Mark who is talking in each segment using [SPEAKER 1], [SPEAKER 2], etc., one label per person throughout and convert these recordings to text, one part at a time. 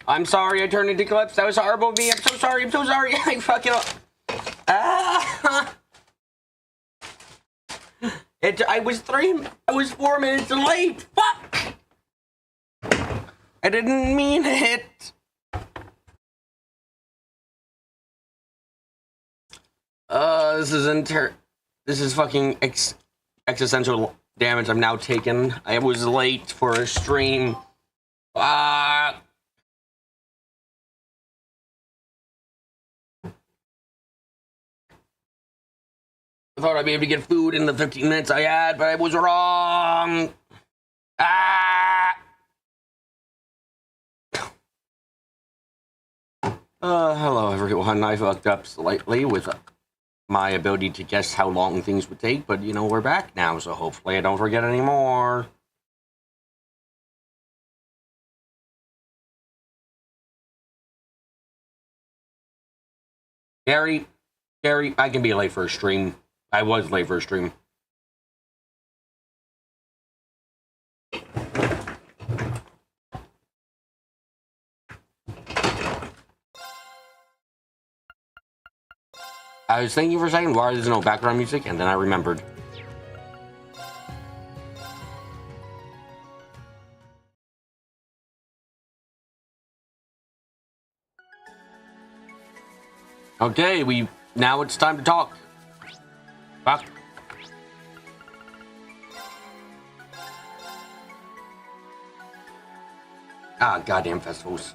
[SPEAKER 1] I'm sorry I turned into clips. That was horrible of me. I'm so sorry. I'm so sorry. I fucking... I was 4 minutes late. Fuck! I didn't mean it. This is fucking existential damage I'm now taking. I was late for a stream. I thought I'd be able to get food in the 15 minutes I had, but I was wrong. Hello everyone. I fucked up slightly with my ability to guess how long things would take, but you know, we're back now, so hopefully I don't forget anymore. Gary, I can be late for a stream. I was late for a stream. I was thinking for a second, why there's no background music, and then I remembered. Okay, now it's time to talk. Fuck. Ah, goddamn festivals.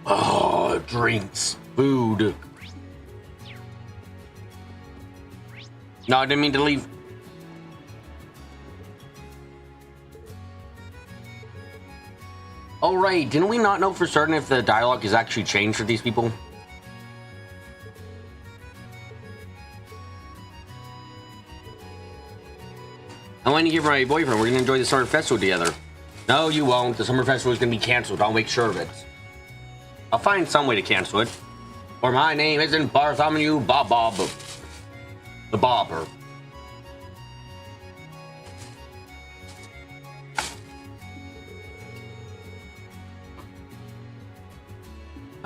[SPEAKER 1] Oh, drinks, food. No, I didn't mean to leave. Oh, right. Didn't we not know for certain if the dialogue is actually changed for these people? I want to give my boyfriend. We're going to enjoy the summer festival together. No, you won't. The summer festival is going to be canceled. I'll make sure of it. I'll find some way to cancel it. Or my name isn't Bartholomew Bob. The Bobber.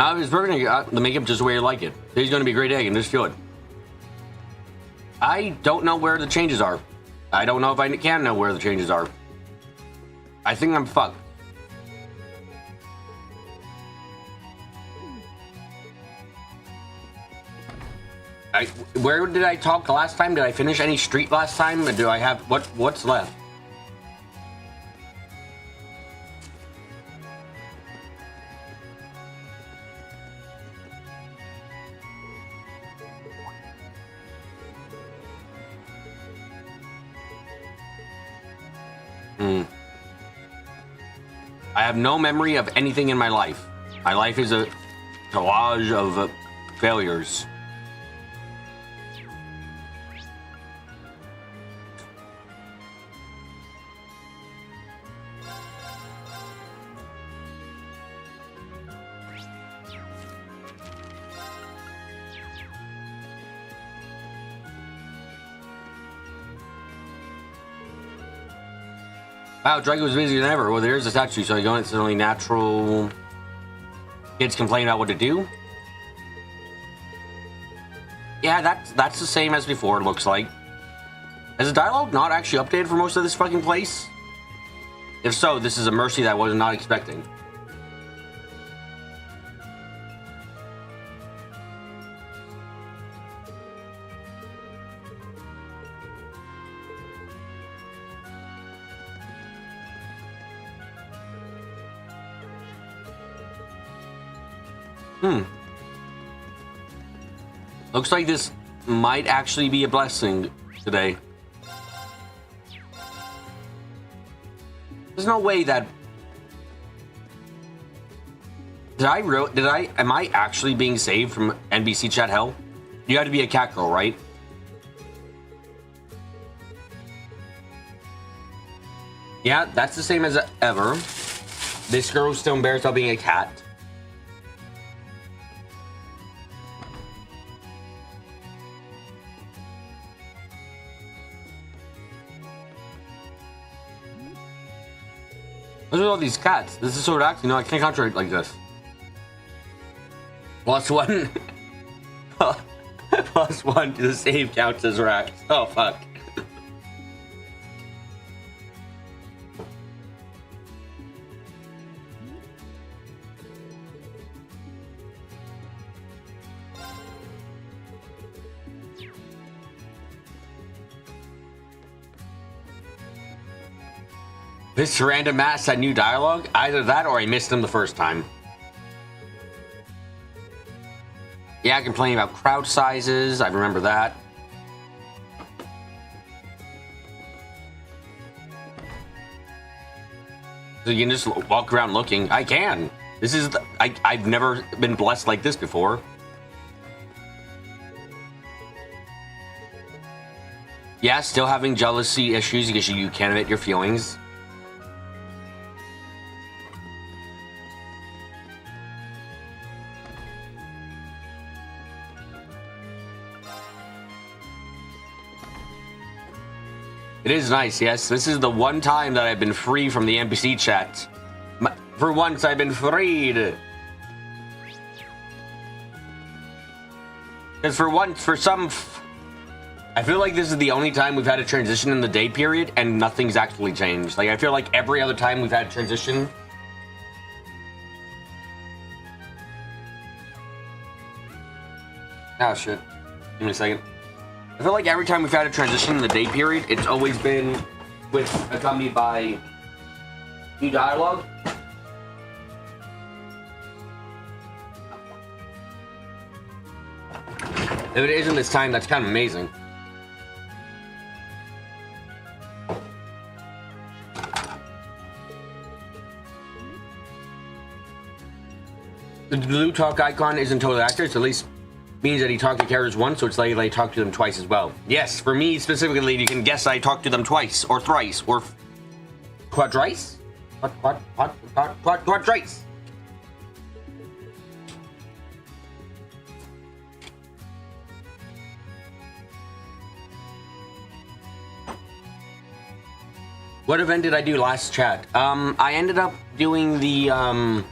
[SPEAKER 1] It's perfect. The makeup just the way I like it. He's going to be a great egg, and just feel it. I don't know where the changes are. I don't know if I can know where the changes are. I think I'm fucked. Where did I talk last time? Did I finish any street last time? Do I have what's left? I have no memory of anything in my life. My life is a collage of failures. Wow, Drago was busier than ever. Well, there's a statue, so you go instantly natural. Kids complain about what to do. Yeah, that's the same as before, it looks like. Is the dialogue not actually updated for most of this fucking place? If so, this is a mercy that I was not expecting. Looks like this might actually be a blessing today. There's no way that... Am I actually being saved from NBC chat hell? You got to be a cat girl, right? Yeah, that's the same as ever. This girl's still embarrassed about being a cat. What's with all these cats? This is so relaxing. No, I can't concentrate like this. +1. +1 to the save counts as racks. Oh, fuck. This random ass had new dialogue? Either that or I missed him the first time. Yeah, complaining about crowd sizes. I remember that. So you can just walk around looking. I can. This is... I've never been blessed like this before. Yeah, still having jealousy issues because you can't admit your feelings. It is nice, yes. This is the one time that I've been free from the NPC chat. For once, I've been freed. Because for once, I feel like this is the only time we've had a transition in the day period and nothing's actually changed. Like, I feel like every other time we've had a transition... Oh, shit. Give me a second. I feel like every time we've had a transition in the day period, it's always been accompanied by new dialogue. If it isn't this time, that's kind of amazing. The blue talk icon isn't totally accurate, so at least means that he talked to characters once, so it's likely that he talked to them twice as well. Yes, for me specifically, you can guess I talked to them twice, or thrice, or quadrice? Quadrice. What event did I do last chat? I ended up doing the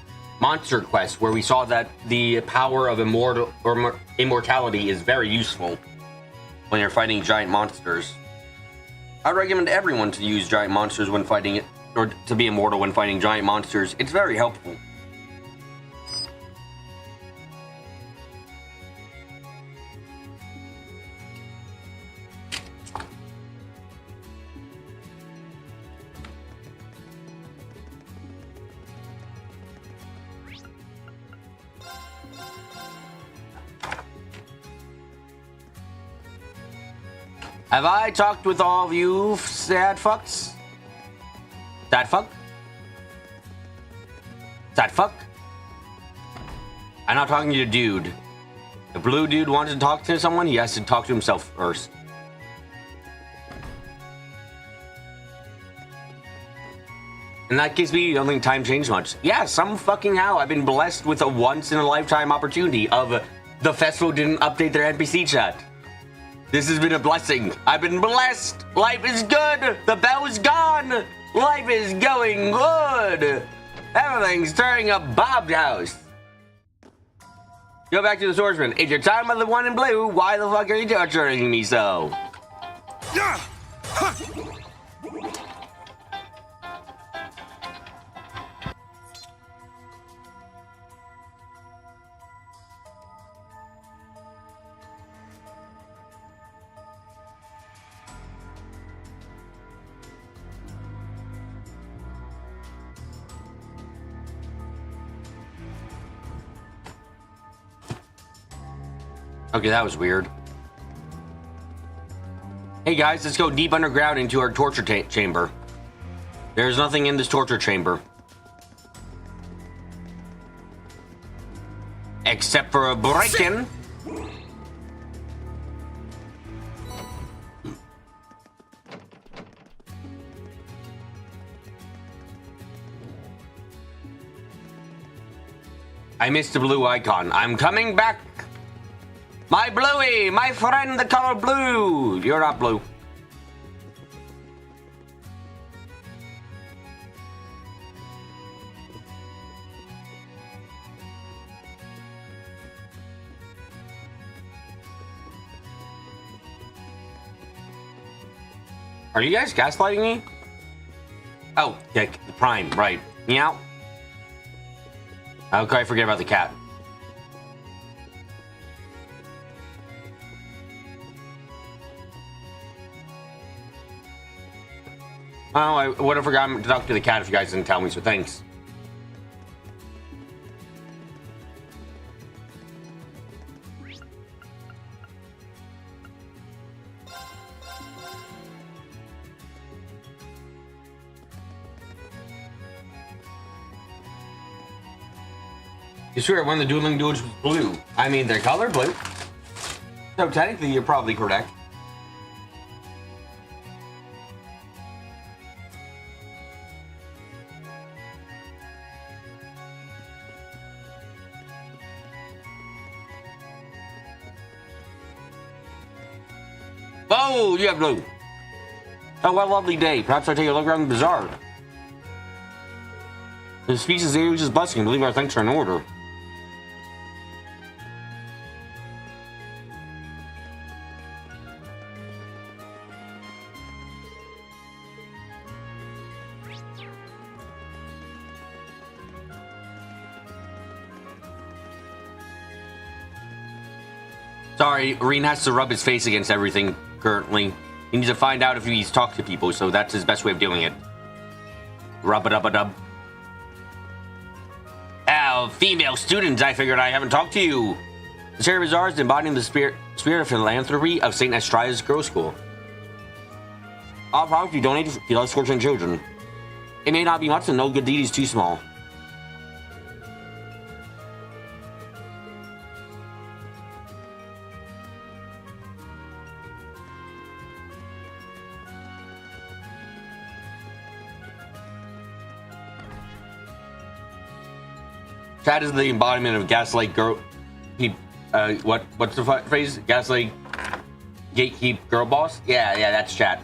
[SPEAKER 1] monster quest where we saw that the power of immortality is very useful when you're fighting giant monsters. I recommend everyone to use giant monsters when fighting it, or to be immortal when fighting giant monsters. It's very helpful. Have I talked with all of you sad fucks? Sad fuck? Sad fuck? I'm not talking to the dude. The blue dude wants to talk to someone, he has to talk to himself first. In that case, we don't think time changed much. Yeah, some fucking how I've been blessed with a once-in-a-lifetime opportunity of the festival didn't update their NPC chat. This has been a blessing. I've been blessed. Life is good. The bell's gone. Life is going good. Everything's turning up Bob's house. Go back to the swordsman. If you're talking about the one in blue, why the fuck are you torturing me so? Yeah. Okay, that was weird. Hey guys, let's go deep underground into our torture chamber. There's nothing in this torture chamber. Except for a break-in. I missed the blue icon. I'm coming back. My Bluey, my friend the color blue. You're not blue. Are you guys gaslighting me? Oh, yeah, Prime, right. Meow. Okay, I forget about the cat. Oh, I would have forgotten to talk to the cat if you guys didn't tell me, so thanks. You swear one of the dueling dudes was blue. I mean, they're color blue. So technically, you're probably correct. Oh, you have blue. Oh, what a lovely day. Perhaps I'll take a look around the bazaar. The species area is busting. I believe our things are in order. Sorry, Reen has to rub his face against everything currently. He needs to find out if he's talked to people, so that's his best way of doing it. Rub-a-dub-a-dub. Oh, female students, I figured I haven't talked to you. The Cherry Bazaar is embodying the spirit of philanthropy of St. Estria's Girls' School. All profits be donated to less fortunate children. It may not be much, and no good deed is too small. Chad is the embodiment of Gaslight Girl. What's the phrase? Gaslight Gatekeep Girl Boss? Yeah, that's Chad.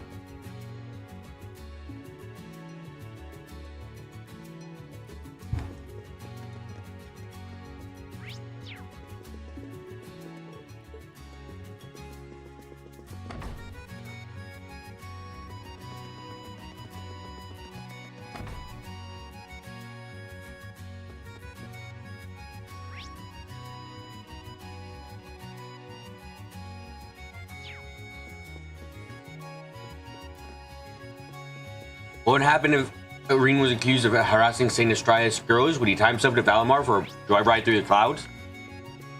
[SPEAKER 1] What would happen if Irene was accused of harassing St. Estria's girls? Would he tie himself to Valimar for a joyride through the clouds?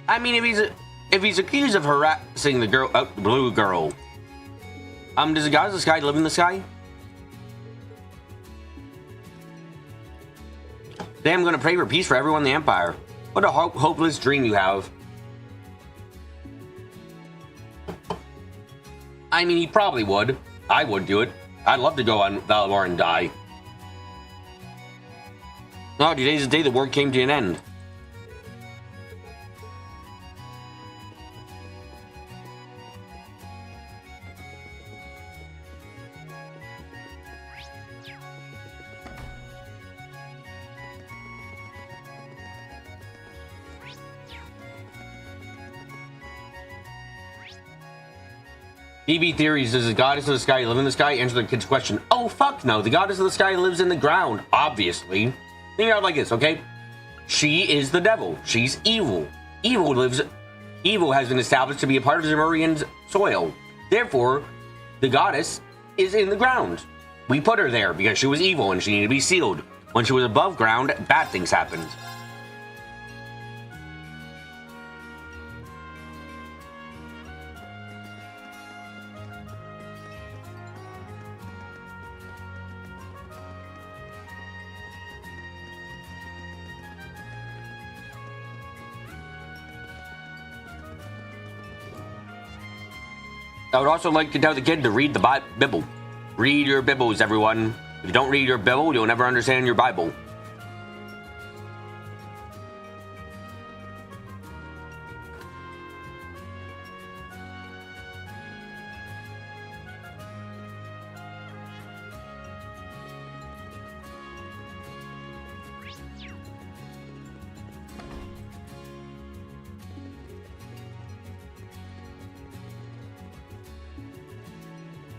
[SPEAKER 1] I mean, if he's accused of harassing the girl, the blue girl, does the god of the sky live in the sky? Today I'm gonna pray for peace for everyone in the Empire. What a hopeless dream you have. I mean, he probably would. I would do it. I'd love to go on Valimar and die. No, today's the day the war came to an end. BB Theories, does the goddess of the sky live in the sky? Answer the kid's question. Oh, fuck no. The goddess of the sky lives in the ground, obviously. Think about it like this, okay? She is the devil. She's evil. Evil has been established to be a part of Zemurian's soil. Therefore, the goddess is in the ground. We put her there because she was evil and she needed to be sealed. When she was above ground, bad things happened. I would also like to tell the kid to read the Bible. Read your Bibles, everyone. If you don't read your Bible, you'll never understand your Bible.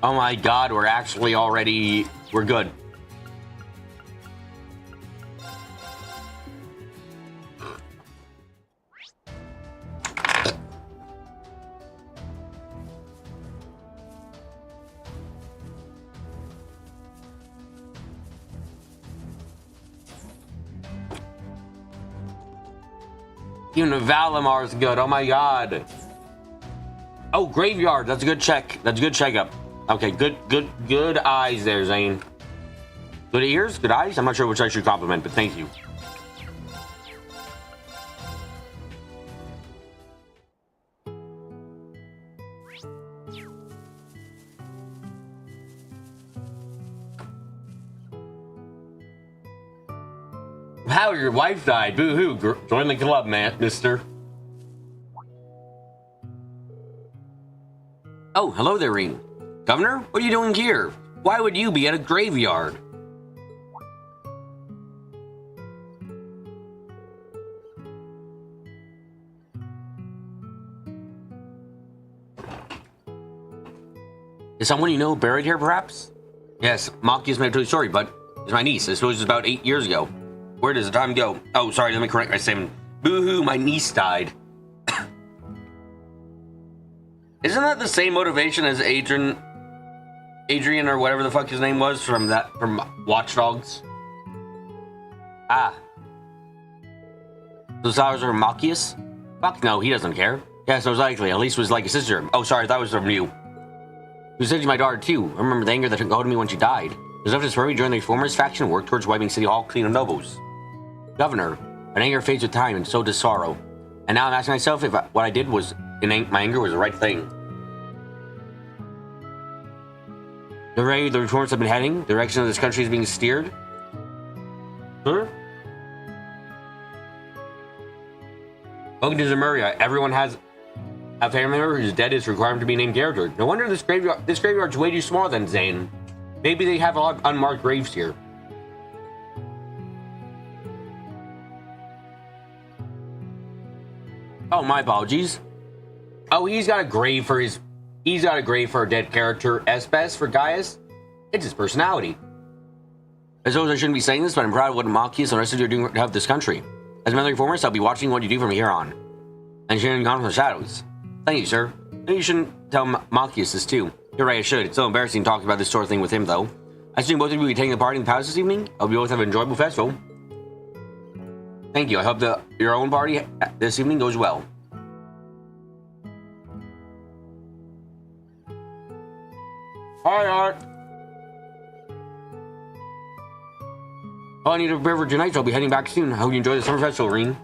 [SPEAKER 1] Oh my god, we're actually already... We're good. Even Valimar is good. Oh my god. Oh, Graveyard. That's a good check. That's a good checkup. Okay, good eyes there, Zane. Good ears, good eyes. I'm not sure which I should compliment, but thank you. How your wife died. Boo-hoo. Join the club, man, mister. Oh, hello there, Rean. Governor, what are you doing here? Why would you be at a graveyard? Is someone you know buried here, perhaps? Yes, Machias may have told you a story, but it's my niece. I suppose it was about 8 years ago. Where does the time go? Oh, sorry, let me correct my statement. Boo-hoo, my niece died. Isn't that the same motivation as Adrian or whatever the fuck his name was from Watch Dogs? Ah. Those hours are Machias? Fuck no, he doesn't care. Yes, most likely. At least it was like a sister. Oh, sorry, that was from you. You said to my daughter too. I remember the anger that got to me when she died. It was enough to spur me to join the Reformers faction and work towards wiping City Hall clean of nobles. Governor, an anger fades with time, and so does sorrow. And now I'm asking myself if what I did was my anger was the right thing. The way the reforms have been heading, the direction of this country is being steered. Sure. Welcome to Zemuria. Everyone has a family member who's dead is required to be named character. No wonder this graveyard's way too small then, Zane. Maybe they have a lot of unmarked graves here. Oh, my apologies. Oh, he's got a grave for a dead character. Espes for Gaius. It's his personality. I suppose I shouldn't be saying this, but I'm proud of what Machias and the rest of you are doing to help this country. As a member of the Reformers, I'll be watching what you do from here on. And sharing gone from the shadows. Thank you, sir. Maybe you shouldn't tell Machias this too. You're right, I should. It's so embarrassing talking about this sort of thing with him, though. I assume both of you will be taking part in the palace this evening. I hope you both have an enjoyable festival. Thank you. I hope your own party this evening goes well. Hi, Art. Oh, I need to prepare for tonight, so I'll be heading back soon. I hope you enjoy the summer festival, Reen.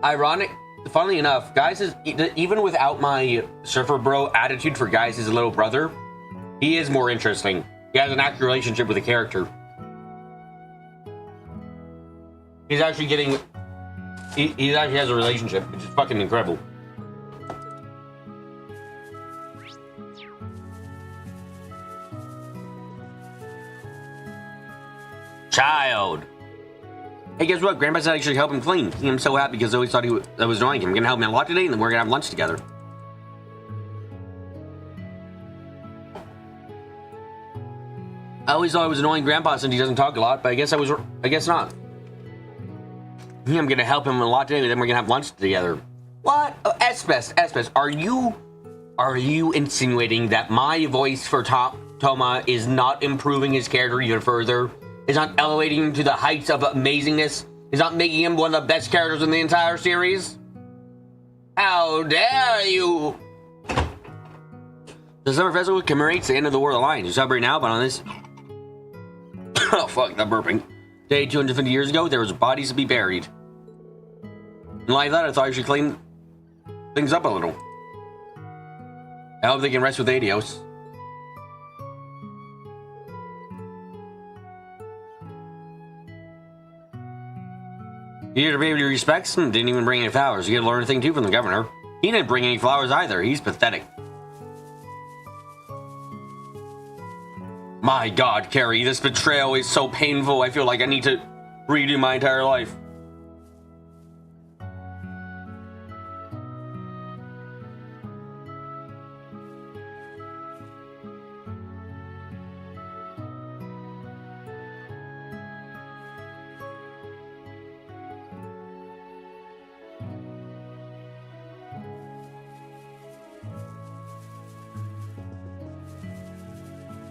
[SPEAKER 1] Ironic. Funnily enough, Gaius is, even without my surfer bro attitude for Gaius' little brother, he is more interesting. He has an active relationship with the character. He's actually getting... He actually has a relationship, which is fucking incredible. Child. Hey, guess what? Grandpa said I should help him clean. I'm so happy because I always thought I was annoying him. I'm gonna help him a lot today, and then we're gonna have lunch together. I always thought I was annoying Grandpa since he doesn't talk a lot, but I guess not. I'm gonna help him a lot today, and then we're gonna have lunch together. What? Oh, Espes, are you insinuating that my voice for Toma is not improving his character even further? Is not elevating him to the heights of amazingness? Is not making him one of the best characters in the entire series? How dare you! The Summer Festival commemorates the end of the War of the Lions. You celebrate now, but on this... oh, fuck, that burping. Day 250 years ago, there was bodies to be buried. In light of that, I thought I should clean things up a little. I hope they can rest with Adios. You here to pay your respects? Didn't even bring any flowers. You get to learn a thing too from the governor. He didn't bring any flowers either. He's pathetic. My God, Carrie, this betrayal is so painful. I feel like I need to redo my entire life.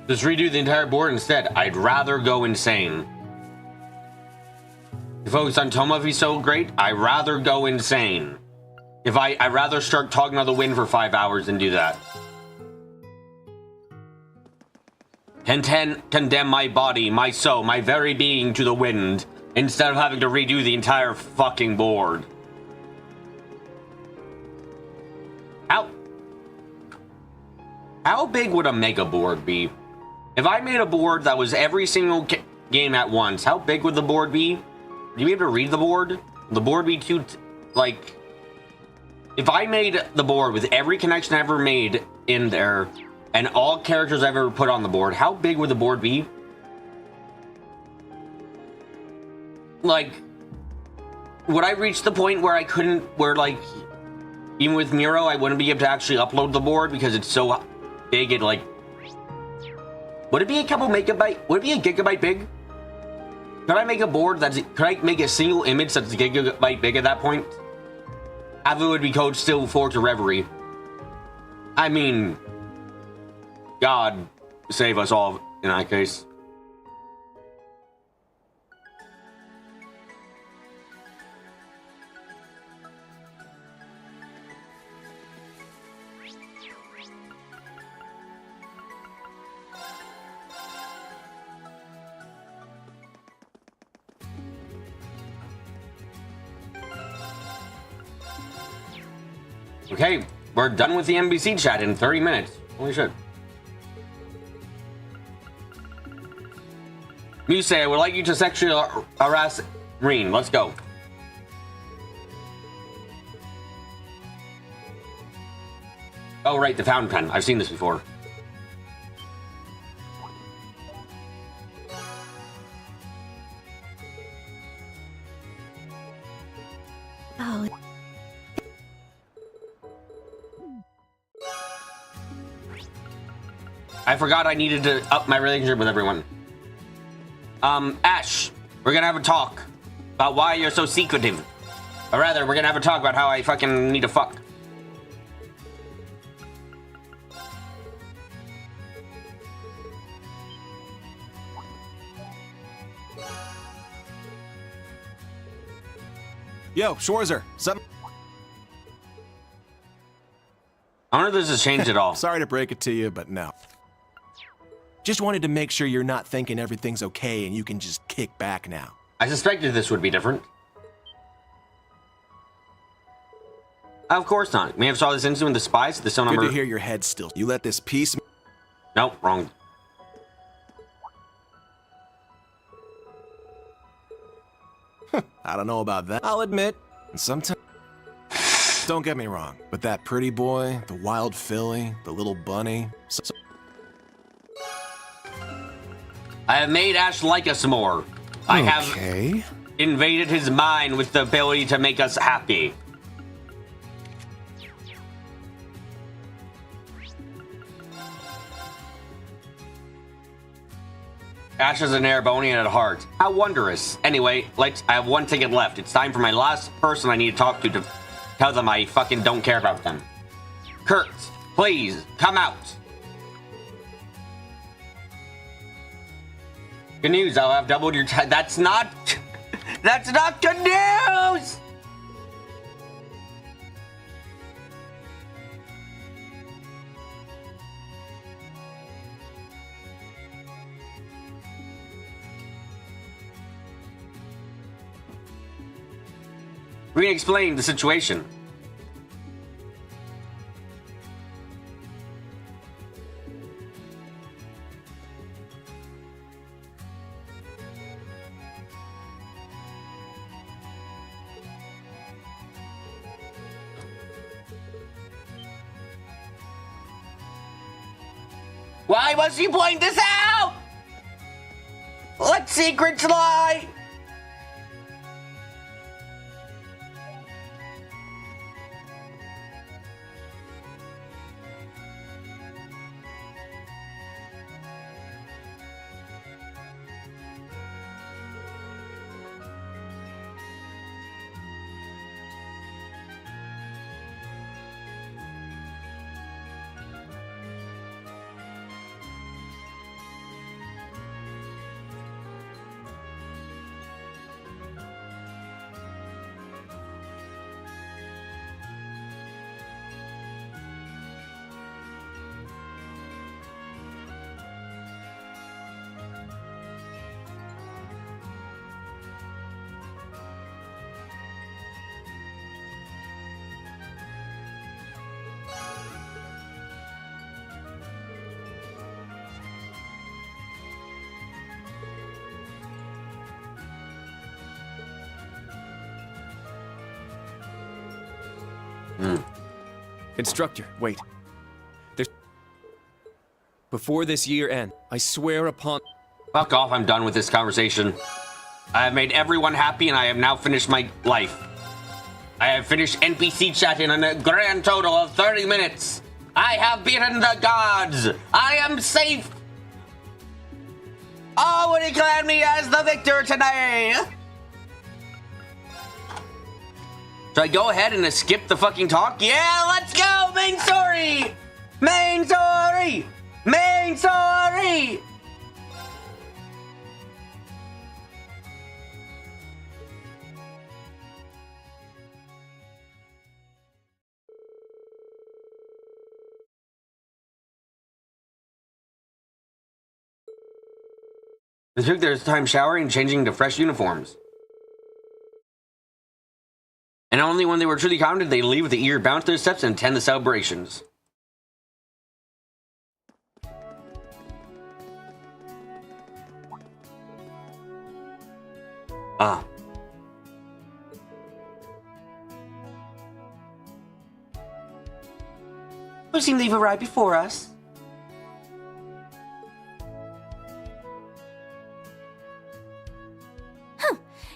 [SPEAKER 1] Just redo the entire board instead. I'd rather go insane. To focus on Toma if he's so great, I'd rather go insane. I'd rather start talking to the wind for 5 hours than do that. Condemn my body, my soul, my very being to the wind, instead of having to redo the entire fucking board. How big would a mega board be? If I made a board that was every single game at once, how big would the board be? Do you be able to read the board? Would the board be too, like... If I made the board with every connection I ever made in there, and all characters I've ever put on the board, how big would the board be? Like, would I reach the point where I couldn't, like, even with Miro, I wouldn't be able to actually upload the board because it's so big, it, like... Would it be a couple megabyte? Would it be a gigabyte big? Could I make a board that's... Could I make a single image that's a gigabyte big at that point? Half of it would be code still forward to Reverie. I mean... God save us all in that case. Okay, we're done with the NBC chat in 30 minutes. Holy shit. You say I would like you to sexually harass Reen. Let's go. Oh, right, the fountain pen. I've seen this before.
[SPEAKER 2] Oh.
[SPEAKER 1] I forgot I needed to up my relationship with everyone. Ash, we're gonna have a talk about why you're so secretive. Or rather, we're gonna have a talk about how I fucking need to fuck.
[SPEAKER 3] Yo, Schwarzer, something.
[SPEAKER 1] I wonder if this has changed at all.
[SPEAKER 3] Sorry to break it to you, but no. Just wanted to make sure you're not thinking everything's okay and you can just kick back now.
[SPEAKER 1] I suspected this would be different. Of course not. May have saw this incident with the spies. The cell number.
[SPEAKER 3] Good to hear your head still. You let this piece.
[SPEAKER 1] Nope, wrong.
[SPEAKER 3] I don't know about that. I'll admit. And sometimes. Don't get me wrong, but that pretty boy, the wild filly, the little bunny.
[SPEAKER 1] I have made Ash like us more. I have invaded his mind with the ability to make us happy. Ash is an Erebonian at heart. How wondrous. Anyway, I have one ticket left. It's time for my last person I need to talk to tell them I fucking don't care about them. Kurt, please, come out. Good news, I'll have doubled your time. That's not good news! We can explain the situation. Why must you point this out? What secrets lie?
[SPEAKER 4] Instructor, wait. There's... Before this year ends, I swear upon...
[SPEAKER 1] Fuck off, I'm done with this conversation. I have made everyone happy and I have now finished my life. I have finished NPC chatting in a grand total of 30 minutes. I have beaten the gods. I am safe. Oh, will declare me as the victor today. Should I go ahead and skip the fucking talk? Yeah, let's go! Main story! Main story! Main story! They took their time showering and changing to fresh uniforms. And only when they were truly confident, they leave with the ear bounce their steps and attend the celebrations. Ah. We seem to have arrived before us.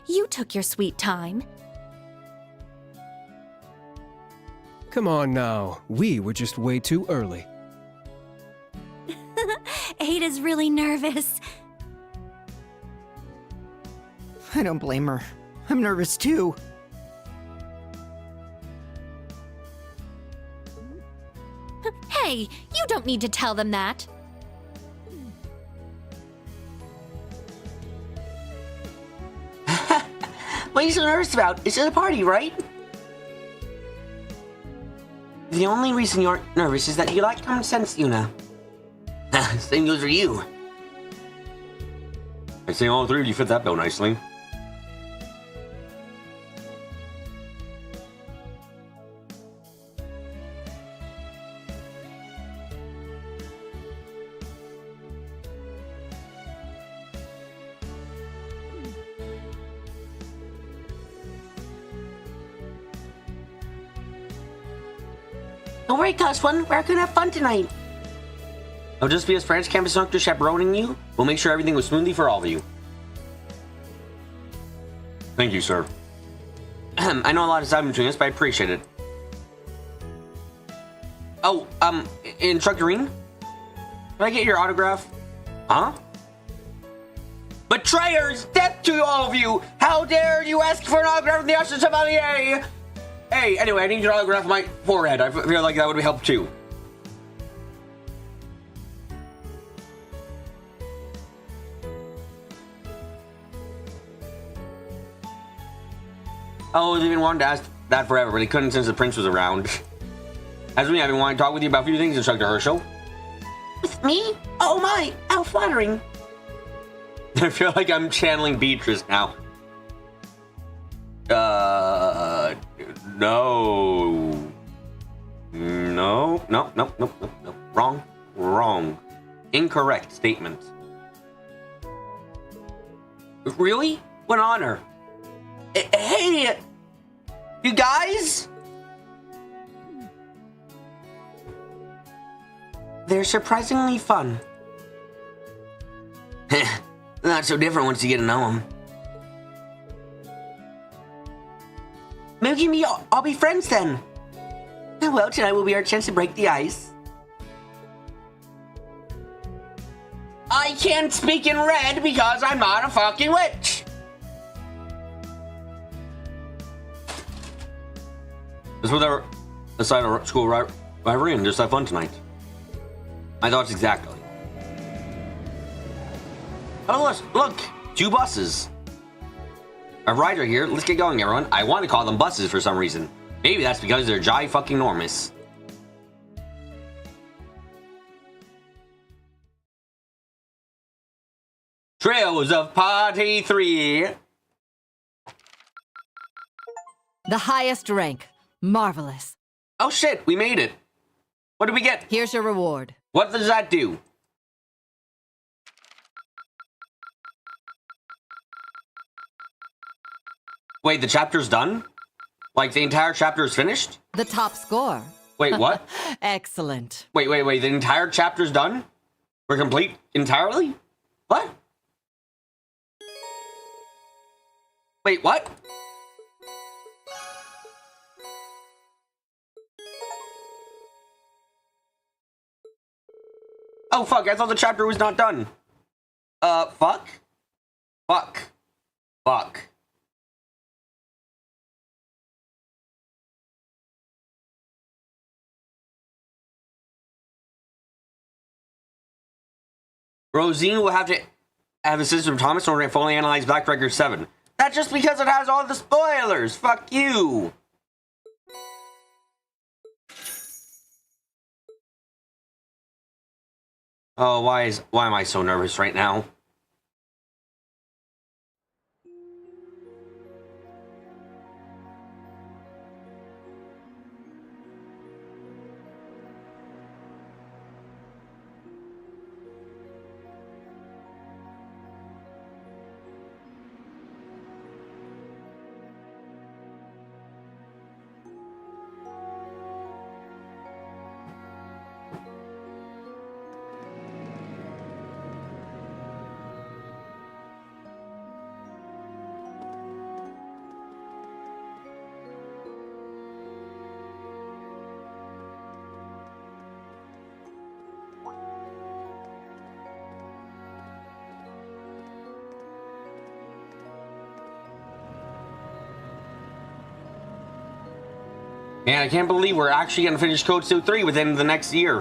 [SPEAKER 2] You took your sweet time.
[SPEAKER 5] Come on now, we were just way too early.
[SPEAKER 2] Ada's really nervous.
[SPEAKER 6] I don't blame her. I'm nervous too.
[SPEAKER 2] Hey, you don't need to tell them that.
[SPEAKER 1] What are you so nervous about? It's just a party, right? The only reason you're nervous is that you lack common sense, Yuna. Same goes for you. I say all three of you fit that bill nicely. Don't worry, Cos One. We're gonna have fun tonight. I'll just be as French campus instructor chaperoning you. We'll make sure everything goes smoothly for all of you. Thank you, sir. I know a lot is time between us, but I appreciate it. Oh, Instructor Reen? Can I get your autograph? Huh? Betrayers! Death to all of you! How dare you ask for an autograph from the Usher Chevalier! Hey, anyway, I need your autograph on my forehead. I feel like that would help too. Oh, they've been wanting to ask that forever, but they couldn't since the prince was around. As we have been wanting to talk with you about a few things, Instructor Herschel. With me? Oh my, how flattering. I feel like I'm channeling Beatrice now. No. Wrong. Incorrect statement. Really? What honor? Hey! You guys? They're surprisingly fun. Not so different once you get to know them. Maybe I'll be friends then. Well, tonight will be our chance to break the ice. I can't speak in red because I'm not a fucking witch. This was our aside our school rivalry and just have fun tonight. My thoughts exactly. Oh, look, 2 buses. A rider here. Let's get going, everyone. I want to call them buses for some reason. Maybe that's because they're fucking enormous. Trails of Party 3.
[SPEAKER 7] The highest rank. Marvelous.
[SPEAKER 1] Oh shit, we made it. What did we get?
[SPEAKER 7] Here's your reward.
[SPEAKER 1] What does that do? Wait, the chapter's done? Like the entire chapter is finished?
[SPEAKER 7] The top score.
[SPEAKER 1] Wait, what?
[SPEAKER 7] Excellent.
[SPEAKER 1] Wait. The entire chapter's done? We're complete entirely? What? Wait, what? Oh, fuck, I thought the chapter was not done. Fuck? Fuck. Rosine will have to have a system of Thomas in order to fully analyze Black Record 7. That's just because it has all the spoilers! Fuck you! Oh, why am I so nervous right now? Man, I can't believe we're actually gonna finish Code Steel 3 within the next year.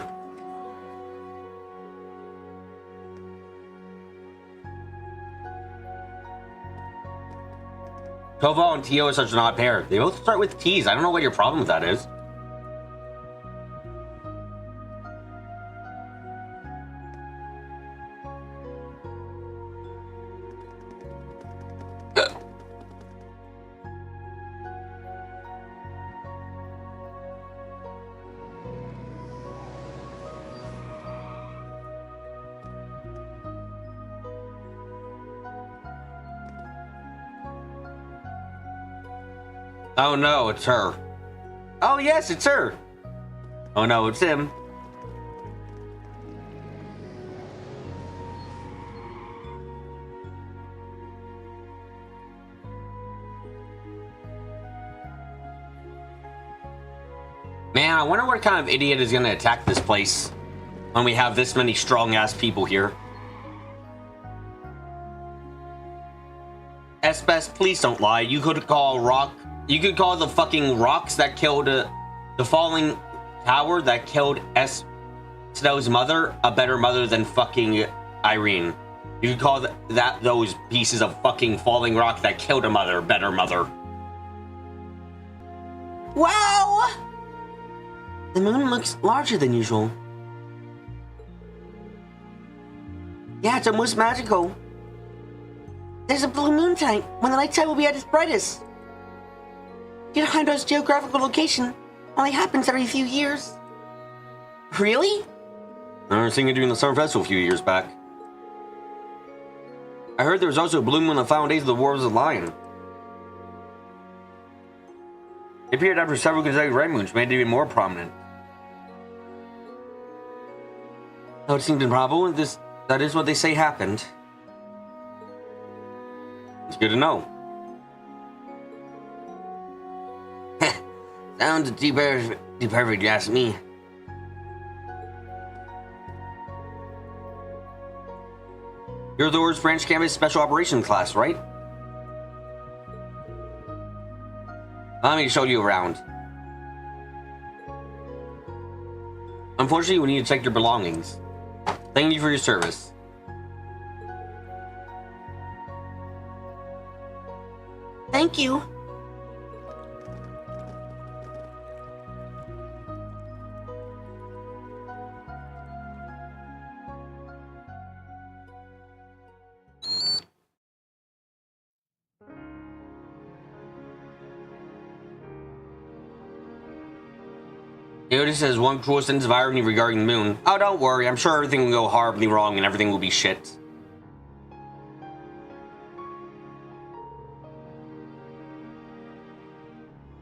[SPEAKER 1] Toval and Tio are such an odd pair. They both start with T's. I don't know what your problem with that is. Oh no, it's her. Oh yes, it's her. Oh no, it's him. Man, I wonder what kind of idiot is gonna attack this place when we have this many strong-ass people here. Espes, please don't lie. You could call the fucking rocks that killed the falling tower that killed Snow's mother a better mother than fucking Irene. You could call those pieces of fucking falling rock that killed a mother a better mother. Wow! The moon looks larger than usual. Yeah, it's almost magical. There's a blue moon tonight when the nighttime will be at its brightest. Yohando's geographical location only happens every few years. Really? I remember seeing it during the Summer Festival a few years back. I heard there was also a blue moon on the final days of the Wars of the Lion. It appeared after several consecutive red moons, made it even more prominent. Though it seemed improbable, that is what they say happened. It's good to know. Sounds too perfect, you ask me. You're the Or's Branch Campus Special Operations class, right? Allow me to show you around. Unfortunately, we need to check your belongings. Thank you for your service. Thank you. Eodis has one cruel sense of irony regarding the moon. Oh, don't worry. I'm sure everything will go horribly wrong and everything will be shit.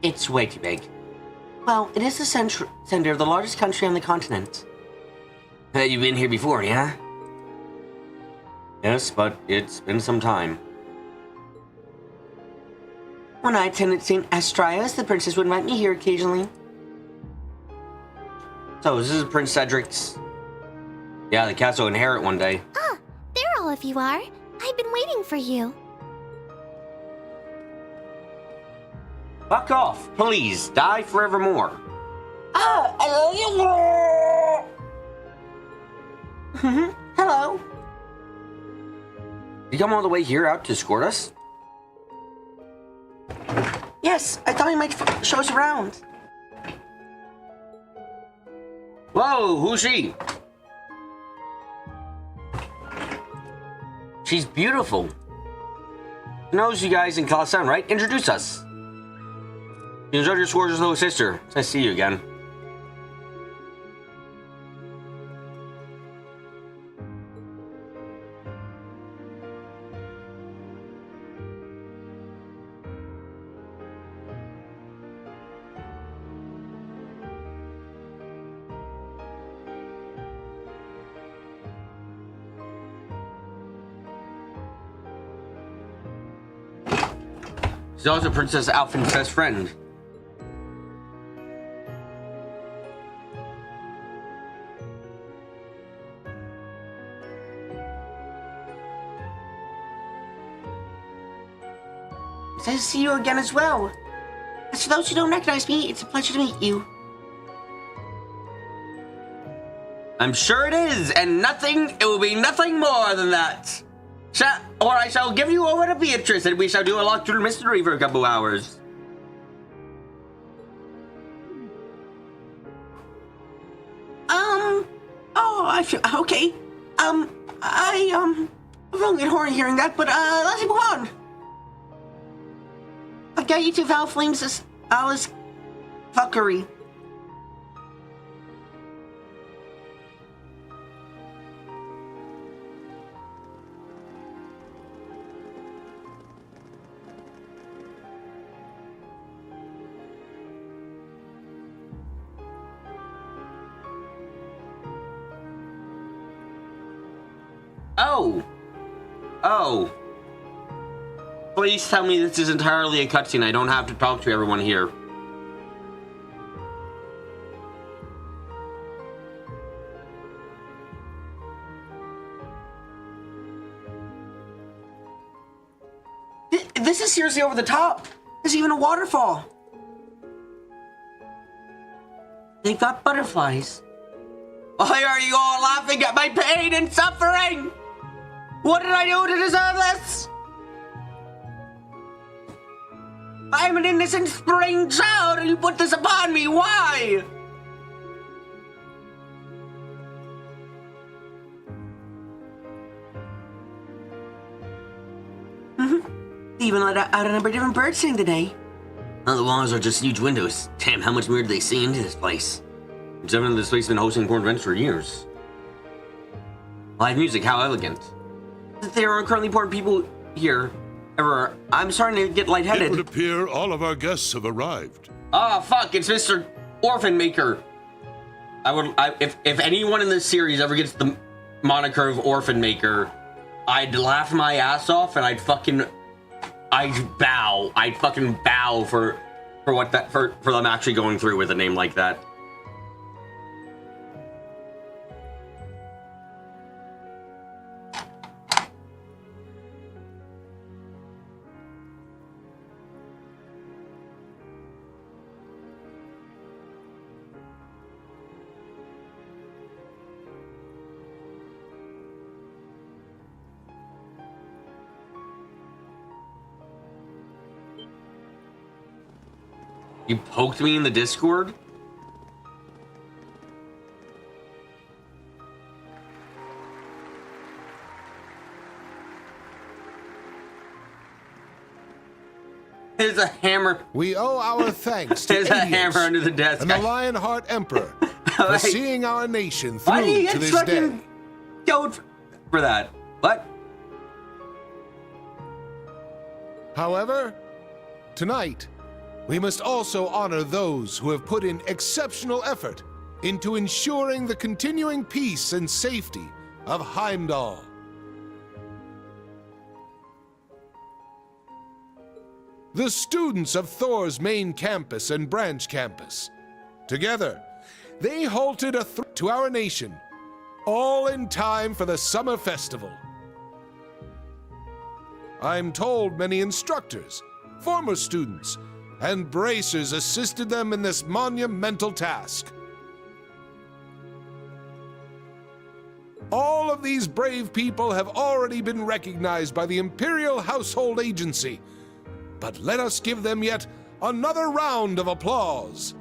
[SPEAKER 1] It's way too big. Well, it is the center of the largest country on the continent. You've been here before, yeah? Yes, but it's been some time. When I attended St. Astrias, the princess would invite me here occasionally. So, this is Prince Cedric's... Yeah, the castle inherit one day.
[SPEAKER 2] Ah, there all of you are. I've been waiting for you.
[SPEAKER 1] Fuck off, please. Die forevermore. Ah, I love you. Hello. You come all the way here out to escort us? Yes, I thought you might show us around. Whoa, who's she? She's beautiful. She knows you guys in Coliseum, right? Introduce us. You enjoyed your gorgeous little sister. It's nice to see you again. She's also Princess Alphin's best friend. It's nice to see you again as well. As for those who don't recognize me, it's a pleasure to meet you. I'm sure it is, and it will be nothing more than that. Or I shall give you over to Beatrice, and we shall do a locked through mystery for a couple hours. Okay. I'm wrong get horny hearing that, but, let's move on. I've got you to Val Flames' Alice fuckery. Oh. Please tell me this is entirely a cutscene. I don't have to talk to everyone here. This is seriously over the top. There's even a waterfall. They've got butterflies. Why are you all laughing at my pain and suffering? What did I do to deserve this? I'm an innocent spring child and you put this upon me. Why? Even let out a number of different birds sing today. Oh, the walls are just huge windows. Damn, how much weird they see into this place. It's evident this place has been hosting porn events for years. Live music, how elegant. There aren't currently porn people here. Ever. I'm starting to get lightheaded.
[SPEAKER 8] It would appear all of our guests have arrived.
[SPEAKER 1] Oh, fuck, it's Mr. Orphan Maker. If anyone in this series ever gets the moniker of Orphan Maker, I'd laugh my ass off and I'd fucking bow. I'd fucking bow for them actually going through with a name like that. You poked me in the Discord? There's a hammer.
[SPEAKER 8] We owe our thanks to
[SPEAKER 1] There's a
[SPEAKER 8] Adius
[SPEAKER 1] hammer under the desk.
[SPEAKER 8] and the Lionheart Emperor for seeing our nation
[SPEAKER 1] Why do you
[SPEAKER 8] through
[SPEAKER 1] get
[SPEAKER 8] to this
[SPEAKER 1] fucking
[SPEAKER 8] day.
[SPEAKER 1] killed for that? What?
[SPEAKER 8] However, tonight, we must also honor those who have put in exceptional effort into ensuring the continuing peace and safety of Heimdall. The students of Thor's main campus and branch campus. Together, they halted a threat to our nation, all in time for the summer festival. I'm told many instructors, former students, and bracers assisted them in this monumental task. All of these brave people have already been recognized by the Imperial Household Agency, but let us give them yet another round of applause.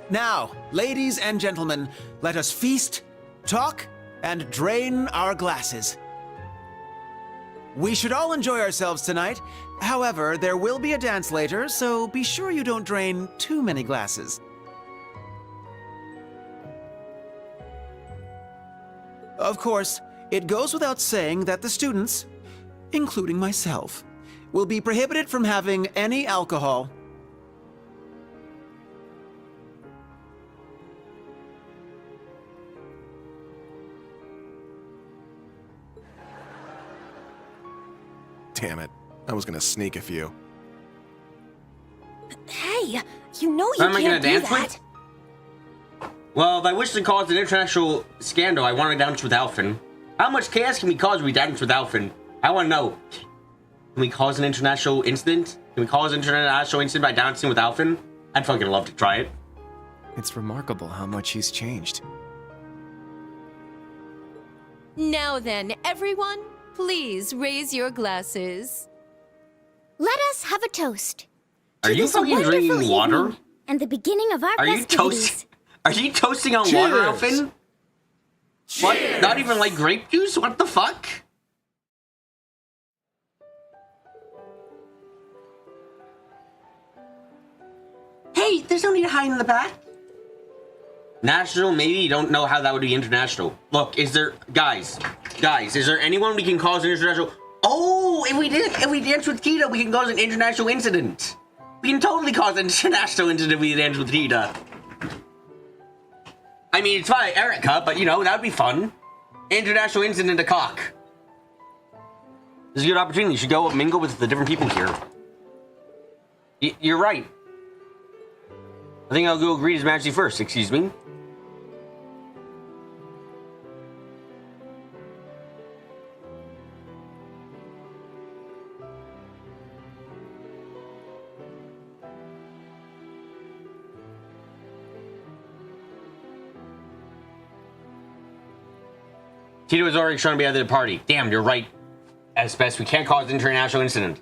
[SPEAKER 9] Now, ladies and gentlemen, let us feast, talk, and drain our glasses. We should all enjoy ourselves tonight. However, there will be a dance later, so be sure you don't drain too many glasses. Of course, it goes without saying that the students, including myself, will be prohibited from having any alcohol.
[SPEAKER 3] Damn it. I was gonna sneak a few.
[SPEAKER 2] Hey, you know
[SPEAKER 1] Who
[SPEAKER 2] you
[SPEAKER 1] am I gonna
[SPEAKER 2] can't do
[SPEAKER 1] dance
[SPEAKER 2] that.
[SPEAKER 1] with? Well, if I wish to cause an international scandal, I want to dance with Alphen. How much chaos can we cause if we dance with Alphen? I want to know. Can we cause an international incident? Can we cause an international incident by dancing with Alphen? I'd fucking love to try it.
[SPEAKER 4] It's remarkable how much he's changed.
[SPEAKER 2] Now then, everyone, please raise your glasses.
[SPEAKER 10] Let us have a toast.
[SPEAKER 1] Are
[SPEAKER 10] to
[SPEAKER 1] you
[SPEAKER 10] this
[SPEAKER 1] fucking
[SPEAKER 10] wonderful
[SPEAKER 1] drinking water?
[SPEAKER 10] evening And the beginning of our
[SPEAKER 1] Are you
[SPEAKER 10] festivities.
[SPEAKER 1] toasting? Are you toasting on
[SPEAKER 8] Cheers.
[SPEAKER 1] water, Alphen? What? Not even like grape juice? What the fuck? Hey, there's no need to hide in the back. National? Maybe you don't know how that would be international. Look, is there guys? Is there anyone we can cause an international? Oh, if we dance with Kita, we can cause an international incident. We can totally cause an international incident if we dance with Kita. I mean, it's by Erica, but you know, that would be fun. International incident to cock. This is a good opportunity. You should go mingle with the different people here. You're right. I think I'll go greet His Majesty first, excuse me. Tito was already trying to be at the party. Damn, you're right. As best, we can't cause an international incident.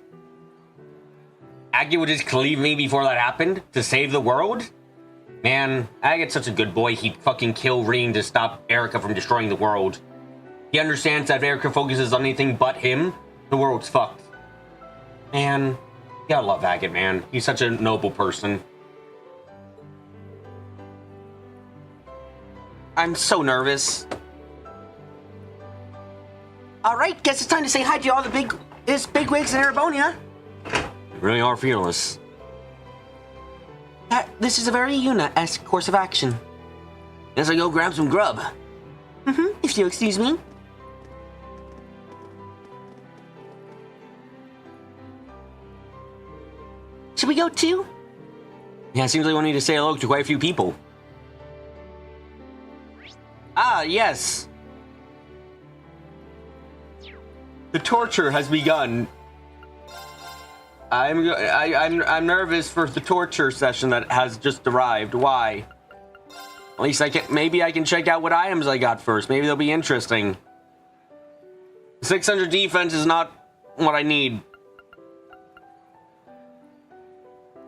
[SPEAKER 1] Aggie would just leave me before that happened to save the world? Man, Aggie's such a good boy. He'd fucking kill Reen to stop Erica from destroying the world. He understands that if Erica focuses on anything but him, the world's fucked. Man, you gotta love Aggie, man. He's such a noble person. I'm so nervous. All right, guess it's time to say hi to all the bigwigs in Erebonia. You really are fearless. This is a very Yuna-esque course of action. Guess I go grab some grub. If you excuse me. Should we go too? Yeah, it seems like we need to say hello to quite a few people. Ah, yes. The torture has begun. I'm nervous for the torture session that has just arrived. Why? At least maybe I can check out what items I got first. Maybe they'll be interesting. 600 defense is not what I need.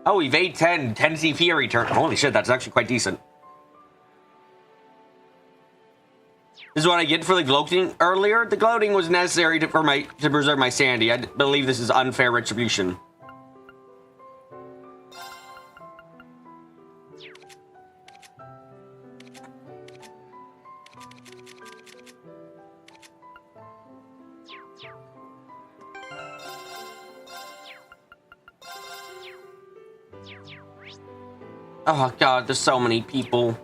[SPEAKER 1] Oh, evade 10, 10 CP return. Holy shit, that's actually quite decent. This is what I get for the gloating earlier. The gloating was necessary to preserve my sanity. I believe this is unfair retribution. Oh god, there's so many people.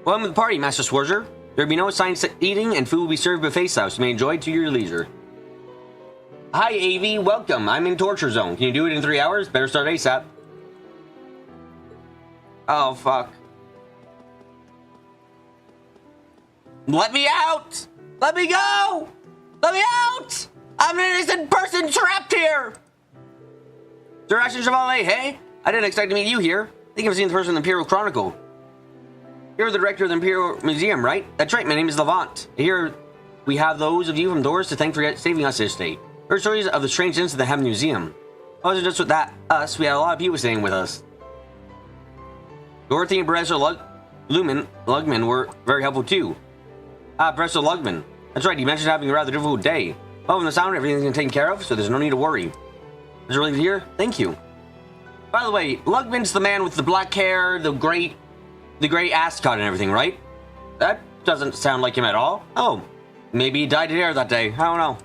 [SPEAKER 1] Welcome to the party, Master Sworzer. There will be no assigned eating, and food will be served buffet style, so you may enjoy it to your leisure. Hi, AV. Welcome. I'm in Torture Zone. Can you do it in 3 hours? Better start ASAP. Oh, fuck. Let me out! Let me go! Let me out! I'm an innocent person trapped here! Sir Ashton Chevalier, hey? I didn't expect to meet you here. I think I've seen the person in the Imperial Chronicle. You're the director of the Imperial Museum, right? That's right, my name is Levant. Here we have those of you from Doors to thank for saving us this day. Heard stories of the strange incidents at the Heaven Museum. It wasn't just with us, we had a lot of people staying with us. Dorothy and Professor Lugman were very helpful too. Professor Lugman. That's right, he mentioned having a rather difficult day. Well, from the sound, everything's been taken care of, so there's no need to worry. Is it really here? Thank you. By the way, Lugman's the man with the black hair, the great ascot and everything, right? That doesn't sound like him at all. Oh, maybe he died in air that day. I don't know.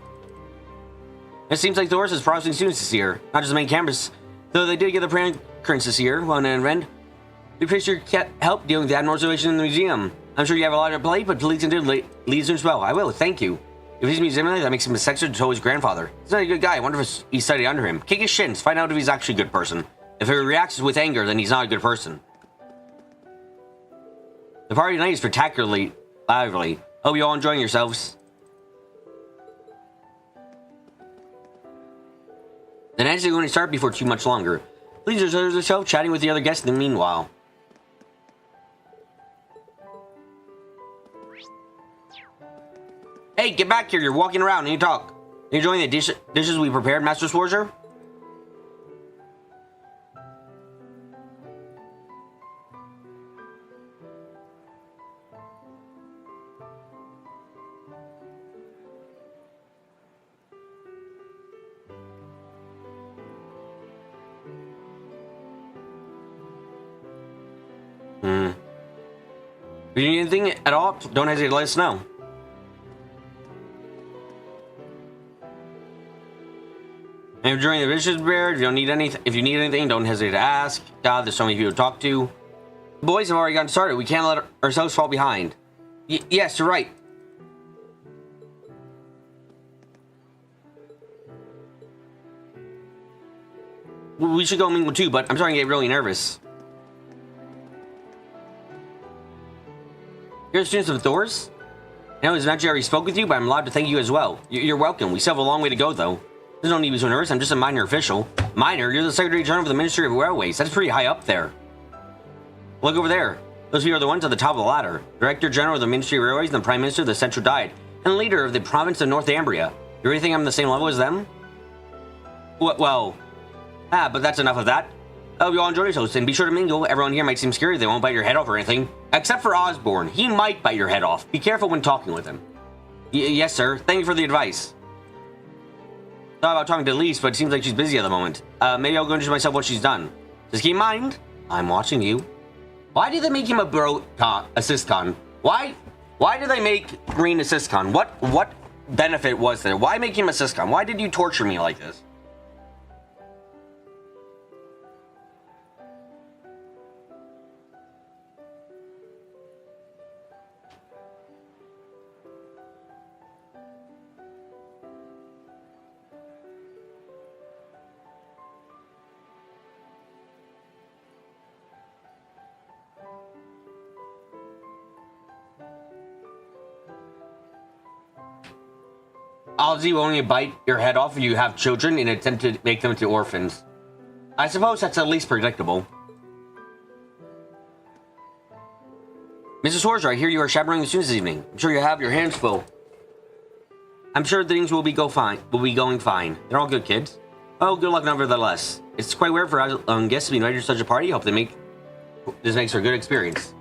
[SPEAKER 1] It seems like Doris is processing students this year, not just the main campus. Though they did get the pre-currents this year, well, and Rend. We appreciate your help dealing with the abnormal situation in the museum. I'm sure you have a lot on your plate, but please do lead students well. I will, thank you. If he's a museum, that makes him a secretary to his grandfather. He's not a good guy. I wonder if he studied under him. Kick his shins. Find out if he's actually a good person. If he reacts with anger, then he's not a good person. The party tonight is spectacularly lively. Hope you all enjoying yourselves. The dance is going to start before too much longer. Please observe yourself chatting with the other guests in the meanwhile. Hey, get back here. You're walking around and you talk. Are you enjoying the dishes we prepared, Master Sworzer? If you need anything at all, don't hesitate to let us know. And during the dishes prepared, if you need anything, don't hesitate to ask. God, there's so many people to talk to. The boys have already gotten started. We can't let ourselves fall behind. Yes, you're right. We should go mingle too, but I'm starting to get really nervous. You're the students of Thors? I know eventually I already spoke with you, but I'm allowed to thank you as well. You're welcome. We still have a long way to go, though. There's no need to be so nervous. I'm just a minor official. Minor? You're the Secretary General of the Ministry of Railways. That's pretty high up there. Look over there. Those people are the ones at the top of the ladder. Director General of the Ministry of Railways and the Prime Minister of the Central Diet, and leader of the province of Northumbria. You really think I'm on the same level as them? Well, but that's enough of that. I hope you all enjoy yourselves, and be sure to mingle. Everyone here might seem scary. They won't bite your head off or anything. Except for Osborne. He might bite your head off. Be careful when talking with him. Yes, sir. Thank you for the advice. Thought about talking to Lise, but it seems like she's busy at the moment. Maybe I'll go introduce myself what she's done. Just keep in mind, I'm watching you. Why did they make him a assist con? Why did they make Green assist con? What benefit was there? Why make him assist con? Why did you torture me like this? Ozzy will only bite your head off if you have children in an attempt to make them into orphans. I suppose that's at least predictable. Mrs. Sworzer, I hear you are chaperoning the students this evening. I'm sure you have your hands full. I'm sure things will be going fine. They're all good kids. Oh, good luck nevertheless. It's quite weird for guests to be invited to such a party. Hope this makes for a good experience.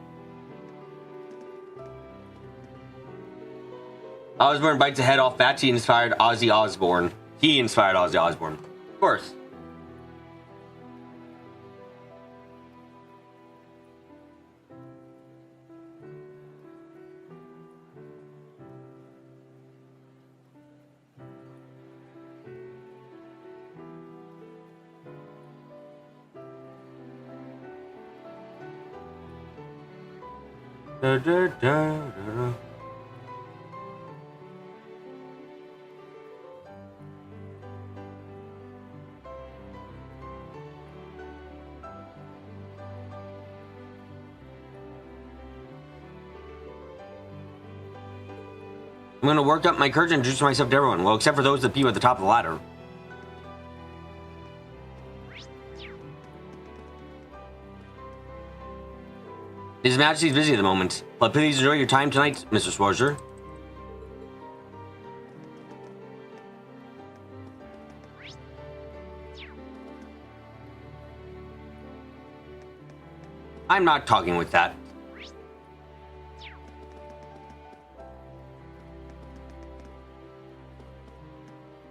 [SPEAKER 1] Osborne bites the head off Batsy inspired Ozzy Osbourne. He inspired Ozzy Osbourne. Of course. Da, da, da, da. I'm gonna work up my courage and introduce myself to everyone. Well, except for those that be at the top of the ladder. His Majesty's busy at the moment, but please enjoy your time tonight, Mr. Schwarzer. I'm not talking with that.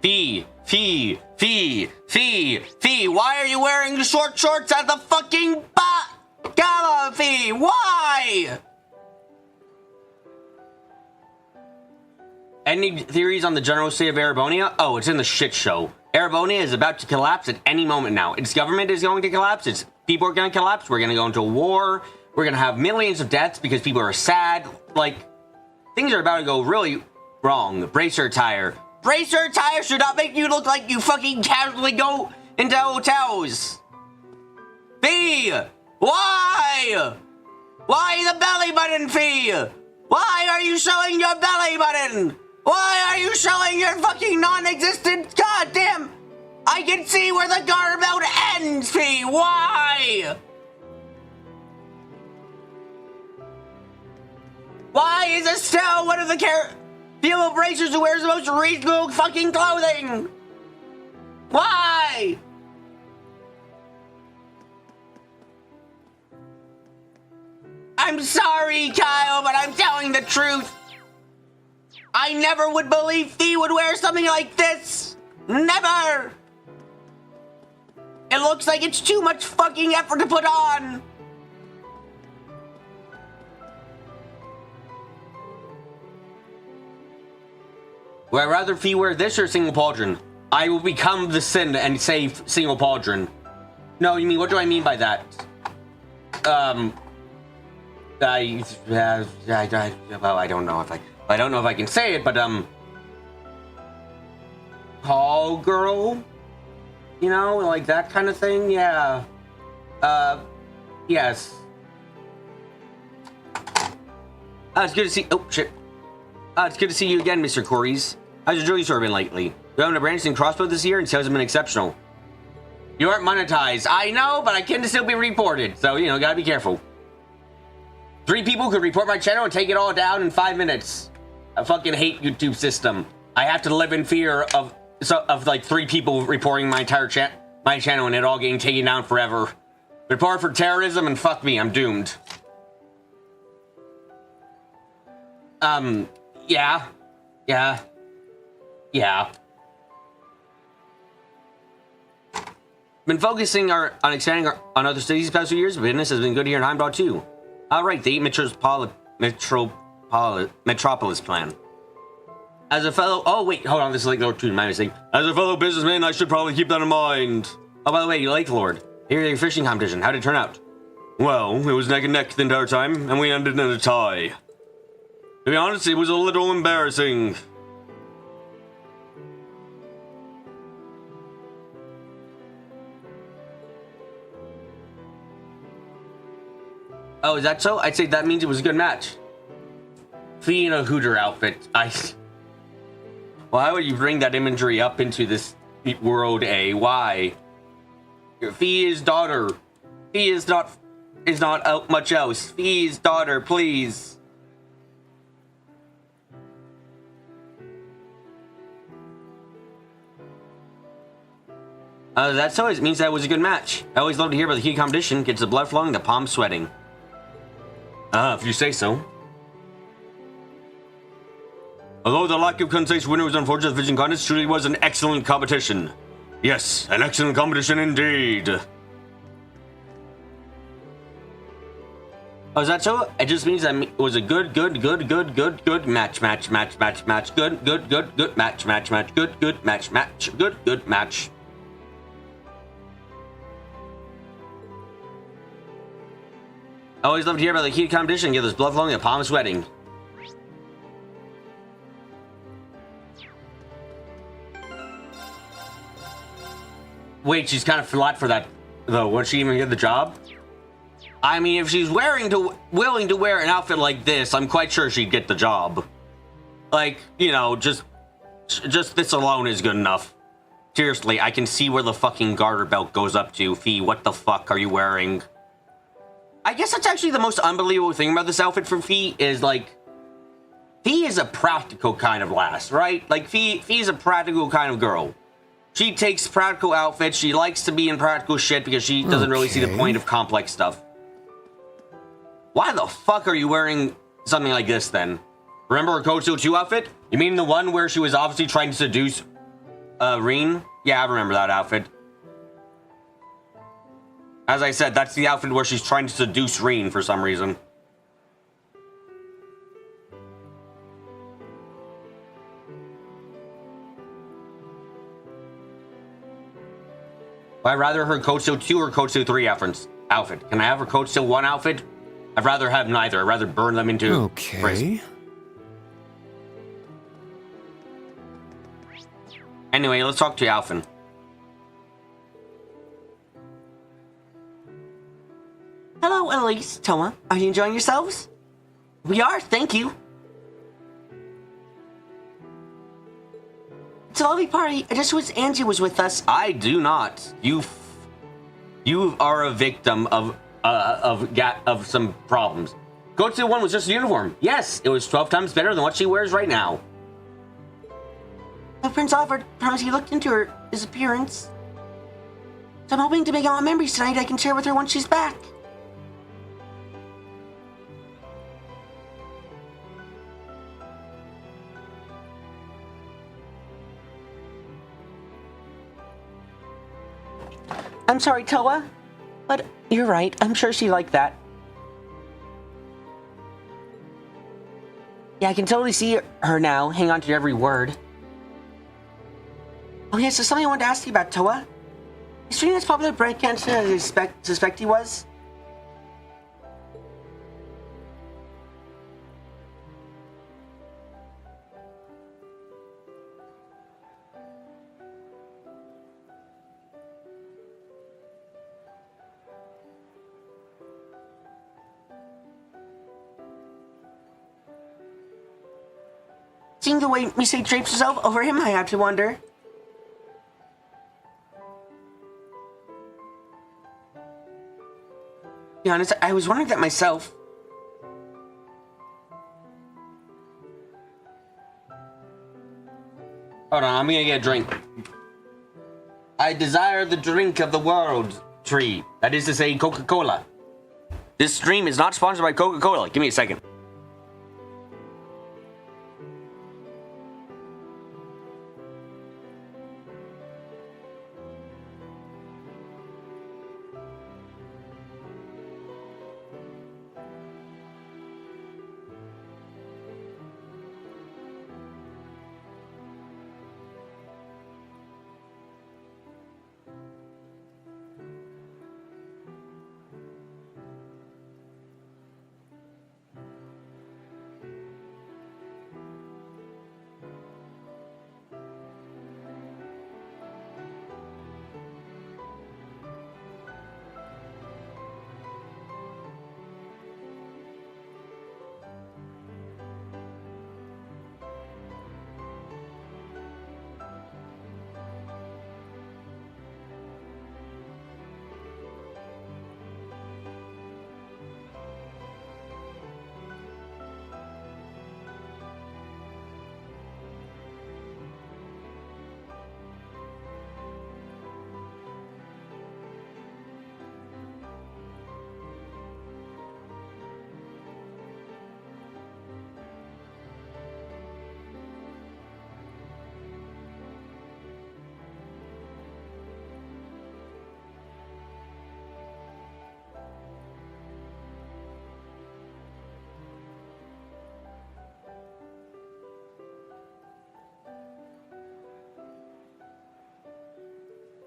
[SPEAKER 1] Fee! Why are you wearing short shorts at the fucking gala, Fee? Why? Any theories on the general state of Erebonia? Oh, it's in the shit show. Erebonia is about to collapse at any moment now. Its government is going to collapse. Its people are going to collapse. We're going to go into war. We're going to have millions of deaths because people are sad. Like, things are about to go really wrong. Brace your attire. Brace your attire should not make you look like you fucking casually go into hotels. Fee! Why? Why the belly button, Fee? Why are you showing your belly button? Why are you showing your fucking non-existent? Goddamn! I can see where the garter belt ends, Fee. Why? Why is Estelle one of the female bracers who wears the most reasonable fucking clothing? Why? I'm sorry, Kyle, but I'm telling the truth. I never would believe Fee would wear something like this. Never. It looks like it's too much fucking effort to put on. Would I rather Fee wear this or Single Pauldron? I will become the Sin and save Single Pauldron. No, you mean, what do I mean by that? Well, I don't know if I don't know if I can say it, but call girl, you know, like that kind of thing. Yeah. Yes. It's good to see. Oh shit. It's good to see you again, Mr. Corys. How's your jewelry store been lately? We haven't a Branson crossbow this year, and sales have been exceptional. You aren't monetized. I know, but I can still be reported, so you know, gotta be careful. 3 people could report my channel and take it all down in 5 minutes. I fucking hate YouTube system. I have to live in fear of like 3 people reporting my entire channel and it all getting taken down forever. Report for terrorism and fuck me, I'm doomed. Yeah. Been focusing on expanding on other cities the past few years. Business has been good here in Heimdall too. All right, the Metropolis plan. As a fellow, oh wait, hold on, this is like Lord 2, my mistake. As a fellow businessman, I should probably keep that in mind. Oh, by the way, Lake Lord, here's your fishing competition. How did it turn out? Well, it was neck and neck the entire time, and we ended in a tie. To be honest, it was a little embarrassing. Oh, is that so? I'd say that means it was a good match. Fee in a Hooter outfit. Why would you bring that imagery up into this world, A? Why? Fee's daughter. Fee is not out much else. Fee's daughter, please. That's so. It means that was a good match. I always love to hear about the heat competition. Gets the blood flowing, the palms sweating. If you say so. Although the lack of concise winner was unfortunate, the fishing contest truly was an excellent competition. Yes, an excellent competition indeed. Oh, is that so? It just means that it was a good match, match. Good match. I always love to hear about the heated competition and get this blood flowing and palm sweating. Wait, she's kind of flat for that, though. Would she even get the job? I mean, if she's willing to wear an outfit like this, I'm quite sure she'd get the job. Like, you know, just this alone is good enough. Seriously, I can see where the fucking garter belt goes up to. Fee, what the fuck are you wearing? I guess that's actually the most unbelievable thing about this outfit for Fee is, like, Fee is a practical kind of lass, right? Like, Fee is a practical kind of girl. She takes practical outfits. She likes to be in practical shit because she doesn't really see the point of complex stuff. Why the fuck are you wearing something like this, then? Remember her Code Steel 2 outfit? You mean the one where she was obviously trying to seduce, Reen? Yeah, I remember that outfit. As I said, that's the outfit where she's trying to seduce Reen for some reason. Would I rather her Code Steel 2 or Code Steel 3 outfit? Can I have her Code Steel 1 outfit? I'd rather have neither. I'd rather burn them into crisp. Anyway, let's talk to Alphen. Hello, Elise, Toa. Are you enjoying yourselves? We are, thank you. It's a lovely party. I just wish Angie was with us. I do not. You are a victim of some problems. Code Steel 1 was just a uniform. Yes, it was 12 times better than what she wears right now. Prince Alfred promised he looked into his appearance. So I'm hoping to make all memories tonight I can share with her once she's back. I'm sorry, Toa, but you're right. I'm sure she liked that. Yeah, I can totally see her now. Hang on to every word. Oh yes, there's something I wanted to ask you about, Toa. Is Reen as popular brand cancer as I suspect he was? Seeing the way Missy drapes herself over him, I have to wonder. To be honest, I was wondering that myself. Hold on, I'm gonna get a drink. I desire the drink of the world tree. That is to say, Coca-Cola. This stream is not sponsored by Coca-Cola. Give me a second.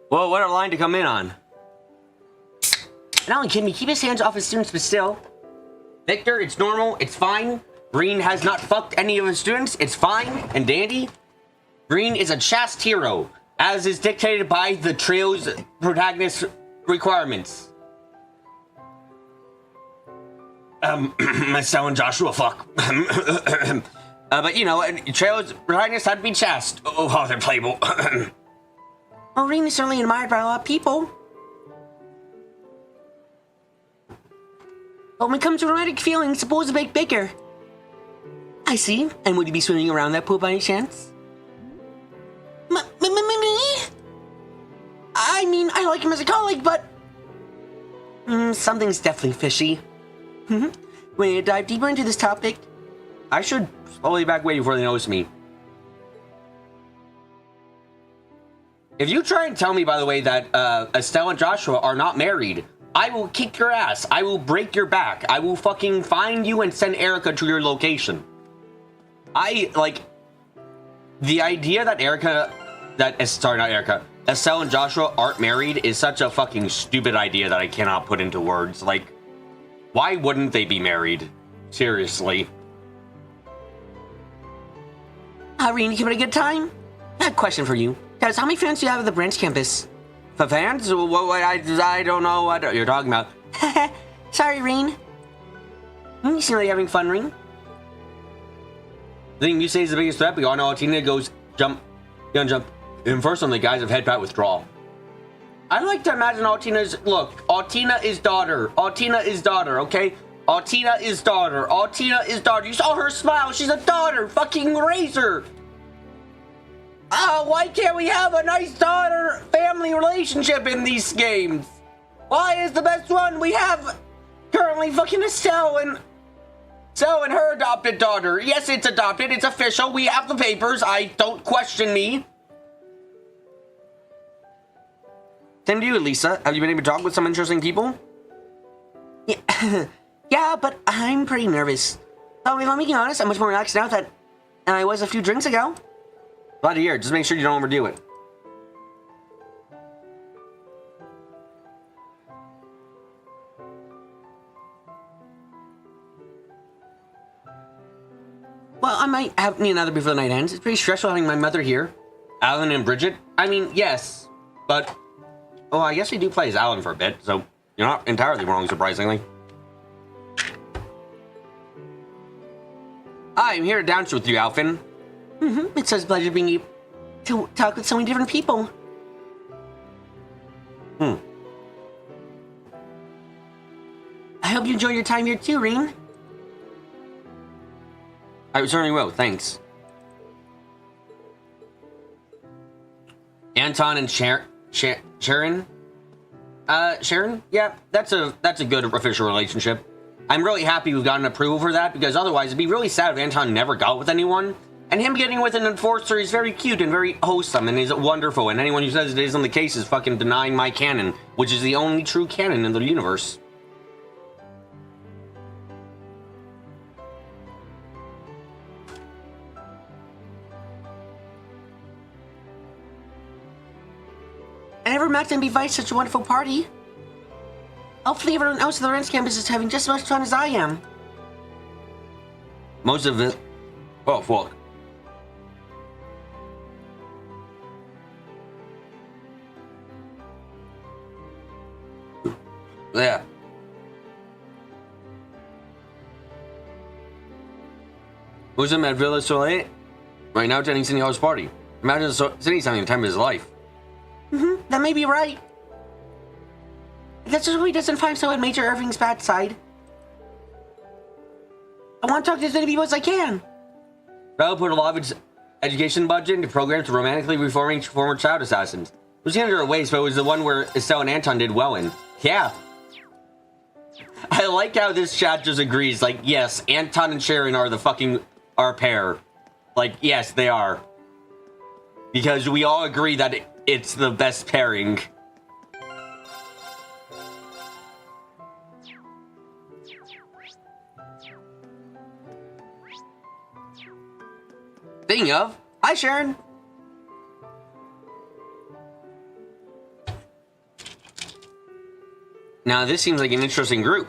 [SPEAKER 1] Whoa, what a line to come in on. Not only can he keep his hands off his students, but still. Victor, it's normal. It's fine. Green has not fucked any of his students. It's fine and dandy. Green is a chaste hero, as is dictated by the trio's protagonist requirements. Estelle and Joshua, fuck. But you know, trio's protagonists had to be chaste. Oh, they're playable. Well, Green is certainly admired by a lot of people. But when it comes to romantic feelings, the pool's a bit bigger. I see. And would you be swimming around that pool by any chance? Me? I mean, I like him as a colleague, but... something's definitely fishy. When I dive deeper into this topic, I should slowly back away before they notice me. If you try and tell me, by the way, that Estelle and Joshua are not married, I will kick your ass. I will break your back. I will fucking find you and send Erica to your location. The idea that Estelle and Joshua aren't married is such a fucking stupid idea that I cannot put into words. Like, why wouldn't they be married? Seriously. Irene, you having a good time? I have a question for you. Guys, how many fans do you have at the branch campus? For fans? I don't know what you're talking about. Sorry, Reen. You seem like you're having fun, Reen. The thing you say is the biggest threat, but you all know Altina goes jump. And first on the guise of headpat withdrawal. I like to imagine Altina's... Look, Altina is daughter. Altina is daughter, okay? Altina is daughter. Altina is daughter. You saw her smile. She's a daughter. Fucking Razor. Why can't we have a nice daughter-family relationship in these games? Why is the best one we have currently fucking Estelle and her adopted daughter? Yes, it's adopted. It's official. We have the papers. Don't question me. Same to you, Lisa. Have you been able to talk with some interesting people? Yeah, yeah, but I'm pretty nervous. So if I'm being honest, I'm much more relaxed now than I was a few drinks ago. Glad to hear. Just make sure you don't overdo it. Well, I might need another before the night ends. It's pretty stressful having my mother here. Alan and Bridget? I mean, yes, but... Oh, I guess we do play as Alan for a bit, so you're not entirely wrong, surprisingly. I'm here to dance with you, Alfin. It's such a pleasure being able to talk with so many different people. I hope you enjoy your time here too, Reen. I certainly will, thanks. Anton and Sharon? Sharon? Yeah, that's a good official relationship. I'm really happy we've gotten approval for that, because otherwise it'd be really sad if Anton never got with anyone. And him getting with an enforcer is very cute and very wholesome and is wonderful, and anyone who says it isn't the case is fucking denying my canon, which is the only true canon in the universe. I never imagined it'd be such a wonderful party. Hopefully everyone else at the Ranch campus is having just as much fun as I am. Most of it... Oh, fuck. Yeah. Most of them at Villa Soleil? Right now attending City Hall's party. Imagine City's having the time of his life. That may be right. That's just why he doesn't find so at Major Irving's bad side. I want to talk to as many people as I can. Bell put a lot of its education budget into programs to romantically reforming former child assassins. It was under a waste, but it was the one where Estelle and Anton did well in. Yeah. I like how this chat just agrees, like, yes, Anton and Sharon are the fucking our pair. Like, yes, they are. Because we all agree that it's the best pairing. Speaking of, hi Sharon. Now this seems like an interesting group.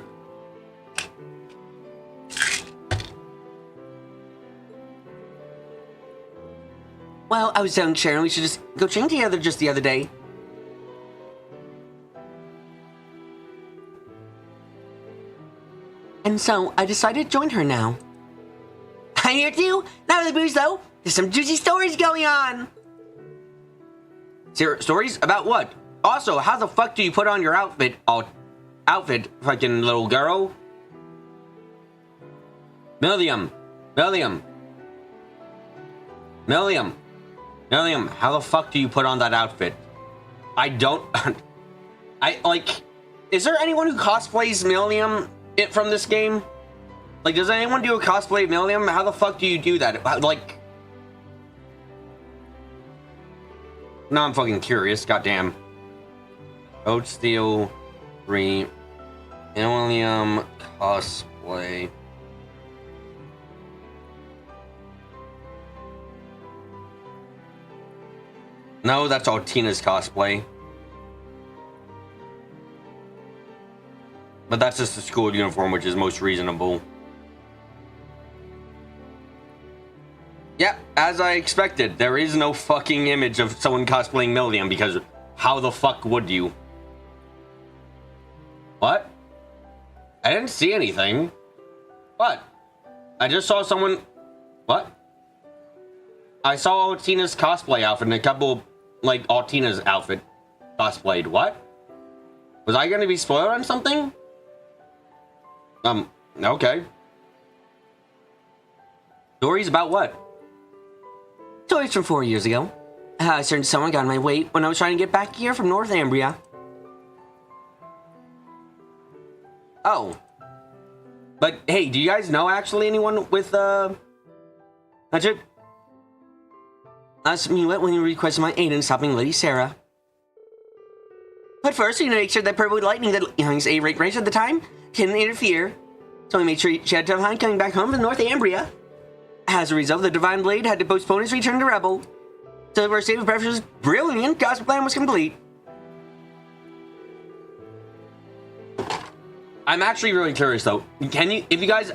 [SPEAKER 1] Well, I was telling Sharon we should just go train together just the other day. And so, I decided to join her now. I here too? Not with the booze though. There's some juicy stories going on. Stories? About what? Also, how the fuck do you put on your outfit? Outfit, fucking little girl? Millium, how the fuck do you put on that outfit? I don't... is there anyone who cosplays Millium from this game? Like, does anyone do a cosplay of Millium? How the fuck do you do that? Like... Now I'm fucking curious, goddamn. Oat Steel 3 Millium cosplay. No, that's all Tina's cosplay. But that's just the school uniform, which is most reasonable. Yeah, as I expected, there is no fucking image of someone cosplaying Millium, because how the fuck would you? What? I didn't see anything. What? I just saw someone... What? I saw Tina's cosplay outfit and a couple... Like, Altina's outfit cosplayed. What? Was I gonna be spoiled on something? Okay. Stories about what? Stories from 4 years ago. A certain someone got in my way when I was trying to get back here from Northumbria. Oh. But, hey, do you guys know actually anyone with, That's it? Asked me when you requested my aid in stopping Lady Sarah. But first, we need to make sure that purple lightning that Young's A-rate race at the time couldn't interfere. So we made sure she had time coming back home from Northumbria. As a result, the Divine Blade had to postpone his return to Rebel. So our state of preference was brilliant, God's plan was complete. I'm actually really curious though. If you guys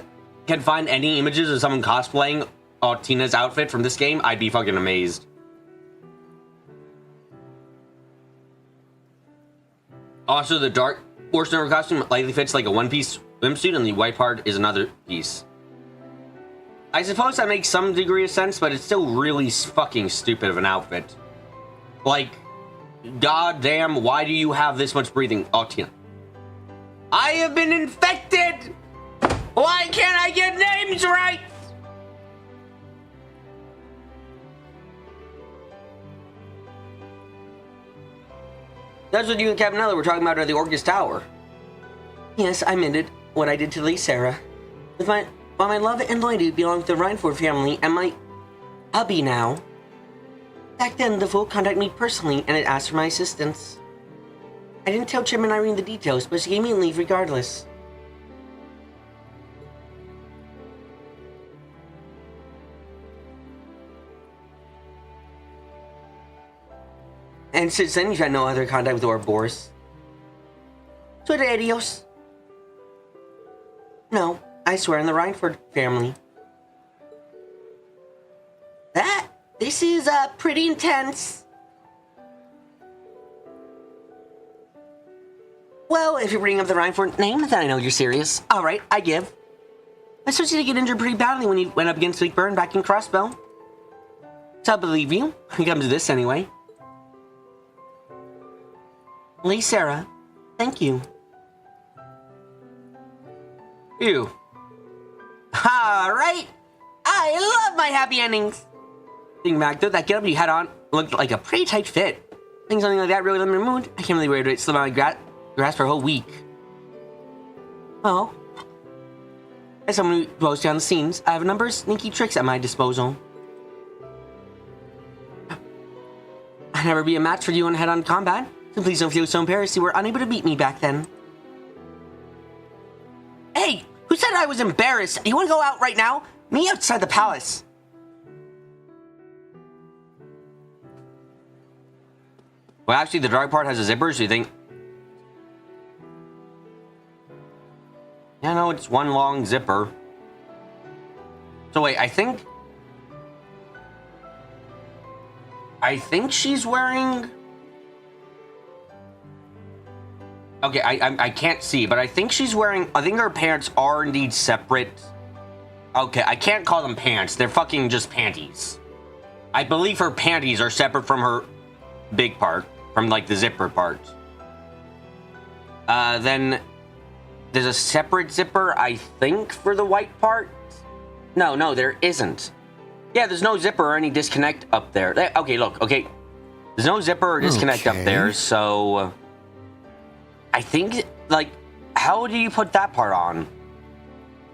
[SPEAKER 1] can find any images of someone cosplaying Tina's outfit from this game, I'd be fucking amazed. Also, the dark portion of her costume lightly fits like a one-piece swimsuit, and the white part is another piece. I suppose that makes some degree of sense, but it's still really fucking stupid of an outfit. Like, goddamn, why do you have this much breathing? Oh, Tina. I have been infected! Why can't I get names right? That's what you and Captain Ella were talking about at the Orcus Tower. Yes, I meant it. What I did to Lady Sarah. While my love and loyalty belong to the Reinford family and my hubby now. Back then, the Fool contacted me personally and had asked for my assistance. I didn't tell Chairman Irene the details, but she gave me leave regardless. And since then, you've had no other contact with Ouroboros. Suerte adios. No, I swear in the Reinford family. This is, pretty intense. Well, if you bring up the Reinford name, then I know you're serious. Alright, I give. I suppose you did get injured pretty badly when you went up against Big Burn back in Crossbell. So I believe you. When it comes to this, anyway. Lady Sarah, thank you. Ew. Alright! I love my happy endings! Thinking back though, that getup you had on looked like a pretty tight fit. I think something like that really left me in the mood. I can't really wear it slip out of my grasp for a whole week. Well, as someone who blows down the seams, I have a number of sneaky tricks at my disposal. I'd never be a match for you in head-on combat, so please don't feel so embarrassed you were unable to beat me back then. Hey, who said I was embarrassed? You want to go out right now? Me outside the palace. Well, actually, the dark part has a zipper, so you think... Yeah, no, it's one long zipper. So wait, I think... I think she's wearing... Okay, I can't see, but I think she's wearing... I think her pants are indeed separate. Okay, I can't call them pants. They're fucking just panties. I believe her panties are separate from her big part. From, like, the zipper part. Then... There's a separate zipper, I think, for the white part? No, there isn't. Yeah, there's no zipper or any disconnect up there. Okay, look, okay. There's no zipper or disconnect up there, so... I think, like, how do you put that part on?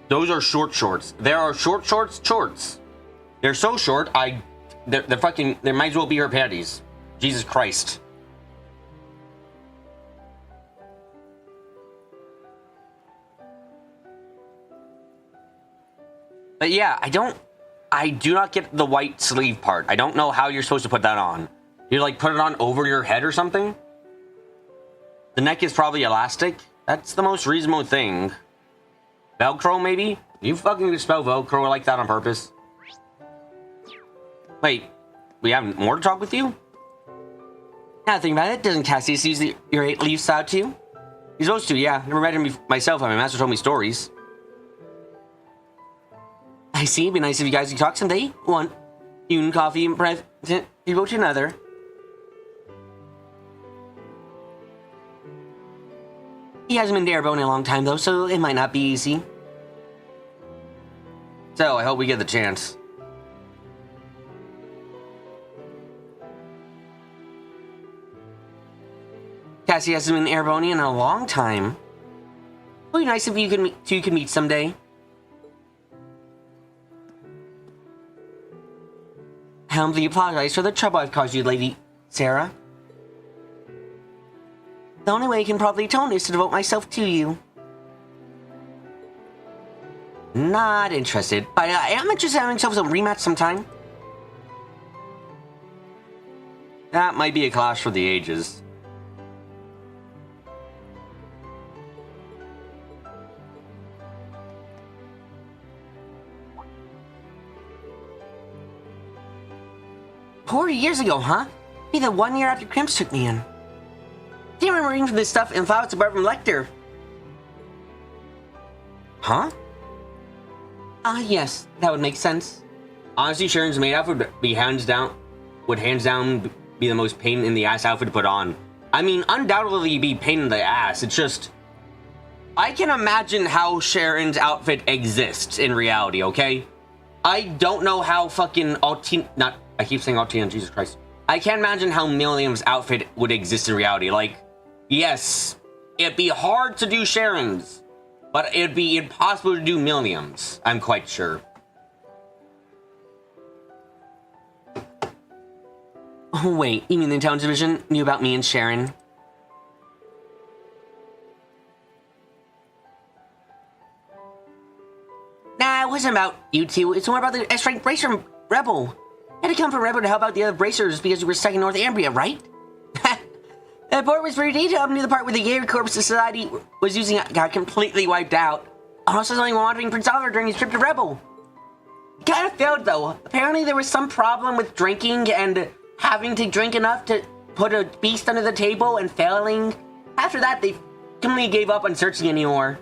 [SPEAKER 1] Those are short shorts. There are short shorts. They're so short, they're fucking, they might as well be her panties. Jesus Christ. But yeah, I do not get the white sleeve part. I don't know how you're supposed to put that on. You like put it on over your head or something? The neck is probably elastic. That's the most reasonable thing. Velcro, maybe? You fucking spell Velcro like that on purpose? Wait, we have more to talk with you? Now think about it, doesn't Cassius use your 8 leaf style too? He's supposed to, yeah. Never read him myself, my master told me stories. I see, it'd be nice if you guys could talk someday. One, Yoon coffee and present, you go to another. He hasn't been to Airborne in a long time though, so it might not be easy. So, I hope we get the chance. Cassie hasn't been Airborne in a long time. It'd be nice if you could meet someday. I humbly apologize for the trouble I've caused you, Lady Sarah. The only way I can probably atone is to devote myself to you. Not interested, but I am interested in having ourselves a rematch sometime. That might be a clash for the ages. "4 years ago, huh? Be the 1 year after Crimps took me in. Didn't remember reading from this stuff and thought it's a from Lecter. Huh? Yes, that would make sense. Honestly, Sharon's maid outfit would be hands down be the most pain in the ass outfit to put on. I mean, undoubtedly be pain in the ass. It's just, I can imagine how Sharon's outfit exists in reality. Okay, I don't know how fucking I keep saying Altina, Jesus Christ. I can't imagine how Milliam's outfit would exist in reality. Like, yes, it'd be hard to do Sharon's, but it'd be impossible to do Milliam's, I'm quite sure. Oh, wait, you mean the intelligence division knew about me and Sharon? Nah, it wasn't about you two. It's more about the S-Rank Bracer Rebel. You had to come from Rebel to help out the other Bracers because you were stuck in North Ambria, right? That part was pretty detailed. Near the part where the Jaeger Corps Society was using it got completely wiped out. Also, something wandering Prince Oliver during his trip to Rebel. It kind of failed, though. Apparently, there was some problem with drinking and having to drink enough to put a beast under the table and failing. After that, they completely gave up on searching anymore.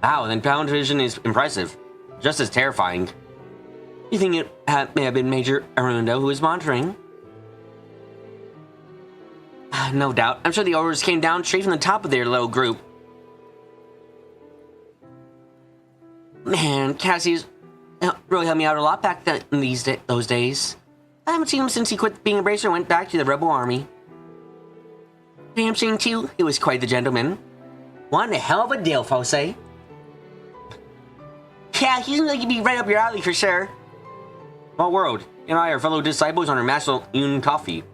[SPEAKER 1] Wow, then Pound Vision is impressive. Just as terrifying. You think it may have been Major Arundo who was monitoring? No doubt. I'm sure the orders came down straight from the top of their little group. Man, Cassie's really helped me out a lot back in those days. I haven't seen him since he quit being a bracer and went back to the Rebel Army. Damn shame too, he was quite the gentleman. One hell of a deal, folks, eh? Yeah, he seems like he'd be right up your alley for sure. Small world. You and I are fellow disciples on our Master Yoon coffee.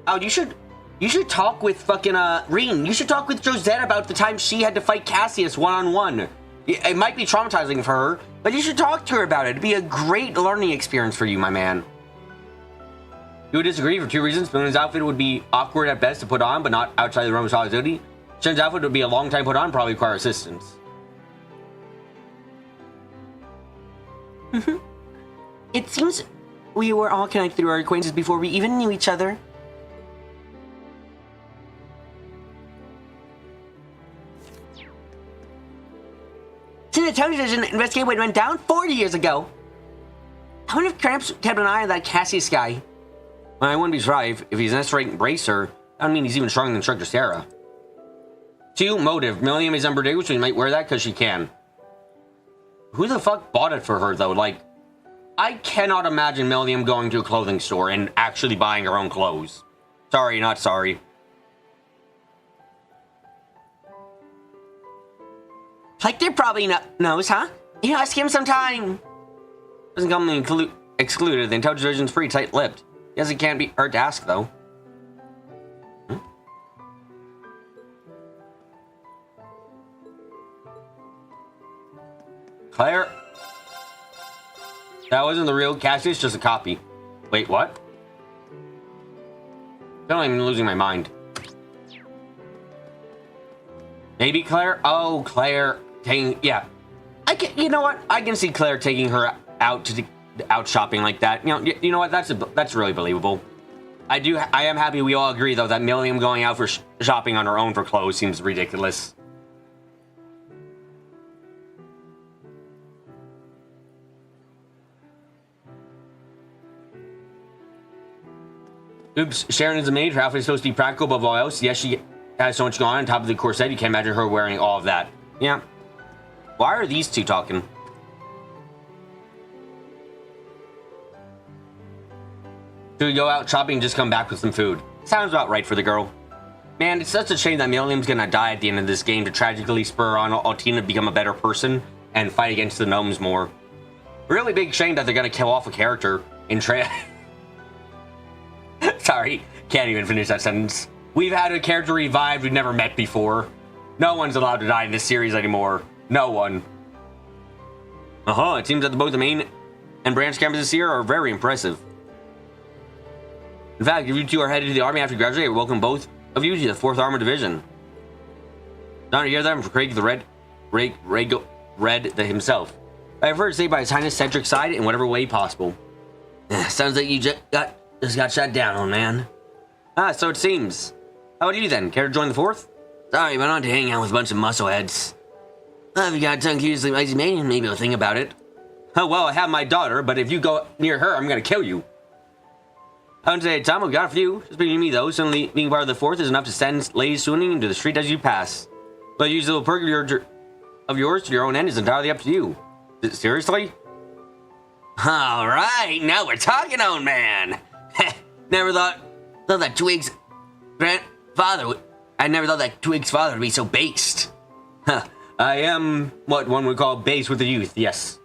[SPEAKER 1] Oh, you should talk with fucking Reen. You should talk with Josette about the time she had to fight Cassius one-on-one. It might be traumatizing for her, but you should talk to her about it. It'd be a great learning experience for you, my man. You would disagree for 2 reasons. Million's outfit would be awkward at best to put on, but not outside the realm of solidity. Shen's outfit would be a long time put on, probably require assistance. It seems we were all connected through our acquaintances before we even knew each other. Since the Tony doesn't investigate what went down 40 years ago. I wonder if Gramps kept an eye on that Cassius guy. Well, I wouldn't be surprised if he's an S-rank bracer. I don't mean he's even stronger than Instructor Sarah. 2. Motive. Millium is unpredictable, so he might wear that because she can. Who the fuck bought it for her, though? Like, I cannot imagine Millium going to a clothing store and actually buying her own clothes. Sorry, not sorry. Like, they probably knows, huh? You ask him sometime. Doesn't come excluded. The intelligence division's pretty tight-lipped. Guess it can't be hard to ask, though. Claire? That wasn't the real Cassius, just a copy. Wait, what? I'm losing my mind. Maybe Claire? Oh, Claire. Yeah. You know what? I can see Claire taking her out shopping like that. You know what? That's really believable. I am happy we all agree, though, that Millium going out for shopping on her own for clothes seems ridiculous. Oops, Sharon is a maid. Her outfit is supposed to be practical above all else. Yes, she has so much going on top of the corset. You can't imagine her wearing all of that. Yeah. Why are these two talking? Should we go out shopping and just come back with some food? Sounds about right for the girl. Man, it's such a shame that Millium's gonna die at the end of this game to tragically spur on Altina to become a better person and fight against the gnomes more. Really big shame that they're gonna kill off a character in Sorry, can't even finish that sentence. We've had a character revived we've never met before. No one's allowed to die in this series anymore. No one. It seems that both the main and branch campuses here are very impressive. In fact, if you two are headed to the army after you graduate, I welcome both of you to the 4th Armored Division. Don't you hear that from Craig the Red himself. I've heard it say by His Highness Cedric's side in whatever way possible. Sounds like you just got shot down on, man. So it seems. How about you then? Care to join the 4th? Sorry, but not to hang out with a bunch of muscleheads. If you got a tongue curiously lazy man, maybe I'll think about it. Oh, well, I have my daughter, but if you go near her, I'm gonna kill you. I wouldn't say, Tom, I've got a few. Just between me, though, suddenly being part of the 4th is enough to send ladies swooning into the street as you pass. But use a little perk of yours to your own end is entirely up to you. Seriously? All right, now we're talking, old man. Never thought that Twig's grandfather would... I never thought that Twig's father would be so based. I am what one would call base with the youth, yes.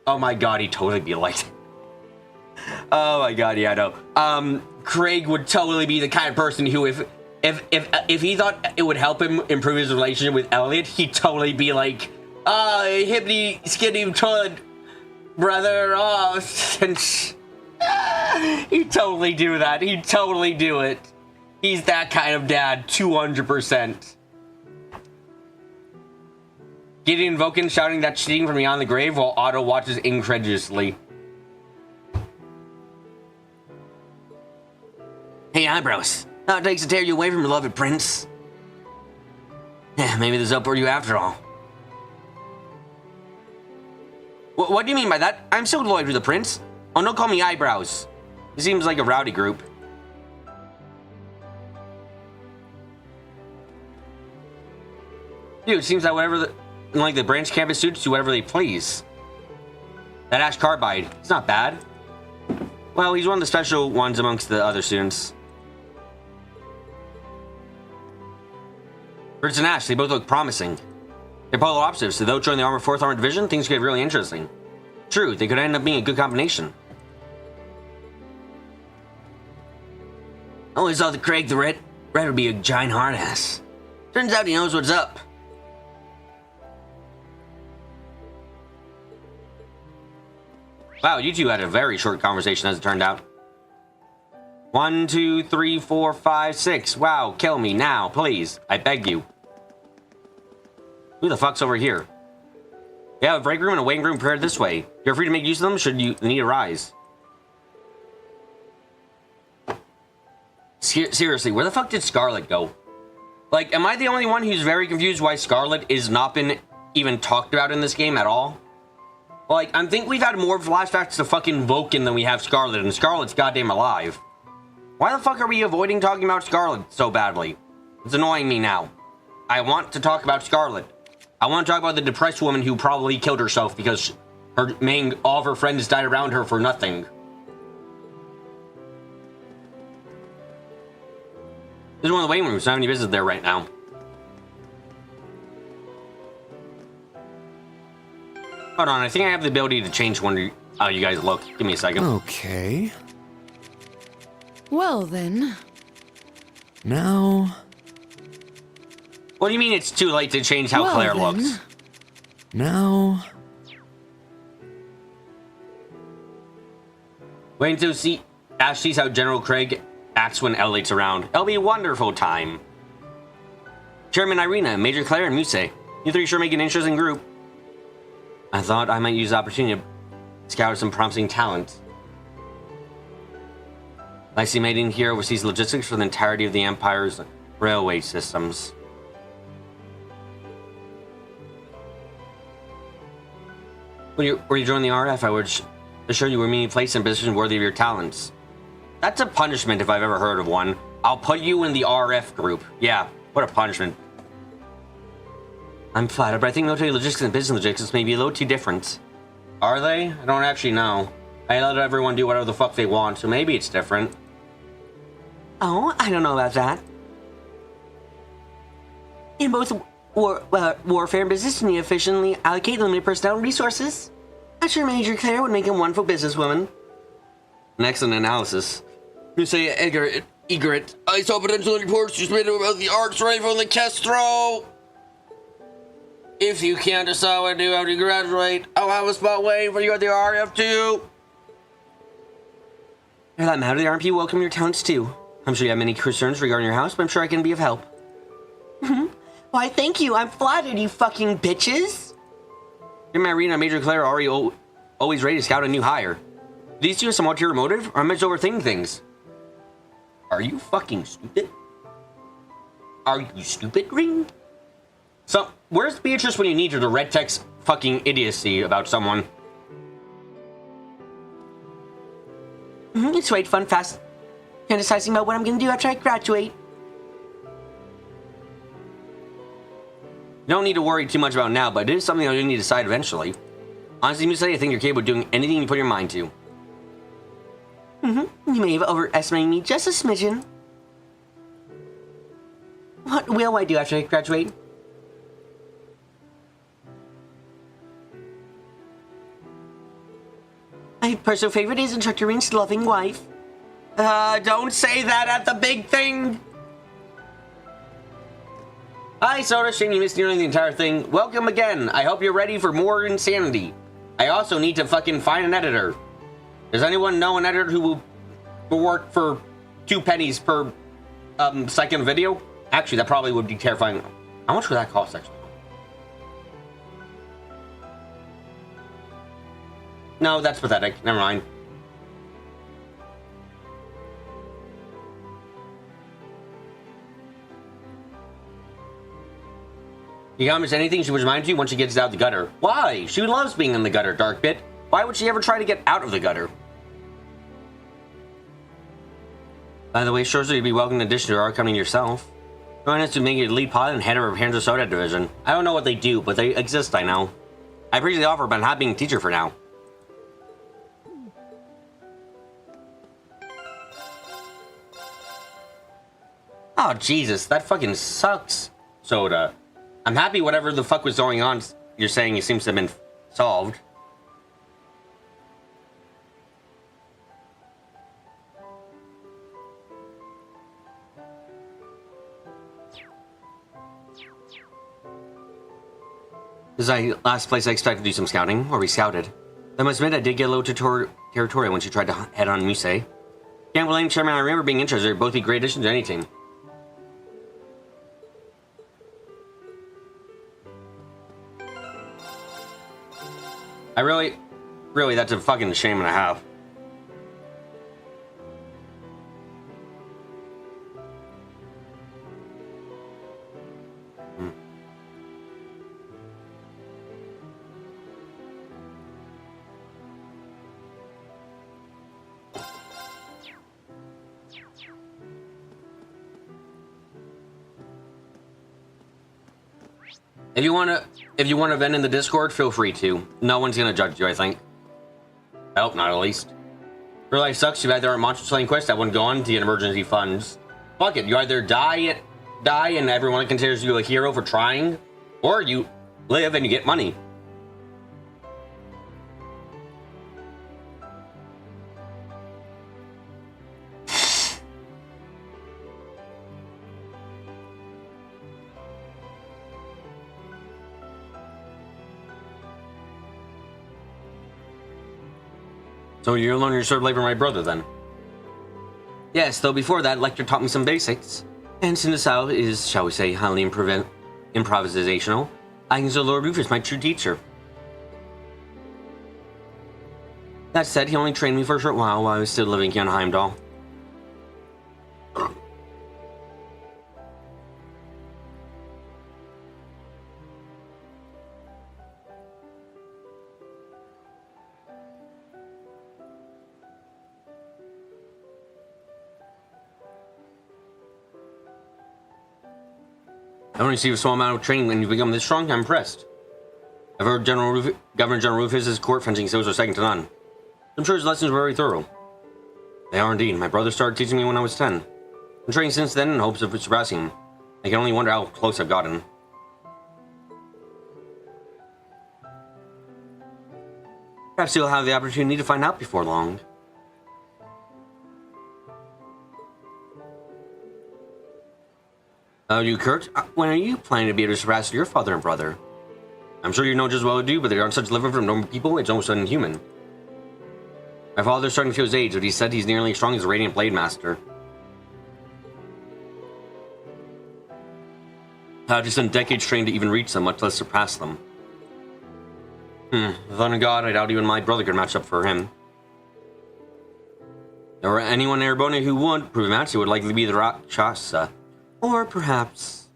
[SPEAKER 1] Oh my god, he'd totally be like... Oh my god, yeah, I know. Craig would totally be the kind of person who, if he thought it would help him improve his relationship with Elliot, he'd totally be like, hippity skinny toilet, brother, he'd totally do that. He'd totally do it. He's that kind of dad, 200%. Gideon Voken shouting that cheating from beyond the grave while Otto watches incredulously. Hey, eyebrows. How it takes to tear you away from your beloved prince. Yeah, maybe there's hope for you after all. What do you mean by that? I'm so loyal to the prince. Oh, don't call me eyebrows. He seems like a rowdy group. Dude, it seems that the branch campus students do whatever they please. That Ash Carbide, it's not bad. Well, he's one of the special ones amongst the other students. Fritz and Ash, they both look promising. They're polar opposites, so they'll join the 4th Armored Division, things get really interesting. True, they could end up being a good combination. I always thought that Craig the Red would be a giant hard ass. Turns out he knows what's up. Wow, you two had a very short conversation as it turned out. 1, 2, 3, 4, 5, 6. Wow, kill me now, please. I beg you. Who the fuck's over here? We have a break room and a waiting room prepared this way. You're free to make use of them should you need arise. Seriously, where the fuck did Scarlet go? Like, am I the only one who's very confused why Scarlet is not been even talked about in this game at all? Like, I think we've had more flashbacks to fucking Vulcan than we have Scarlet, and Scarlet's goddamn alive. Why the fuck are we avoiding talking about Scarlet so badly? It's annoying me now. I want to talk about Scarlet. I want to talk about the depressed woman who probably killed herself because all of her friends died around her for nothing. This is one of the waiting rooms. I don't have any business there right now. Hold on, I think I have the ability to change how you guys look. Give me a second.
[SPEAKER 3] Okay.
[SPEAKER 7] Well then.
[SPEAKER 3] Now.
[SPEAKER 1] What do you mean it's too late to change how Claire looks?
[SPEAKER 3] Now.
[SPEAKER 1] Wait until Ash sees how General Craig acts when L8's around. It'll be a wonderful time. Chairman Irina, Major Claire, and Muse. You three sure make an interesting group. I thought I might use the opportunity to scout some promising talent. Lexi Maiden here oversees logistics for the entirety of the Empire's railway systems. When you join the RF, I would assure you we're being placed in a position worthy of your talents. That's a punishment if I've ever heard of one. I'll put you in the RF group. Yeah, what a punishment. I'm flattered, but I think military logistics and business logistics may be a little too different. Are they? I don't actually know. I let everyone do whatever the fuck they want, so maybe it's different. Oh, I don't know about that. In both warfare and business, you need to efficiently allocate limited personnel and resources. I'm sure Major Claire would make a wonderful businesswoman. An excellent analysis. You say Egret. I saw potential reports you submitted about the arcs rifle and the Kestrel. If you can't decide what to do after you graduate, I'll have a spot waiting for you at the RF2. For that matter, the RMP welcome your talents too. I'm sure you have many concerns regarding your house, but I'm sure I can be of help. Why, thank you. I'm flattered, you fucking bitches. In my arena, Major Claire already always ready to scout a new hire. Do these two have some ulterior motive, or am I just overthinking things? Are you fucking stupid? Are you stupid, Ring? So, where's Beatrice when you need her to red text fucking idiocy about someone? It's right, fun, fast. Fantasizing about what I'm gonna do after I graduate. You don't need to worry too much about now, but it is something I do need to decide eventually. Honestly, Muse, I think you're capable of doing anything you put your mind to. You may have overestimated me just a smidgen. What will I do after I graduate? My personal favorite is Instructor Ring's loving wife. Don't say that at the big thing! Hi, Soda. Shame you missed nearly the entire thing. Welcome again. I hope you're ready for more insanity. I also need to fucking find an editor. Does anyone know an editor who will work for 2 pennies per second video? Actually, that probably would be terrifying. How much would that cost, actually? No, that's pathetic. Never mind. You can't miss anything she would remind you once she gets out of the gutter. Why? She loves being in the gutter, Darkbit. Why would she ever try to get out of the gutter? By the way, sure, you'd be welcome in addition to our coming yourself. Join us to make you lead pilot and head of our Panzer Soda division. I don't know what they do, but they exist, I know. I appreciate the offer, but I'm not being a teacher for now. Oh, Jesus, that fucking sucks, Soda. I'm happy whatever the fuck was going on, you're saying it seems to have been solved. This is the last place I expected to do some scouting, or be scouted. I must admit I did get a little territorial when she tried to head on Muse. Can't blame Chairman. I remember being interested. They'd both be great additions to any team. I really, that's a fucking shame and a half. If you wanna vent in the Discord, feel free to. No one's gonna judge you, I think. I hope not, at least. Your life sucks. You've either a monster slaying quest that wouldn't go on to get emergency funds. Fuck it. You either die and everyone considers you a hero for trying, or you live and you get money. So you're learning your sword blade from my brother, then? Yes, though before that, Lecter taught me some basics. And since the style is, shall we say, highly improvisational, I consider Lord Rufus my true teacher. That said, he only trained me for a short while I was still living here in Heimdall. I only receive a small amount of training when you become this strong. I'm impressed. I've heard Governor General Rufus's court fencing skills are second to none. I'm sure his lessons were very thorough. They are indeed. My brother started teaching me when I was 10. I'm training since then in hopes of surpassing him. I can only wonder how close I've gotten. Perhaps you'll have the opportunity to find out before long. You, Kurt? When are you planning to be able to surpass your father and brother? I'm sure you know just as well as do, but they aren't such living from normal people, it's almost inhuman. My father's starting to show his age, but he said he's nearly as strong as a Radiant Blade Master. I've just spent decades trained to even reach them, much less surpass them. Without God, I doubt even my brother could match up for him. Or anyone in Erebona who would prove a match, it would likely be the Rakshasa. Or perhaps...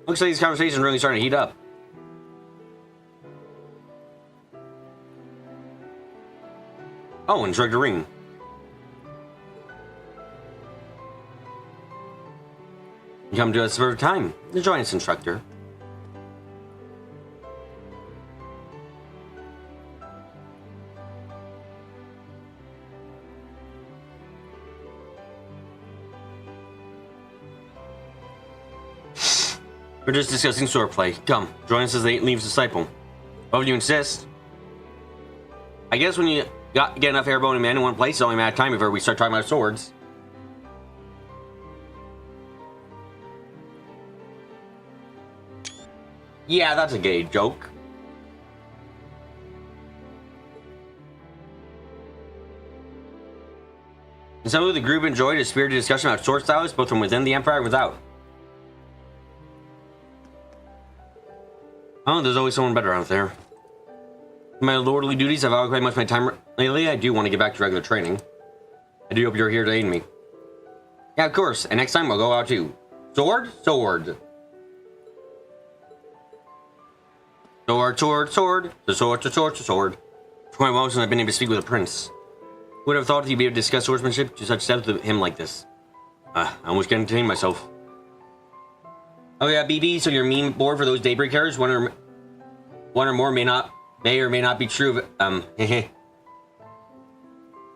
[SPEAKER 1] Looks like these conversations are really starting to heat up. Oh, Instructor Ring. You come to us for time. Join us, Instructor. We're just discussing swordplay. Come, join us as they leave Disciple. Why would you insist? I guess when you get enough Erebona men in one place, it's only a matter of time before we start talking about swords. Yeah, that's a gay joke. And some of the group enjoyed a spirited discussion about sword styles, both from within the Empire and without. Oh, there's always someone better out there. My lordly duties have occupied much of my time lately. I do want to get back to regular training. I do hope you're here to aid me. Yeah, of course. And next time we'll go out too. Sword? Sword. Sword, sword, sword. The sword, the sword, the sword. For quite a while since I've been able to speak with a prince. Who would have thought he'd be able to discuss swordsmanship to such depth with him like this? I almost can't contain myself. Oh yeah, BB, so your meme board for those Daybreak errors, one or more may or may not be true.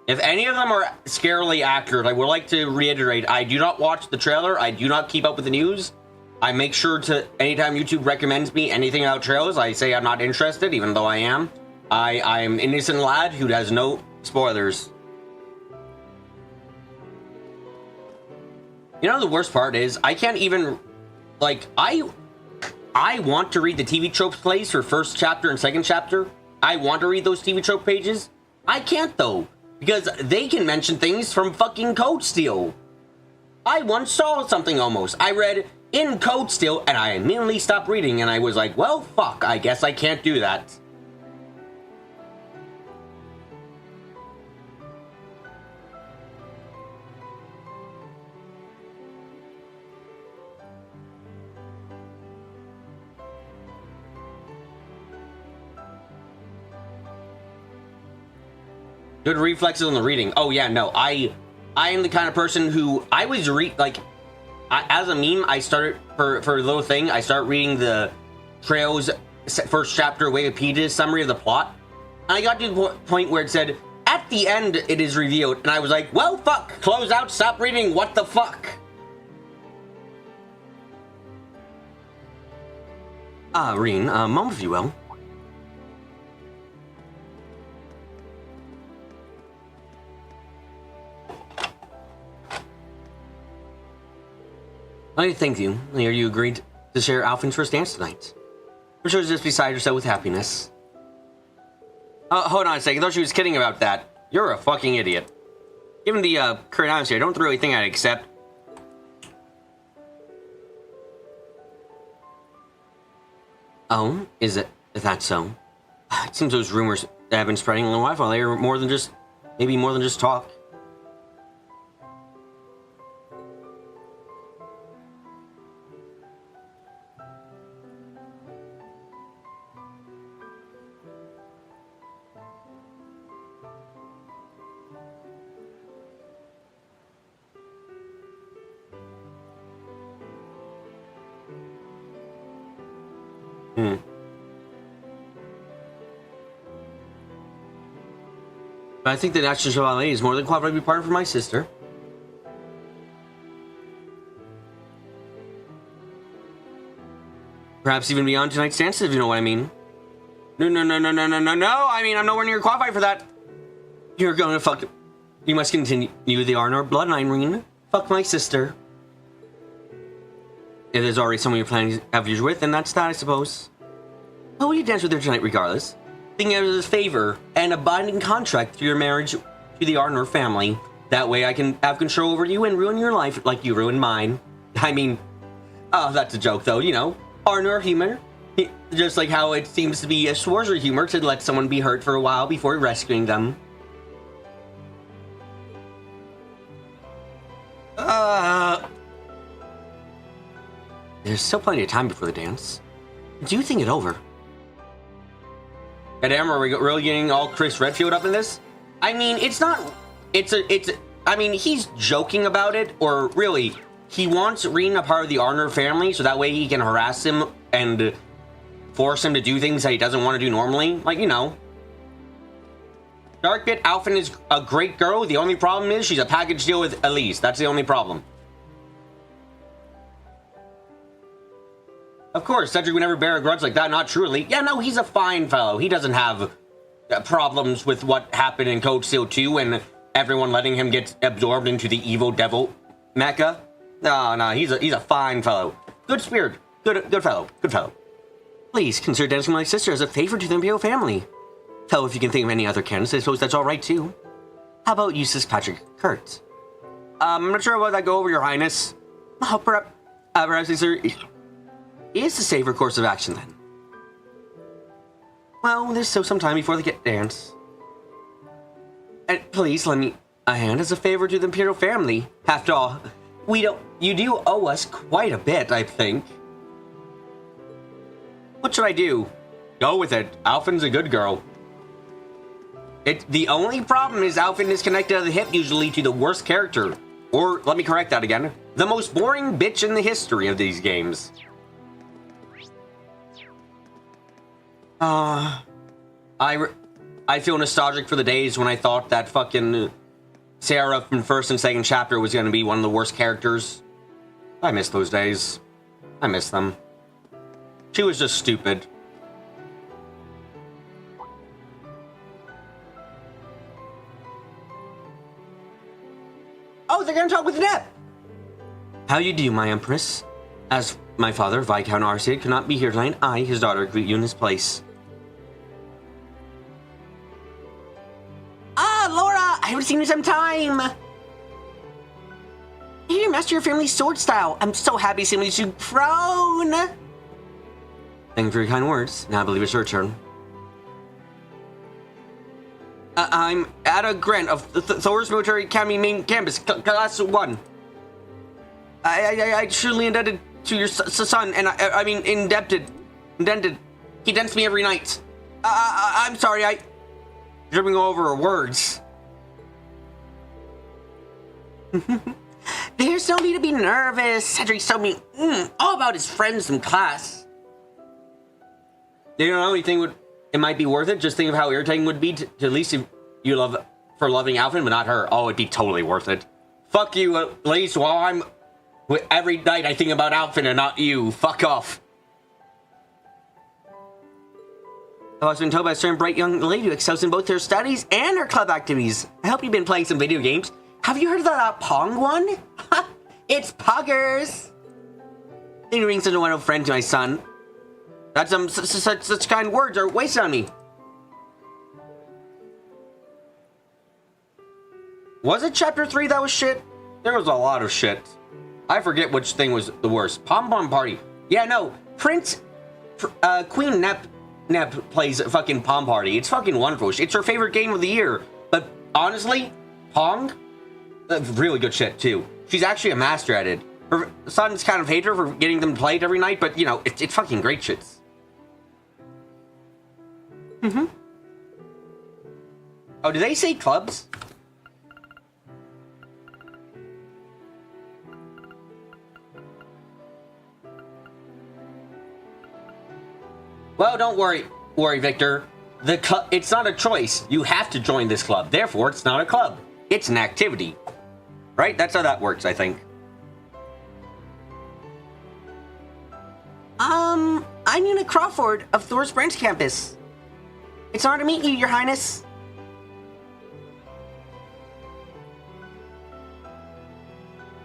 [SPEAKER 1] If any of them are scarily accurate, I would like to reiterate, I do not watch the trailer, I do not keep up with the news. I make sure to, anytime YouTube recommends me anything about trailers, I say I'm not interested, even though I am. I'm an innocent lad who has no spoilers. You know the worst part is, I can't even... Like, I want to read the TV tropes plays for first chapter and second chapter. I want to read those TV trope pages. I can't, though, because they can mention things from fucking Code Steel. I once saw something almost. I read in Code Steel, and I immediately stopped reading, and I was like, well, fuck, I guess I can't do that. Good reflexes on the reading. Oh yeah, no, I am the kind of person who I was as a meme, I started for a little thing, I start reading the Trails first chapter Wikipedia summary of the plot, and I got to the point where it said, at the end it is revealed, and I was like, well, fuck, close out, stop reading, what the fuck? Reen, a moment if you will. I thank you. Here you agreed to share Alphen's first dance tonight. I'm sure she's just beside herself with happiness. Hold on a second. I thought she was kidding about that. You're a fucking idiot. Given the current honesty, I don't really think I'd accept. Oh, is that so? It seems those rumors that have been spreading on the Wi-Fi layer are maybe more than just talk. But I think the National Chevalier is more than qualified to be partner for my sister. Perhaps even beyond tonight's dances, if you know what I mean. No. I mean, I'm nowhere near qualified for that. You're gonna fuck. You must continue the Arnor bloodline, Reen. Fuck my sister. If there's already someone you're planning to have yours with, then that's that, I suppose. How will you dance with her tonight, regardless? Thinking of it as a favor and a binding contract through your marriage to the Arnor family. That way I can have control over you and ruin your life like you ruined mine. I mean, oh, that's a joke though, you know. Arnor humor. Just like how it seems to be a Schwarzer humor to let someone be hurt for a while before rescuing them. There's still plenty of time before the dance. Do you think it over? Goddamn, are we really getting all Chris Redfield up in this? I mean, I mean, he's joking about it, or really, he wants Reen a part of the Arnor family, so that way he can harass him and force him to do things that he doesn't want to do normally. Like, you know. Darkbit, Alphen is a great girl. The only problem is she's a package deal with Elise. That's the only problem. Of course, Cedric would never bear a grudge like that, not truly. Yeah, no, he's a fine fellow. He doesn't have problems with what happened in Code Seal 2 and everyone letting him get absorbed into the evil devil mecha. No, he's a fine fellow. Good spirit. Good fellow. Please consider dancing with my sister as a favor to the Imperial family. Fellow, if you can think of any other candidates, I suppose that's all right too. How about Eustace Patrick Kurt? I'm not sure about that go over, Your Highness. Oh, perhaps sir is the safer course of action then. Well, there's still some time before the dance. And please lend me a hand as a favor to the Imperial family. After all, you do owe us quite a bit, I think. What should I do? Go with it. Alphen's a good girl. The only problem is Alphen is connected at the hip usually to the worst character. Or, let me correct that again. The most boring bitch in the history of these games. I feel nostalgic for the days when I thought that fucking Sarah from first and second chapter was going to be one of the worst characters. I miss those days. I miss them. She was just stupid. Oh, they're going to talk with Nep! How you do, my Empress? As my father, Viscount Arcid, could not be here tonight, I, his daughter, greet you in his place. Ah, Laura! I haven't seen you in some time! I hear you master your family's sword style. I'm so happy seeing you two prone! Thank you for your kind words. Now I believe it's your turn. I'm Ada Grant of Thor's Military Academy main campus, class 1. I truly indebted to your son, and I mean indented. He dents me every night. I'm sorry, dribbling over words. There's no need to be nervous. Cedric's told me all about his friends from class. You know, you think it might be worth it? Just think of how irritating it would be to at least if you love for loving Alvin, but not her. Oh, it'd be totally worth it. Fuck you, at least while I'm... Every night I think about Alvin and not you. Fuck off. I've been told by a certain bright young lady who excels in both her studies and her club activities. I hope you've been playing some video games. Have you heard of that Pong one? It's Poggers! They ring such a wonderful friend to my son. That's such kind words are wasted on me. Was it chapter 3 that was shit? There was a lot of shit. I forget which thing was the worst. Pom Pom Party. Yeah, no. Queen Nep plays fucking Pom Party. It's fucking wonderful. It's her favorite game of the year. But honestly, Pong, really good shit too. She's actually a master at it. Her sons kind of hate her for getting them played every night, but you know, it's fucking great shits. Oh, did they say clubs? Well, don't worry, Victor. It's not a choice. You have to join this club. Therefore, it's not a club. It's an activity. Right? That's how that works, I think. I'm Una Crawford of Thor's Branch Campus. It's an honor to meet you, Your Highness.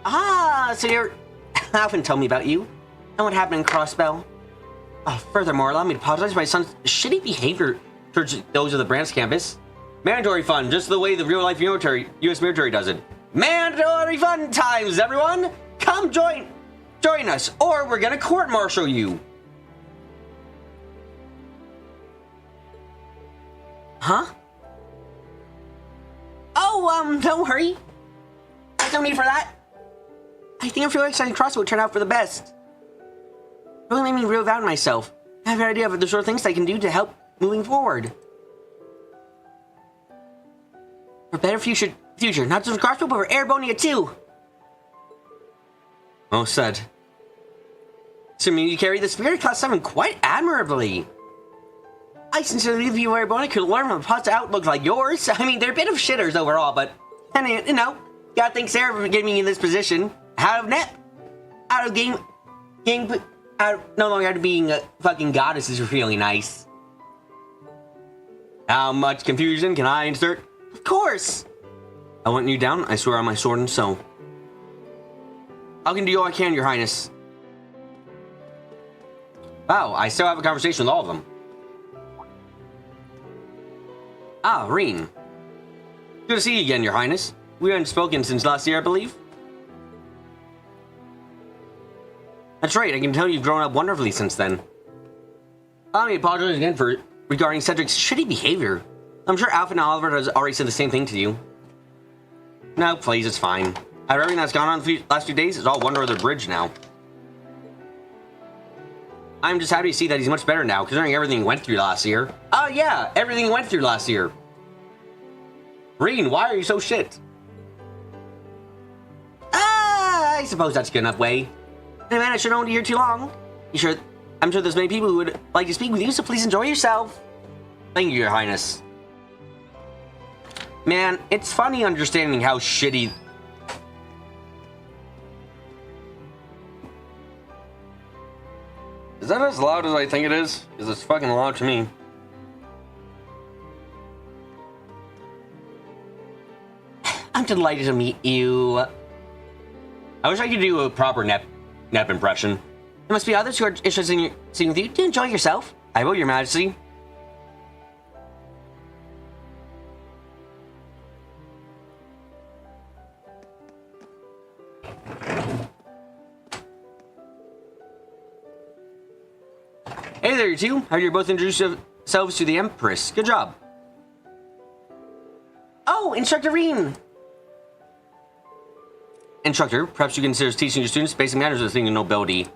[SPEAKER 1] Ah, so you're... Alvin told me about you and what happened in Crossbell. Furthermore, allow me to apologize for my son's shitty behavior towards those of the branch campus. Mandatory fun, just the way the real-life U.S. military does it. Mandatory fun times, everyone! Come join us, or we're gonna court-martial you. Huh? Oh, don't worry. There's no need for that. I think I'm really excited Crossbell will turn out for the best. Really made me real about myself. I have an idea of the sort of things I can do to help moving forward. For a better future, not just for Crossbell, but for Erebonia too. Well said. So you carry the spirit class 7 quite admirably. I sincerely believe you, Erebonia, could learn from a positive outlook like yours. I mean, they're a bit of shitters overall, but you know, gotta thank Sarah for getting me in this position. Out of net, out of game. No longer out of being a fucking goddess is really nice. How much confusion can I insert? Of course! I want you down, I swear on my sword and soul. I can do all I can, Your Highness. Wow, I still have a conversation with all of them. Ah, Reen. Good to see you again, Your Highness. We haven't spoken since last year, I believe. That's right, I can tell you've grown up wonderfully since then. Let me apologize again for regarding Cedric's shitty behavior. I'm sure Alpha and Oliver has already said the same thing to you. No, please, it's fine. After everything that's gone on the last few days, it's all water under the bridge now. I'm just happy to see that he's much better now, considering everything he went through last year. Oh yeah, everything he went through last year. Reen, why are you so shit? I suppose that's a good enough way. Hey man, I shouldn't own you here too long. I'm sure there's many people who would like to speak with you, so please enjoy yourself. Thank you, Your Highness. Man, it's funny understanding how shitty... Is that as loud as I think it is? Because it's fucking loud to me. I'm delighted to meet you. I wish I could do a proper Nep impression. There must be others who are interested in seeing with you. Do enjoy yourself. I will, Your Majesty. Hey there, you two. How you both introduced yourselves to the Empress. Good job. Oh, Instructor Reen. Instructor, perhaps you consider teaching your students basic manners as a thing of nobility.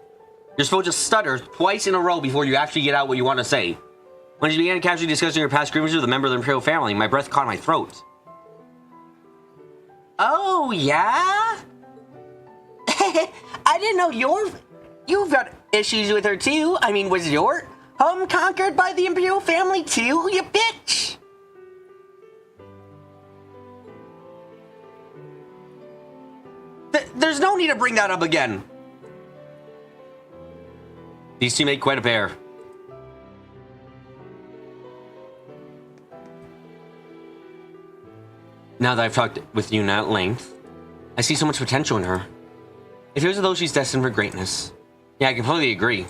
[SPEAKER 1] You're supposed to stutter twice in a row before you actually get out what you want to say. When you began casually discussing your past grievances with a member of the Imperial family, my breath caught in my throat. Oh, yeah? I didn't know you've got issues with her too. I mean, was your home conquered by the Imperial family too, you bitch? There's no need to bring that up again. These two make quite a pair. Now that I've talked with you at length, I see so much potential in her. It feels as though she's destined for greatness. Yeah, I completely agree.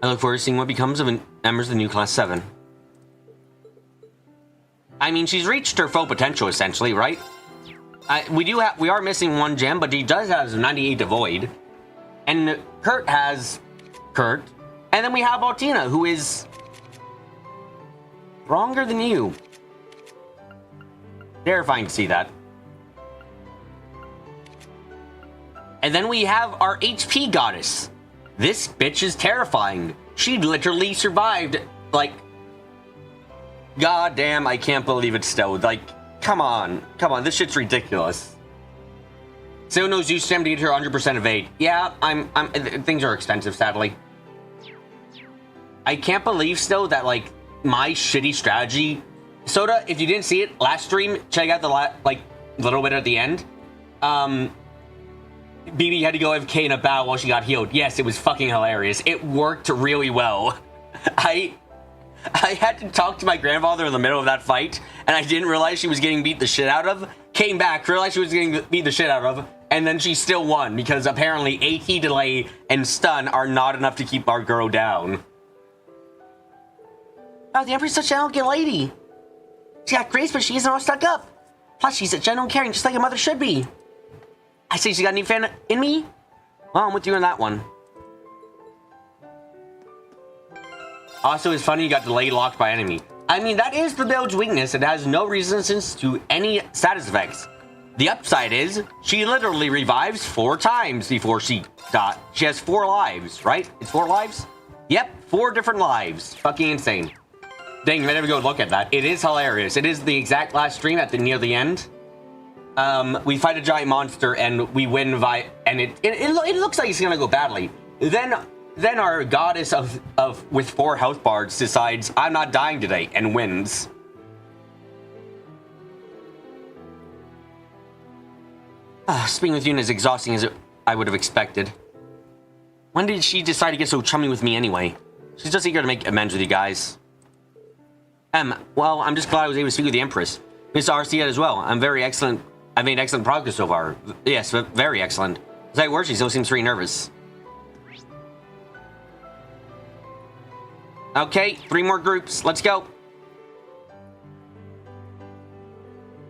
[SPEAKER 1] I look forward to seeing what becomes of members of the new Class 7. I mean, she's reached her full potential, essentially, right? We are missing one gem, but she does have 98 devoid. And Kurt has Kurt. And then we have Altina, who is stronger than you. Terrifying to see that. And then we have our HP goddess. This bitch is terrifying. She literally survived, like... God damn, I can't believe it still. Like, come on. Come on, this shit's ridiculous. Still knows you stem to get her 100% evade. Yeah, things are expensive, sadly. I can't believe still that, like, my shitty strategy... Soda, if you didn't see it, last stream, check out the, little bit at the end. BB had to go AFK in a battle while she got healed. Yes, it was fucking hilarious. It worked really well. I had to talk to my grandfather in the middle of that fight, and I didn't realize she was getting beat the shit out of. Came back, realized she was getting beat the shit out of, and then she still won, because apparently AT delay and stun are not enough to keep our girl down. Oh, the Empress is such an elegant lady. She got grace, but she isn't all stuck up. Plus, she's a gentle and caring, just like a mother should be. I say she got any fan in me? Well, I'm with you on that one. Also, it's funny you got delayed locked by enemy. I mean, that is the build's weakness. It has no resistance to any status effects. The upside is, she literally revives 4 times before she got. She has 4 lives, right? It's 4 lives? Yep, 4 different lives. Fucking insane. Dang, you might never go look at that. It is hilarious. It is the exact last stream near the end. We fight a giant monster and we win and it looks like it's gonna go badly. Then our goddess with 4 health bars decides I'm not dying today and wins. Speaking with you is exhausting as I would have expected. When did she decide to get so chummy with me anyway? She's just eager to make amends with you guys. Well, I'm just glad I was able to speak with the Empress. Miss RC as well. I made excellent progress so far. Yes, very excellent. As I work, she still seems pretty nervous. Okay, 3 more groups. Let's go.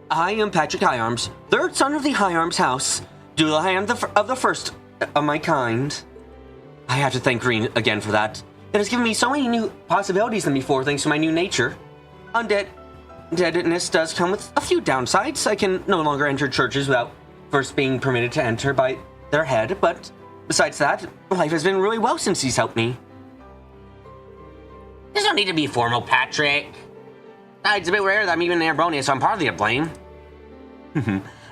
[SPEAKER 1] I am Patrick Higharms, 3rd son of the Higharms house. I am of the first of my kind. I have to thank Green again for that. It has given me so many new possibilities than before thanks to my new nature. Undeadness does come with a few downsides. I can no longer enter churches without first being permitted to enter by their head, but besides that, life has been really well since he's helped me. There's no need to be formal, Patrick. It's a bit rare that I'm even in Ambronia, so I'm partly to blame.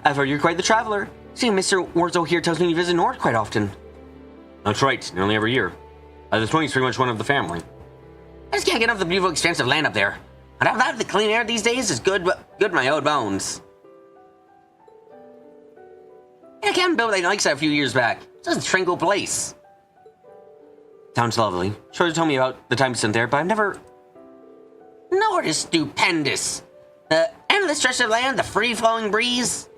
[SPEAKER 1] I've heard you're quite the traveler. See, Mr. Warzo here tells me you visit North quite often. That's right, nearly every year. This point is pretty much one of the family. I just can't get enough of the beautiful, expansive land up there. And after that, the clean air these days is good to my old bones. Yeah, I can't build what I liked that a few years back. It's just a tranquil place. Sounds lovely. Sure told me about the time you spent there, but I've never... Nord is stupendous. The endless stretch of land, the free-flowing breeze.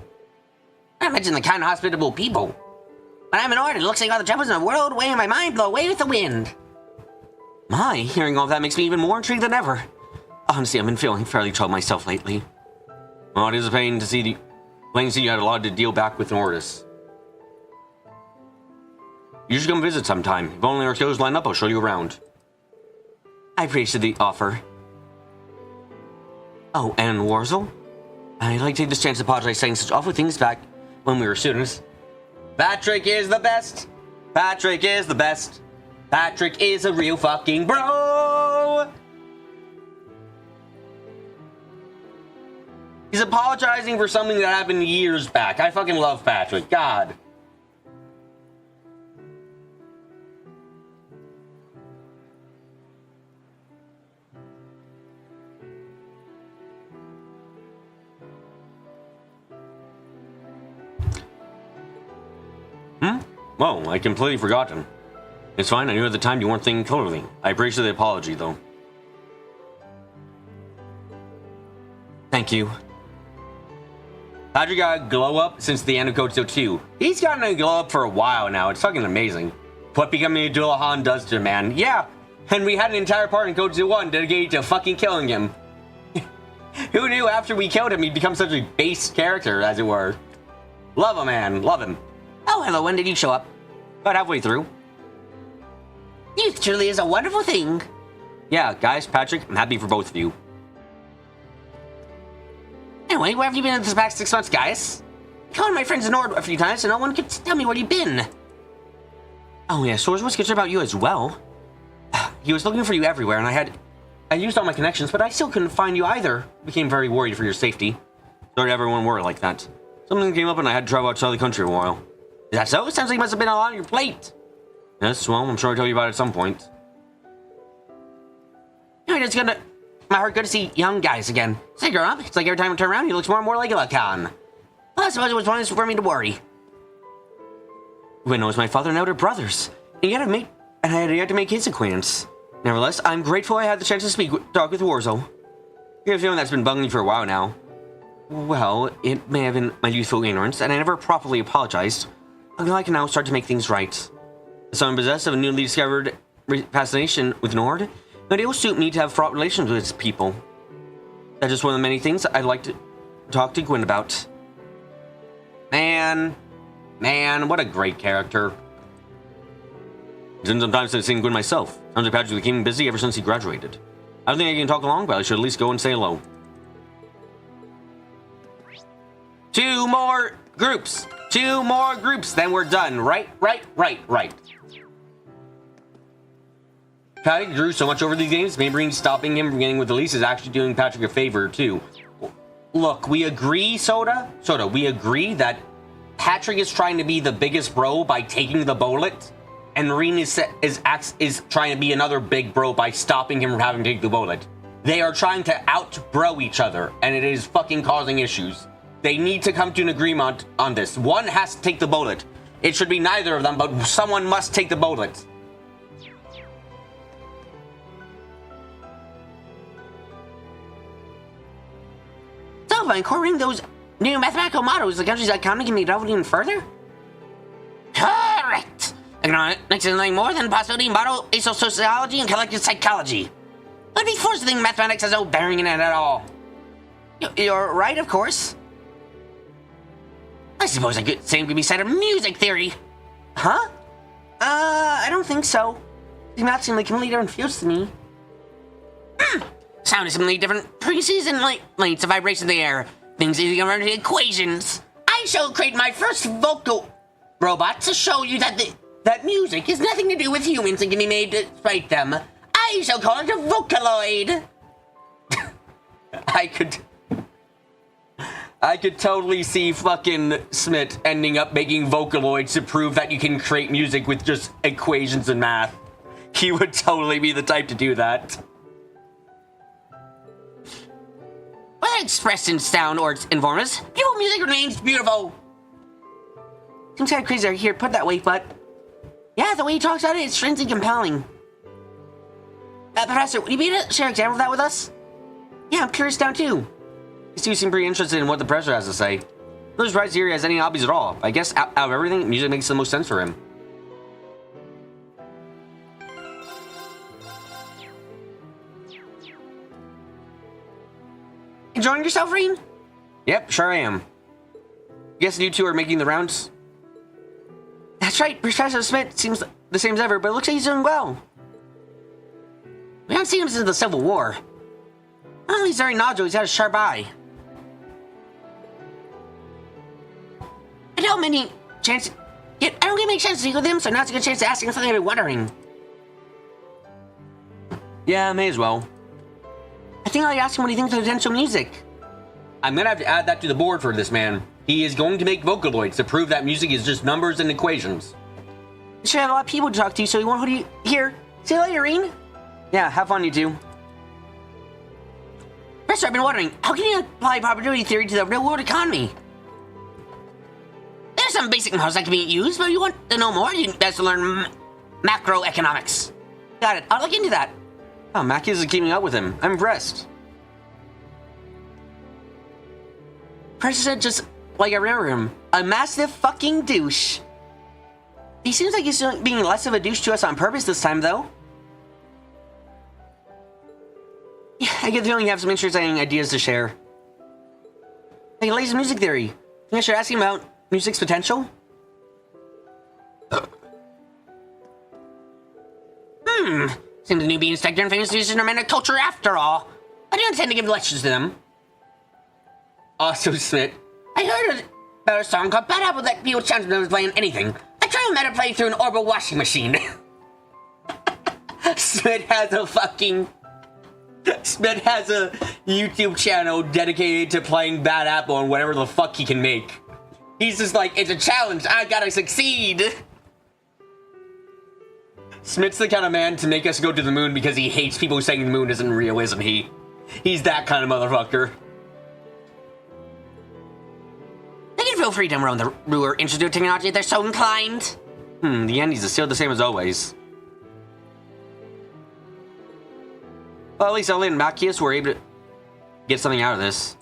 [SPEAKER 1] I imagine the kind, hospitable people. When I'm in Nord, it looks like all the troubles in the world away and my mind blow away with the wind. My, hearing all of that makes me even more intrigued than ever. Honestly, I've been feeling fairly troubled myself lately. Well, it is a pain to see you had a lot to deal back with Nordis. You should come visit sometime. If only our skills line up, I'll show you around. I appreciate the offer. Oh, and Warzel? I'd like to take this chance to apologize saying such awful things back when we were students. Patrick is the best. Patrick is the best. Patrick is a real fucking bro. He's apologizing for something that happened years back. I fucking love Patrick. God. Whoa, I completely forgotten. It's fine, I knew at the time you weren't thinking clearly. I appreciate the apology, though. Thank you. Patrick got a glow up since the end of Code Steel 2. He's gotten a glow up for a while now. It's fucking amazing. What becoming a Dullahan does to a man. Yeah, and we had an entire part in Code Steel 1 dedicated to fucking killing him. Who knew after we killed him he'd become such a base character, as it were. Love him, man. Love him. Oh, hello. When did you show up? About halfway through. Youth truly is a wonderful thing. Yeah, guys, Patrick, I'm happy for both of you. Anyway, where have you been this past 6 months, guys? I called my friends Nord a few times and no one could tell me where you've been. Oh yeah, Soars was concerned about you as well. He was looking for you everywhere and I used all my connections, but I still couldn't find you either. Became very worried for your safety. Sorry everyone were like that. Something came up and I had to travel outside the country a while. Is that so? It sounds like you must have been a lot on your plate. Yes, well, I'm sure I'll tell you about it at some point. It's gonna... My heart, good to see young guys again. Say, grow up. It's like every time I turn around, he looks more and more like a Lacan. Well, I suppose it was one for me to worry. When it was my father and elder brothers. And I had yet to make his acquaintance. Nevertheless, I'm grateful I had the chance to talk with Warzel. You have a feeling that's been bugging me for a while now. Well, it may have been my youthful ignorance, and I never properly apologized. Until I can now start to make things right. As someone possessed of a newly discovered fascination with Nord, but it will suit me to have fraught relations with its people. That's just one of the many things I'd like to talk to Gwyn about. Man, what a great character. It's been some time since I've seen Gwyn myself. Sounds like Patrick became busy ever since he graduated. I don't think I can talk long, but I should at least go and say hello. 2 more groups. 2 more groups, then we're done. Right. Patrick grew so much over these games, maybe stopping him from getting with Elise is actually doing Patrick a favor, too. Look, we agree, Soda, we agree that Patrick is trying to be the biggest bro by taking the bullet, and Marine is trying to be another big bro by stopping him from having to take the bullet. They are trying to out-bro each other, and it is fucking causing issues. They need to come to an agreement on this. One has to take the bullet. It should be neither of them, but someone must take the bullet. So, by incorporating those new mathematical models, the country's economy can be developed even further? Correct! Economics is nothing more than possibility in model sociology and collective psychology. But before something, mathematics has no bearing in it at all. You're right, of course. I suppose same could be said of music theory. Huh? I don't think so. The math seem like completely different fields to me. Sound is completely different frequencies and lengths of vibration in the air. Things easily convert into equations. I shall create my first vocal robot to show you that music has nothing to do with humans and can be made to fight them. I shall call it a Vocaloid. I could totally see fucking Smith ending up making Vocaloids to prove that you can create music with just equations and math. He would totally be the type to do that. Whether expressed in sound or its informers, beautiful music remains beautiful. Seems kind of crazy to hear it put that way, but yeah, the way he talks about it is strangely compelling. Professor, would you be able to share an example of that with us? Yeah, I'm curious now too. These two seem pretty interested in what the professor has to say. I'm not surprised here he has any hobbies at all. I guess out of everything, music makes the most sense for him. Enjoying yourself, Reen? Yep, sure I am. Guess you two are making the rounds. That's right, Professor Smith seems the same as ever, but it looks like he's doing well. We haven't seen him since the Civil War. Well, he's very knowledgeable, he's got a sharp eye. I don't get many chances to speak with him, so now's a good chance to ask him something I've been wondering. Yeah, may as well. I think I'll ask him what he thinks of potential music. I'm gonna have to add that to the board for this man. He is going to make Vocaloids to prove that music is just numbers and equations. You should have a lot of people to talk to, so he won't hold you here. See you later, Reen. Yeah, have fun, you two. Professor, I've been wondering, how can you apply probability theory to the real world economy? There's some basic models that can be used, but if you want to know more, you best learn macroeconomics. Got it. I'll look into that. Oh, Mackie is keeping up with him. I'm impressed. President just like I remember him. A massive fucking douche. He seems like he's being less of a douche to us on purpose this time, though. Yeah, I get the feeling you have some interesting ideas to share. Hey, latest music theory. Think I should ask him about music's potential? Seems the newbie inspector and famous musicians are men of culture after all. I don't intend to give lectures to them. Also, Smith, I heard about a song called Bad Apple that people challenged me was playing anything. I tried to play through an orbital washing machine. Smith has a YouTube channel dedicated to playing Bad Apple and whatever the fuck he can make. He's just like, it's a challenge, I gotta succeed. Smith's the kind of man to make us go to the moon because he hates people saying the moon isn't real, isn't he? He's that kind of motherfucker. They can feel free to roam the ruler institute technology if they're so inclined. The endings are still the same as always. Well, at least Ellie and Macchius were able to get something out of this.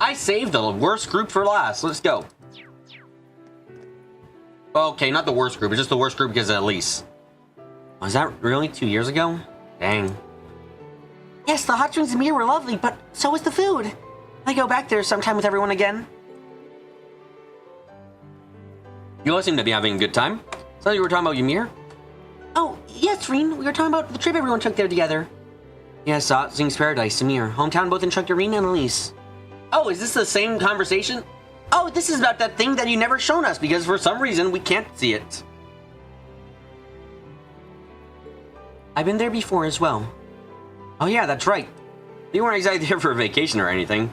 [SPEAKER 1] I saved the worst group for last. Let's go. Okay, not the worst group. It's just the worst group because of Elise. Was that really 2 years ago? Dang. Yes, the hot springs and beer were lovely, but so was the food. I go back there sometime with everyone again. You all seem to be having a good time. So you were talking about Ymir? Oh, yes, Reen. We were talking about the trip everyone took there together. Yes, Zing's Paradise, Ymir. Hometown both instructor Reen and Elise. Oh, is this the same conversation? Oh, this is about that thing that you never shown us because for some reason we can't see it. I've been there before as well. Oh yeah, that's right. You weren't exactly there for a vacation or anything.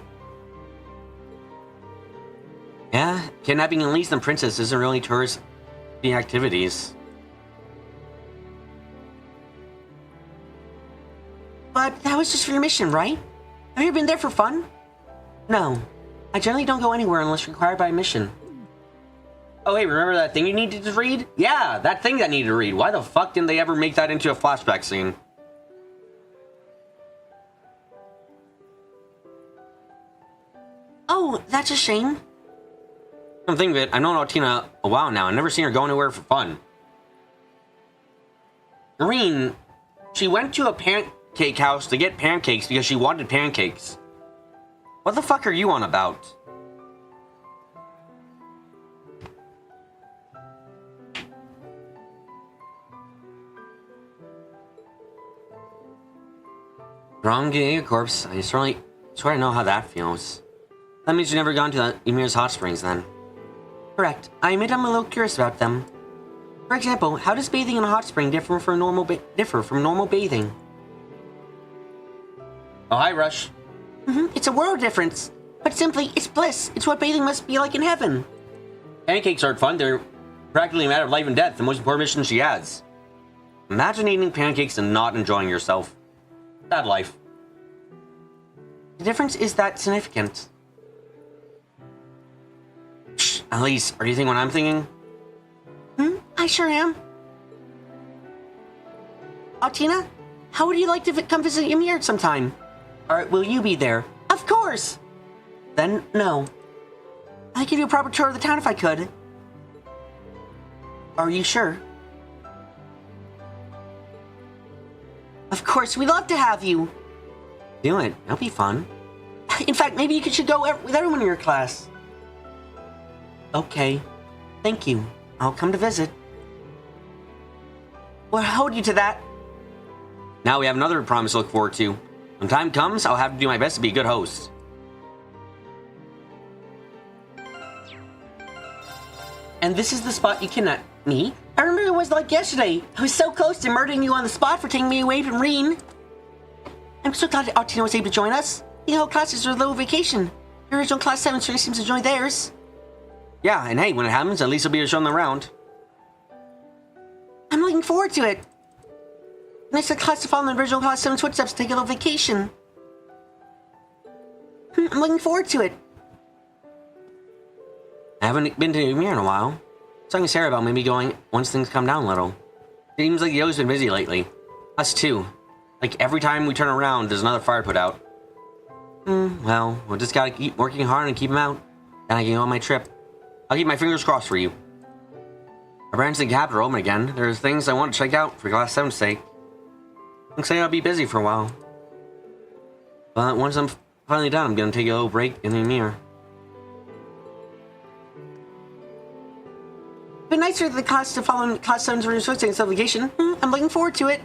[SPEAKER 1] Yeah, kidnapping Elise and Princess isn't really tourist activities. But that was just for your mission, right? Have you ever been there for fun? No. I generally don't go anywhere unless required by a mission. Oh hey, remember that thing you needed to read? Yeah, that thing that needed to read. Why the fuck didn't they ever make that into a flashback scene? Oh, that's a shame. Come think of it, I've known Altina a while now. I've never seen her go anywhere for fun. Noreen, she went to a pancake house to get pancakes because she wanted pancakes. What the fuck are you on about? Wrong getting a corpse. I swear I know how that feels. That means you've never gone to Ymir's hot springs then. Correct. I admit I'm a little curious about them. For example, how does bathing in a hot spring differ from normal bathing? Oh, hi, Rush. It's a world difference. But simply, it's bliss. It's what bathing must be like in heaven. Pancakes aren't fun. They're practically a matter of life and death, the most important mission she has. Imagine eating pancakes and not enjoying yourself. Sad life. The difference is that significant. Elise, are you thinking what I'm thinking? I sure am. Altina, how would you like to come visit Ymir sometime? Or will you be there? Of course! Then, no. I'd give you a proper tour of the town if I could. Are you sure? Of course, we'd love to have you. Do it. That'll be fun. In fact, maybe you should go with everyone in your class. Okay. Thank you. I'll come to visit. We'll hold you to that. Now we have another promise to look forward to. When time comes, I'll have to do my best to be a good host. And this is the spot you kidnapped me? I remember it was like yesterday. I was so close to murdering you on the spot for taking me away from Reen. I'm so glad that Altina was able to join us. The whole class is a little vacation. Your original class 7 sure seems to join theirs. Yeah, and hey, when it happens, at least I'll be able to show them around. I'm looking forward to it. Nice the class to follow in the original class 7's footsteps to take a little vacation. I'm looking forward to it. I haven't been to Ymir in a while. I was talking to Sarah about maybe going once things calm down a little. Seems like Yo's been busy lately. Us too. Like every time we turn around, there's another fire put out. Well, we'll just gotta keep working hard and keep him out. Then I can go on my trip. I'll keep my fingers crossed for you. Our branch and capital are open again. There's things I want to check out for Class 7's sake. Looks like I'll be busy for a while. But once I'm finally done, I'm gonna take a little break in the Ymir. It'd be nicer for the class to follow in Class 7's research supplication. I'm looking forward to it.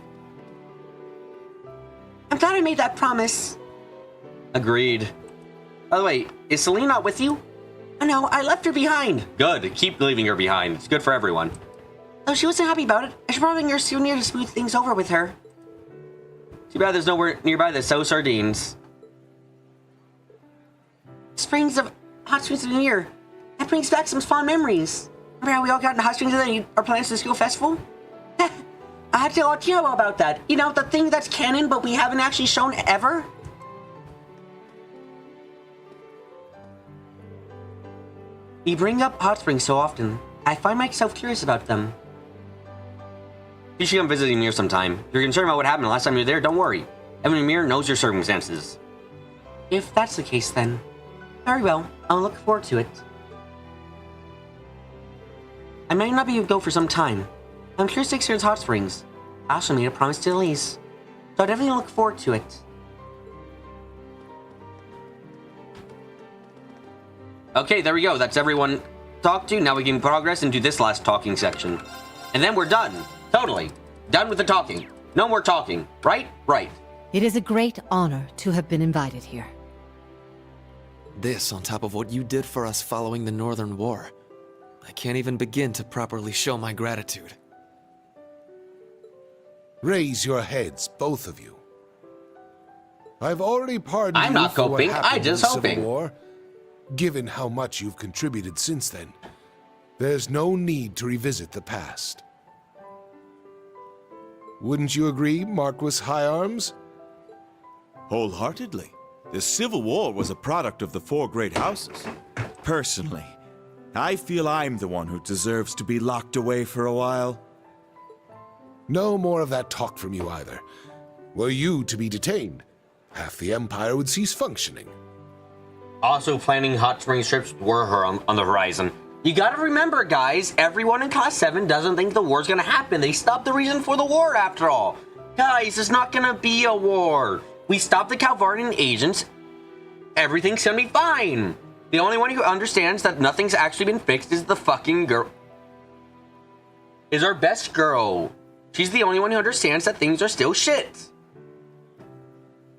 [SPEAKER 1] I'm glad I made that promise. Agreed. By the way, is Celine not with you? Oh no, I left her behind. Good, keep leaving her behind. It's good for everyone. Though she wasn't happy about it, I should probably bring her souvenir to smooth things over with her. Too bad there's nowhere nearby that sells sardines. Springs of Hot Springs souvenir. That brings back some fond memories. Remember how we all got into Hot Springs and then our plans to the school festival? I had to let you know about that. You know, the thing that's canon but we haven't actually shown ever? You bring up hot springs so often, I find myself curious about them. You should come visit Ymir sometime. If you're concerned about what happened the last time you were there, don't worry. Evan Ymir knows your circumstances. If that's the case then, very well, I'll look forward to it. I might not be able to go for some time. I'm curious to experience hot springs. I also made a promise to Elise, so I definitely look forward to it. Okay, there we go. That's everyone talked to. Now we can progress into this last talking section. And then we're done. Totally. Done with the talking. No more talking. Right? Right.
[SPEAKER 7] It is a great honor to have been invited here.
[SPEAKER 4] This on top of what you did for us following the Northern War. I can't even begin to properly show my gratitude.
[SPEAKER 8] Raise your heads, both of you. I've already pardoned
[SPEAKER 1] I'm
[SPEAKER 8] you
[SPEAKER 1] not
[SPEAKER 8] for what
[SPEAKER 1] coping.
[SPEAKER 8] happened
[SPEAKER 1] I'm just
[SPEAKER 8] in the Civil
[SPEAKER 1] hoping.
[SPEAKER 8] War. Given how much you've contributed since then, there's no need to revisit the past. Wouldn't you agree, Marquis High Arms?
[SPEAKER 11] Wholeheartedly. The Civil War was a product of the four great houses. Personally, I feel I'm the one who deserves to be locked away for a while.
[SPEAKER 8] No more of that talk from you either. Were you to be detained, half the Empire would cease functioning.
[SPEAKER 1] Also, planning hot spring trips were her on the horizon. You gotta remember, guys, everyone in Class 7 doesn't think the war's gonna happen. They stopped the reason for the war, after all. Guys, it's not gonna be a war. We stopped the Calvardian agents. Everything's gonna be fine. The only one who understands that nothing's actually been fixed is the fucking girl. Is our best girl. She's the only one who understands that things are still shit.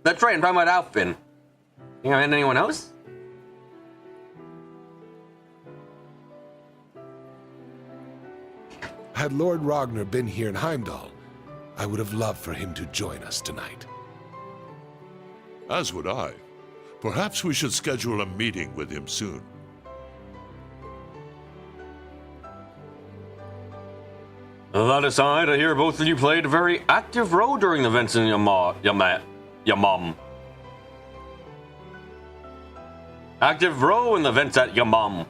[SPEAKER 1] That's right, I'm talking about Alfin. You know, anyone else?
[SPEAKER 8] Had Lord Ragnar been here in Heimdall, I would have loved for him to join us tonight.
[SPEAKER 12] As would I. Perhaps we should schedule a meeting with him soon.
[SPEAKER 1] That aside, I hear both of you played a very active role during the events in Yamam. Active role in the events at Yamam.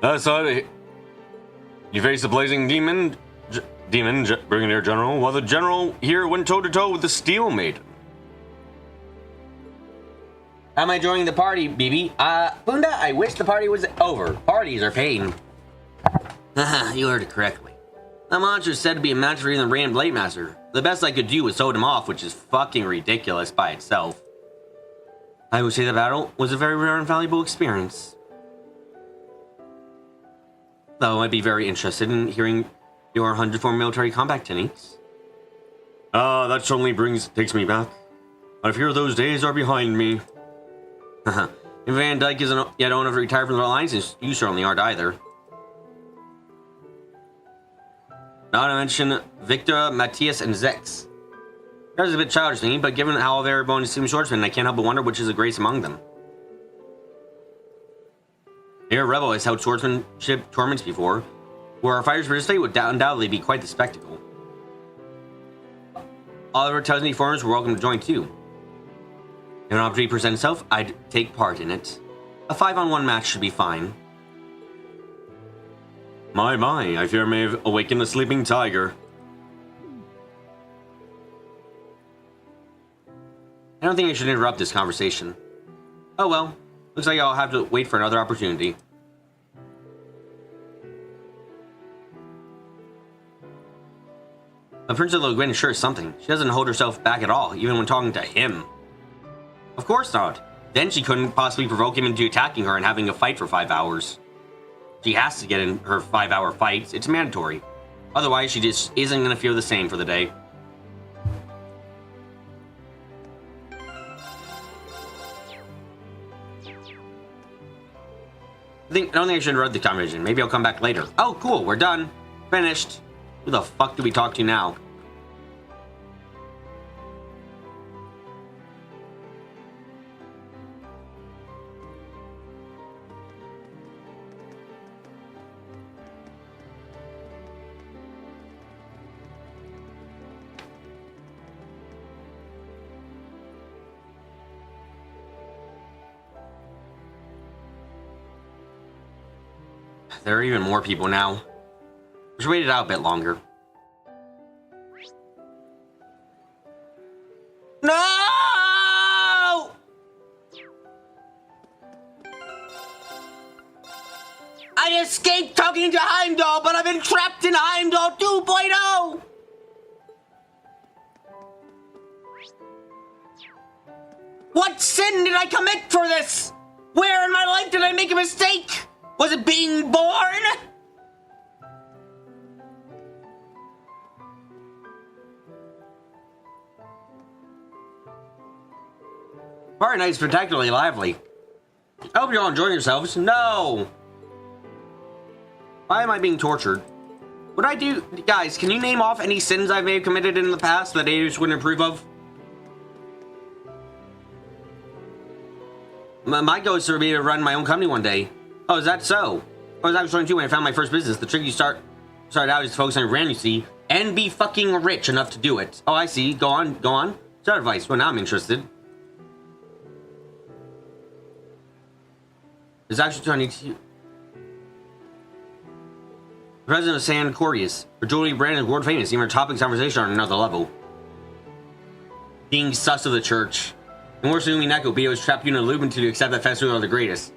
[SPEAKER 1] That aside, you faced the blazing demon, Brigadier General, while the general here went toe-to-toe with the Steel Maiden. Am I joining the party, BB? Bunda, I wish the party was over. Parties are pain. Haha, you heard it correctly. That monster is said to be a match for even the Rand Blade Master. The best I could do was hold him off, which is fucking ridiculous by itself. I would say the battle was a very rare and valuable experience. Though I'd be very interested in hearing your 104 military combat techniques. That certainly takes me back. I fear those days are behind me. If Van Dyke isn't yet old enough to retire from the Alliance, you certainly aren't either. Not to mention Victor, Matthias, and Zex. That is a bit childish to me, but given how they're born to seem swordsmen, I can't help but wonder which is the greatest among them. Here, Rebel has held swordsmanship tournaments before. Where our fighters participate would undoubtedly be quite the spectacle. Oliver tells me foreigners were welcome to join too. If an opportunity presents itself, I'd take part in it. A 5-on-1 match should be fine. My, I fear I may have awakened a sleeping tiger. I don't think I should interrupt this conversation. Oh well, looks like I'll have to wait for another opportunity. But Princess Loguen sure is something. She doesn't hold herself back at all, even when talking to him. Of course not. Then she couldn't possibly provoke him into attacking her and having a fight for 5 hours. She has to get in her 5-hour fights. It's mandatory. Otherwise, she just isn't going to feel the same for the day. I don't think I should interrupt the conversation. Maybe I'll come back later. Oh, cool. We're done. Finished. Who the fuck do we talk to now? There are even more people now. Just wait it out a bit longer. No! I escaped talking to Heimdall, but I've been trapped in Heimdall 2.0! What sin did I commit for this? Where in my life did I make a mistake? Was it being born? Party night is spectacularly lively. I hope you're all enjoying yourselves. No! Why am I being tortured? What I do... Guys, can you name off any sins I may have committed in the past that Adrius wouldn't approve of? My goal is to be to run my own company one day. Oh, is that so? I was actually 22 when I found my first business. The trick you started out is to focus on brand, you see, and be fucking rich enough to do it. Oh, I see. Go on. Start advice. Well, now I'm interested. It's actually 22. President of San Corius, for jewelry brand is world famous. Even our topics conversation are on another level. Being sus of the church. And worse than Neko, Bio is trapped you in a loop until you accept that festival are the greatest.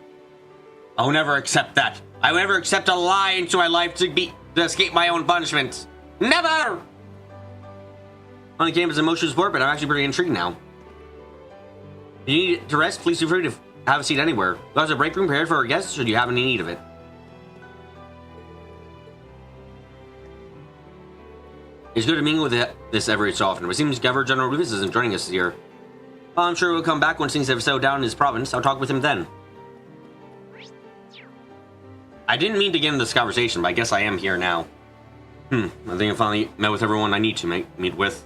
[SPEAKER 1] I will never accept that. I will never accept a lie into my life to escape my own punishment. Never! Only came as emotional support, but I'm actually pretty intrigued now. If you need to rest, please feel free to have a seat anywhere. There's a break room prepared for our guests, should you have any need of it. It's good to mingle with this every so often, but it seems Governor General Rufus isn't joining us this year. Well, I'm sure he'll come back once things have settled down in his province. I'll talk with him then. I didn't mean to get into this conversation, but I guess I am here now. I think I finally met with everyone I need to meet with.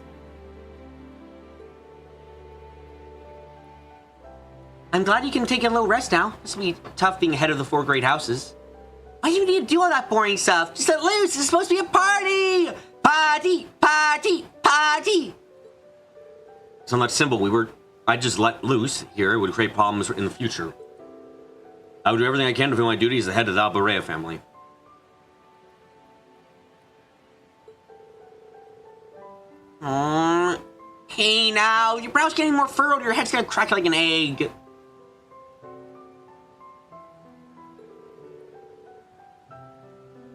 [SPEAKER 1] I'm glad you can take a little rest now. This will be tough being head of the 4 great houses. Why do you need to do all that boring stuff? Just let loose. It's supposed to be a party! Party! Party! Party! It's not that simple. I just let loose here. It would create problems in the future. I would do everything I can to fulfill my duty as the head of the Alborea family. Hey now, your brow's getting more furrowed, your head's gonna crack like an egg.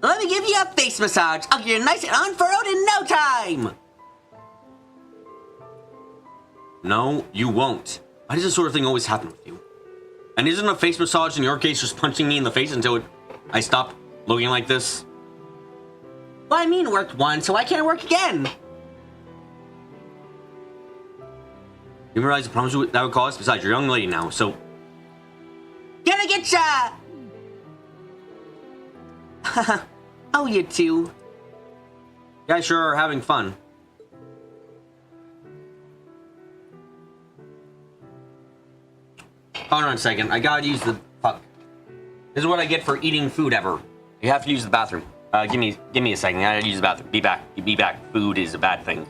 [SPEAKER 1] Let me give you a face massage. I'll get you nice and unfurrowed in no time. No, you won't. Why does this sort of thing always happen with you? And isn't a face massage in your case just punching me in the face until I stop looking like this? Well, I mean, it worked once, so why can't it work again? You realize the problems that would cause? Besides, you're a young lady now, so... Gonna get ya! Oh, you two. You guys sure are having fun. Hold on a second. I gotta use the... Fuck. This is what I get for eating food ever. You have to use the bathroom. Give me a second. I gotta use the bathroom. Be back. Be back. Food is a bad thing.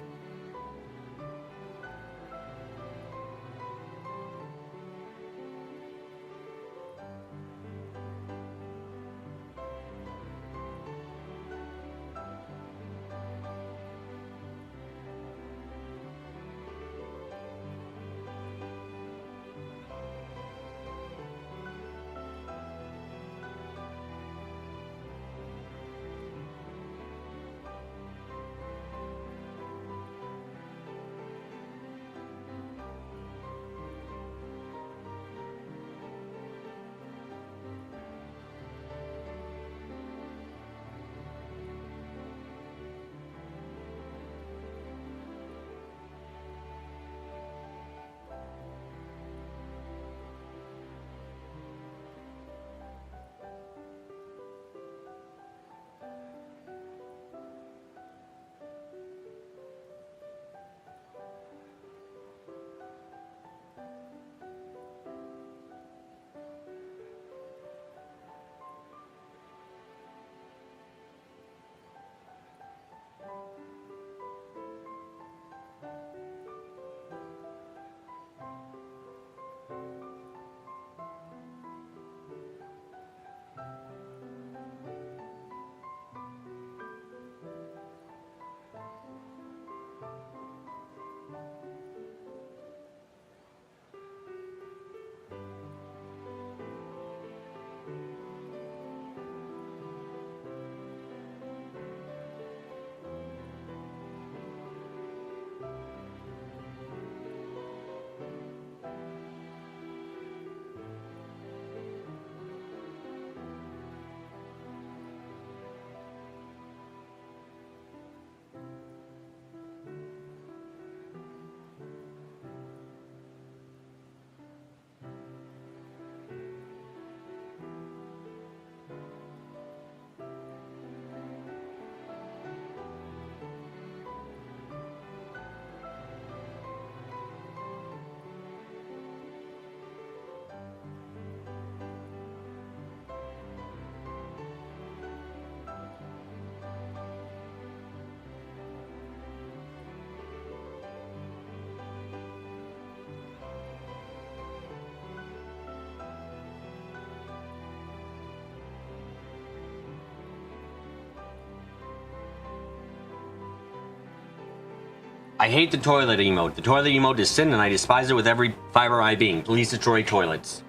[SPEAKER 1] I hate the toilet emote. The toilet emote is sin and I despise it with every fiber of my being. Please destroy toilets.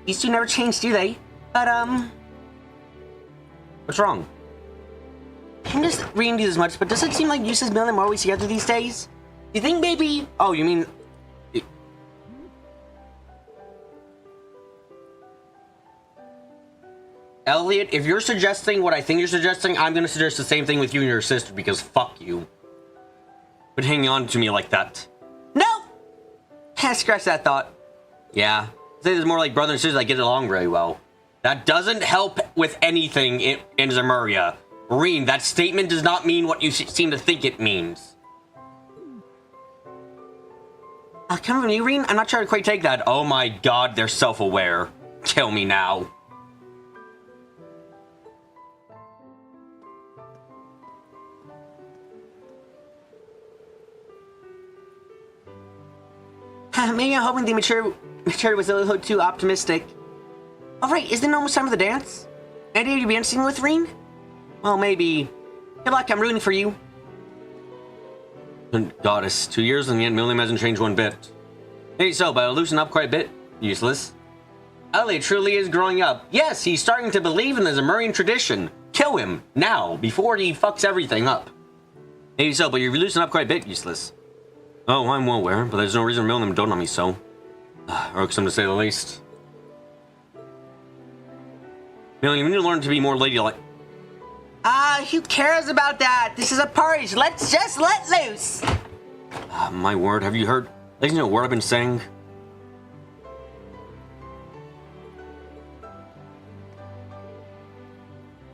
[SPEAKER 1] These two never change, do they? But, what's wrong? I'm just reading these as much, but does it seem like Eustace Mill and are always together these days? Do you think maybe... Oh, you mean... Elliot, if you're suggesting what I think you're suggesting, I'm gonna suggest the same thing with you and your sister, because fuck you. But hanging on to me like that. No! Can't scratch that thought. Yeah. I say there's more like brother and sister that get along very well. That doesn't help with anything in Zemuria. Marine, that statement does not mean what you seem to think it means. Come from you, Reen? I'm not sure to quite take that. Oh my god, they're self-aware. Kill me now. Maybe I'm hoping the maturity was a little too optimistic. Alright, isn't it almost time for the dance? Any idea you'd be dancing with, Reen? Well, maybe. Good luck, I'm rooting for you. Goddess, 2 years and yet William hasn't changed one bit. Hey, so, but I'll loosen up quite a bit. Useless. Elliot truly is growing up. Yes, he's starting to believe in the Zemurian tradition. Kill him, now, before he fucks everything up. Maybe so, but you're loosening up quite a bit, useless. Oh, I'm well aware, but there's no reason William don't on me so. Irksome to say the least. William, you need to learn to be more ladylike. Who cares about that? This is a party, so let's just let loose. My word, have you heard? Ladies, you know what I've been saying?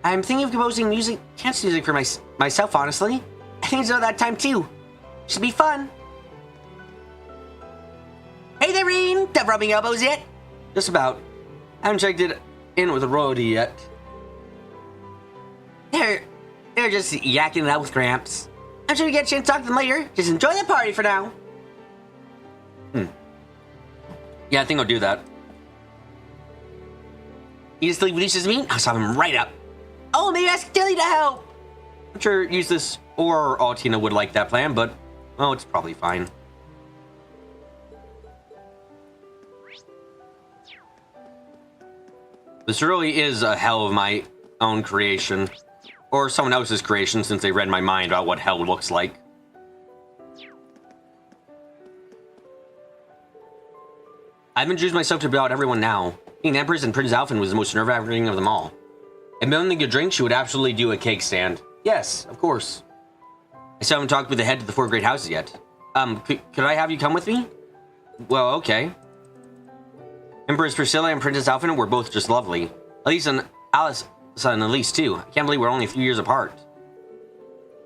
[SPEAKER 1] I'm thinking of composing dance music for myself, honestly. I think it's about that time, too. Should be fun. Hey there, Reen! Done rubbing elbows yet? Just about. I haven't checked it in with a royalty yet. They're just yakking it out with Gramps. I'm sure you get a chance to talk to them later. Just enjoy the party for now. Yeah, I think I'll do that. You just leave Lucius me? I'll stop him right up. Oh, maybe ask Dilly to help. I'm sure Eustace or Altina would like that plan, but, oh, it's probably fine. This really is a hell of my own creation. Or someone else's creation, since they read my mind about what hell looks like. I've introduced myself to about everyone now. Being Empress and Prince Alphen was the most nerve-wracking of them all. If Melanie could drink, she would absolutely do a cake stand. Yes, of course. I still haven't talked with the head of the 4 great houses yet. Could I have you come with me? Well, okay. Empress Priscilla and Princess Alphen were both just lovely. Elise and Alice and Elise, too. I can't believe we're only a few years apart.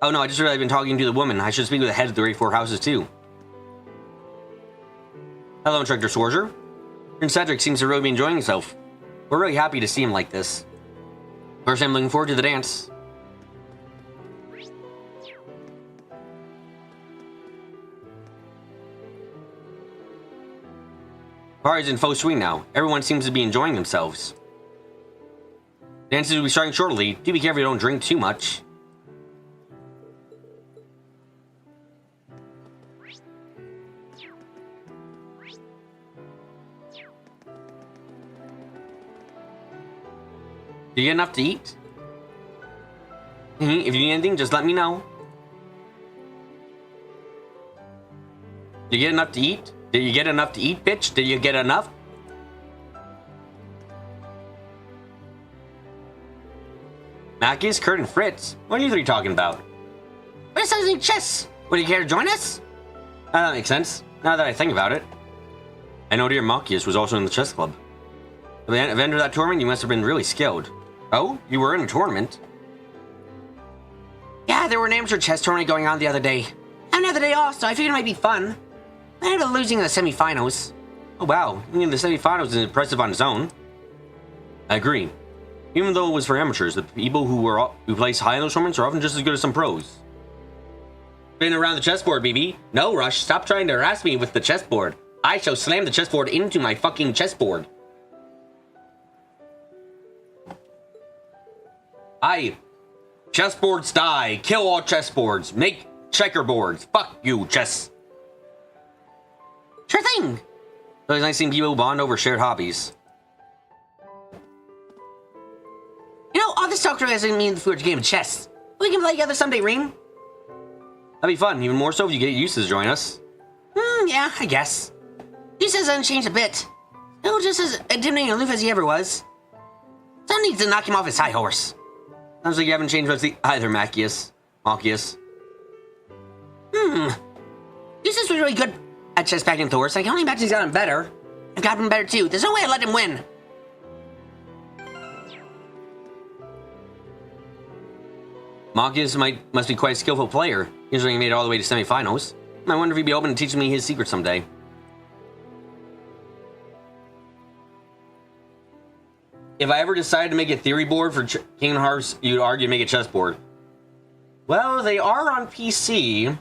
[SPEAKER 1] Oh no, I just realized I've been talking to the woman. I should speak with the head of the great 4 houses, too. Hello, Instructor Sworger. Prince Cedric seems to really be enjoying himself. We're really happy to see him like this. First, I'm looking forward to the dance. Party's in full swing now. Everyone seems to be enjoying themselves. Dances will be starting shortly. Do be careful you don't drink too much. Do you get enough to eat? If you need anything, just let me know. Did you get enough to eat? Did you get enough to eat, bitch? Did you get enough? Mackies, Kurt, and Fritz. What are you three talking about? We're studying chess. Would you care to join us? That makes sense. Now that I think about it. I know dear Mackius was also in the chess club. At the end of that tournament, you must have been really skilled. Oh? You were in a tournament? Yeah, there were an amateur chess tournament going on the other day. I had another day off, so I figured it might be fun. I ended up losing in the semifinals. Oh wow, winning the semifinals is impressive on its own. I agree. Even though it was for amateurs, the people who place high in those tournaments are often just as good as some pros. Been around the chessboard, BB. No, Rush, stop trying to harass me with the chessboard. I shall slam the chessboard into my fucking chessboard. Chessboards die. Kill all chessboards. Make checkerboards. Fuck you, chess. Sure thing. It's always nice seeing people bond over shared hobbies. You know, all this talk really doesn't mean the forge game of chess. We can play together someday, Reem. That'd be fun, even more so if you get Eustace to join us. Yeah, I guess. Eustace hasn't changed a bit. No, just as intimidating and aloof as he ever was. Someone needs to knock him off his high horse. Sounds like you haven't changed much either, Mackius. Eustace was really good at chess back in Thor's. I can only imagine he's gotten better. I've gotten better too. There's no way I'd let him win. Mackius must be quite a skillful player. Usually he made it all the way to semifinals. I wonder if he'd be open to teaching me his secret someday. If I ever decided to make a theory board for Kingdom Hearts, you'd argue to make a chessboard. Well, they are on PC.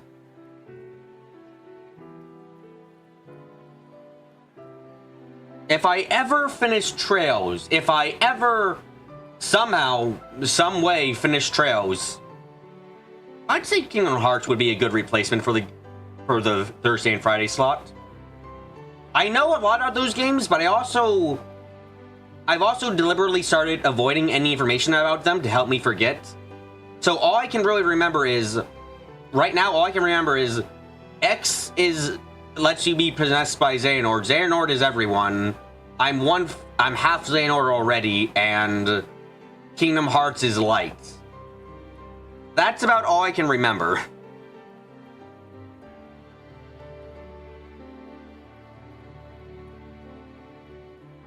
[SPEAKER 1] If I ever finish Trails, if I ever somehow, some way finish Trails, I'd say Kingdom Hearts would be a good replacement for the Thursday and Friday slot. I know a lot about those games, but I've also deliberately started avoiding any information about them to help me forget. So all I can really remember is, right now, all I can remember is X lets you be possessed by Xehanort. Xehanort is everyone. I'm half Xehanort already, and Kingdom Hearts is light. That's about all I can remember.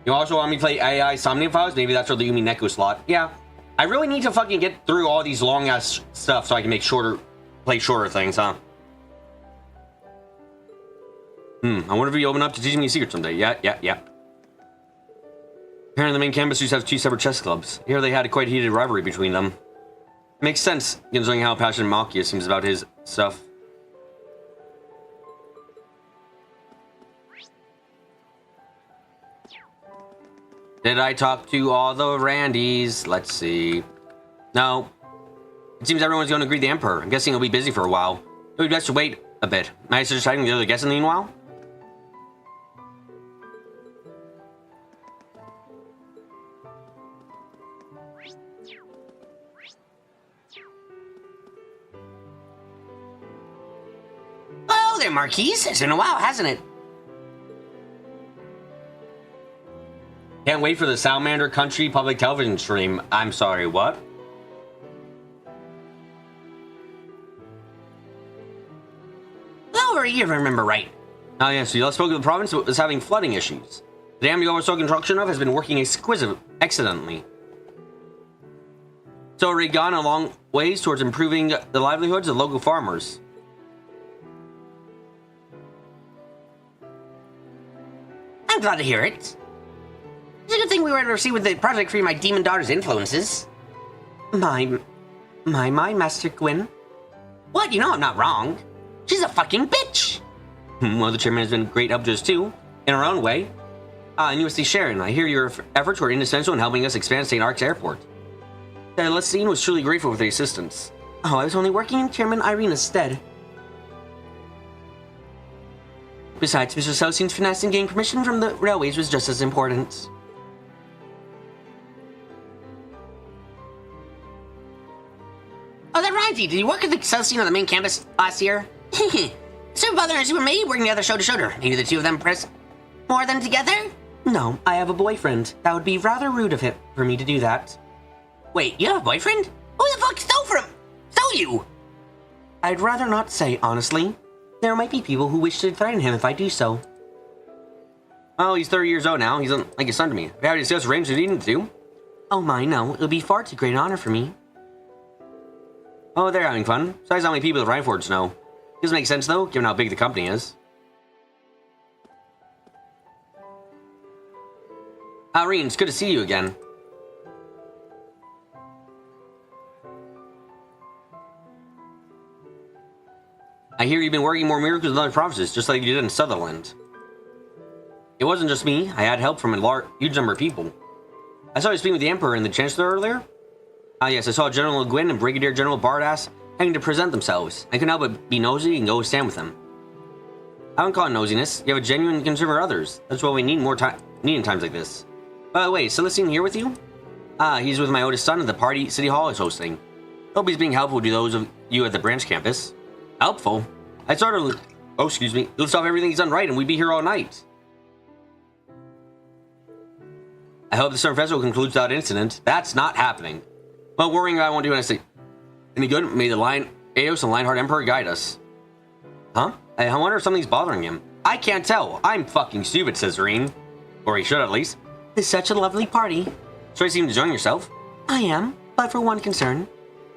[SPEAKER 1] You also want me to play AI Somnium Files? Maybe that's for the Yumi Neko slot. Yeah. I really need to fucking get through all these long-ass stuff so I can play shorter things, huh? I wonder if you open up to teaching me a secret someday. Yeah. Apparently the main campus used to have 2 separate chess clubs. Here they had a quite heated rivalry between them. Makes sense, considering how passionate Malkia seems about his stuff. Did I talk to all the Randys? Let's see. No. It seems everyone's going to greet the Emperor. I'm guessing he'll be busy for a while. It would be best to wait a bit. Am I suggest hiding the other guests in the meanwhile? Oh, there, Marquise. It's been a while, hasn't it? Can't wait for the Salamander Country public television stream. I'm sorry, what? Over a year, if I remember right. Oh, yeah, so you last spoke of the province was having flooding issues. The dam you oversaw construction of has been working excellently. It's already gone a long ways towards improving the livelihoods of local farmers. I'm glad to hear it. It's a good thing we were able to proceed with the project free my demon daughter's influences. My Master Gwyn. What? You know I'm not wrong. She's a fucking bitch. Well, the chairman has been a great help to us too, in her own way. And USD Sharon, I hear your efforts were indispensable in helping us expand St. Ark's airport. Celestine was truly grateful for the assistance. Oh, I was only working in Chairman Irina's stead. Besides, Mr. Celestine's finesse in getting permission from the railways was just as important. Oh, that reminds me. Did you work at the Celestine on the main campus last year? Super Brother and Super Maid working together shoulder to shoulder. Maybe the two of them press more than together? No, I have a boyfriend. That would be rather rude of him for me to do that. Wait, you have a boyfriend? Who the fuck stole you? I'd rather not say, honestly. There might be people who wish to threaten him if I do so. Well, he's 30 years old now. He's like a son to me. If I had to discuss arrangements we needed to. Oh my, no. It would be far too great an honor for me. Oh, they're having fun. Besides how many people the Rhinefords know. Doesn't make sense, though, given how big the company is. Irene, it's good to see you again. I hear you've been working more miracles in other provinces, just like you did in Sutherland. It wasn't just me. I had help from a huge number of people. I saw you speaking with the Emperor and the Chancellor earlier. Ah, yes, I saw General Gwyn and Brigadier General Bardas having to present themselves. I couldn't help but be nosy and go stand with them. I wouldn't call it nosiness. You have a genuine concern for others. That's what we need in times like this. By the way, is Celestine here with you? Ah, he's with my oldest son at the party City Hall is hosting. Hope he's being helpful to those of you at the branch campus. Helpful? I sort of... Oh, excuse me. List off everything he's done right and we'd be here all night. I hope the Summer Festival concludes without incident. That's not happening. Well, worrying I won't do any good. May the Eos and Lionheart Emperor guide us. Huh? I wonder if something's bothering him. I can't tell. I'm fucking stupid, says Irene. Or he should at least. It's such a lovely party. So you seem to join yourself? I am, but for one concern.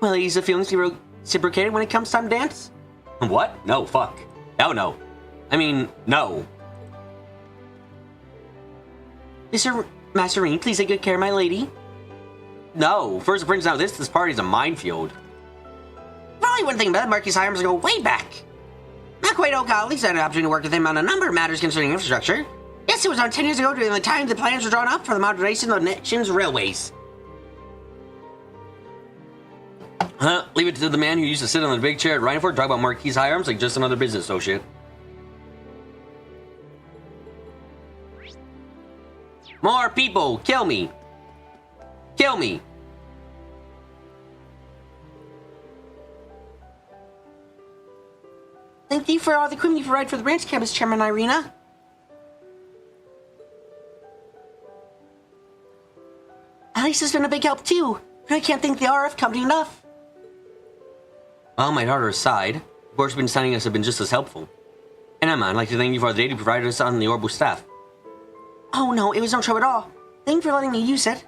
[SPEAKER 1] Will ease the feelings reciprocated when it comes time to dance? What? No, fuck. Hell no. I mean, no. Mr. Masserini, please take good care of my lady. No. First, it brings out this party's a minefield. Probably one thing about Marquis Hirams go way back. Not quite old got at least I had an opportunity to work with him on a number of matters concerning infrastructure. Yes, it was around 10 years ago during the time the plans were drawn up for the modernization of the nation's railways. Leave it to the man who used to sit on the big chair at Rhineford talk about Marquis Hirams like just another business associate. More people! Kill me! Kill me! Thank you for all the equipment you provide for the branch campus, Chairman Irina. Alice has been a big help too, and I can't thank the RF company enough. Well, my daughter aside, of course, been sending us have been just as helpful. And Emma, I'd like to thank you for the data you provided us on the Orbu staff. Oh no, it was no trouble at all. Thank you for letting me use it.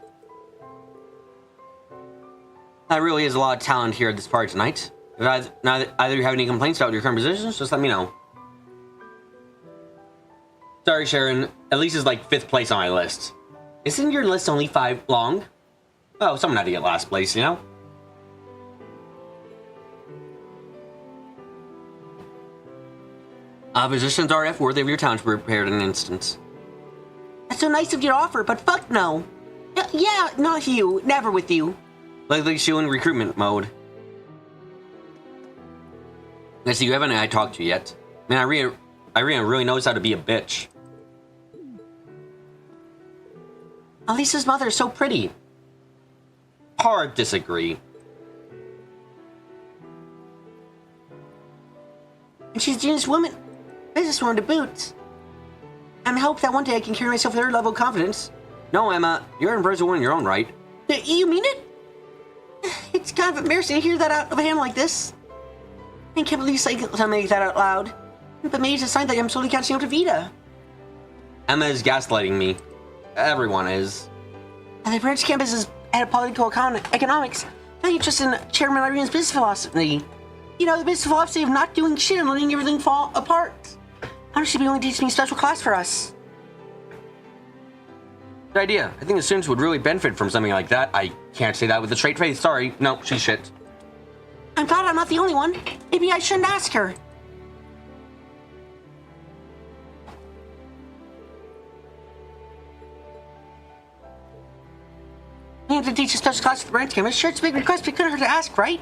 [SPEAKER 1] There really is a lot of talent here at this party tonight. If either you have any complaints about your current positions, just let me know. Sorry, Sharon. Elise is like 5th place on my list. Isn't your list only 5 long? Oh, someone had to get last place, you know? Positions RF worthy of your talent prepared in an instant.
[SPEAKER 13] That's so nice of you to offer, but fuck no. Yeah, not you. Never with you.
[SPEAKER 1] Likely still in recruitment mode. I see you haven't I talked to you yet. Man, Irina really knows how to be a bitch.
[SPEAKER 13] Elisa's mother is so pretty.
[SPEAKER 1] Hard disagree.
[SPEAKER 13] And she's a genius woman. Businesswoman to boot. I hope that one day I can carry myself with her level of confidence.
[SPEAKER 1] No, Emma, you're an impressive one in your own right.
[SPEAKER 13] You mean it? It's kind of embarrassing to hear that out of a hand like this. I can't believe something like that out loud. But maybe it's a sign that I'm slowly catching up to Vita.
[SPEAKER 1] Emma is gaslighting me. Everyone is.
[SPEAKER 13] And the branch campus is at political economics. I'm interested in Chairman Irina's business philosophy. You know, the business philosophy of not doing shit and letting everything fall apart. How should be only teaching a special class for us?
[SPEAKER 1] Good idea. I think the students would really benefit from something like that. I can't say that with a straight face. Sorry. No, she's shit.
[SPEAKER 13] I'm glad I'm not the only one. Maybe I shouldn't ask her. I have to teach a special class at the branch campus. Sure, it's a big request, but it couldn't hurt to ask, right?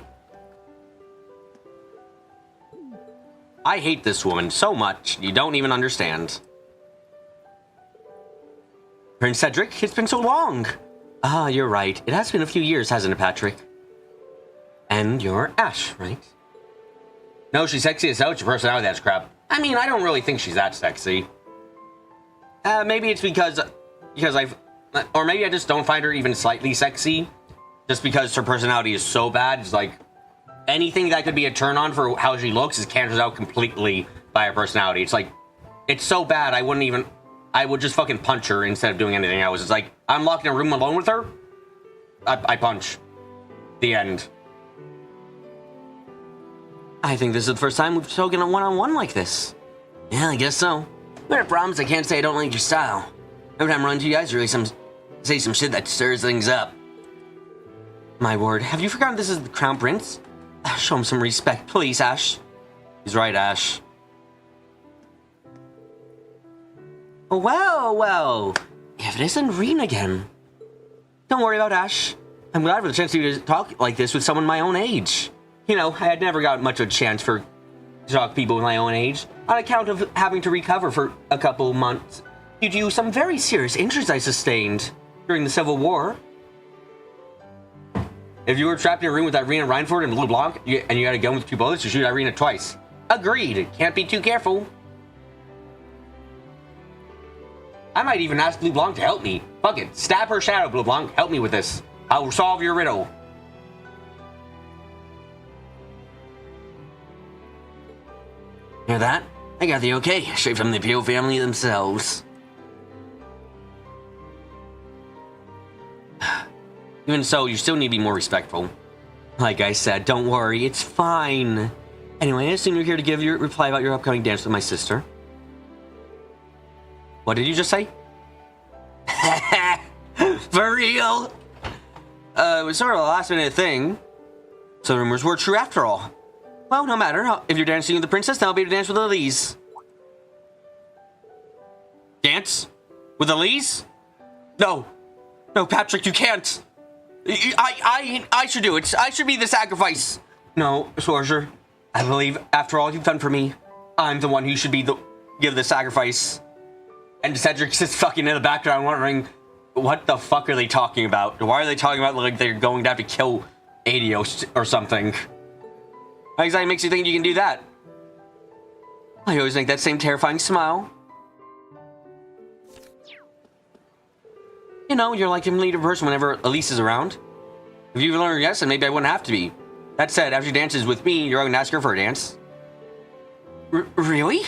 [SPEAKER 1] I hate this woman so much, you don't even understand. Prince Cedric, it's been so long. Ah, you're right. It has been a few years, hasn't it, Patrick? And you're Ash, right? No, she's sexy as hell. Your personality, that's crap. I mean, I don't really think she's that sexy. Maybe it's because or maybe I just don't find her even slightly sexy. Just because her personality is so bad. It's like, anything that could be a turn on for how she looks is canceled out completely by her personality. It's like, it's so bad, I would just fucking punch her instead of doing anything else. It's like, I'm locked in a room alone with her, I punch. The end. I think this is the first time we've spoken a one-on-one like this. Yeah, I guess so. But I promise I can't say I don't like your style. Every time I run into you guys, you really say some shit that stirs things up. My word, have you forgotten this is the Crown Prince? Show him some respect, please, Ash. He's right, Ash. Well, if it isn't Reen again. Don't worry about Ash. I'm glad for the chance to talk like this with someone my own age. You know, I had never got much of a chance to talk to people my own age, on account of having to recover for a couple months due to some very serious injuries I sustained during the Civil War. If you were trapped in a room with Irina Reinford and LeBlanc, and you had a gun with 2 bullets, you shoot Irina twice. Agreed. Can't be too careful. I might even ask Blue Blanc to help me. Fuck it. Stab her shadow, Blue Blanc. Help me with this. I'll solve your riddle. Hear that? I got the okay, straight from the Peel family themselves. Even so, you still need to be more respectful. Like I said, don't worry, it's fine. Anyway, I assume you're here to give your reply about your upcoming dance with my sister. What did you just say? For real? It was sort of a last-minute thing. So the rumors were true after all. Well, no matter. If you're dancing with the princess, then I'll be able to dance with Elise. Dance? With Elise? No. No, Patrick, you can't. I should do it. I should be the sacrifice. No, Sorger. I believe, after all you've done for me, I'm the one who should give the sacrifice. And Cedric's just fucking in the background wondering, what the fuck are they talking about? Why are they talking about like they're going to have to kill Adios or something? How exactly makes you think you can do that? I always make that same terrifying smile. You know, you're like a leader person whenever Elise is around. If you learned yes, then maybe I wouldn't have to be. That said, after she dances with me, you're going to ask her for a dance. Really?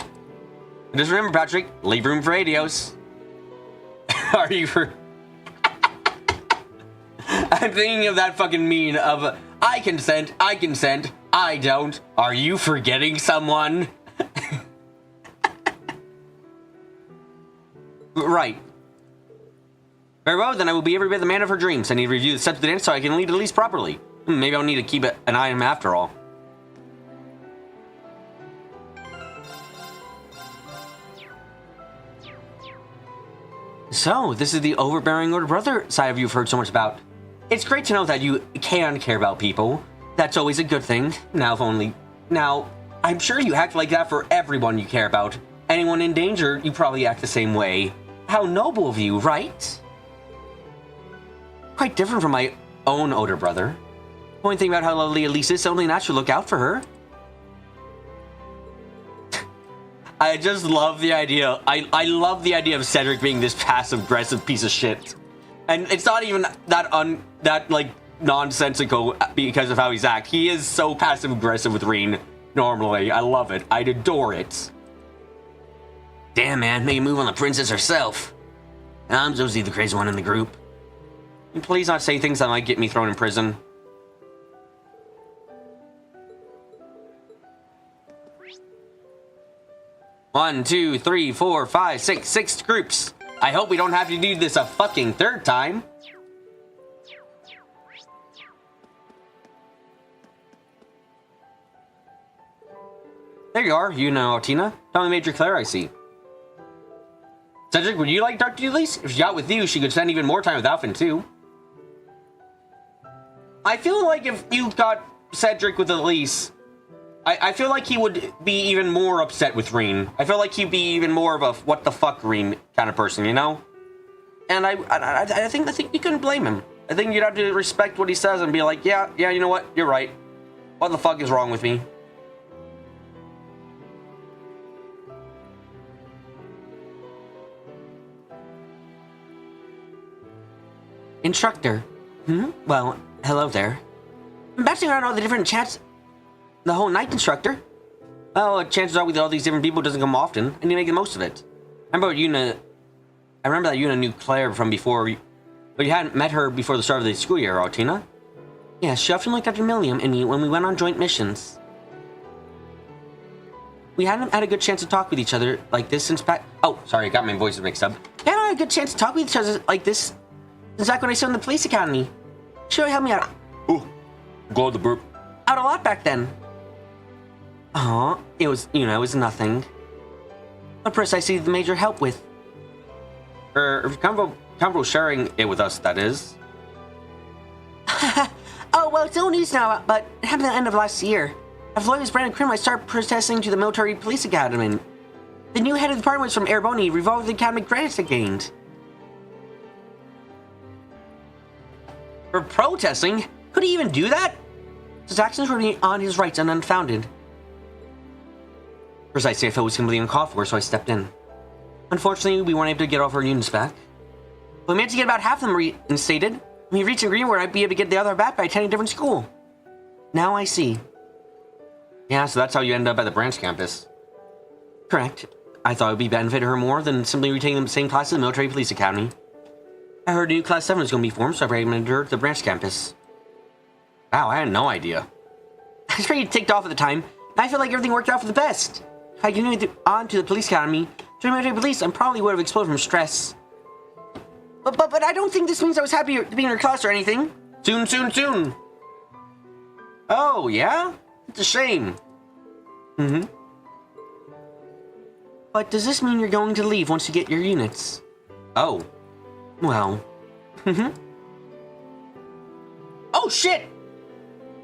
[SPEAKER 1] Just remember, Patrick, leave room for Adios. Are you for... I'm thinking of that fucking meme of, I consent, I don't. Are you forgetting someone? Right. Very well, then I will be every bit the man of her dreams. I need to review the steps of the dance so I can lead Elise properly. Maybe I'll need to keep an eye on him after all. So, this is the overbearing older brother side of you you've heard so much about. It's great to know that you can care about people. That's always a good thing. Now, I'm sure you act like that for everyone you care about. Anyone in danger, you probably act the same way. How noble of you, right? Quite different from my own older brother. Only thing about how lovely Elise is, only natural look out for her. I just love the idea. I love the idea of Cedric being this passive-aggressive piece of shit. And it's not even that like nonsensical because of how he's act. He is so passive-aggressive with Rean normally. I love it. I'd adore it. Damn, man, make a move on the princess herself. I'm Josie, the crazy one in the group. Please not say things that might get me thrown in prison. One, two, three, four, five, six groups. I hope we don't have to do this a fucking third time. There you are, Tina. Tell me Major Claire I see. Cedric, would you like Dr. Elise? If she got with you, she could spend even more time with Alphen, too. I feel like if you got Cedric with Elise, I feel like he would be even more upset with Rean. I feel like he'd be even more of a what the fuck Rean kind of person, you know? And I think you couldn't blame him. I think you'd have to respect what he says and be like, yeah, you know what? You're right. What the fuck is wrong with me? Instructor. Well, hello there. I'm bouncing around all the different chats the whole night, Instructor. Well, chances are with all these different people doesn't come often, and you make the most of it. I remember that Yuna knew Claire from before, but you hadn't met her before the start of the school year, Tina? Yeah, she often looked after Milliam and me when we went on joint missions. We hadn't had a good chance to talk with each other like this since back... Oh, sorry, I got my voices mixed up. We hadn't had a good chance to talk with each other like this since back when I served in the police academy. She really helped me out. Ooh, go the burp. Out a lot back then. Aw, it was nothing. What precisely did the Major help with? Comfortable sharing it with us, that is. Oh, well, it's old news now, but it happened at the end of last year. After Lloyd was branded criminal, I started protesting to the military police academy. The new head of the department was from Ereboni, revoked the academic credits it gained. For protesting? Could he even do that? His actions were beyond his rights and unfounded. Precisely, I felt it was completely uncalled for, so I stepped in. Unfortunately, we weren't able to get all of our units back. But we managed to get about half of them reinstated. We reached an agreement where I'd be able to get the other back by attending a different school. Now I see. Yeah, so that's how you end up at the branch campus. Correct. I thought it would be benefit her more than simply retaking the same class as the Military Police Academy. I heard a new Class 7 was going to be formed, so I recommended her to the branch campus. Wow, I had no idea. I was pretty ticked off at the time, and I feel like everything worked out for the best. If I continued on to the police academy, joined military police, I probably would have exploded from stress. But I don't think this means I was happy to be in her class or anything. Soon. Oh, yeah? It's a shame. But does this mean you're going to leave once you get your units? Oh. Well. Oh, shit!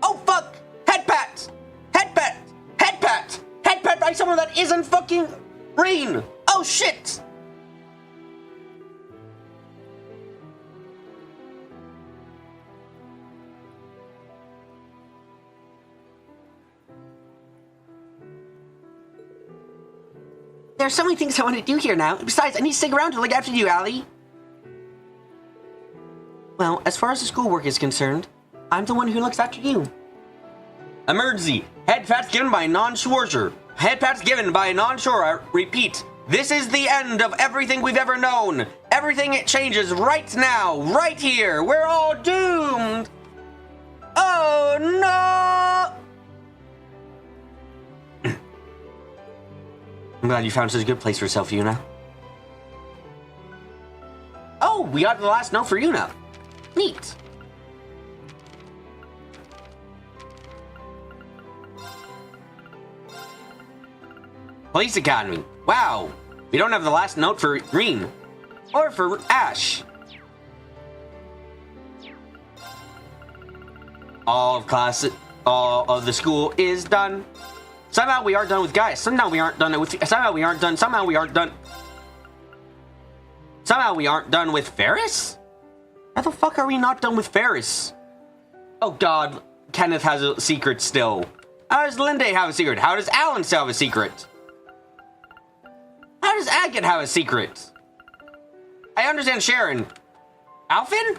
[SPEAKER 1] Oh, fuck! Head pat by someone that isn't fucking Rean! Oh, shit! There's so many things I want to do here now. Besides, I need to stick around to look after you, Allie. Well, as far as the schoolwork is concerned, I'm the one who looks after you. Emergency! Head pats given by non-Schwarzer. Head pats given by non-Shore. Repeat. This is the end of everything we've ever known. Everything it changes right now, right here. We're all doomed. Oh no! I'm glad you found such a good place for yourself, Yuna. Oh, we got the last note for Yuna. Neat. Police Academy. Wow. We don't have the last note for Green. Or for Ash. All of the school is done. Somehow we aren't done with Gaius. Somehow we aren't done with. Somehow we aren't done. Somehow we aren't done. Somehow we aren't done with Ferris? How the fuck are we not done with Ferris? Oh god, Kenneth has a secret still. How does Linde have a secret? How does Alan still have a secret? How does Agate have a secret? I understand Sharon. Alfin?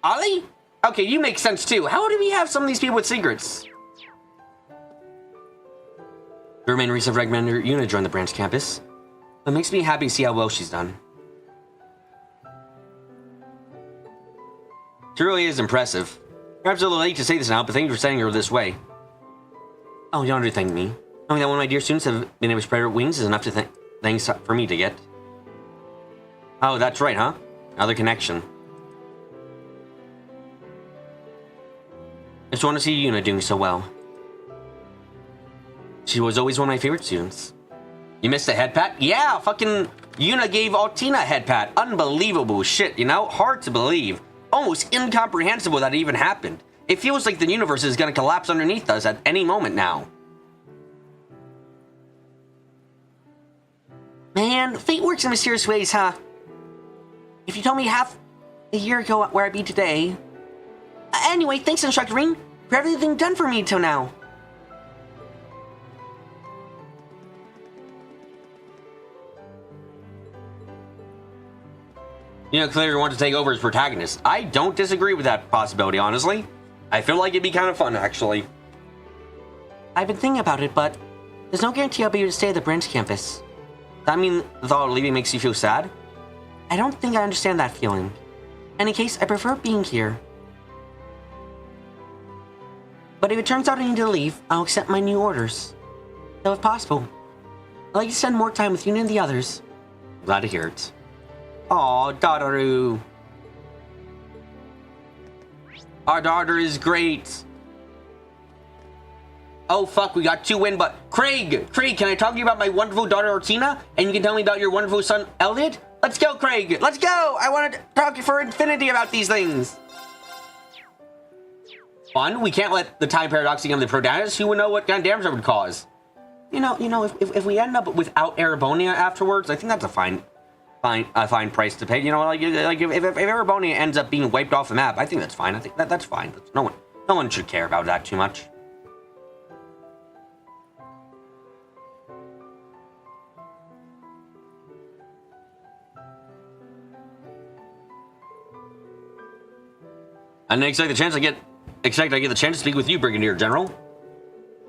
[SPEAKER 1] Ollie? Okay, you make sense too. How do we have some of these people with secrets? The remaining recent recommender Yuna joined the branch campus. It makes me happy to see how well she's done. She really is impressive. Perhaps a little late to say this now, but thank you for sending her this way. Oh, you don't have to thank me. Knowing that one of my dear students have been able to spread her wings is enough to thanks for me to get. Oh, that's right, huh? Another connection. I just want to see Yuna doing so well. She was always one of my favorite students. You missed a head pat? Yeah, fucking Yuna gave Altina a head pat. Unbelievable shit, you know? Hard to believe. Almost incomprehensible that it even happened. It feels like the universe is gonna collapse underneath us at any moment now. Man, fate works in mysterious ways, huh? If you told me half a year ago where I'd be today... Anyway, thanks, Instructor Ring, for everything done for me till now. You know, clearly want to take over as protagonist. I don't disagree with that possibility, honestly. I feel like it'd be kind of fun, actually. I've been thinking about it, but there's no guarantee I'll be able to stay at the branch campus. Does that mean the thought of leaving makes you feel sad? I don't think I understand that feeling. In any case, I prefer being here. But if it turns out I need to leave, I'll accept my new orders. Though if possible, I'd like to spend more time with you and the others. Glad to hear it. Aw, Dadaru. Our daughter is great. Oh fuck, we got 2 win, but Craig, can I talk to you about my wonderful daughter Ortina? And you can tell me about your wonderful son Elliot? Let's go, Craig. Let's go. I want to talk for infinity about these things. Fun. We can't let the time paradox become the protagonist. Who would know what kind of damage it would cause? You know, if we end up without Erebonia afterwards, I think that's a fine price to pay. You know, like if Erebonia ends up being wiped off the map, I think that's fine. I think that's fine. No one should care about that too much. I didn't expect I get the chance to speak with you, Brigadier General.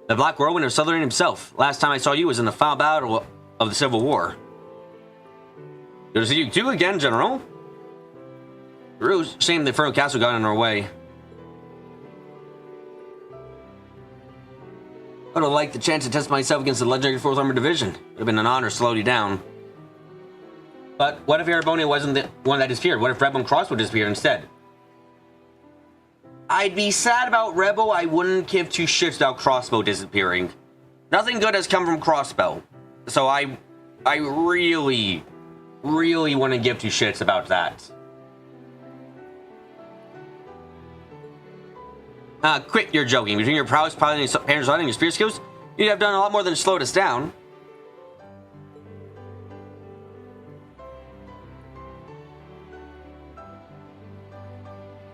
[SPEAKER 1] The Black Whirlwind of Southern himself. Last time I saw you was in the final battle of the Civil War. Good to see you too again, General. Real shame the Inferno Castle got in our way. I would have liked the chance to test myself against the legendary 4th Armored Division. It would have been an honor to slow you down. But what if Erebonia wasn't the one that disappeared? What if Rebel and Crossbow disappeared instead? I'd be sad about Rebel. I wouldn't give 2 shits about Crossbow disappearing. Nothing good has come from Crossbow. So I really wouldn't give 2 shits about that. Quit your joking. Between your prowess, piloting, and your spear skills, you'd have done a lot more than slowed us down.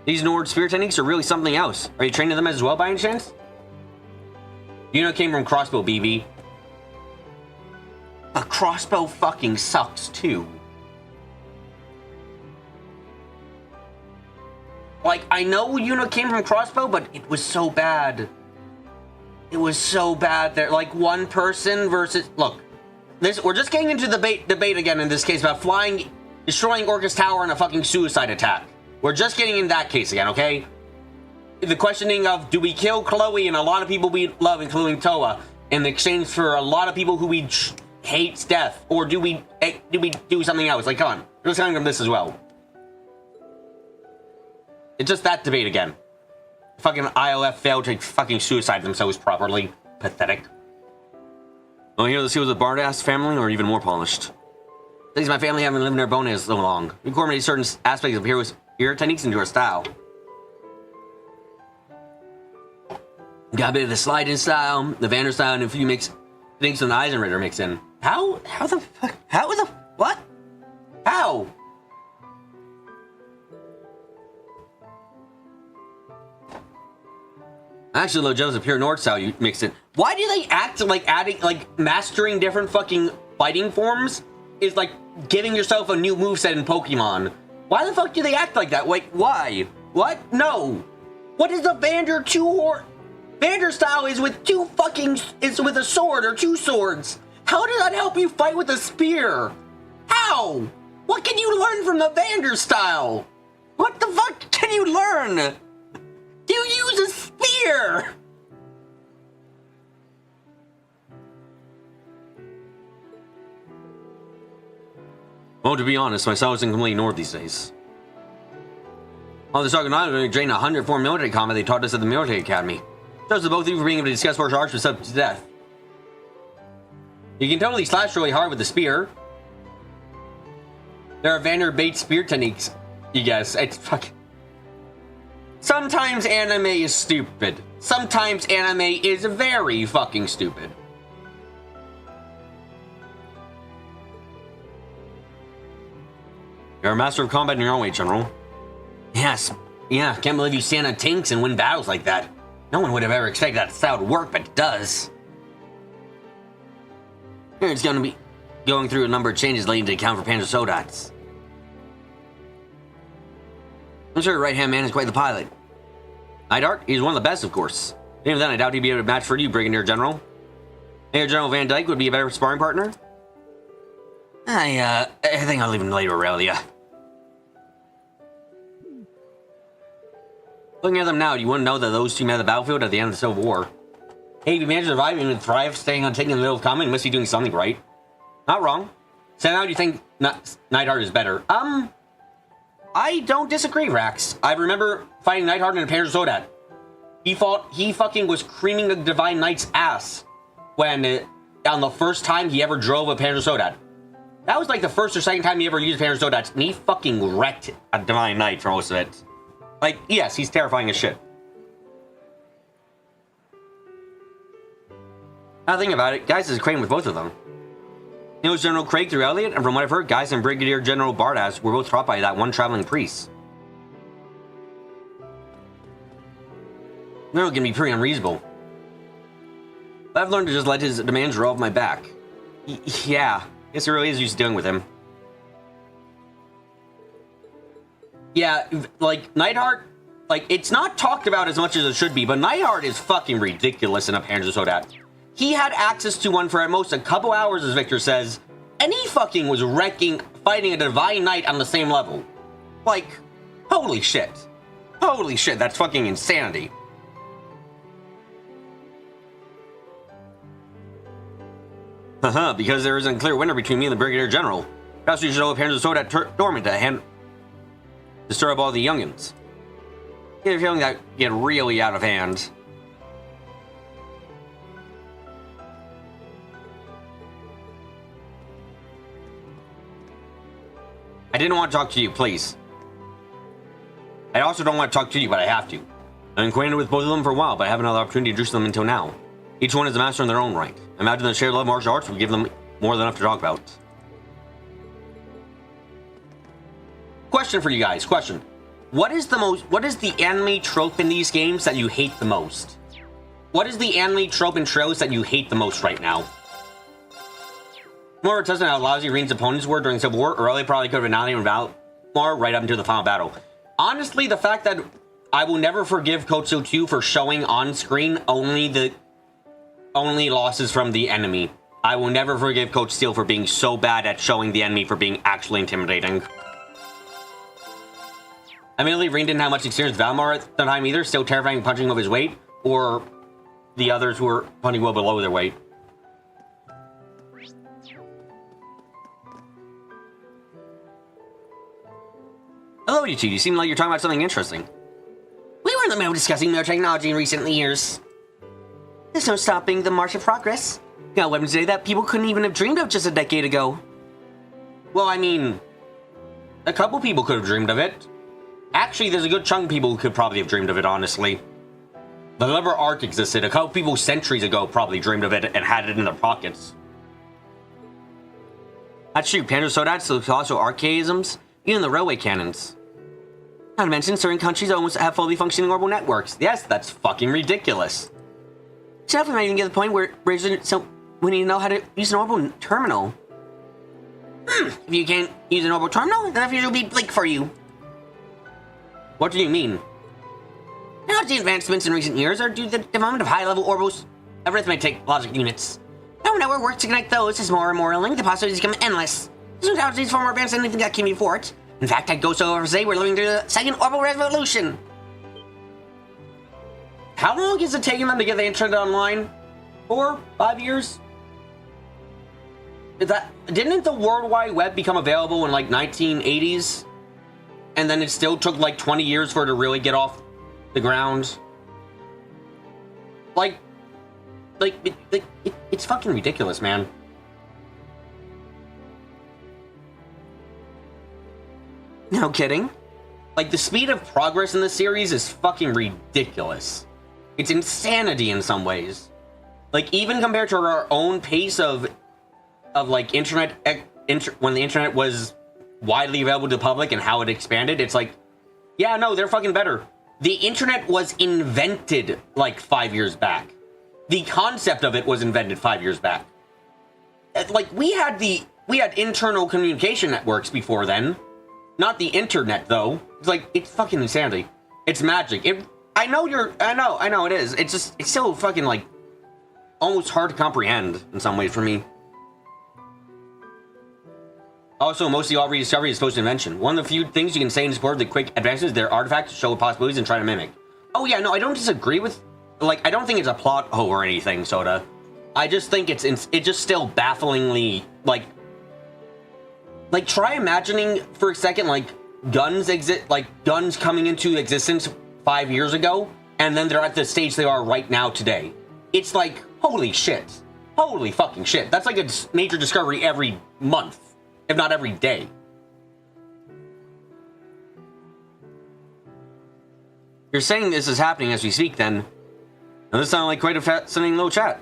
[SPEAKER 1] These Nord spear techniques are really something else. Are you training them as well by any chance? You know it came from Crossbow, BB. A Crossbow fucking sucks too. Like, I know Yuna came from Crossbow, but it was so bad. It was so bad that, like, one person versus... Look, we're just getting into debate again in this case about destroying Orcus Tower in a fucking suicide attack. We're just getting in that case again, okay? The questioning of, do we kill Chloe and a lot of people we love, including Toa, in exchange for a lot of people who we hate's death? Or do we do something else? Like, come on. We're just coming from this as well. It's just that debate again. Fucking ILF failed to fucking suicide themselves properly. Pathetic. Oh, here the seals of Bardas family are even more polished. Since my family haven't lived in their bonus so long, we incorporated certain aspects of hero techniques into our style. Got a bit of the sliding style, the Vander style, and a few things from the Eisenritter mix in. How the fuck? What? How? Actually, a little jealous of pure North style you mix in. Why do they act like adding, like, mastering different fucking fighting forms is like giving yourself a new moveset in Pokemon? Why the fuck do they act like that? Like, why? What? No. What is the Vander Vander style is with is with a sword or two swords. How does that help you fight with a spear? How? What can you learn from the Vander style? What the fuck can you learn? You use a spear! Well, to be honest, my style isn't completely ignored these days. On the Sargon Island, we trained 104 military combat they taught us at the military academy. Shows the both of you for being able to discuss martial arts with subject to death. You can totally slash really hard with the spear. There are Vander bait spear techniques, you guess. It's fucking... Sometimes anime is stupid. Sometimes anime is very fucking stupid. You're a master of combat in your own way, General. Yes. Yeah, can't believe you stand on tanks and win battles like that. No one would have ever expected that style to work, but it does. Here it's going to be going through a number of changes leading to account for Panzer-Sodats. I'm sure your right-hand man is quite the pilot. Neidhart, he's one of the best, of course. Even then, I doubt he'd be able to match for you, Brigadier General. Major General Van Dyke would be a better sparring partner. I think I'll leave him later, Aurelia. Looking at them now, you wouldn't know that those two met the battlefield at the end of the Civil War. Hey, if you manage to survive and thrive staying on taking in the middle of combat, you must be doing something right. Not wrong. So now you think Neidhart is better. I don't disagree, Rax. I remember fighting Neidhart in a Panzer-Sodat. He fucking was creaming the Divine Knight's ass when, on the first time he ever drove a Panzer-Sodat. That was like the first or second time he ever used a Panzer-Sodat, and he fucking wrecked a Divine Knight for most of it. Like, yes, he's terrifying as shit. Now think about it, Geist is acquainted with both of them. He knows General Craig through Elliot, and from what I've heard, Geist and Brigadier General Bardas were both taught by that one traveling priest. They're gonna be pretty unreasonable. But I've learned to just let his demands roll off my back. Yeah, guess it really is used to dealing with him. Yeah, like, Neidhart, like, it's not talked about as much as it should be, but Neidhart is fucking ridiculous in a Panzer-Sodat. He had access to one for at most a couple hours, as Victor says, and he fucking was fighting a Divine Knight on the same level. Like, holy shit. Holy shit, that's fucking insanity. Haha, because there isn't a clear winner between me and the Brigadier General. Perhaps we should all appear to Panzer-Sodat Dormant to disturb all the youngins. I get a feeling that get really out of hand. I didn't want to talk to you, please. I also don't want to talk to you, but I have to. I'm acquainted with both of them for a while, but I haven't had the opportunity to introduce them until now. Each one is a master in their own right. I imagine the shared love of martial arts will give them more than enough to talk about. Question for you guys, question. What is the anime trope in these games that you hate the most? What is the anime trope in Trails that you hate the most right now? More tells me how lousy Reen's opponents were during Civil War, or they probably could have annihilated Valmar right up until the final battle. Honestly, the fact that I will never forgive Kotsu 2 for showing on screen only losses from the enemy. I will never forgive Coach Steel for being so bad at showing the enemy for being actually intimidating. Admittedly, Reen didn't have much experience with Valmar at the time either, still terrifying punching above his weight, or the others who were punching well below their weight. Hello, you two. You seem like you're talking about something interesting. We were in the middle of discussing military technology in recent years. There's no stopping the march of progress. Got weapons today that people couldn't even have dreamed of just a decade ago. Well, I mean, a couple people could have dreamed of it. Actually, there's a good chunk of people who could probably have dreamed of it, honestly. The Liber Arc existed. A couple people centuries ago probably dreamed of it and had it in their pockets. That's true. Panzer-Sodats, there's also archaisms, even the railway cannons. Not to mention, certain countries almost have fully functioning orbital networks. Yes, that's fucking ridiculous. Jeff might even get to the point where so we need to know how to use an orbital terminal. If you can't use an orbital terminal, then the future will be bleak for you. What do you mean? Now, the advancements in recent years are due to the development of high-level orbital arithmetic logic units. Our network works to connect those as more and more linked, the possibilities become endless. This is far more advanced than anything that came before it. In fact, I'd go so far as to say we're living through the second orbital revolution. How long is it taking them to get the internet online? 4? 5 years? Didn't the World Wide Web become available in like 1980s? And then it still took like 20 years for it to really get off the ground? It's fucking ridiculous, man. No kidding. Like, the speed of progress in this series is fucking ridiculous. It's insanity in some ways. Like, even compared to our own pace of like internet, when the internet was widely available to the public and how it expanded, it's like, yeah, no, they're fucking better. The internet was invented like 5 years back. The concept of it was invented 5 years back. Like, we had internal communication networks before then. Not the internet, though. It's like, it's fucking insanity. It's magic. I know it is. It's still fucking, like, almost hard to comprehend in some ways for me. Also, mostly all rediscovery is supposed to invention. One of the few things you can say in support of the quick advances, they're artifacts to show possibilities and try to mimic. Oh yeah, no, I don't disagree with, like, I don't think it's a plot hole or anything, Soda. I just think it's just still bafflingly, like, try imagining for a second, like, guns coming into existence 5 years ago, and then they're at the stage they are right now today. It's like, holy shit. Holy fucking shit. That's like a major discovery every month, if not every day. You're saying this is happening as we speak, then? Now, this sounds like quite a fascinating little chat.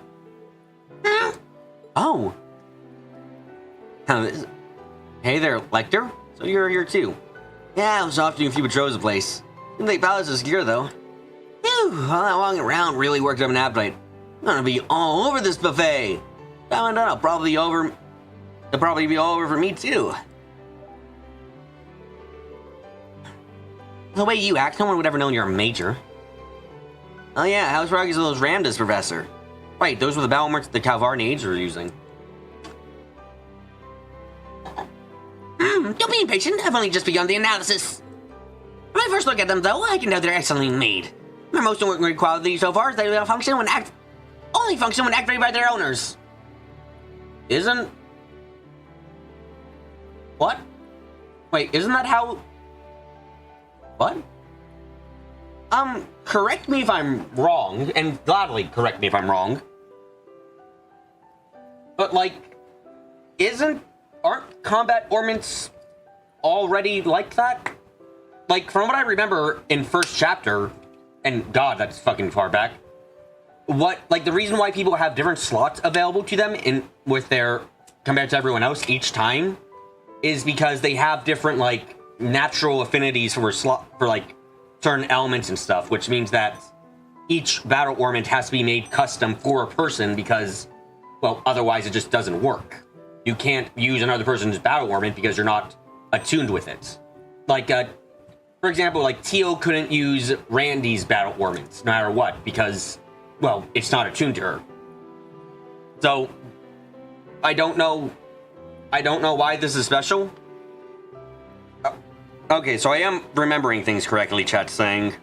[SPEAKER 1] Oh. Hey there, Lecter. So you're here too. Yeah, I was off doing a few patrols of the place. Didn't think Palace was secure, though. Phew, all that walking around really worked up an appetite. I'm gonna be all over this buffet. Found out it'll probably be all over for me, too. The way you act, no one would ever know you're a major. Oh yeah, how's Rocky's those Ramdas, Professor? Right, those were the battle marks the Calvarni Age were using. Don't be impatient, I've only just begun the analysis. When I first look at them, though, I can know they're excellently made. Their most noteworthy quality so far is they only function when activated by their owners. Isn't... What? Wait, isn't that how... What? Correct me if I'm wrong, and gladly correct me if I'm wrong. But, like, aren't combat ornaments already like that? Like, from what I remember in first chapter, and God, that's fucking far back, the reason why people have different slots available to them compared to everyone else each time is because they have different, like, natural affinities for certain elements and stuff, which means that each battle ornament has to be made custom for a person because, well, otherwise it just doesn't work. You can't use another person's battle ornament because you're not attuned with it. Like, for example, like, Teal couldn't use Randy's battle ornament no matter what because, well, it's not attuned to her. So, I don't know why this is special. Okay, so I am remembering things correctly, chat's saying.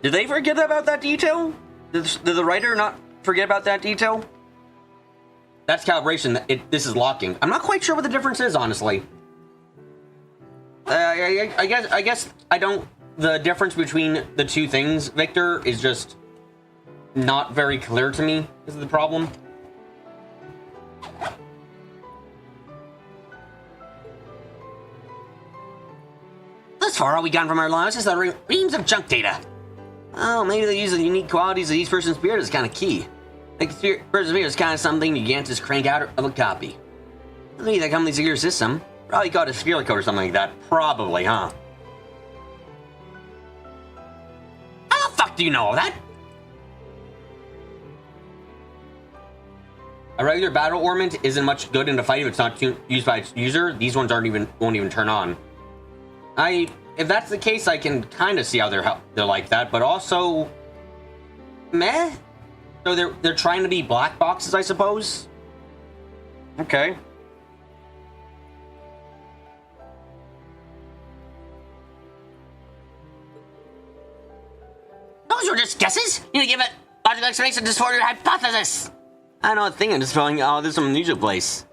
[SPEAKER 1] Did they forget about that detail? Did the writer not forget about that detail? That's calibration. This is locking. I'm not quite sure what the difference is, honestly. I guess I don't... The difference between the two things, Victor, is just not very clear to me. This is the problem.
[SPEAKER 13] Thus far, all we got from our lives is the reams of junk data. Oh, maybe they use the unique qualities of each person's spirit is kind of key. Like, person's spirit is kind of something you can't just crank out of a copy. Maybe that company's secure system. Probably called a spirit code or something like that. Probably, huh? How the fuck do you know all that? A regular battle ornament isn't much good in a fight if it's not used by its user. These ones won't even turn on. If that's the case, I can kind of see how they're like that, but also, meh. So they're trying to be black boxes, I suppose. Okay. Those were just guesses. You need to give it logical explanation to support your hypothesis. I know a thing. I'm just feeling, oh, this is some unusual place.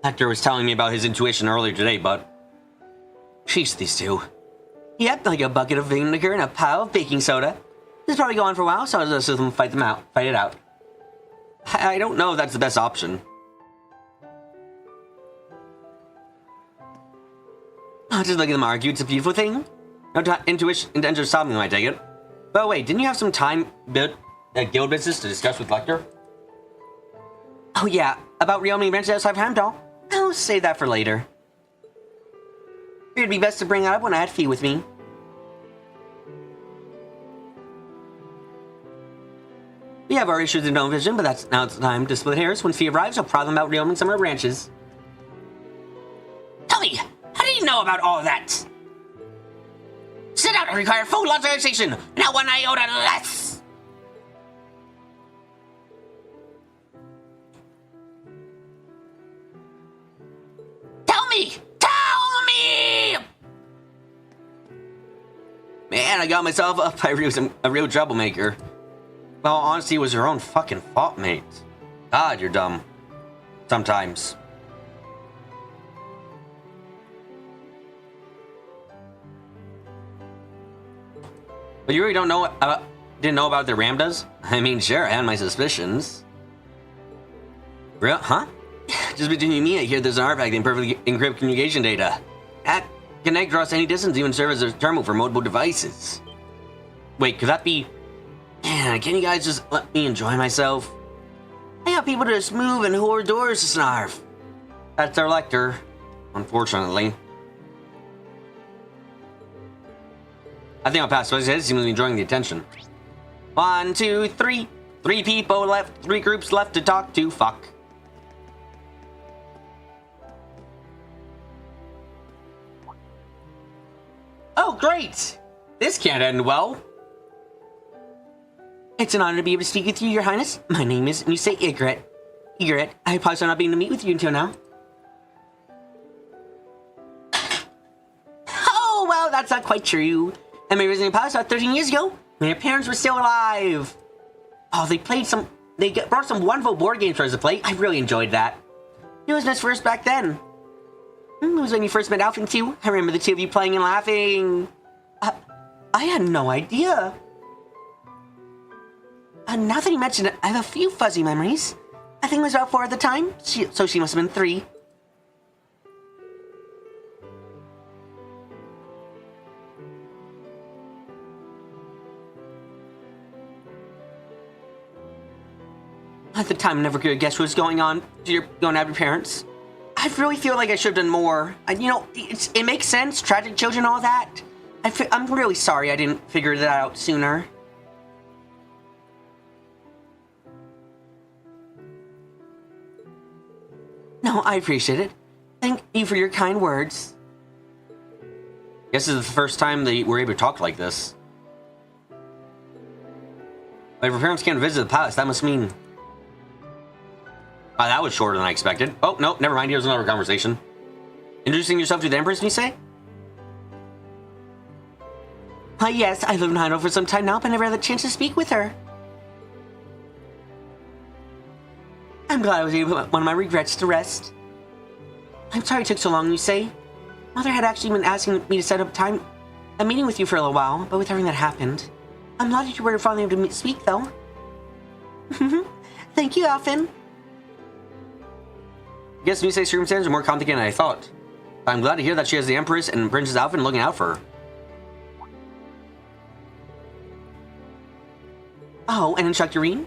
[SPEAKER 13] Hector was telling me about his intuition earlier today, but jeez, these two. Yep, like a bucket of vinegar and a pile of baking soda. This is probably going on for a while, so I'll just let them fight it out. I don't know if that's the best option. I'll just look at them argue. It's a beautiful thing. No intuition intention of stopping them, I take it. But wait, didn't you have some time guild business to discuss with Lecter? Oh yeah, about reopening branches outside of Heimdall. I'll save that for later. It'd be best to bring that up when I had Fee with me. We have our issues in no vision, but now it's time to split hairs. When Fee arrives, I'll prod them about reopening some of our branches. Tell me, how do you know about all of that? Sit out and require full authorization, not one iota less! Tell me! Tell me! Man, I got myself up by a real troublemaker. Well, honestly, it was her own fucking fault, mate. God, you're dumb. Sometimes. But you really didn't know about the Ramdas? I mean, sure, I had my suspicions. Real? Huh? Just between you and me, I hear there's an artifact that perfectly encrypt communication data. That can connect across any distance, even serve as a terminal for multiple devices. Wait, could that be... Man, can you guys just let me enjoy myself? I got people to just move and hold doors to snarf. That's their Lecter, unfortunately. I think I'll pass. So I seem to be enjoying the attention. 1, 2, 3. 3 people left. 3 groups left to talk to. Fuck. Oh, great! This can't end well. It's an honor to be able to speak with you, Your Highness. My name is Nusei Ygritte. Ygritte, I apologize for not being able to meet with you until now. Oh, well, that's not quite true. I made originally passed out 13 years ago. When your parents were still alive. Oh, they brought some wonderful board games for us to play. I really enjoyed that. It was nice first back then. It was when you first met Alfin too. I remember the two of you playing and laughing. I had no idea. Now that you mention it, I have a few fuzzy memories. I think I was about 4 at the time, so she must have been 3. At the time, I never could have guessed what was going on. You're going to have your parents. I really feel like I should have done more. You know, it makes sense, tragic children, all that. I'm really sorry I didn't figure that out sooner. No, I appreciate it. Thank you for your kind words. I guess this is the first time that we're able to talk like this. But if your parents can't visit the palace, that must mean... Oh, that was shorter than I expected. Oh, no, never mind. Here's another conversation. Introducing yourself to the Empress, you say? Yes, I lived in Hyrule for some time now, but never had the chance to speak with her. I'm glad I was able to put one of my regrets to rest. I'm sorry it took so long, you say? Mother had actually been asking me to set up a meeting with you for a little while, but with everything that happened. I'm glad that you were finally able to speak, though. Thank you, Alfin. I guess Nisei's circumstances are more complicated than I thought.
[SPEAKER 1] I'm glad to hear that she has the Empress and Princess Alvin looking out for her. Oh, and Instructor Rean?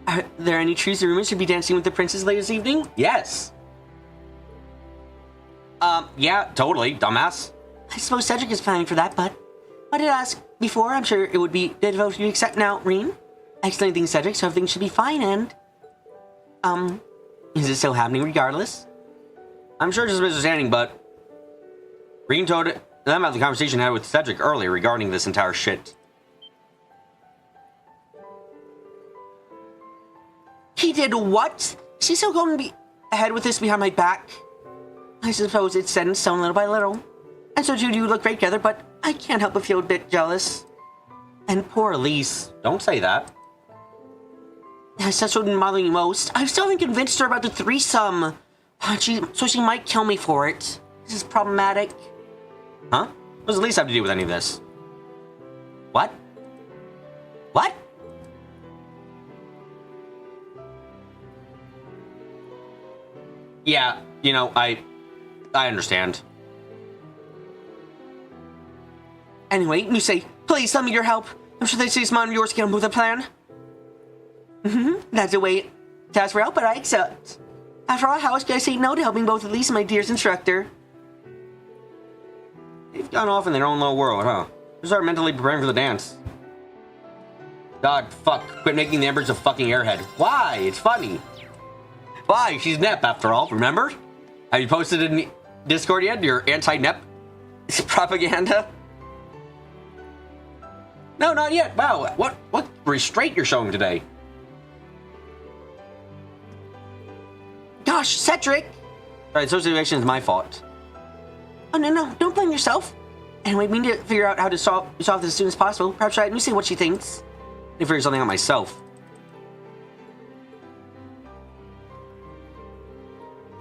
[SPEAKER 1] Are there any truths or rumors to be dancing with the princess later this evening? Yes. Yeah, totally, dumbass.
[SPEAKER 13] I suppose Cedric is planning for that, but I did ask before. I'm sure it would be good of you to accept now, Rean. I explained things, Cedric, so everything should be fine, and... is it still happening regardless?
[SPEAKER 1] I'm sure it's just a misunderstanding, but... Rean told them about the conversation I had with Cedric earlier regarding this entire shit.
[SPEAKER 13] He did what? Is he still going to be ahead with this behind my back? I suppose it's set in stone little by little. And so you do look great together, but I can't help but feel a bit jealous.
[SPEAKER 1] And poor Elise. Don't say that.
[SPEAKER 13] That's what been bothering me most. I still haven't convinced her about the threesome. So she might kill me for it. This is problematic.
[SPEAKER 1] Huh? What does Elise have to do with any of this? What? What? Yeah, you know, I understand.
[SPEAKER 13] Anyway, you say, please lend me your help. I'm sure they say it's mine and yours to get on with the plan. That's a way to ask for help, but I accept. After all, how else could I say no to helping both Elise and my dearest instructor?
[SPEAKER 1] They've gone off in their own little world, huh? They start mentally preparing for the dance. God, fuck. Quit making the Empress a fucking airhead. Why? It's funny. Why? She's Nep, after all, remember? Have you posted in Discord yet your anti-Nep propaganda? No, not yet. Wow, what restraint you're showing today?
[SPEAKER 13] Gosh, Cedric!
[SPEAKER 1] Alright, socialization is my fault.
[SPEAKER 13] Oh, no, don't blame yourself. Anyway, we need to figure out how to solve this as soon as possible. Perhaps let me see what she thinks.
[SPEAKER 1] I need to figure something out myself.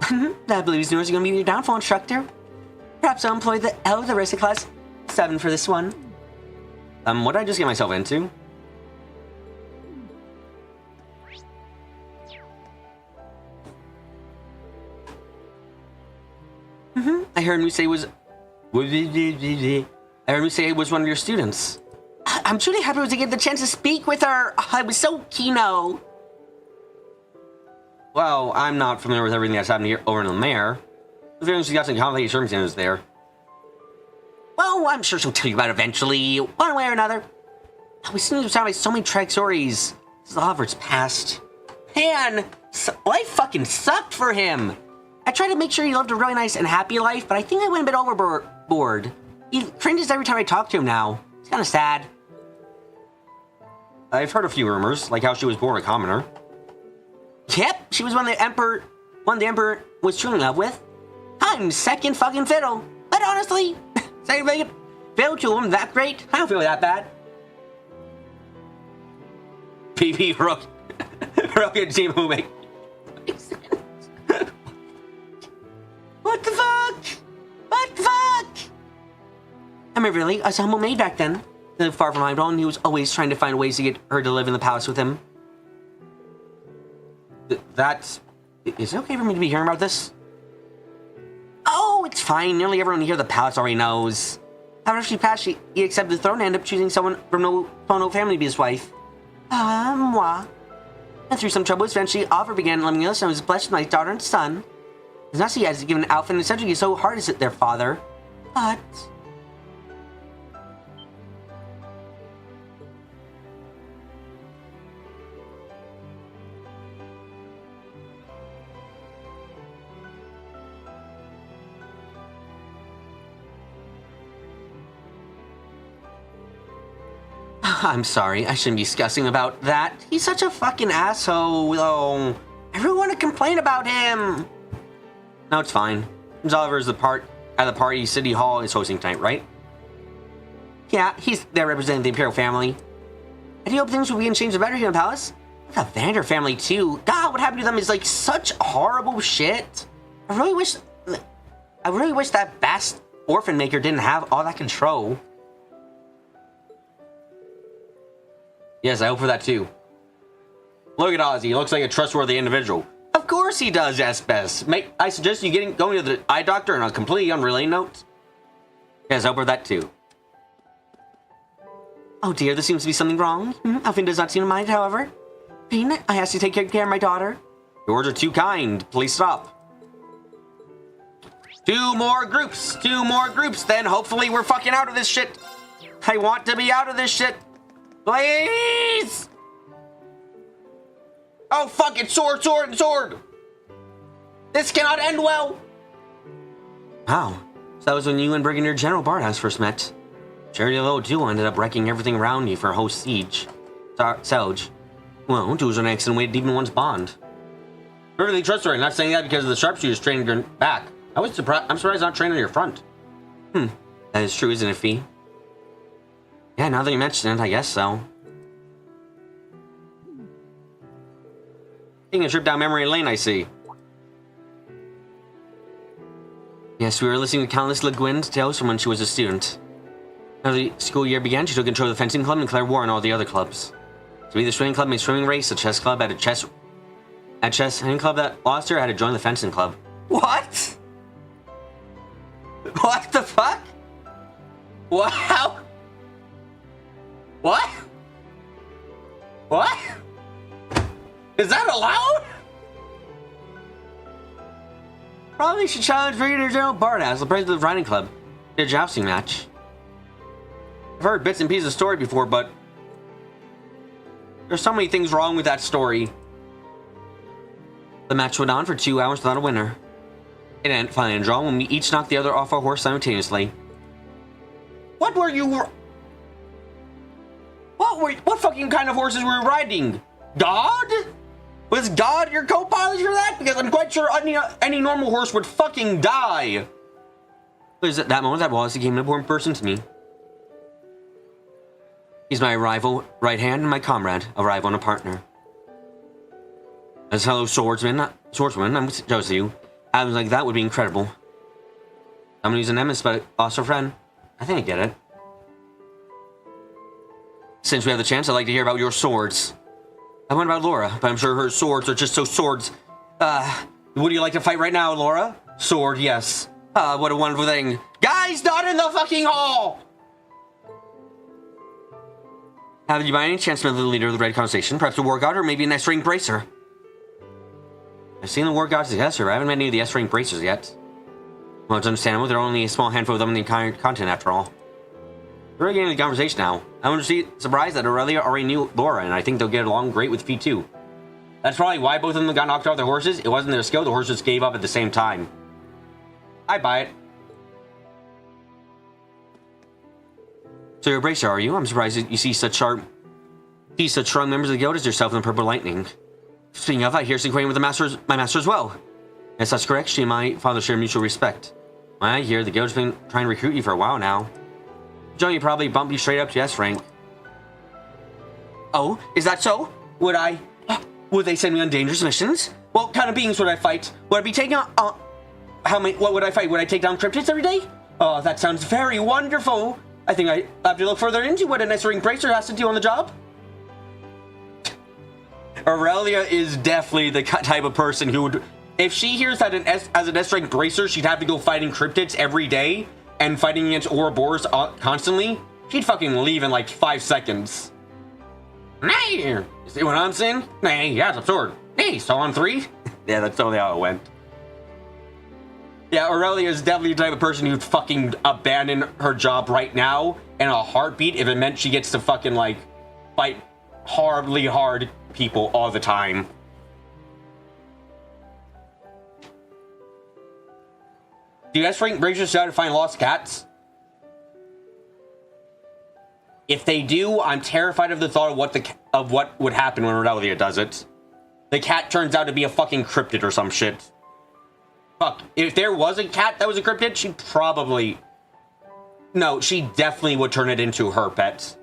[SPEAKER 13] I believe these nerds are going to be your downfall, instructor. Perhaps I'll employ the L of the rest of class 7 for this one.
[SPEAKER 1] What did I just get myself into?
[SPEAKER 13] I heard Musei was one of your students. I'm truly happy to get the chance to speak with her. I was so keen-o.
[SPEAKER 1] Well, I'm not familiar with everything that's happened here over in the mayor. The feeling she's got some complicated circumstances there.
[SPEAKER 13] Well, I'm sure she'll tell you about it eventually, one way or another. We seem to sound like so many track stories. This is Oliver's past. Man, life fucking sucked for him. I tried to make sure he lived a really nice and happy life, but I think I went a bit overboard. He cringes every time I talk to him now. It's kind of sad.
[SPEAKER 1] I've heard a few rumors, like how she was born a commoner.
[SPEAKER 13] Yep, she was one the Emperor was truly in love with. I'm second fucking fiddle. But honestly, second fiddle to him that great? I don't feel that bad.
[SPEAKER 1] PP Rook. Rocket Team who make.
[SPEAKER 13] What the fuck? What the fuck? I mean, really, I was a humble maid back then. He lived far from my own, he was always trying to find ways to get her to live in the palace with him.
[SPEAKER 1] Is it okay for me to be hearing about this?
[SPEAKER 13] Oh, it's fine. Nearly everyone here at the palace already knows. After she passed, he accepted the throne and ended up choosing someone from no family to be his wife. Moi. And through some troubles, eventually Oliver began letting us know he was blessed with my daughter and son. It's not so he has given Alphen and Cedric so hard as their father, but... I'm sorry, I shouldn't be discussing about that. He's such a fucking asshole, though. I really want to complain about him.
[SPEAKER 1] No, it's fine. Oliver's at the party City Hall is hosting tonight, right?
[SPEAKER 13] Yeah, he's there representing the Imperial family. I do hope things will be changed better here in the palace. The Vander family, too. God, what happened to them is like such horrible shit. I really wish that Bast orphan maker didn't have all that control.
[SPEAKER 1] Yes, I hope for that too. Look at Ozzy. He looks like a trustworthy individual.
[SPEAKER 13] Of
[SPEAKER 1] course he does, Espes. I suggest you going to the eye doctor on a completely unrelated note. Yes, help with that too. Oh dear, there seems to be something wrong. Alfin does not seem to mind, however. Finn, I asked you to take care of my daughter. Your words are too kind. Please stop. 2 more groups. 2 more groups. Then hopefully we're fucking out of this shit. I want to be out of this shit. Please. Oh, fuck it. Sword, sword, sword. This cannot end well. Wow. So that was when you and Brigadier General Barthouse first met. Charity Low 2 ended up wrecking everything around you for a host siege. Selge. Well, it was an excellent way to deepen one's bond. I really trust her. I'm not saying that because of the sharpshooters training your back. I'm surprised not trained on your front. That is true, isn't it, Fee? Yeah, now that you mention it, I guess so. Taking a trip down memory lane, I see. Yes, we were listening to countless Le Guin's tales from when she was a student. As the school year began, she took control of the fencing club and declared war on all the other clubs. To be the swimming club made swimming race, the chess club had a chess any club that lost her had to join the fencing club. What? What the fuck? Wow. What? What? Is that allowed? Probably should challenge Brigadier General Barthouse, the president of the riding club, to a jousting match. I've heard bits and pieces of the story before, but there's so many things wrong with that story. The match went on for 2 hours without a winner. It ended finally in a draw when we each knocked the other off our horse simultaneously. What were you? What fucking kind of horses were you riding? God? Was God your co-pilot for that? Because I'm quite sure any normal horse would fucking die. It was at that moment that Wallace became an important person to me. He's my rival, right hand, and my comrade, a rival and a partner. As a fellow swordswoman, I'm jealous of you. Atoms like that would be incredible. Someone who's a nemesis, but also a friend. I think I get it. Since we have the chance, I'd like to hear about your swords. I wonder about Laura, but I'm sure her swords are just so swords. Would you like to fight right now, Laura? Sword, yes. What a wonderful thing. Guys, not in the fucking hall! Have you by any chance met the leader of the Red Conversation? Perhaps a War God or maybe an S-Ring Bracer? I've seen the War God's successor, but I haven't met any of the S-Ring Bracers yet. Well, it's understandable. There are only a small handful of them in the entire continent, after all. We're really getting into the conversation now. I'm surprised that Aurelia already knew Laura, and I think they'll get along great with Fee too. That's probably why both of them got knocked off their horses. It wasn't their skill, the horses gave up at the same time. I buy it. So you're a Bracer, are you? I'm surprised that you see such strong members of the guild as yourself in the Purple Lightning. Speaking of, I hear she's acquainted with my master as well. Yes, that's correct. She and my father share mutual respect. I hear the guild's been trying to recruit you for a while now. Joey probably bumped you straight up to S rank. Oh, is that so? Would they send me on dangerous missions? What kind of beings would I fight? Would I be taking on, what would I fight? Would I take down cryptids every day? Oh, that sounds very wonderful. I think I have to look further into what an S-Ring Bracer has to do on the job. Aurelia is definitely the type of person who would, if she hears that as an S-Ring Bracer, she'd have to go fighting cryptids every day and fighting against Ouroboros constantly, she'd fucking leave in like 5 seconds. Nay, you see what I'm saying? Nay, yeah, it's absurd. Nay, so on 3? Yeah, that's totally how it went. Yeah, Aurelia is definitely the type of person who'd fucking abandon her job right now in a heartbeat if it meant she gets to fucking, like, fight horribly hard people all the time. Do S-Rank Bracers try to find lost cats? If they do, I'm terrified of the thought of what would happen when Aurelia does it. The cat turns out to be a fucking cryptid or some shit. Fuck, if there was a cat that was a cryptid, she'd probably... No, she definitely would turn it into her pet.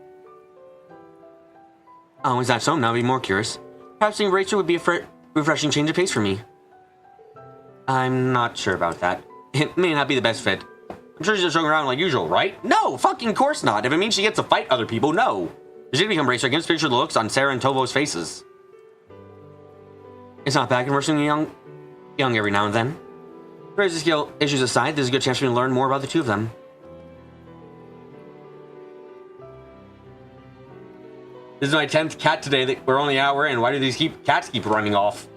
[SPEAKER 1] Oh, is that so? Now I'd be more curious. Perhaps seeing Rachel would be a refreshing change of pace for me. I'm not sure about that. It may not be the best fit. I'm sure she's just running around like usual, right? No, fucking course not. If it means she gets to fight other people, no. She's gonna become Racer against picture the looks on Sarah and Tovo's faces. It's not bad conversing with young every now and then. Raise skill issues aside, there's a good chance for me to learn more about the two of them. This is my 10th cat today. We're only an hour in. Why do these cats keep running off?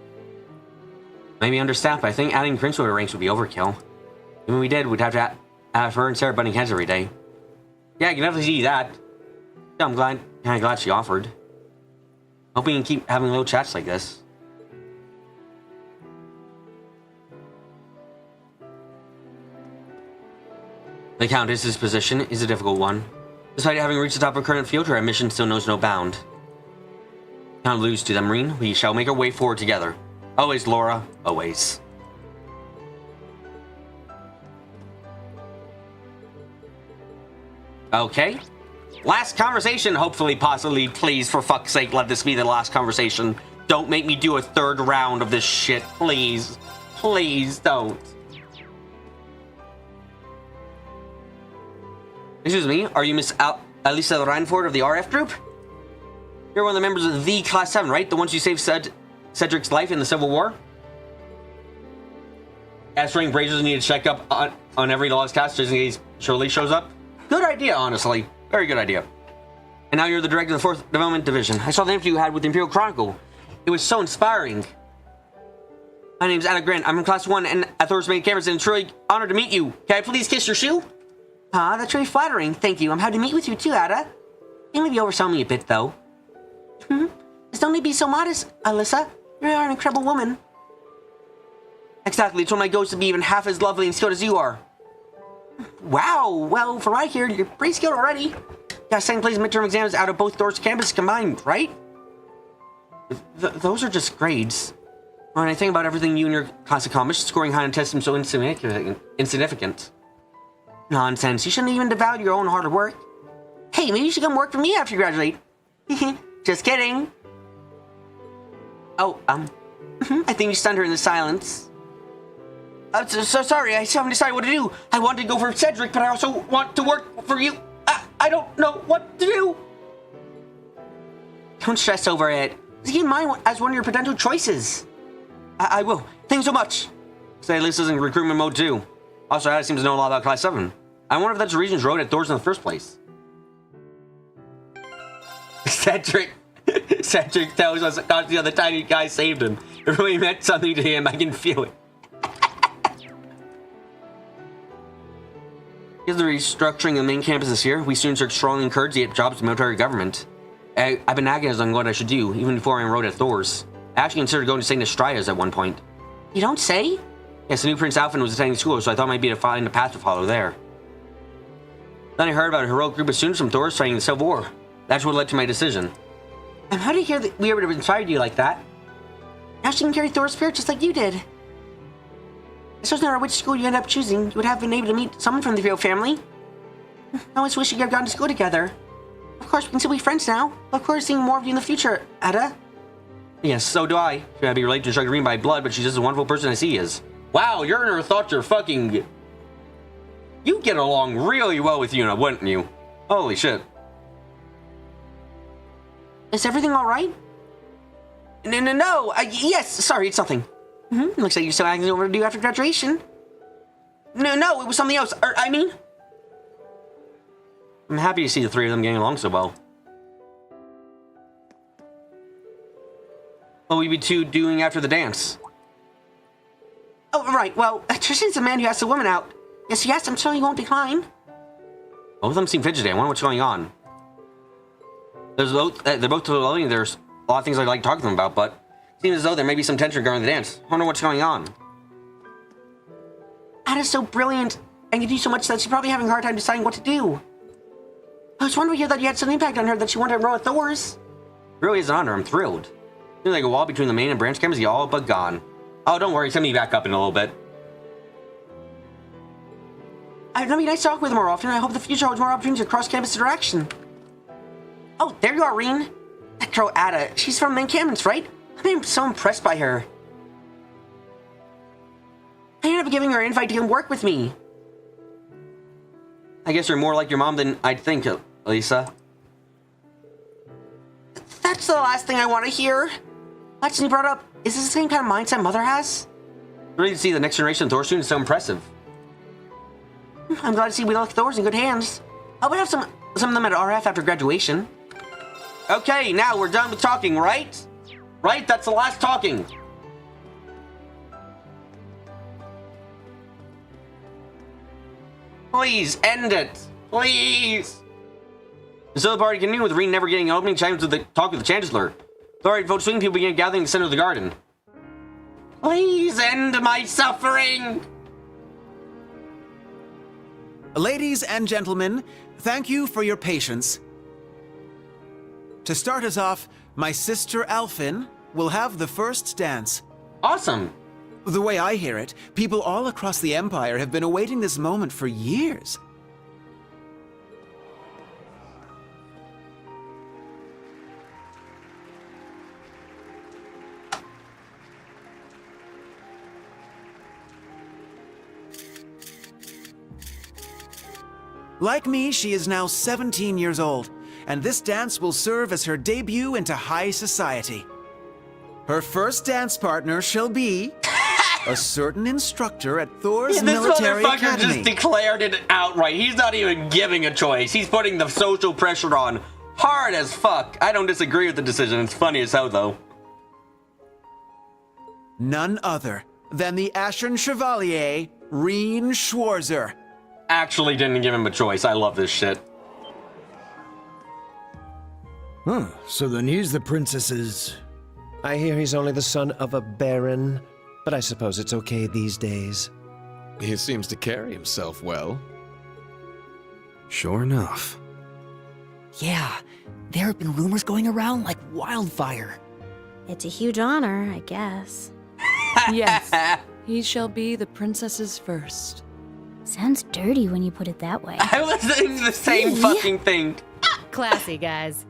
[SPEAKER 1] Maybe understaffed, but I think adding Prince to the ranks would be overkill. Even if we did, we'd have to have her and Sarah butting heads every day. Yeah, I can definitely see that. Yeah, I'm kind of glad she offered. Hope we can keep having little chats like this. The Countess's position is a difficult one. Despite having reached the top of current field, her ambition still knows no bound. Cannot lose to them, Marine. We shall make our way forward together. Always, Laura. Always. Okay. Last conversation, hopefully, possibly. Please, for fuck's sake, let this be the last conversation. Don't make me do a third round of this shit. Please. Please don't. Excuse me, are you Miss Alisa Reinford of the RF group? You're one of the members of the Class 7, right? The ones who saved Cedric's life in the Civil War? Answering Brazers need to check up on every lost cast just in case Shirley shows up? Good idea, honestly. Very good idea. And now you're the director of the 4th Development Division. I saw the interview you had with the Imperial Chronicle. It was so inspiring. My name's Anna Grant. I'm from Class 1 and at Thor's main campus, and it's truly honored to meet you. Can I please kiss your shoe? Ah, that's really flattering. Thank you. I'm happy to meet with you too, Ada. You may be overselling me a bit, though. Just don't need to be so modest, Alyssa. You are an incredible woman. Exactly. It's one of my goals to be even half as lovely and skilled as you are. Wow. Well, from what I hear, you're pretty skilled already. Got second place midterm exams out of both Thor's campuses combined, right? Those are just grades. When I think about everything you and your class accomplished, scoring high on tests seems so insignificant. Nonsense. You shouldn't even devalue your own hard work. Hey, maybe you should come work for me after you graduate. Just kidding. Oh, I think you stunned her in the silence. So sorry, I still haven't decided what to do. I want to go for Cedric, but I also want to work for you. I don't know what to do. Don't stress over it. Keep in mind as one of your potential choices. I will. Thanks so much. Say, at least is in recruitment mode too. Also, Ada seems to know a lot about Class 7. I wonder if that's the reason she wrote at Thor's in the first place. Cedric tells us the other time you guys saved him. It really meant something to him. I can feel it. Because the restructuring of the main campus this year, we students are strongly encouraged to get jobs in the military government. I've been agonizing on what I should do, even before I enrolled at Thor's. I actually considered going to St. Estraya's at one point. You don't say? Yes, the new Prince Alfin was attending school, so I thought it might be to find a path to follow there. Then I heard about a heroic group of students from Thor's fighting the Civil War. That's what led to my decision. And how did you hear that we were to inspire you like that? Now she can carry Thor's spirit just like you did. I suppose no matter which school you end up choosing, you would have been able to meet someone from the Imperial family. I always wish you could have gone to school together. Of course, we can still be friends now. Of course, seeing more of you in the future, Ada. Yes, so do I. She might be related to Sugar Green by blood, but she's just a wonderful person I see is. Wow, you're in her thoughts you're fucking... You'd get along really well with Yuna, wouldn't you? Holy shit. Is everything alright? No. Yes, sorry, it's nothing. Looks like you're still acting overdue after graduation. No, it was something else. I'm happy to see the three of them getting along so well. What will you two doing after the dance? Oh, right. Well, Tristan's the man who asked the woman out. Yes, I'm sure he won't decline. Both of them seem fidgety. I wonder what's going on. They're both lovely. There's a lot of things I'd like to talk to them about, but it seems as though there may be some tension regarding the dance. I wonder what's going on. Ada's so brilliant and can do so much that she's probably having a hard time deciding what to do. I was wondering to hear that you had some impact on her that she wanted to enroll at Thor's. It really is an honor. I'm thrilled. Seems like a wall between the main and branch campus is all but gone. Oh, don't worry. Send me back up in a little bit. It'd be nice to talk with her more often. I hope the future holds more opportunities for cross-campus interaction. Oh, there you are, Reen. That girl, Ada. She's from main campus, right? I'm so impressed by her. I ended up giving her an invite to come work with me. I guess you're more like your mom than I'd think, Lisa. That's the last thing I want to hear. Since you brought up,
[SPEAKER 13] Is this the same kind of mindset Mother has?
[SPEAKER 1] Really to see the next generation of Thor students so impressive.
[SPEAKER 13] I'm glad to see we left Thor's in good hands. I would have some of them at RF after graduation.
[SPEAKER 1] Okay, now we're done with talking, right? Right? That's the last talking. Please, end it. Please. So the party continued with Rean never getting an opening chance with the talk with the Chancellor. Thor vote swing people began gathering in the center of the garden. Please end my suffering.
[SPEAKER 9] Ladies and gentlemen, thank you for your patience. To start us off, my sister Alphin will have the first dance.
[SPEAKER 1] Awesome.
[SPEAKER 9] The way I hear it, people all across the Empire have been awaiting this moment for years. Like me, she is now 17 years old, and this dance will serve as her debut into high society. Her first dance partner shall be a certain instructor at Thor's Military
[SPEAKER 1] This motherfucker
[SPEAKER 9] Academy.
[SPEAKER 1] just declared it outright. He's not even giving a choice. He's putting the social pressure on hard as fuck. I don't disagree with the decision. It's funny as hell, though.
[SPEAKER 9] None other than the Ashen Chevalier, Rean Schwarzer.
[SPEAKER 1] Actually didn't give him a choice. I love this shit.
[SPEAKER 14] Huh, so then he's the princess's...
[SPEAKER 5] I hear he's only the son of a baron, but I suppose it's okay these days.
[SPEAKER 3] He seems to carry himself well.
[SPEAKER 14] Sure enough.
[SPEAKER 6] Yeah, there have been rumors going around like wildfire.
[SPEAKER 10] It's a huge honor, I guess.
[SPEAKER 15] Yes, he shall be the princess's first.
[SPEAKER 10] Sounds dirty when you put it that way.
[SPEAKER 1] I was thinking the same fucking thing.
[SPEAKER 15] Classy, guys.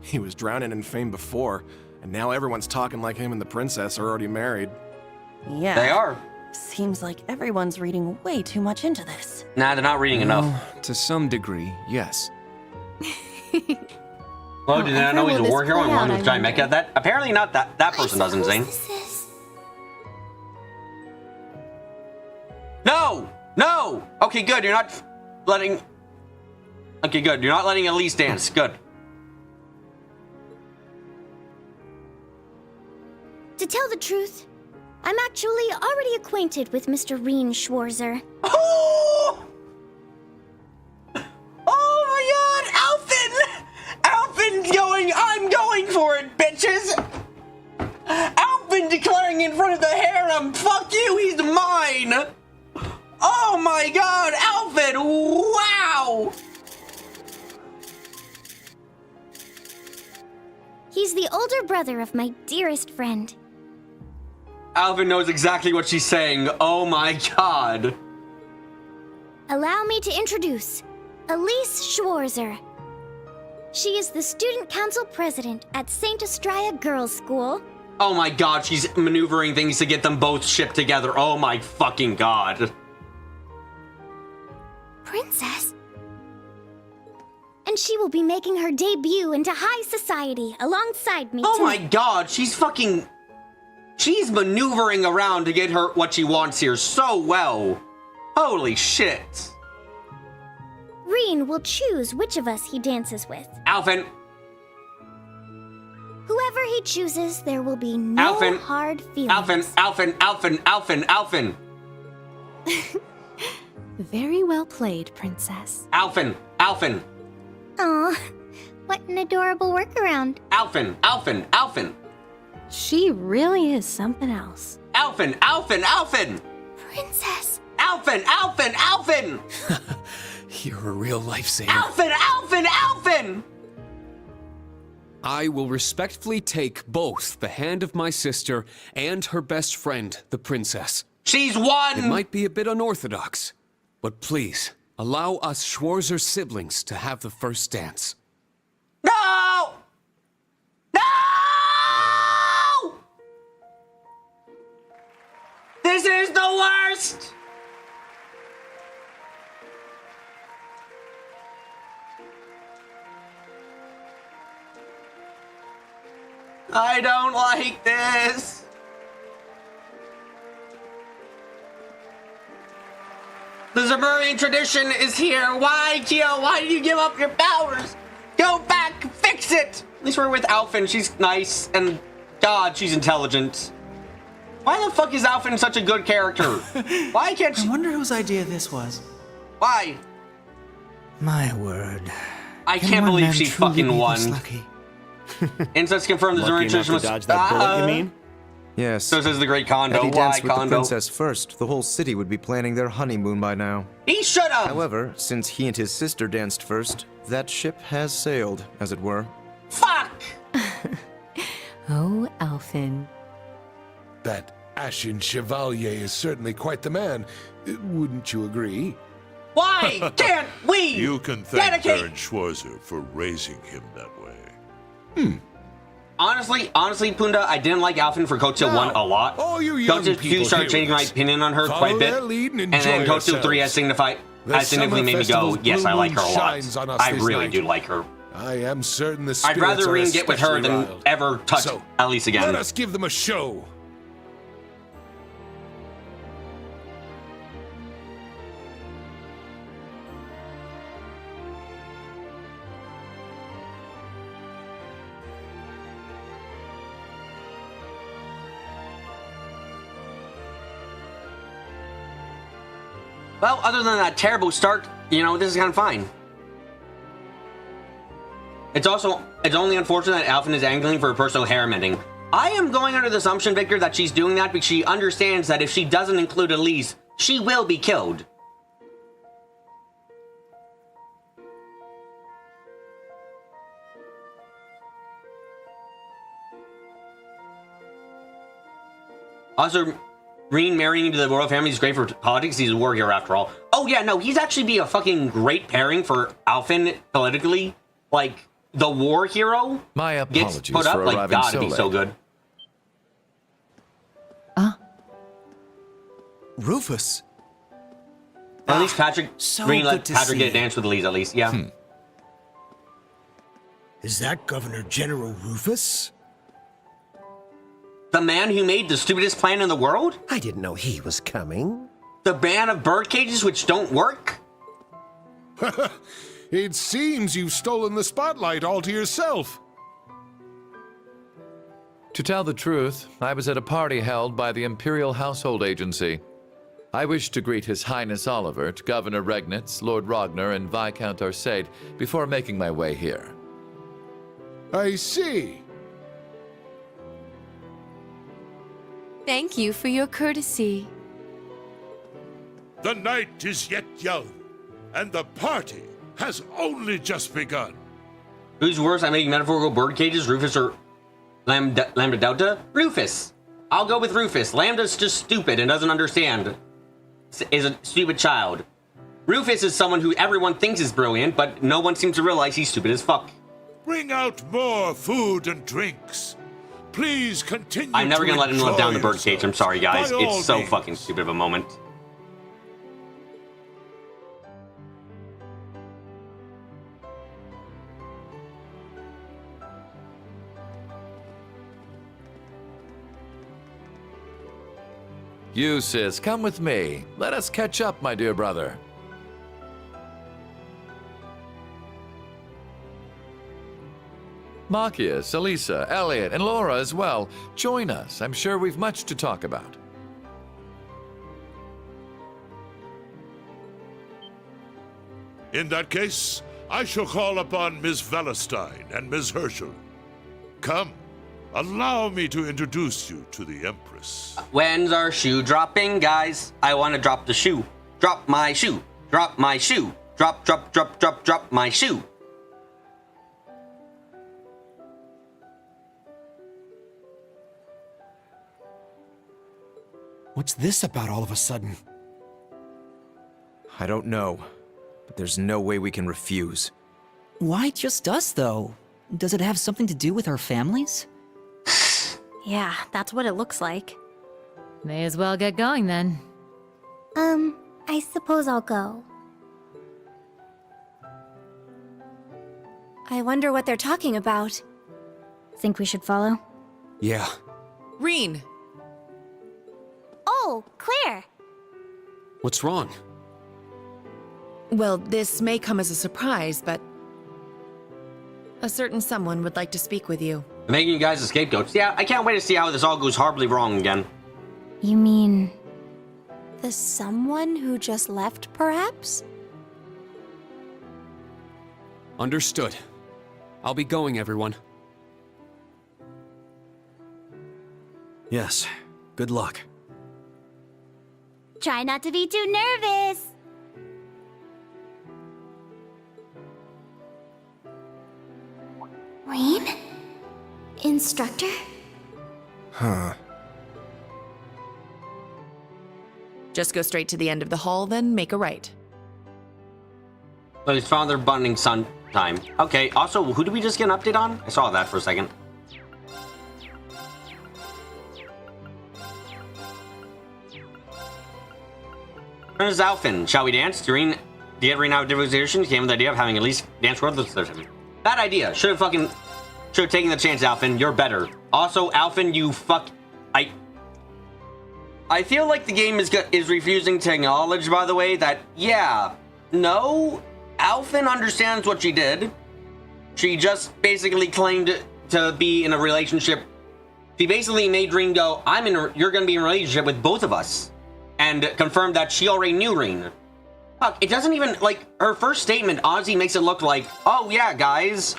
[SPEAKER 3] He was drowning in fame before, and now everyone's talking like him and the princess are already married.
[SPEAKER 15] Yeah.
[SPEAKER 1] They are.
[SPEAKER 15] Seems like everyone's reading way too much into this.
[SPEAKER 1] Nah, they're not reading enough.
[SPEAKER 4] To some degree, yes.
[SPEAKER 1] Well, did I know he's a
[SPEAKER 10] will
[SPEAKER 1] war
[SPEAKER 10] this
[SPEAKER 1] hero and
[SPEAKER 10] play
[SPEAKER 1] one
[SPEAKER 10] out,
[SPEAKER 1] with
[SPEAKER 10] I
[SPEAKER 1] giant mecha? That apparently not that person doesn't, Zane. No! No! Okay, good. You're not letting... Okay, good. You're not letting Elise dance. Good.
[SPEAKER 10] To tell the truth, I'm actually already acquainted with Mr. Rean Schwarzer.
[SPEAKER 1] Oh! Oh my god! Alphin! Alphin's going! I'm going for it, bitches! Alphin declaring in front of the harem! Fuck you, he's mine! Oh my god, Alphin! Wow!
[SPEAKER 10] He's the older brother of my dearest friend.
[SPEAKER 1] Alvin knows exactly what she's saying. Oh my god.
[SPEAKER 10] Allow me to introduce Elise Schwarzer. She is the student council president at St. Estrella Girls' School.
[SPEAKER 1] Oh my god, she's maneuvering things to get them both shipped together. Oh my fucking god.
[SPEAKER 10] Princess? And she will be making her debut into high society alongside me
[SPEAKER 1] Oh my
[SPEAKER 10] tonight.
[SPEAKER 1] god, she's fucking... She's maneuvering around to get her what she wants here so well. Holy shit.
[SPEAKER 10] Rean will choose which of us he dances with.
[SPEAKER 1] Alphin.
[SPEAKER 10] Whoever he chooses, there will be no
[SPEAKER 1] Alphin.
[SPEAKER 10] hard feelings.
[SPEAKER 1] Alphin.
[SPEAKER 2] Very well played, Princess.
[SPEAKER 1] Alphin.
[SPEAKER 10] Aw, what an adorable workaround.
[SPEAKER 1] Alphin.
[SPEAKER 2] She really is something else.
[SPEAKER 1] Alphin.
[SPEAKER 10] Princess.
[SPEAKER 1] Alphin.
[SPEAKER 4] You're a real lifesaver.
[SPEAKER 1] Alphin.
[SPEAKER 4] I will respectfully take both the hand of my sister and her best friend, the princess.
[SPEAKER 1] She's one.
[SPEAKER 4] It might be a bit unorthodox, but please, allow us Schwarzer siblings to have the first dance.
[SPEAKER 1] No! This is the worst! I don't like this. The Zemurian tradition is here. Why, Kyo? Why did you give up your powers? Go back, fix it. At least we're with Alphen. She's nice, and God, she's intelligent. Why the fuck is Alphen such a good character? Why can't she?
[SPEAKER 9] I wonder whose idea this was.
[SPEAKER 1] Why?
[SPEAKER 14] My word.
[SPEAKER 1] I
[SPEAKER 14] Can
[SPEAKER 1] can't
[SPEAKER 14] one
[SPEAKER 1] believe
[SPEAKER 14] man
[SPEAKER 1] she
[SPEAKER 14] truly
[SPEAKER 1] fucking
[SPEAKER 14] be
[SPEAKER 1] won.
[SPEAKER 14] this lucky?
[SPEAKER 1] Insights confirm the
[SPEAKER 3] Lucky
[SPEAKER 1] Zemurian
[SPEAKER 3] enough
[SPEAKER 1] tradition
[SPEAKER 3] to
[SPEAKER 1] was.
[SPEAKER 3] dodge that bullet, you mean?
[SPEAKER 16] Yes.
[SPEAKER 1] So says the great Kondo.
[SPEAKER 16] Had he
[SPEAKER 1] Why
[SPEAKER 16] danced with the
[SPEAKER 1] Kondo?
[SPEAKER 16] princess first, the whole city would be planning their honeymoon by now.
[SPEAKER 1] He should have.
[SPEAKER 16] However, since he and his sister danced first, that ship has sailed, as it were.
[SPEAKER 1] Fuck!
[SPEAKER 7] Oh, Alphen.
[SPEAKER 8] That Ashen Chevalier is certainly quite the man. Wouldn't you agree?
[SPEAKER 1] Why can't we
[SPEAKER 12] You can thank
[SPEAKER 1] dedicate?
[SPEAKER 12] Baron Schwarzer for raising him that way.
[SPEAKER 1] Honestly, Punda, I didn't like Alphen for Kotsu
[SPEAKER 8] Now,
[SPEAKER 1] 1 a lot.
[SPEAKER 8] all you young
[SPEAKER 1] Kotsu 2
[SPEAKER 8] people
[SPEAKER 1] started
[SPEAKER 8] hear
[SPEAKER 1] changing my
[SPEAKER 8] us.
[SPEAKER 1] opinion on her
[SPEAKER 8] Follow
[SPEAKER 1] quite a bit.
[SPEAKER 8] their lead and
[SPEAKER 1] And then
[SPEAKER 8] enjoy
[SPEAKER 1] Kotsu 3 has
[SPEAKER 8] yourselves. The
[SPEAKER 1] significantly made me go,
[SPEAKER 8] Summer
[SPEAKER 1] yes, I like her a
[SPEAKER 8] Festival's
[SPEAKER 1] lot.
[SPEAKER 8] blue moon shines on us
[SPEAKER 1] I
[SPEAKER 8] this
[SPEAKER 1] really
[SPEAKER 8] night.
[SPEAKER 1] do like her.
[SPEAKER 8] I am certain the
[SPEAKER 1] I'd
[SPEAKER 8] spirits
[SPEAKER 1] rather
[SPEAKER 8] are
[SPEAKER 1] Reen get with her
[SPEAKER 8] especially
[SPEAKER 1] than
[SPEAKER 8] riled.
[SPEAKER 1] ever touch
[SPEAKER 8] So,
[SPEAKER 1] Elise again.
[SPEAKER 8] Let us give them a show.
[SPEAKER 1] Well, other than that terrible start, you know, this is kind of fine. It's only unfortunate that Alphen is angling for a personal harem ending. I am going under the assumption, Victor, that she's doing that because she understands that if she doesn't include Elise, she will be killed. Also, Reen marrying into the royal family is great for politics. He's a war hero after all. Oh yeah, no, he's actually be a fucking great pairing for Alphen politically. Like, the war hero
[SPEAKER 17] My
[SPEAKER 1] gets
[SPEAKER 17] apologies
[SPEAKER 1] put up,
[SPEAKER 17] for
[SPEAKER 1] like,
[SPEAKER 17] arriving
[SPEAKER 1] God,
[SPEAKER 17] so
[SPEAKER 1] it'd be so
[SPEAKER 17] late.
[SPEAKER 1] good.
[SPEAKER 9] Rufus.
[SPEAKER 1] At least Patrick,
[SPEAKER 9] so
[SPEAKER 1] Reen
[SPEAKER 9] good
[SPEAKER 1] let
[SPEAKER 9] to
[SPEAKER 1] Patrick
[SPEAKER 9] see
[SPEAKER 1] get a
[SPEAKER 9] you.
[SPEAKER 1] dance with Elise at least, yeah.
[SPEAKER 14] Is that Governor General Rufus?
[SPEAKER 1] The man who made the stupidest plan in the world?
[SPEAKER 5] I didn't know he was coming.
[SPEAKER 1] The ban of bird cages which don't work?
[SPEAKER 8] It seems you've stolen the spotlight all to yourself.
[SPEAKER 17] To tell the truth, I was at a party held by the Imperial Household Agency. I wish to greet His Highness Olivert, Governor Regnitz, Lord Ragnar, and Viscount Arsaid before making my way here.
[SPEAKER 8] I see.
[SPEAKER 15] Thank you for your courtesy.
[SPEAKER 12] The night is yet young, and the party has only just begun.
[SPEAKER 1] Who's worse at making metaphorical bird cages, Rufus or Lambda Delta? Rufus. I'll go with Rufus. Lambda's just stupid and doesn't understand. Is a stupid child. Rufus is someone who everyone thinks is brilliant, but no one seems to realize he's stupid as fuck.
[SPEAKER 12] Bring out more food and drinks. Please continue.
[SPEAKER 1] I'm never
[SPEAKER 12] to
[SPEAKER 1] gonna let him let down the bird
[SPEAKER 12] enjoy
[SPEAKER 1] cage. I'm sorry, guys.
[SPEAKER 12] By all
[SPEAKER 1] It's so
[SPEAKER 12] means.
[SPEAKER 1] fucking stupid of a moment.
[SPEAKER 17] Eustace, come with me. Let us catch up, my dear brother. Machias, Elisa, Elliot, and Laura as well. Join us. I'm sure we've much to talk about.
[SPEAKER 12] In that case, I shall call upon Ms. Valestein and Ms. Herschel. Come, allow me to introduce you to the Empress.
[SPEAKER 1] When's our shoe dropping, guys? I want to drop the shoe. Drop my shoe. Drop my shoe. Drop, drop, drop, drop, drop my shoe.
[SPEAKER 14] What's this about all of a sudden?
[SPEAKER 16] I don't know, but there's no way we can refuse.
[SPEAKER 6] Why just us, though? Does it have something to do with our families?
[SPEAKER 10] Yeah, that's what it looks like.
[SPEAKER 7] May as well get going then.
[SPEAKER 10] I suppose I'll go.
[SPEAKER 15] I wonder what they're talking about.
[SPEAKER 10] Think we should follow?
[SPEAKER 4] Yeah.
[SPEAKER 15] Reen!
[SPEAKER 10] Oh, Claire.
[SPEAKER 4] What's wrong?
[SPEAKER 15] Well, this may come as a surprise, but a certain someone would like to speak with you.
[SPEAKER 1] Making you guys the scapegoats. Yeah, I can't wait to see how this all goes horribly wrong again.
[SPEAKER 10] You mean the someone who just left, perhaps?
[SPEAKER 4] Understood. I'll be going, everyone.
[SPEAKER 14] Yes. Good luck.
[SPEAKER 10] Try not to be too nervous. Reen? Instructor?
[SPEAKER 3] Huh.
[SPEAKER 15] Just go straight to the end of the hall, then make a right.
[SPEAKER 1] So it's father bonding son time. Okay, also, who did we just get an update on? I saw that for a second. There's Alphen. Shall we dance? To get Reen out of division, came with the idea of having at least dance with him. Bad idea. Should have taken the chance, Alphen. You're better. Also, Alphen, you fuck. I feel like the game is refusing to acknowledge, by the way, that yeah, no, Alphen understands what she did. She just basically claimed to be in a relationship. She basically made Reen go, you're gonna be in a relationship with both of us. And confirmed that she already knew Reen. Fuck, it doesn't even, like, her first statement honestly makes it look like, oh yeah, guys,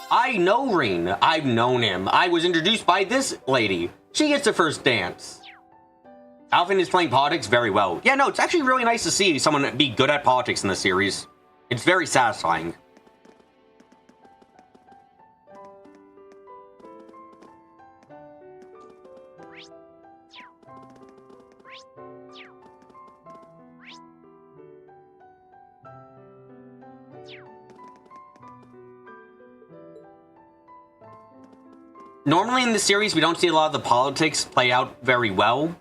[SPEAKER 1] I know Reen. I've known him. I was introduced by this lady. She gets the first dance. Alphen is playing politics very well. Yeah, no, it's actually really nice to see someone be good at politics in this series. It's very satisfying. Normally in this series, we don't see a lot of the politics play out very well.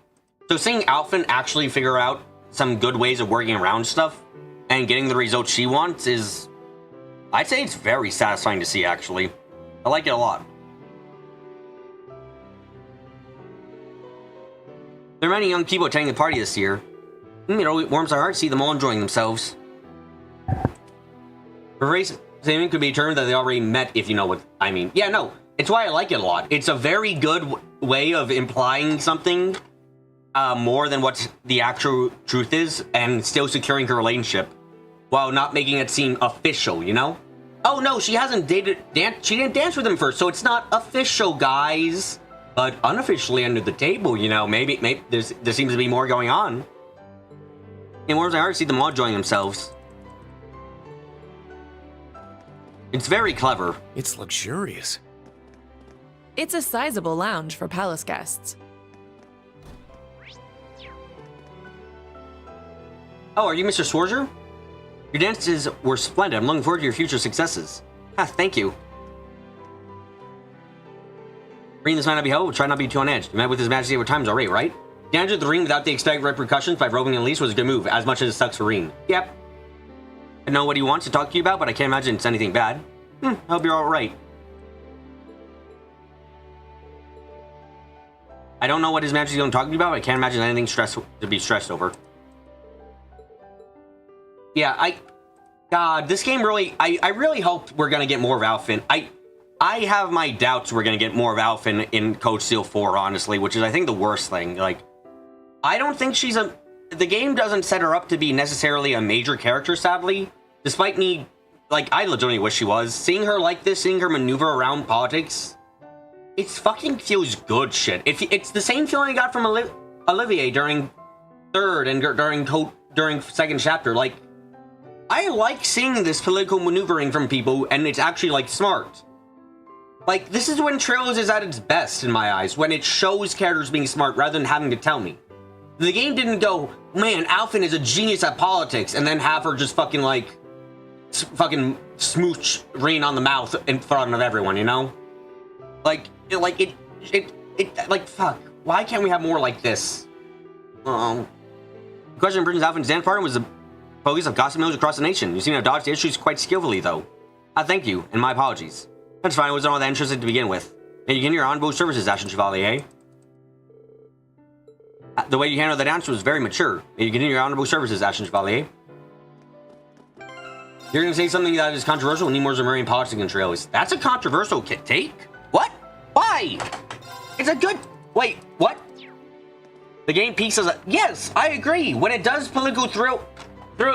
[SPEAKER 1] So seeing Alphen actually figure out some good ways of working around stuff and getting the results she wants is, I'd say it's very satisfying to see, actually. I like it a lot. There are many young people attending the party this year. It always warms our heart to see them all enjoying themselves. For race statement could be determined that they already met, if you know what I mean. Yeah, no, it's why I like it a lot. It's a very good way of implying something more than what the actual truth is, and still securing her relationship while not making it seem official, you know? Oh no, she hasn't she didn't dance with him first, so it's not official, guys. But unofficially under the table, you know, maybe there seems to be more going on. And warms my heart to see them all enjoying themselves. It's very clever.
[SPEAKER 5] It's luxurious.
[SPEAKER 15] It's a sizable lounge for palace guests.
[SPEAKER 1] Oh, are you Mr. Schwarzer? Your dances were splendid. I'm looking forward to your future successes. Ah, thank you. Reen, this might not be held. Try not to be too on edge. You met with His Majesty over times already, right? The entered the ring without the expected repercussions by roving Elise was a good move, as much as it sucks for Reen. Yep. I know what he wants to talk to you about, but I can't imagine it's anything bad. I hope you're alright. I don't know what His Majesty's going to talk to you about, but I can't imagine anything to be stressed over. Yeah, God, this game really, I really hoped we're going to get more of Alphen. I have my doubts we're going to get more of Alphen in Code Steel 4, honestly, which is, I think, the worst thing. Like, I don't think she's the game doesn't set her up to be necessarily a major character, sadly. Despite me, like, I legitimately wish she was. Seeing her like this, seeing her maneuver around politics, it fucking feels good shit. It's the same feeling I got from Olivier during third and during second chapter. Like, I like seeing this political maneuvering from people, and it's actually, like, smart. Like, this is when Trailers is at its best, in my eyes, when it shows characters being smart rather than having to tell me. The game didn't go, man, Alphen is a genius at politics, and then have her just fucking, like, fucking smooch Reen on the mouth in front of everyone, you know? Like, fuck. Why can't we have more like this? The question brings Alphen's dance partner was the focus of gossip mills across the nation. You seem to have dodged the issues quite skillfully, though. Thank you, and my apologies. That's fine, I wasn't all that interested to begin with. And you get your honorable services, Ashen Chevalier. The way you handled that answer was very mature. And you get your honorable services, Ashen Chevalier. You're gonna say something that is controversial. We need more Zemurian politics and trails. That's a controversial take? What? Why? It's a good... Wait, what? The game peaks as a... Yes, I agree. When it does political thrill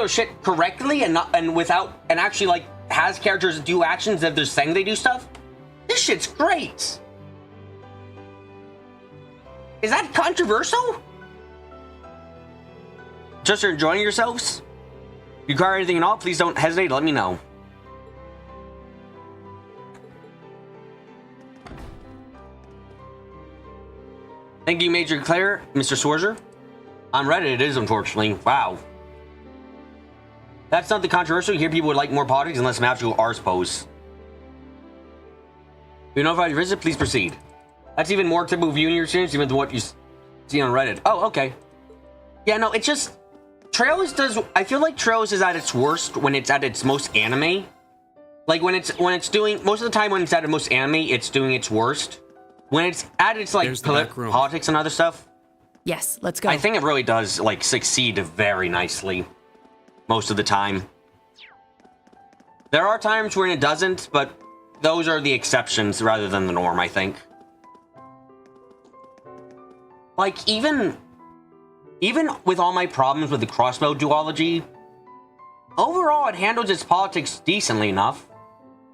[SPEAKER 1] shit correctly and actually like has characters do actions that they're saying they do stuff, this shit's great. Is that controversial? Just you're enjoying yourselves? If you require anything at all, please don't hesitate to let me know. Thank you, Major Claire, Mr. Sworzer. On Reddit, it is, unfortunately. Wow. That's nothing controversial. You hear people would like more politics and less magical arse pose. If you're notified of your visit, please proceed. That's even more typical viewing your experience, even than what you see on Reddit. Oh, okay. Yeah, no, it's just... Trails does... I feel like Trails is at its worst when it's at its most anime. Like, when it's doing... Most of the time when it's at its most anime, it's doing its worst. When it's at its, like, politics and other stuff...
[SPEAKER 15] Yes, let's go.
[SPEAKER 1] I think it really does, like, succeed very nicely. Most of the time. There are times when it doesn't, but those are the exceptions rather than the norm, I think. Like, even with all my problems with the crossbow duology, overall it handles its politics decently enough.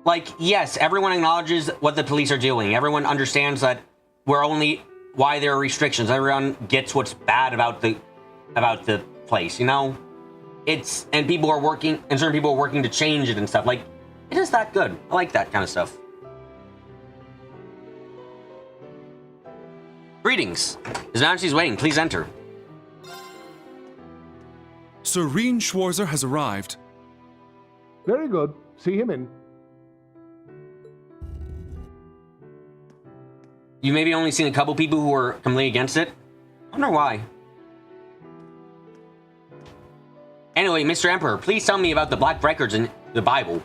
[SPEAKER 1] Like, yes, everyone acknowledges what the police are doing. Everyone understands that why there are restrictions. Everyone gets what's bad about the place, you know? And certain people are working to change it and stuff. Like, it is that good. I like that kind of stuff. Greetings. His Majesty's waiting. Please enter.
[SPEAKER 18] Sir Reen Schwarzer has arrived.
[SPEAKER 8] Very good. See him in.
[SPEAKER 1] You maybe only seen a couple people who were completely against it. I wonder why. Anyway, Mr. Emperor, please tell me about the Black Records in the Bible.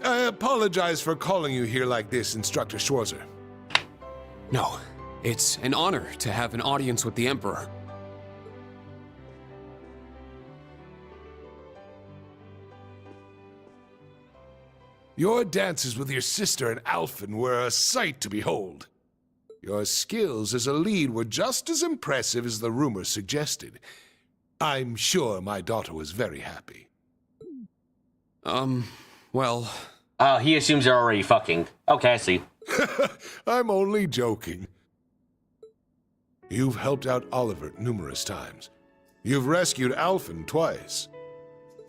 [SPEAKER 8] I apologize for calling you here like this, Instructor Schwarzer.
[SPEAKER 4] No, it's an honor to have an audience with the Emperor.
[SPEAKER 8] Your dances with your sister and Alphen were a sight to behold. Your skills as a lead were just as impressive as the rumor suggested. I'm sure my daughter was very happy.
[SPEAKER 4] Well...
[SPEAKER 1] he assumes they're already fucking. Okay, I see.
[SPEAKER 8] I'm only joking. You've helped out Oliver numerous times. You've rescued Alphen twice.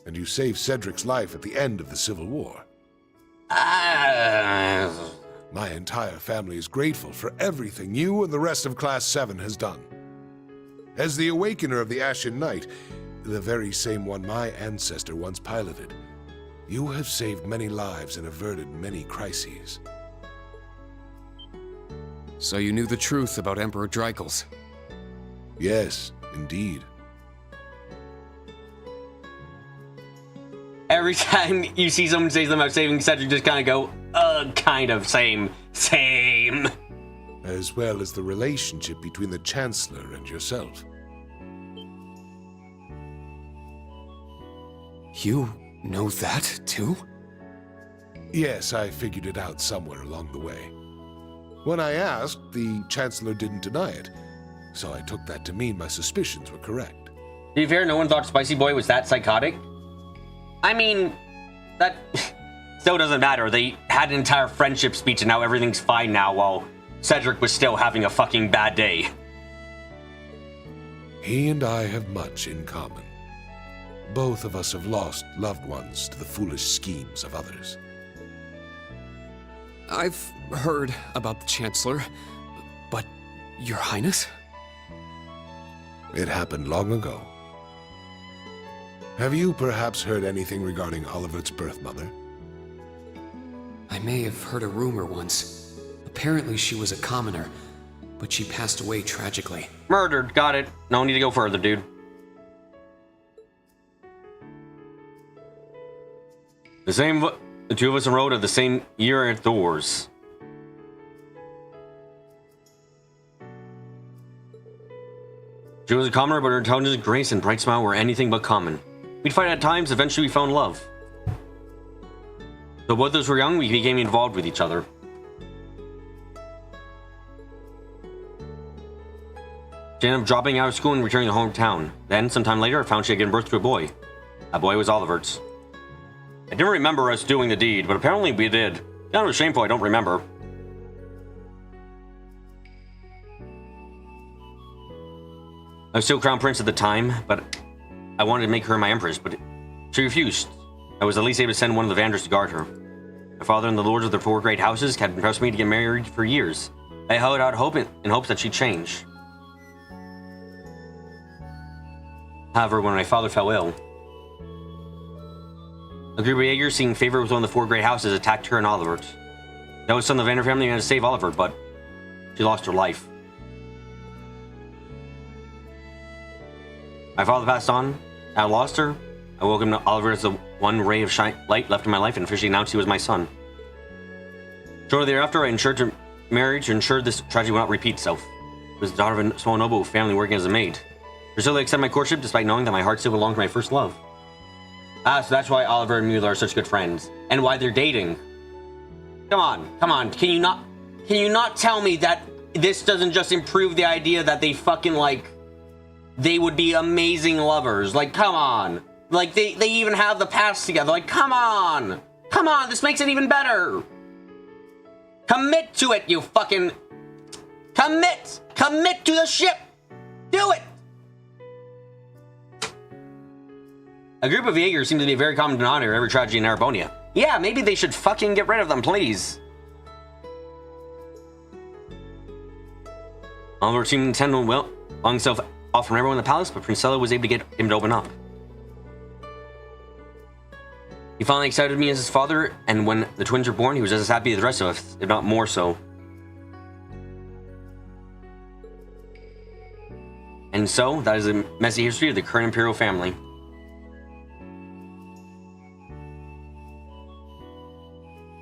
[SPEAKER 8] And you saved Cedric's life at the end of the Civil War. My entire family is grateful for everything you and the rest of Class 7 has done. As the Awakener of the Ashen Knight, the very same one my ancestor once piloted, you have saved many lives and averted many crises.
[SPEAKER 4] So you knew the truth about Emperor Dreikels?
[SPEAKER 8] Yes, indeed.
[SPEAKER 1] Every time you see someone say something about saving Cedric, just kind of go, kind of, same.
[SPEAKER 8] As well as the relationship between the Chancellor and yourself.
[SPEAKER 4] You know that, too?
[SPEAKER 8] Yes, I figured it out somewhere along the way. When I asked, the Chancellor didn't deny it, so I took that to mean my suspicions were correct.
[SPEAKER 1] To be fair, no one thought Spicy Boy was that psychotic. I mean, that still doesn't matter. They had an entire friendship speech and now everything's fine now while Cedric was still having a fucking bad day.
[SPEAKER 8] He and I have much in common. Both of us have lost loved ones to the foolish schemes of others.
[SPEAKER 4] I've heard about the Chancellor, but Your Highness?
[SPEAKER 8] It happened long ago. Have you perhaps heard anything regarding Olivert's birth mother?
[SPEAKER 4] I may have heard a rumor once. Apparently she was a commoner, but she passed away tragically.
[SPEAKER 1] Murdered, got it. No need to go further, dude. The two of us enrolled at the same year at Thors. She was a commoner, but her intelligence, grace, and bright smile were anything but common. We'd fight at times, eventually we found love. Though both of us were young, we became involved with each other. She ended up dropping out of school and returning to hometown. Then, sometime later, I found she had given birth to a boy. That boy was Oliver's. I didn't remember us doing the deed, but apparently we did. Kind of shameful I don't remember. I was still crown prince at the time, but I wanted to make her my empress, but she refused. I was at least able to send one of the Vanders to guard her. My father and the lords of the 4 great houses had pressed me to get married for years. I held out hope in hopes that she'd change. However, when my father fell ill, a group of Jaegers seeing favor with one of the 4 great houses attacked her and Oliver. That was son of the Vander family and had to save Oliver, but she lost her life. My father passed on. I lost her. I welcomed Oliver as the one ray of light left in my life and officially announced he was my son. Shortly thereafter, I ensured her marriage to ensure this tragedy would not repeat itself. I was the daughter of a small noble family working as a maid. Priscilla accepted my courtship despite knowing that my heart still belonged to my first love. So that's why Oliver and Mueller are such good friends. And why they're dating. Come on. Can you not tell me that this doesn't just improve the idea that they fucking, like, they would be amazing lovers? Like, come on. Like, they even have the past together. Like, come on. This makes it even better. Commit to it, you fucking... Commit to the ship. Do it. A group of Jaegers seem to be a very common denominator of every tragedy in Erebonia. Yeah, maybe they should fucking get rid of them, please. Oliver seemed intent on willing himself off from everyone in the palace, but Princella was able to get him to open up. He finally accepted me as his father, and when the twins were born, he was as happy as the rest of us, if not more so. And so, that is the messy history of the current imperial family.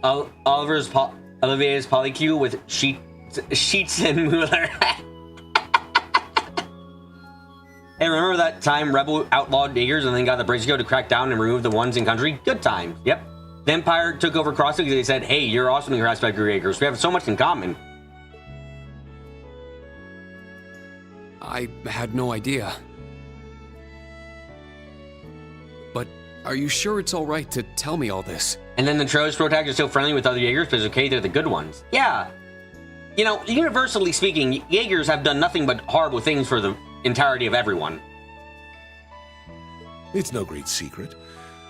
[SPEAKER 1] Olivier's polycule with Sheets and Mueller. Hey, remember that time Rebel outlawed Jaegers and then got the Brazio to crack down and remove the ones in country? Good times. Yep. The Empire took over Crossing because they said, hey, you're awesome, you're harassed by Jaegers. We have so much in common.
[SPEAKER 4] I had no idea. But are you sure it's all right to tell me all this?
[SPEAKER 1] And then the Trolls Protag are still friendly with other Jaegers because, okay, they're the good ones. Yeah. You know, universally speaking, Jaegers have done nothing but horrible things for the entirety of everyone.
[SPEAKER 8] It's no great secret.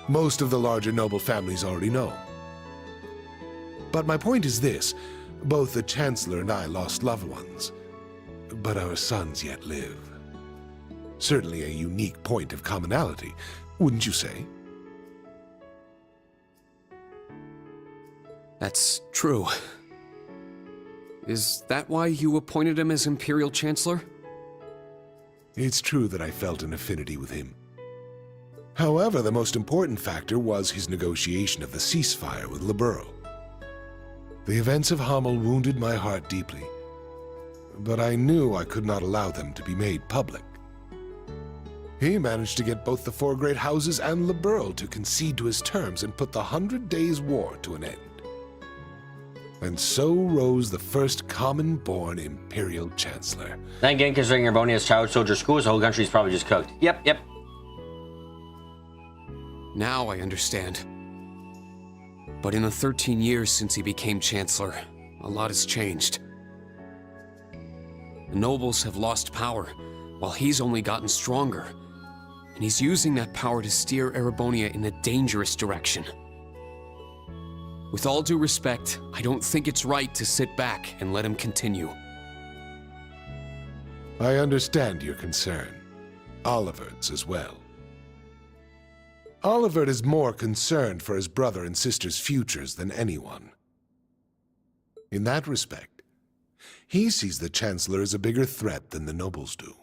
[SPEAKER 8] Most of the larger noble families already know. But my point is this. Both the Chancellor and I lost loved ones. But our sons yet live. Certainly a unique point of commonality, wouldn't you say?
[SPEAKER 4] That's true. Is that why you appointed him as Imperial Chancellor?
[SPEAKER 8] It's true that I felt an affinity with him. However, the most important factor was his negotiation of the ceasefire with Libero. The events of Hamel wounded my heart deeply, but I knew I could not allow them to be made public. He managed to get both the 4 great houses and Libero to concede to his terms and put the 100 Days' War to an end. And so rose the first common-born Imperial Chancellor.
[SPEAKER 1] Then again, considering Erebonia's child soldier schools, the whole country's probably just cooked. Yep.
[SPEAKER 4] Now I understand. But in the 13 years since he became Chancellor, a lot has changed. The nobles have lost power, while he's only gotten stronger. And he's using that power to steer Erebonia in a dangerous direction. With all due respect, I don't think it's right to sit back and let him continue.
[SPEAKER 8] I understand your concern. Oliver's as well. Oliver is more concerned for his brother and sister's futures than anyone. In that respect, he sees the Chancellor as a bigger threat than the nobles do.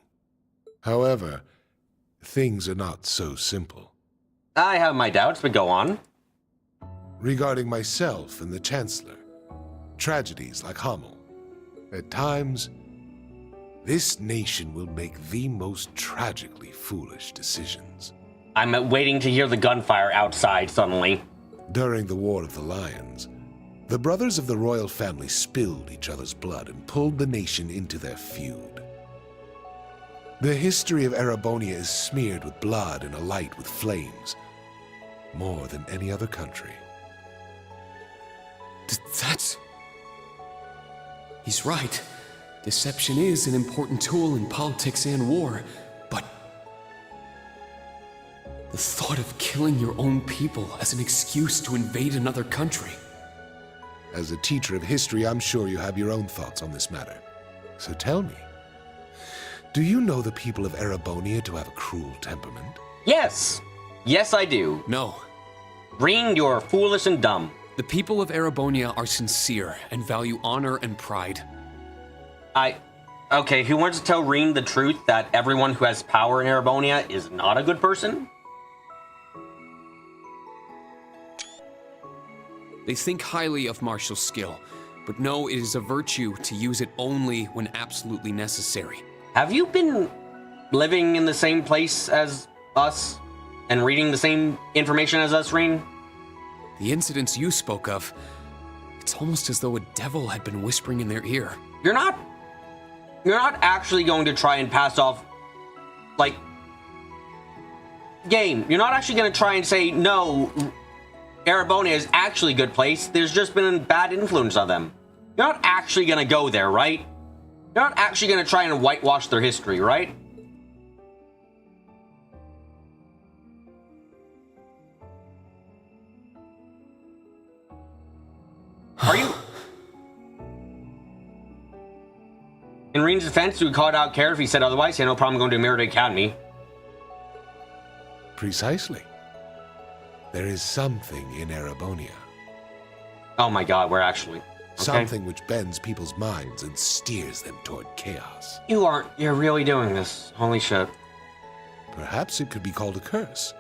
[SPEAKER 8] However, things are not so simple.
[SPEAKER 1] I have my doubts, but go on.
[SPEAKER 8] regarding myself and the Chancellor. Tragedies like Hamel. At times, this nation will make the most tragically foolish decisions.
[SPEAKER 1] I'm waiting to hear the gunfire outside suddenly.
[SPEAKER 8] During the War of the Lions, the brothers of the royal family spilled each other's blood and pulled the nation into their feud. The history of Erebonia is smeared with blood and alight with flames, more than any other country.
[SPEAKER 4] That's... He's right. Deception is an important tool in politics and war, but the thought of killing your own people as an excuse to invade another country.
[SPEAKER 8] As a teacher of history, I'm sure you have your own thoughts on this matter. So tell me, do you know the people of Erebonia to have a cruel temperament?
[SPEAKER 1] Yes. Yes, I do.
[SPEAKER 4] No.
[SPEAKER 1] Reen, you're foolish and dumb.
[SPEAKER 4] The people of Erebonia are sincere and value honor and pride.
[SPEAKER 1] Okay, who wants to tell Reen the truth that everyone who has power in Erebonia is not a good person?
[SPEAKER 4] They think highly of martial skill, but know it is a virtue to use it only when absolutely necessary.
[SPEAKER 1] Have you been living in the same place as us and reading the same information as us, Reen?
[SPEAKER 4] The incidents you spoke of, it's almost as though a devil had been whispering in their ear.
[SPEAKER 1] You're not actually going to try and pass off, like, game. You're not actually going to try and say, no, Erebonia is actually a good place. There's just been a bad influence on them. You're not actually going to go there, right? You're not actually going to try and whitewash their history, right? Are you? In Reen's defense, we called out Care if he said otherwise. He had no problem going to Mirror Academy.
[SPEAKER 8] Precisely. There is something in Erebonia.
[SPEAKER 1] Oh my god, we're actually... Okay.
[SPEAKER 8] Something which bends people's minds and steers them toward chaos.
[SPEAKER 1] You're really doing this. Holy shit.
[SPEAKER 8] Perhaps it could be called a curse.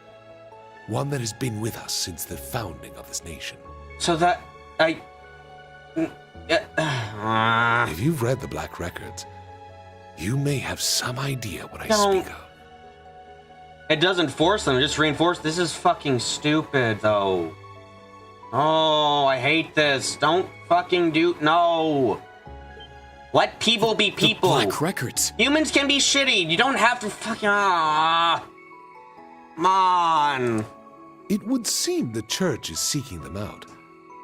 [SPEAKER 8] One that has been with us since the founding of this nation.
[SPEAKER 1] So that...
[SPEAKER 8] If you've read the Black Records, you may have some idea what I speak of.
[SPEAKER 1] It doesn't force them, it just reinforces. This is fucking stupid, though. Oh, I hate this. Don't fucking do... No. Let people be people.
[SPEAKER 4] The Black Records.
[SPEAKER 1] Humans can be shitty. You don't have to fucking... Come on.
[SPEAKER 8] It would seem the church is seeking them out.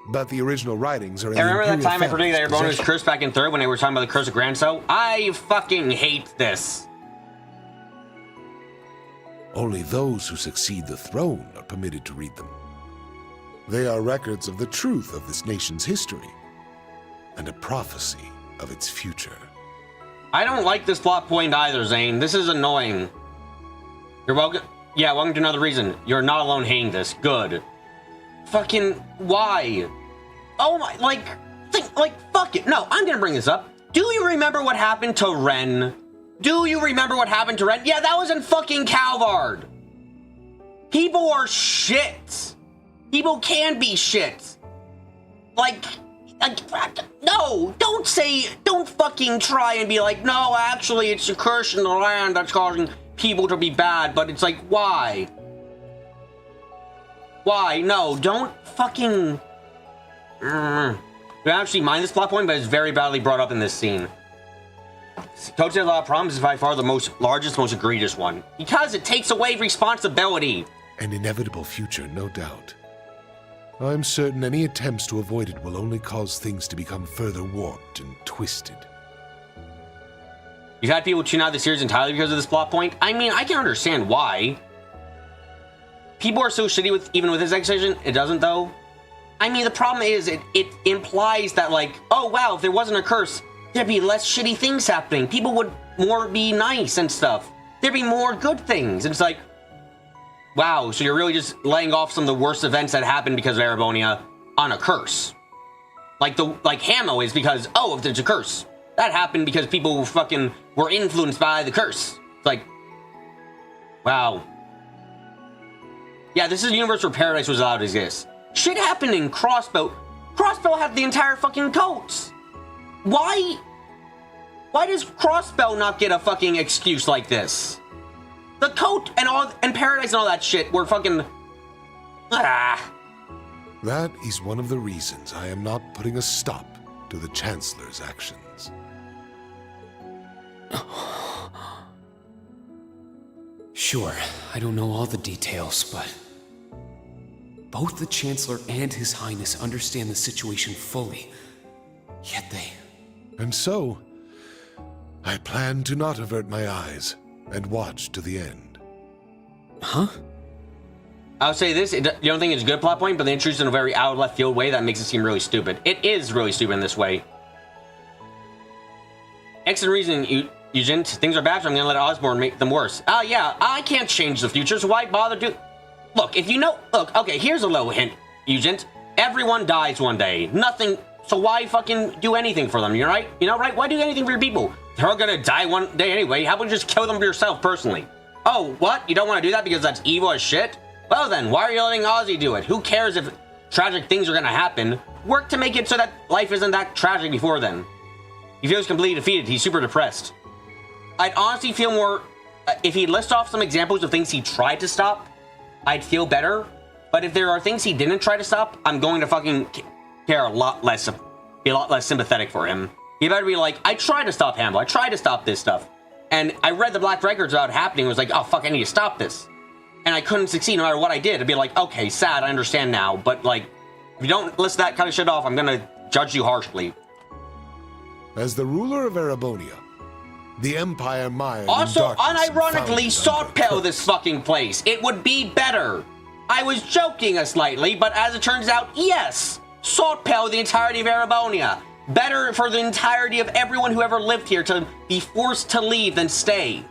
[SPEAKER 8] But the original writings are in
[SPEAKER 1] I remember that time I
[SPEAKER 8] predicted
[SPEAKER 1] predicted that Erebonia was cursed back in 3rd when they were talking about the curse of Granso? I fucking hate this.
[SPEAKER 8] Only those who succeed the throne are permitted to read them. They are records of the truth of this nation's history and a prophecy of its future.
[SPEAKER 1] I don't like this plot point either, Zane. This is annoying. You're welcome. Yeah, welcome to another reason. You're not alone hating this. Good. Fucking why? Oh my, fuck it. No, I'm gonna bring this up. Do you remember what happened to Ren? Do you remember what happened to Ren? Yeah, that was in fucking Calvard. People are shit. People can be shit. No, don't fucking try and be like, no, actually, it's a curse in the land that's causing people to be bad, but it's like, why? Why? No, don't fucking... You actually mind this plot point, but it's very badly brought up in this scene. Coach has a lot of problems is by far the largest, most egregious one. Because it takes away responsibility.
[SPEAKER 8] An inevitable future, no doubt. I'm certain any attempts to avoid it will only cause things to become further warped and twisted.
[SPEAKER 1] You've had people tune out the series entirely because of this plot point? I mean, I can understand why. People are so shitty even with this exposition. It doesn't, though. I mean, the problem is it implies that, like, oh, wow, if there wasn't a curse, there'd be less shitty things happening. People would more be nice and stuff. There'd be more good things. And it's like, wow, so you're really just laying off some of the worst events that happened because of Erebonia on a curse. Like Hamo is because, oh, if there's a curse. That happened because people fucking were influenced by the curse. It's like, wow. Yeah, this is a universe where paradise was allowed to exist. Shit happened in Crossbow. Crossbow had the entire fucking coats. Why does Crossbow not get a fucking excuse like this? The coat and Paradise and all that shit were fucking...
[SPEAKER 8] That is one of the reasons I am not putting a stop to the Chancellor's actions.
[SPEAKER 4] Sure, I don't know all the details, but both the Chancellor and His Highness understand the situation fully. Yet they...
[SPEAKER 8] And so, I plan to not avert my eyes and watch to the end.
[SPEAKER 4] Huh?
[SPEAKER 1] I'll say this, you don't think it's a good plot point, but they introduced it in a very out of left field way that makes it seem really stupid. It is really stupid in this way. Excellent reason, Eugen. Things are bad, so I'm gonna let Osborn make them worse. Yeah, I can't change the future, so why bother do... Look, if you know... Look, okay, here's a little hint, Eugen. Everyone dies one day. Nothing... So why fucking do anything for them, you right? You know, right? Why do anything for your people? They're gonna die one day anyway. How about you just kill them yourself personally? Oh, what? You don't want to do that because that's evil as shit? Well then, why are you letting Ozzy do it? Who cares if tragic things are gonna happen? Work to make it so that life isn't that tragic before then. He feels completely defeated. He's super depressed. I'd honestly feel more... if he lists off some examples of things he tried to stop, I'd feel better. But if there are things he didn't try to stop, I'm going to fucking care a lot less, be a lot less sympathetic for him. He better be like, I tried to stop Hannibal. I tried to stop this stuff. And I read the Black Records about it happening. It was like, oh, fuck, I need to stop this. And I couldn't succeed no matter what I did. I'd be like, okay, sad, I understand now. But, like, if you don't list that kind of shit off, I'm going to judge you harshly.
[SPEAKER 8] As the ruler of Erebonia, the Empire mired
[SPEAKER 1] Also,
[SPEAKER 8] in darkness and
[SPEAKER 1] unironically,
[SPEAKER 8] found
[SPEAKER 1] salt
[SPEAKER 8] under
[SPEAKER 1] pell this fucking place. It would be better. I was joking slightly, but as it turns out, yes. Salt pell the entirety of Erebonia. Better for the entirety of everyone who ever lived here to be forced to leave than stay.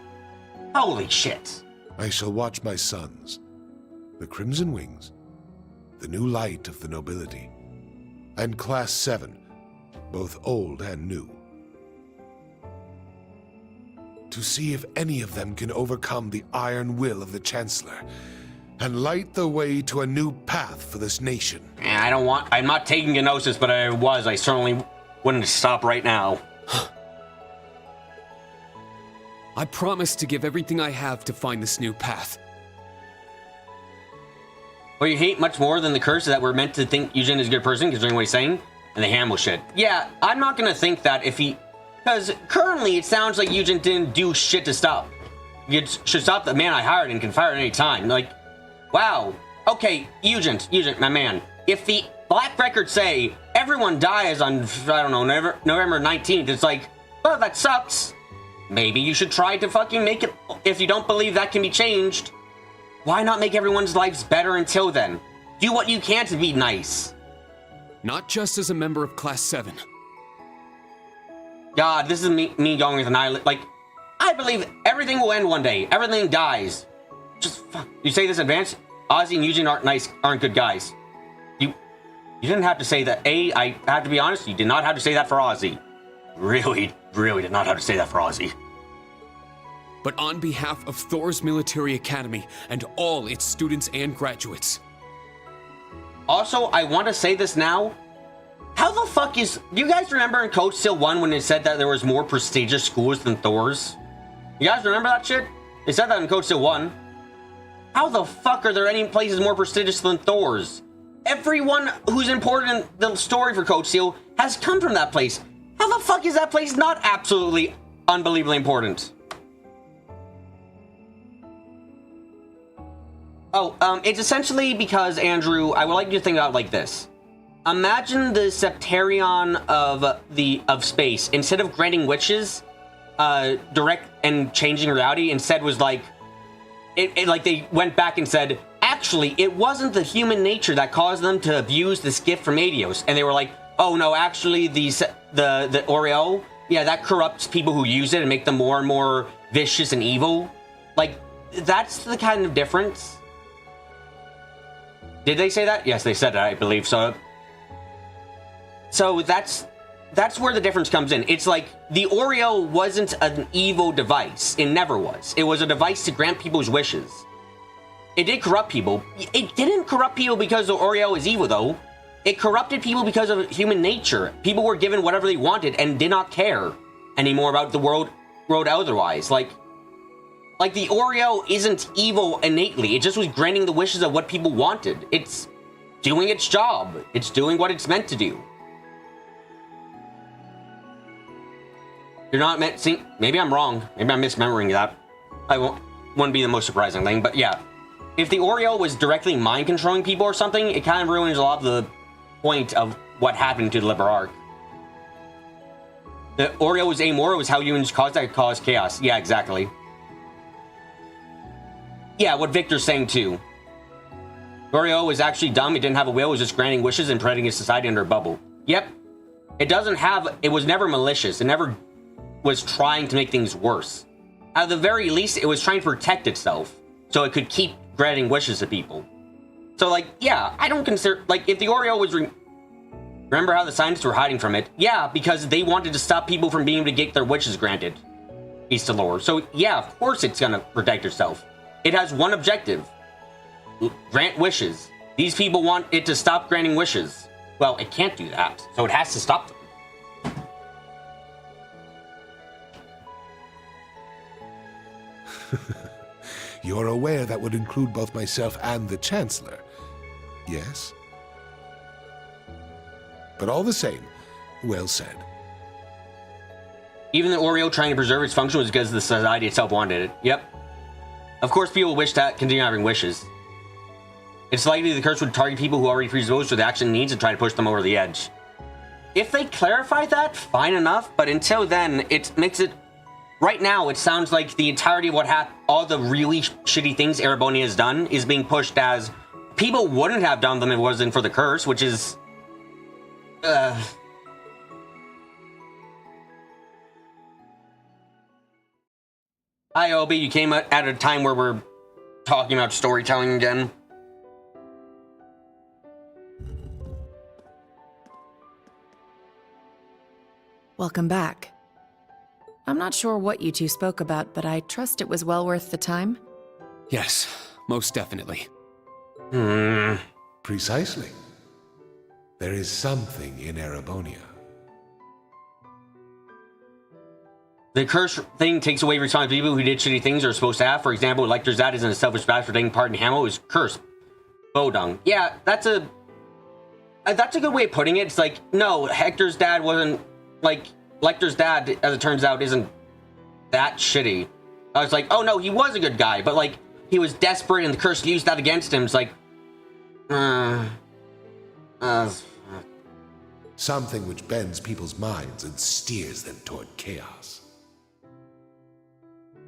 [SPEAKER 1] Holy shit.
[SPEAKER 8] I shall watch my sons, the Crimson Wings, the new light of the nobility, and Class 7, both old and new, to see if any of them can overcome the iron will of the Chancellor and light the way to a new path for this nation.
[SPEAKER 1] I'm not taking Gnosis, but I certainly wouldn't stop right now.
[SPEAKER 4] I promise to give everything I have to find this new path.
[SPEAKER 1] What you hate much more than the curse is that we're meant to think Eugen is a good person, considering what he's saying, and the Hannibal shit. Yeah, I'm not gonna think that if he... Because currently it sounds like Eugen didn't do shit to stop. You should stop the man I hired and can fire at any time. Like, wow. Okay, Eugen, my man. If the Black Records say everyone dies on, I don't know, November 19th, it's like, well, that sucks. Maybe you should try to fucking make it, if you don't believe that can be changed, why not make everyone's lives better until then? Do what you can to be nice.
[SPEAKER 4] Not just as a member of Class 7.
[SPEAKER 1] God, this is me going with an eyelid. Like, I believe everything will end one day. Everything dies. Just fuck. You say this in advance? Ozzy and Eugene aren't good guys. You didn't have to say that. I have to be honest, you did not have to say that for Ozzy. Really did not have to say that for Ozzy.
[SPEAKER 4] But on behalf of Thor's Military Academy and all its students and graduates.
[SPEAKER 1] Also, I want to say this now. How the fuck is... Do you guys remember in Code Steel 1 when it said that there was more prestigious schools than Thor's? You guys remember that shit? They said that in Code Steel 1. How the fuck are there any places more prestigious than Thor's? Everyone who's important in the story for Code Steel has come from that place. How the fuck is that place not absolutely unbelievably important? Oh, it's essentially because, Andrew, I would like you to think about it like this. Imagine the Septarion of space. Instead of granting wishes, direct and changing reality, instead was like, like they went back and said, actually, it wasn't the human nature that caused them to abuse this gift from Adios. And they were like, oh no, actually the Oreo, yeah, that corrupts people who use it and make them more and more vicious and evil. Like, that's the kind of difference. Did they say that? Yes, they said that, I believe so. So that's where the difference comes in. It's like the Oreo wasn't an evil device. It never was. It was a device to grant people's wishes. It did corrupt people. It didn't corrupt people because the Oreo is evil, though. It corrupted people because of human nature. People were given whatever they wanted and did not care anymore about the world otherwise. Like the Oreo isn't evil innately. It just was granting the wishes of what people wanted. It's doing its job. It's doing what it's meant to do. You're not meant. See, maybe I'm wrong. Maybe I'm misremembering that. Wouldn't be the most surprising thing, but yeah. If the Oreo was directly mind controlling people or something, it kind of ruins a lot of the point of what happened to the Liber Arc. The Oreo's amoral was how humans caused chaos. Yeah, exactly. Yeah, what Victor's saying too. Oreo was actually dumb. It didn't have a will. It was just granting wishes and treading his society under a bubble. Yep. It was never malicious. It never was trying to make things worse. At the very least, it was trying to protect itself so it could keep granting wishes to people. So, like, yeah, I don't consider... Like, if the Oreo was... Remember how the scientists were hiding from it? Yeah, because they wanted to stop people from being able to get their wishes granted. East of lore. So, yeah, of course it's gonna protect itself. It has one objective. Grant wishes. These people want it to stop granting wishes. Well, it can't do that, so it has to stop them.
[SPEAKER 8] You're aware that would include both myself and the Chancellor, yes? But all the same, well said.
[SPEAKER 1] Even the Oreo trying to preserve its function was because the society itself wanted it. Yep. Of course, people wish to continue having wishes. It's likely the curse would target people who already predisposed to the action needs and try to push them over the edge. If they clarify that, fine enough, but until then, it makes it... Right now, it sounds like the entirety of what all the really shitty things Erebonia has done is being pushed as people wouldn't have done them if it wasn't for the curse, which is... Hi, Obi. You came at a time where we're talking about storytelling again.
[SPEAKER 15] Welcome back. I'm not sure what you two spoke about, but I trust it was well worth the time.
[SPEAKER 4] Yes, most definitely.
[SPEAKER 8] Precisely. There is something in Erebonia.
[SPEAKER 1] The curse thing takes away responsibility people who did shitty things are supposed to have. For example, Lecter's dad isn't a selfish bastard for taking part in Hamel. It was cursed. Bodung. Yeah, that's a good way of putting it. It's like, no, Hector's dad wasn't, like, Lecter's dad, as it turns out, isn't that shitty. I was like, oh no, he was a good guy, but like, he was desperate and the curse used that against him. It's like,
[SPEAKER 8] something which bends people's minds and steers them toward chaos.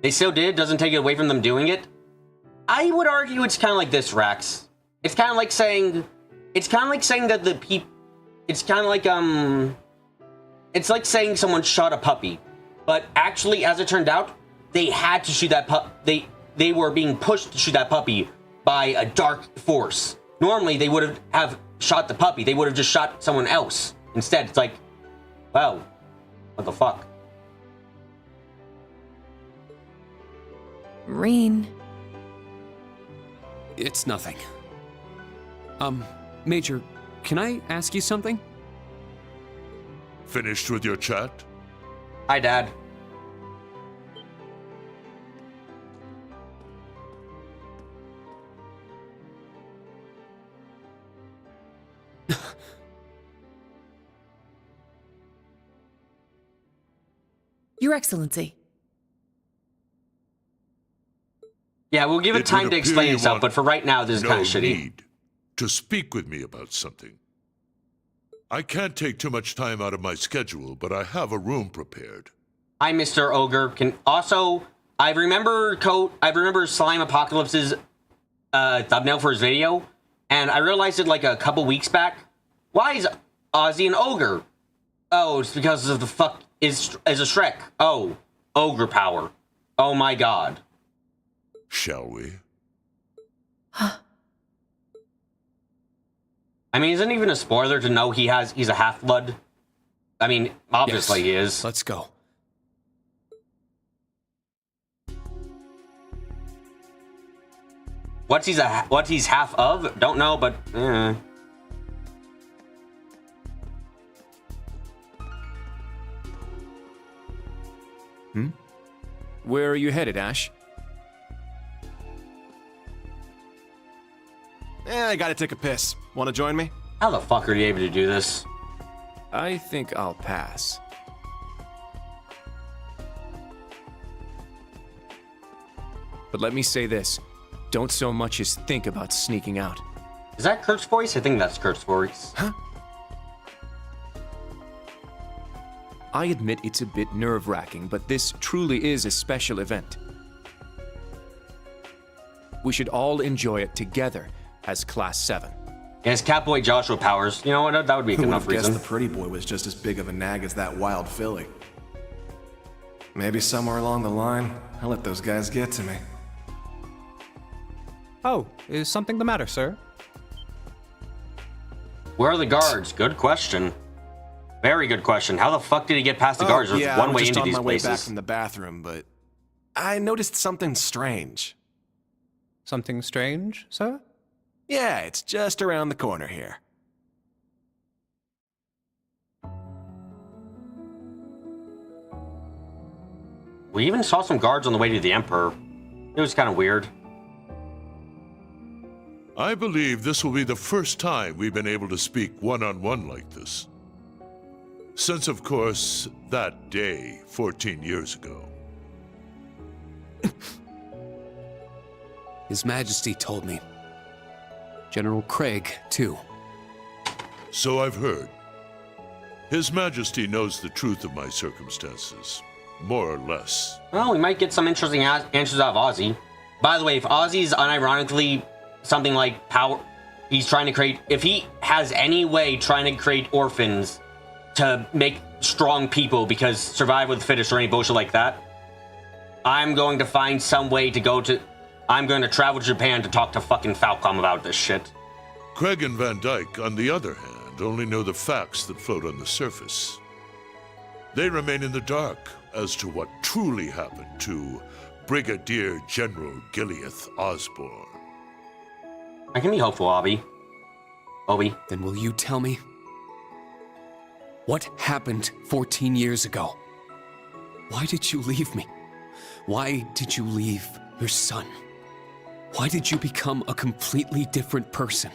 [SPEAKER 1] They still did, doesn't take it away from them doing it. I would argue it's kind of like this, Rax. It's kind of like saying that the people, it's kind of like, it's like saying someone shot a puppy, but actually, as it turned out, they had to shoot that they were being pushed to shoot that puppy by a dark force. Normally, they would have shot the puppy. They would have just shot someone else. Instead, it's like, wow, what the fuck?
[SPEAKER 15] Rean.
[SPEAKER 4] It's nothing. Major, can I ask you something?
[SPEAKER 12] Finished with your chat?
[SPEAKER 1] Hi, Dad.
[SPEAKER 15] Your Excellency.
[SPEAKER 1] Yeah, we'll give it time to explain itself, but for right now, this is kind of shitty.
[SPEAKER 12] Need to speak with me about something. I can't take too much time out of my schedule, but I have a room prepared.
[SPEAKER 1] Hi, Mr. Ogre. I remember Slime Apocalypse's thumbnail for his video, and I realized it like a couple weeks back. Why is Ozzy an ogre? Oh, it's because of the fuck is a Shrek. Oh, ogre power. Oh my god.
[SPEAKER 12] Shall we?
[SPEAKER 1] I mean, isn't it even a spoiler to know he's a half-blood? I mean, obviously he is.
[SPEAKER 4] Let's go.
[SPEAKER 1] What he's half of? Don't know, but
[SPEAKER 4] Where are you headed, Ash?
[SPEAKER 3] I gotta take a piss. Wanna join me?
[SPEAKER 1] How the fuck are you able to do this?
[SPEAKER 4] I think I'll pass. But let me say this. Don't so much as think about sneaking out.
[SPEAKER 1] Is that Kurt's voice? I think that's Kurt's voice.
[SPEAKER 4] Huh? I admit it's a bit nerve-wracking, but this truly is a special event. We should all enjoy it together as Class 7.
[SPEAKER 1] Yes, Catboy Joshua powers. You know what? That would be a good
[SPEAKER 3] Who would
[SPEAKER 1] enough
[SPEAKER 3] have guessed
[SPEAKER 1] reason.
[SPEAKER 3] the pretty boy was just as big of a nag as that wild filly? Maybe somewhere along the line, I let those guys get to me.
[SPEAKER 19] Oh, is something the matter, sir?
[SPEAKER 1] Where are the guards? Good question. Very good question. How the fuck did he get past the guards? There's
[SPEAKER 3] yeah,
[SPEAKER 1] one
[SPEAKER 3] I'm
[SPEAKER 1] way
[SPEAKER 3] just
[SPEAKER 1] into
[SPEAKER 3] on
[SPEAKER 1] these
[SPEAKER 3] my way
[SPEAKER 1] places.
[SPEAKER 3] back from the bathroom, but I noticed something strange.
[SPEAKER 19] Something strange, sir?
[SPEAKER 3] Yeah, it's just around the corner here.
[SPEAKER 1] We even saw some guards on the way to the Emperor. It was kind of weird.
[SPEAKER 12] I believe this will be the first time we've been able to speak one-on-one like this. Since, of course, that day 14 years ago.
[SPEAKER 4] His Majesty told me. General Craig, too.
[SPEAKER 12] So I've heard. His Majesty knows the truth of my circumstances, more or less.
[SPEAKER 1] Well, we might get some interesting answers out of Ozzy. By the way, if Ozzy's unironically something like power, he's trying to create, if he has any way trying to create orphans to make strong people because survive with the fittest or any bullshit like that, I'm going to find some way to go to, I'm going to travel to Japan to talk to fucking Falcom about this shit.
[SPEAKER 12] Craig and Van Dyke, on the other hand, only know the facts that float on the surface. They remain in the dark as to what truly happened to Brigadier General Gileath Osborne.
[SPEAKER 1] I can be hopeful, Obi.
[SPEAKER 4] Then will you tell me? What happened 14 years ago? Why did you leave me? Why did you leave your son? Why did you become a completely different person?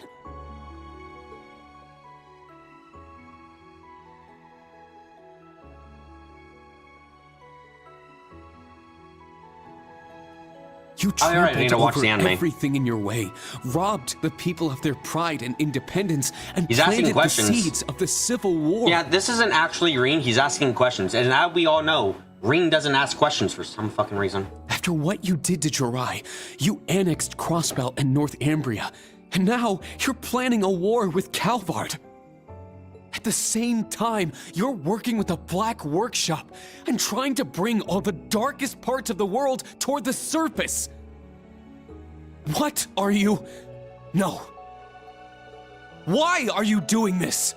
[SPEAKER 4] You
[SPEAKER 1] All right, I need
[SPEAKER 4] trampled
[SPEAKER 1] to watch
[SPEAKER 4] over
[SPEAKER 1] the anime.
[SPEAKER 4] everything in your way, robbed the people of their pride and independence, and
[SPEAKER 1] He's asking
[SPEAKER 4] planted the
[SPEAKER 1] questions.
[SPEAKER 4] seeds of the Civil War.
[SPEAKER 1] Yeah, this isn't actually Reen. He's asking questions. And now we all know, Reen doesn't ask questions for some fucking reason.
[SPEAKER 4] After what you did to Jirai, you annexed Crossbelt and North Ambria, and now you're planning a war with Calvard. At the same time, you're working with a black workshop and trying to bring all the darkest parts of the world toward the surface. What are you... No. Why are you doing this?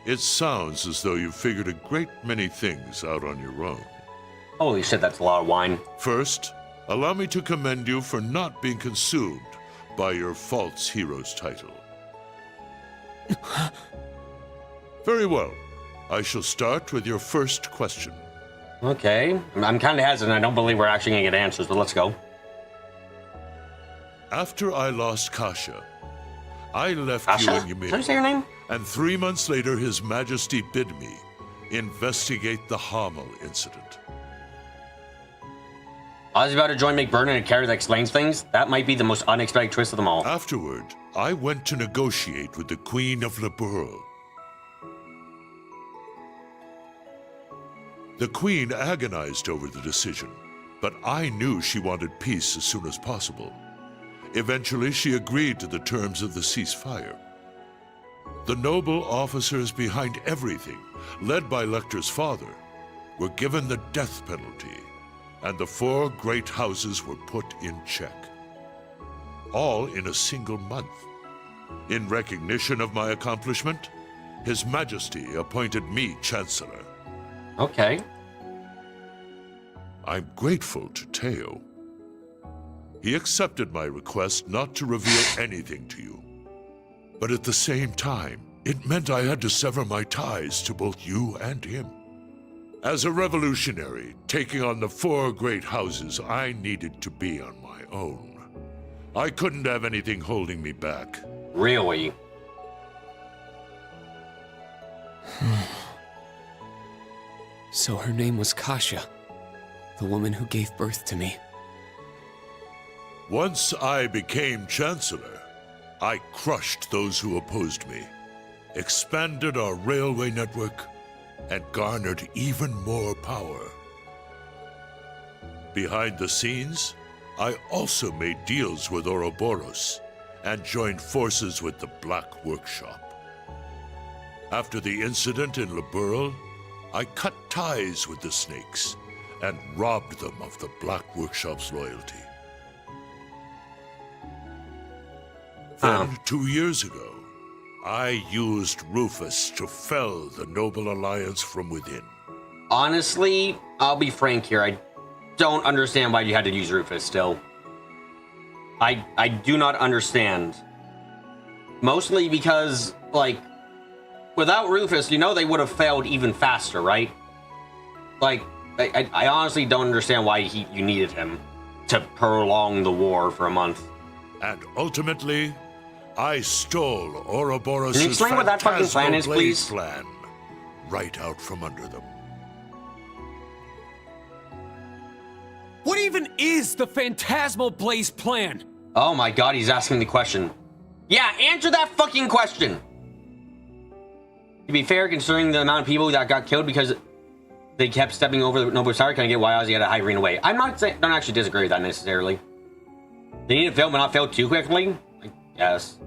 [SPEAKER 12] It sounds as though you've figured a great many things out on your own.
[SPEAKER 1] Holy shit, that's a lot of wine.
[SPEAKER 12] First, allow me to commend you for not being consumed by your false hero's title. Very well. I shall start with your first question.
[SPEAKER 1] Okay. I'm kind of hesitant. I don't believe we're actually going to get answers, but let's go.
[SPEAKER 12] After I lost Kasha, I left
[SPEAKER 1] Kasha?
[SPEAKER 12] you and Ymir.
[SPEAKER 1] Did I say her name?
[SPEAKER 12] And 3 months later, His Majesty bid me investigate the Hamel incident.
[SPEAKER 1] I was about to join McBurney in a character that explains things. That might be the most unexpected twist of them all.
[SPEAKER 12] Afterward, I went to negotiate with the Queen of Liberl. The Queen agonized over the decision, but I knew she wanted peace as soon as possible. Eventually, she agreed to the terms of the ceasefire. The noble officers behind everything, led by Lecter's father, were given the death penalty, and the 4 great houses were put in check. All in a single month. In recognition of my accomplishment, His Majesty appointed me Chancellor.
[SPEAKER 1] Okay.
[SPEAKER 12] I'm grateful to Teo. He accepted my request not to reveal anything to you. But at the same time, it meant I had to sever my ties to both you and him. As a revolutionary, taking on the 4 great houses, I needed to be on my own. I couldn't have anything holding me back.
[SPEAKER 1] Really?
[SPEAKER 4] So her name was Kasia, the woman who gave birth to me.
[SPEAKER 12] Once I became Chancellor, I crushed those who opposed me, expanded our railway network, and garnered even more power. Behind the scenes, I also made deals with Ouroboros and joined forces with the Black Workshop. After the incident in Liberl, I cut ties with the Snakes and robbed them of the Black Workshop's loyalty. Then, 2 years ago, I used Rufus to fell the Noble Alliance from within.
[SPEAKER 1] Honestly, I'll be frank here. I don't understand why you had to use Rufus still. I do not understand. Mostly because, like, without Rufus, you know they would have failed even faster, right? Like, I honestly don't understand why you needed him to prolong the war for a month.
[SPEAKER 12] And ultimately, I stole Ouroboros'
[SPEAKER 1] Can you explain what that fucking plan is, please?
[SPEAKER 12] Plan right out from under them.
[SPEAKER 4] What even is the Phantasmal Blaze plan?
[SPEAKER 1] Oh my god, he's asking the question. Yeah, answer that fucking question! To be fair, considering the amount of people that got killed because they kept stepping over the Noble Tower, can I get why Ozzy had to hide Reen away? I'm not saying, don't actually disagree with that necessarily. They need to fail, but not fail too quickly? I guess.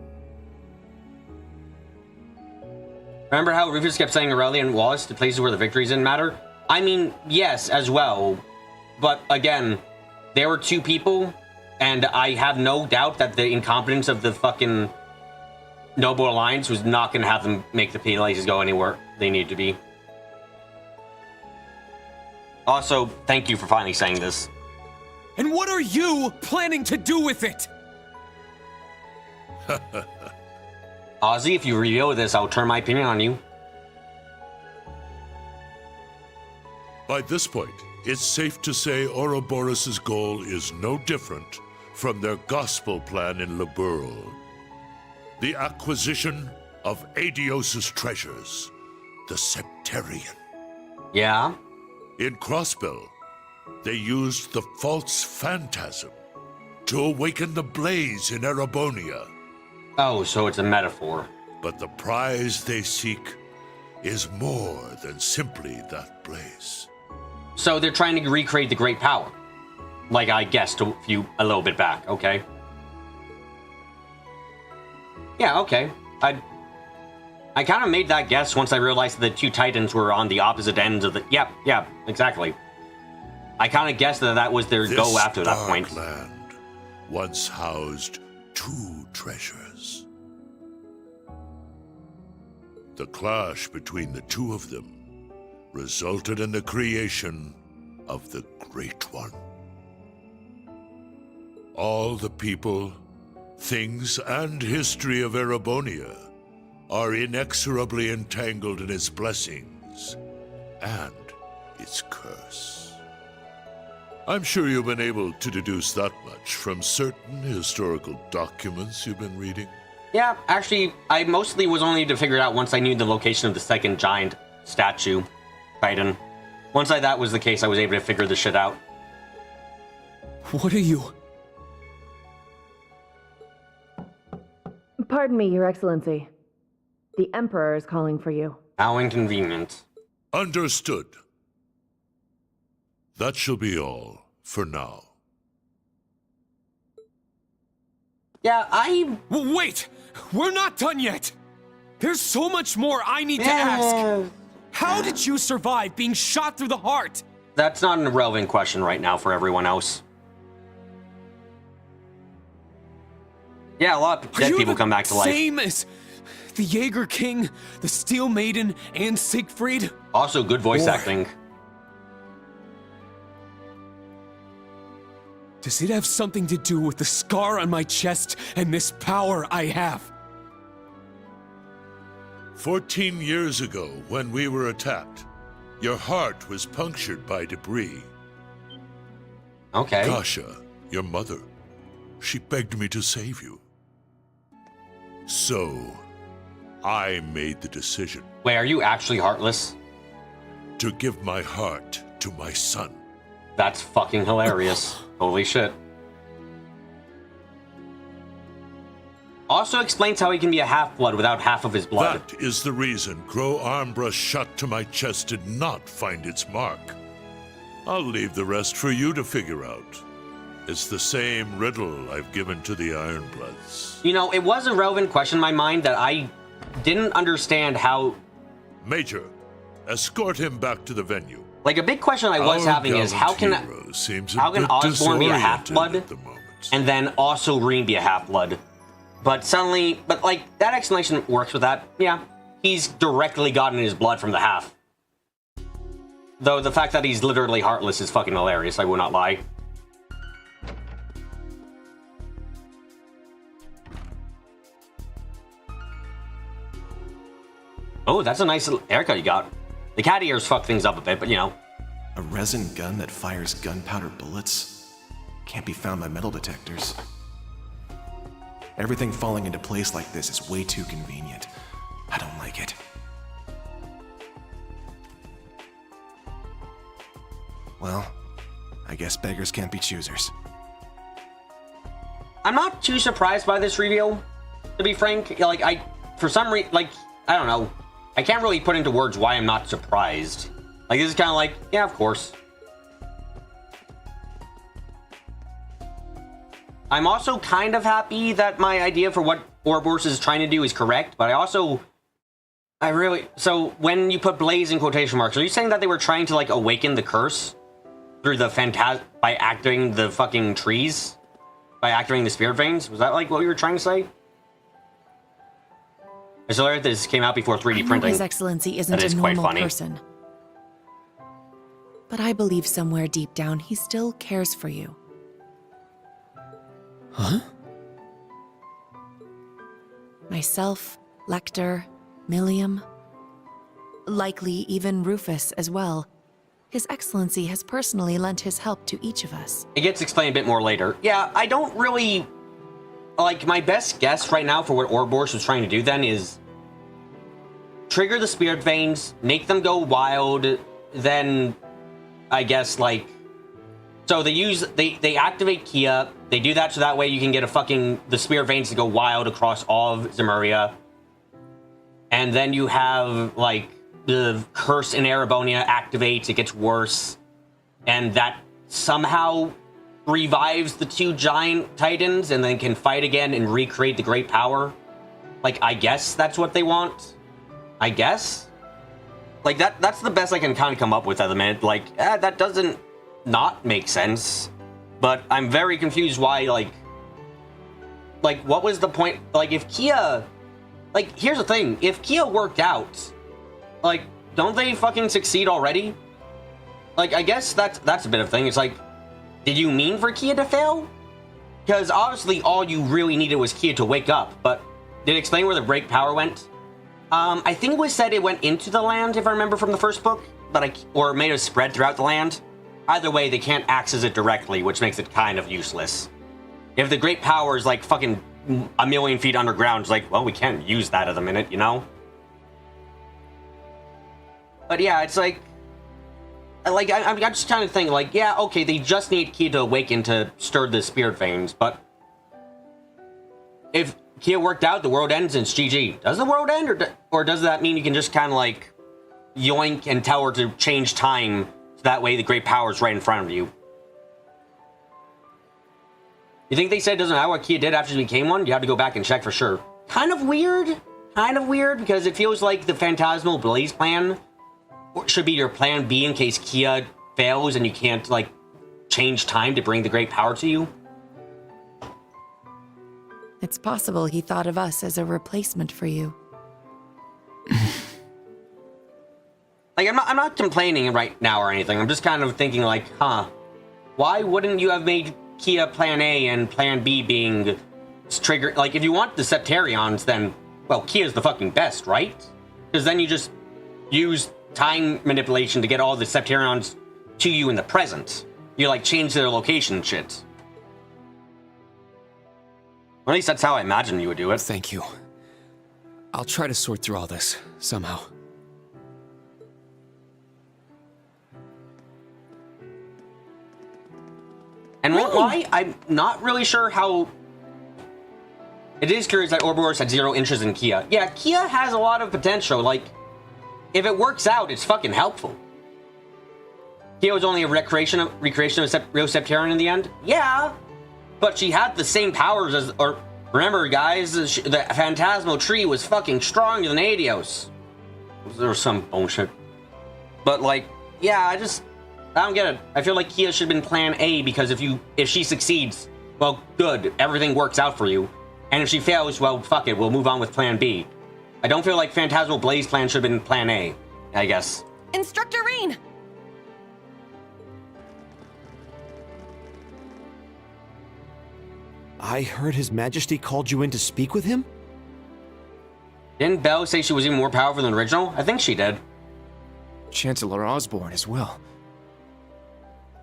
[SPEAKER 1] Remember how Rufus kept saying Aurelia and Wallace, the places where the victories didn't matter? I mean, yes, as well. But again, there were 2 people, and I have no doubt that the incompetence of the fucking Noble Alliance was not going to have them make the places go anywhere they need to be. Also, thank you for finally saying this.
[SPEAKER 4] And what are you planning to do with it?
[SPEAKER 1] Ozzy, if you reveal this, I'll turn my opinion on you.
[SPEAKER 12] By this point, it's safe to say Ouroboros' goal is no different from their gospel plan in Liberl. The acquisition of Adios' treasures, the Septarian.
[SPEAKER 1] Yeah?
[SPEAKER 12] In Crossbell, they used the false phantasm to awaken the blaze in Erebonia.
[SPEAKER 1] Oh, so it's a metaphor.
[SPEAKER 12] But the prize they seek is more than simply that blaze.
[SPEAKER 1] So they're trying to recreate the Great Power. Like I guessed a little bit back, okay? Yeah, okay. I kind of made that guess once I realized that the 2 Titans were on the opposite ends of the... Yeah, exactly. I kind of guessed that was their go after that point.
[SPEAKER 12] This dark land once housed 2 treasures. The clash between the 2 of them resulted in the creation of the Great One. All the people, things, and history of Erebonia are inexorably entangled in its blessings and its curse. I'm sure you've been able to deduce that much from certain historical documents you've been reading.
[SPEAKER 1] Yeah, actually, I mostly was only able to figure it out once I knew the location of the second giant statue, Titan. Once that was the case, I was able to figure this shit out.
[SPEAKER 4] What are you?
[SPEAKER 20] Pardon me, Your Excellency. The Emperor is calling for you.
[SPEAKER 1] How inconvenient.
[SPEAKER 12] Understood. That shall be all for now.
[SPEAKER 1] Yeah,
[SPEAKER 4] Wait! We're not done yet! There's so much more I need to ask! How did you survive being shot through the heart?
[SPEAKER 1] That's not an irrelevant question right now for everyone else. Yeah, a lot of dead people come back to life.
[SPEAKER 4] Same as the Jaeger King, the Steel Maiden, and Siegfried?
[SPEAKER 1] Also, good voice acting.
[SPEAKER 4] Does it have something to do with the scar on my chest and this power I have?
[SPEAKER 12] 14 years ago, when we were attacked, your heart was punctured by debris.
[SPEAKER 1] Okay.
[SPEAKER 12] Kasha, your mother, she begged me to save you. So, I made the decision.
[SPEAKER 1] Wait, are you actually heartless?
[SPEAKER 12] To give my heart to my son.
[SPEAKER 1] That's fucking hilarious. Holy shit. Also explains how he can be a half-blood without half of his blood.
[SPEAKER 12] That is the reason Gro Armbrust's shot to my chest did not find its mark. I'll leave the rest for you to figure out. It's the same riddle I've given to the Ironbloods.
[SPEAKER 1] You know, it was a relevant question in my mind that I didn't understand how...
[SPEAKER 12] Major, escort him back to the venue.
[SPEAKER 1] Like, a big question I was having is, how can Osborn be a half-blood, and then also Rean be a half-blood? But suddenly, like, that explanation works with that. Yeah, he's directly gotten his blood from the half. Though the fact that he's literally heartless is fucking hilarious, I will not lie. Oh, that's a nice little haircut you got. The cat ears fuck things up a bit, but you know.
[SPEAKER 3] A resin gun that fires gunpowder bullets? Can't be found by metal detectors. Everything falling into place like this is way too convenient. I don't like it. Well, I guess beggars can't be choosers.
[SPEAKER 1] I'm not too surprised by this reveal, to be frank. Like, for some reason, like, I don't know. I can't really put into words why I'm not surprised. Like, this is kind of like, yeah, of course. I'm also kind of happy that my idea for what Ouroboros is trying to do is correct, but so when you put Blaze in quotation marks, are you saying that they were trying to, like, awaken the curse through the by activating the fucking trees? By activating the spirit veins? Was that, like, what you were trying to say? I still heard this came out before 3D printing.
[SPEAKER 15] His Excellency isn't a normal person. But I believe somewhere deep down he still cares for you.
[SPEAKER 4] Huh?
[SPEAKER 15] Myself, Lecter, Millium, likely even Rufus as well. His Excellency has personally lent his help to each of us.
[SPEAKER 1] It gets explained a bit more later. Yeah, I don't really... Like, my best guess right now for what Ouroboros was trying to do then is trigger the spirit veins, make them go wild, then I guess, like... So they activate Kia, they do that so that way you can get the spirit veins to go wild across all of Zemuria. And then you have, like, the curse in Erebonia activates, it gets worse. And that somehow revives the two giant titans and then can fight again and recreate the great power. Like, I guess that's what they want. I guess? Like, that's the best I can kind of come up with at the minute. Like, that doesn't not make sense. But I'm very confused why, like, what was the point? Like, if Kia... Like, here's the thing. If Kia worked out, like, don't they fucking succeed already? Like, I guess that's a bit of a thing. It's like, did you mean for Kia to fail? Because obviously all you really needed was Kia to wake up, but did it explain where the break power went? I think it was said it went into the land, if I remember from the first book, but or it may have spread throughout the land. Either way, they can't access it directly, which makes it kind of useless. If the great power is like fucking a million feet underground, it's like, well, we can't use that at the minute, you know? But yeah, it's like I'm just kind of thinking, like, yeah, okay, they just need Kia to awaken to stir the spirit veins, but if Kia worked out, the world ends and it's GG. Does the world end, or does that mean you can just kind of, like, yoink and tell her to change time so that way the great power is right in front of you? You think they said it doesn't matter what Kia did after she became one? You have to go back and check for sure. Kind of weird, because it feels like the Phantasmal Blaze plan should be your plan B in case Kia fails and you can't, like, change time to bring the great power to you.
[SPEAKER 15] It's possible he thought of us as a replacement for you.
[SPEAKER 1] Like, I'm not complaining right now or anything. I'm just kind of thinking, like, huh, why wouldn't you have made Kia Plan A and Plan B being triggered. Like, if you want the Septarions, then, well, Kia's the fucking best, right? Because then you just use time manipulation to get all the Septarions to you in the present. You, like, change their location and shit. Or at least that's how I imagine you would do it.
[SPEAKER 4] Thank you. I'll try to sort through all this, somehow.
[SPEAKER 1] And won't lie, I'm not really sure how... It is curious that Ouroboros had zero interest in Kia. Yeah, Kia has a lot of potential. Like, if it works out, it's fucking helpful. Kia was only a recreation of real Septarian in the end? Yeah, but she had the same powers as... Or, remember, guys, the Phantasmal Tree was fucking stronger than Adios. There was some bullshit. But, like, yeah, I don't get it. I feel like Kia should have been Plan A, because if she succeeds, well, good, everything works out for you. And if she fails, well, fuck it, we'll move on with Plan B. I don't feel like Phantasmal Blaze plan should have been Plan A, I guess.
[SPEAKER 15] Instructor Rean!
[SPEAKER 5] I heard His Majesty called you in to speak with him?
[SPEAKER 1] Didn't Belle say she was even more powerful than the original? I think she did.
[SPEAKER 21] Chancellor Osborne as well.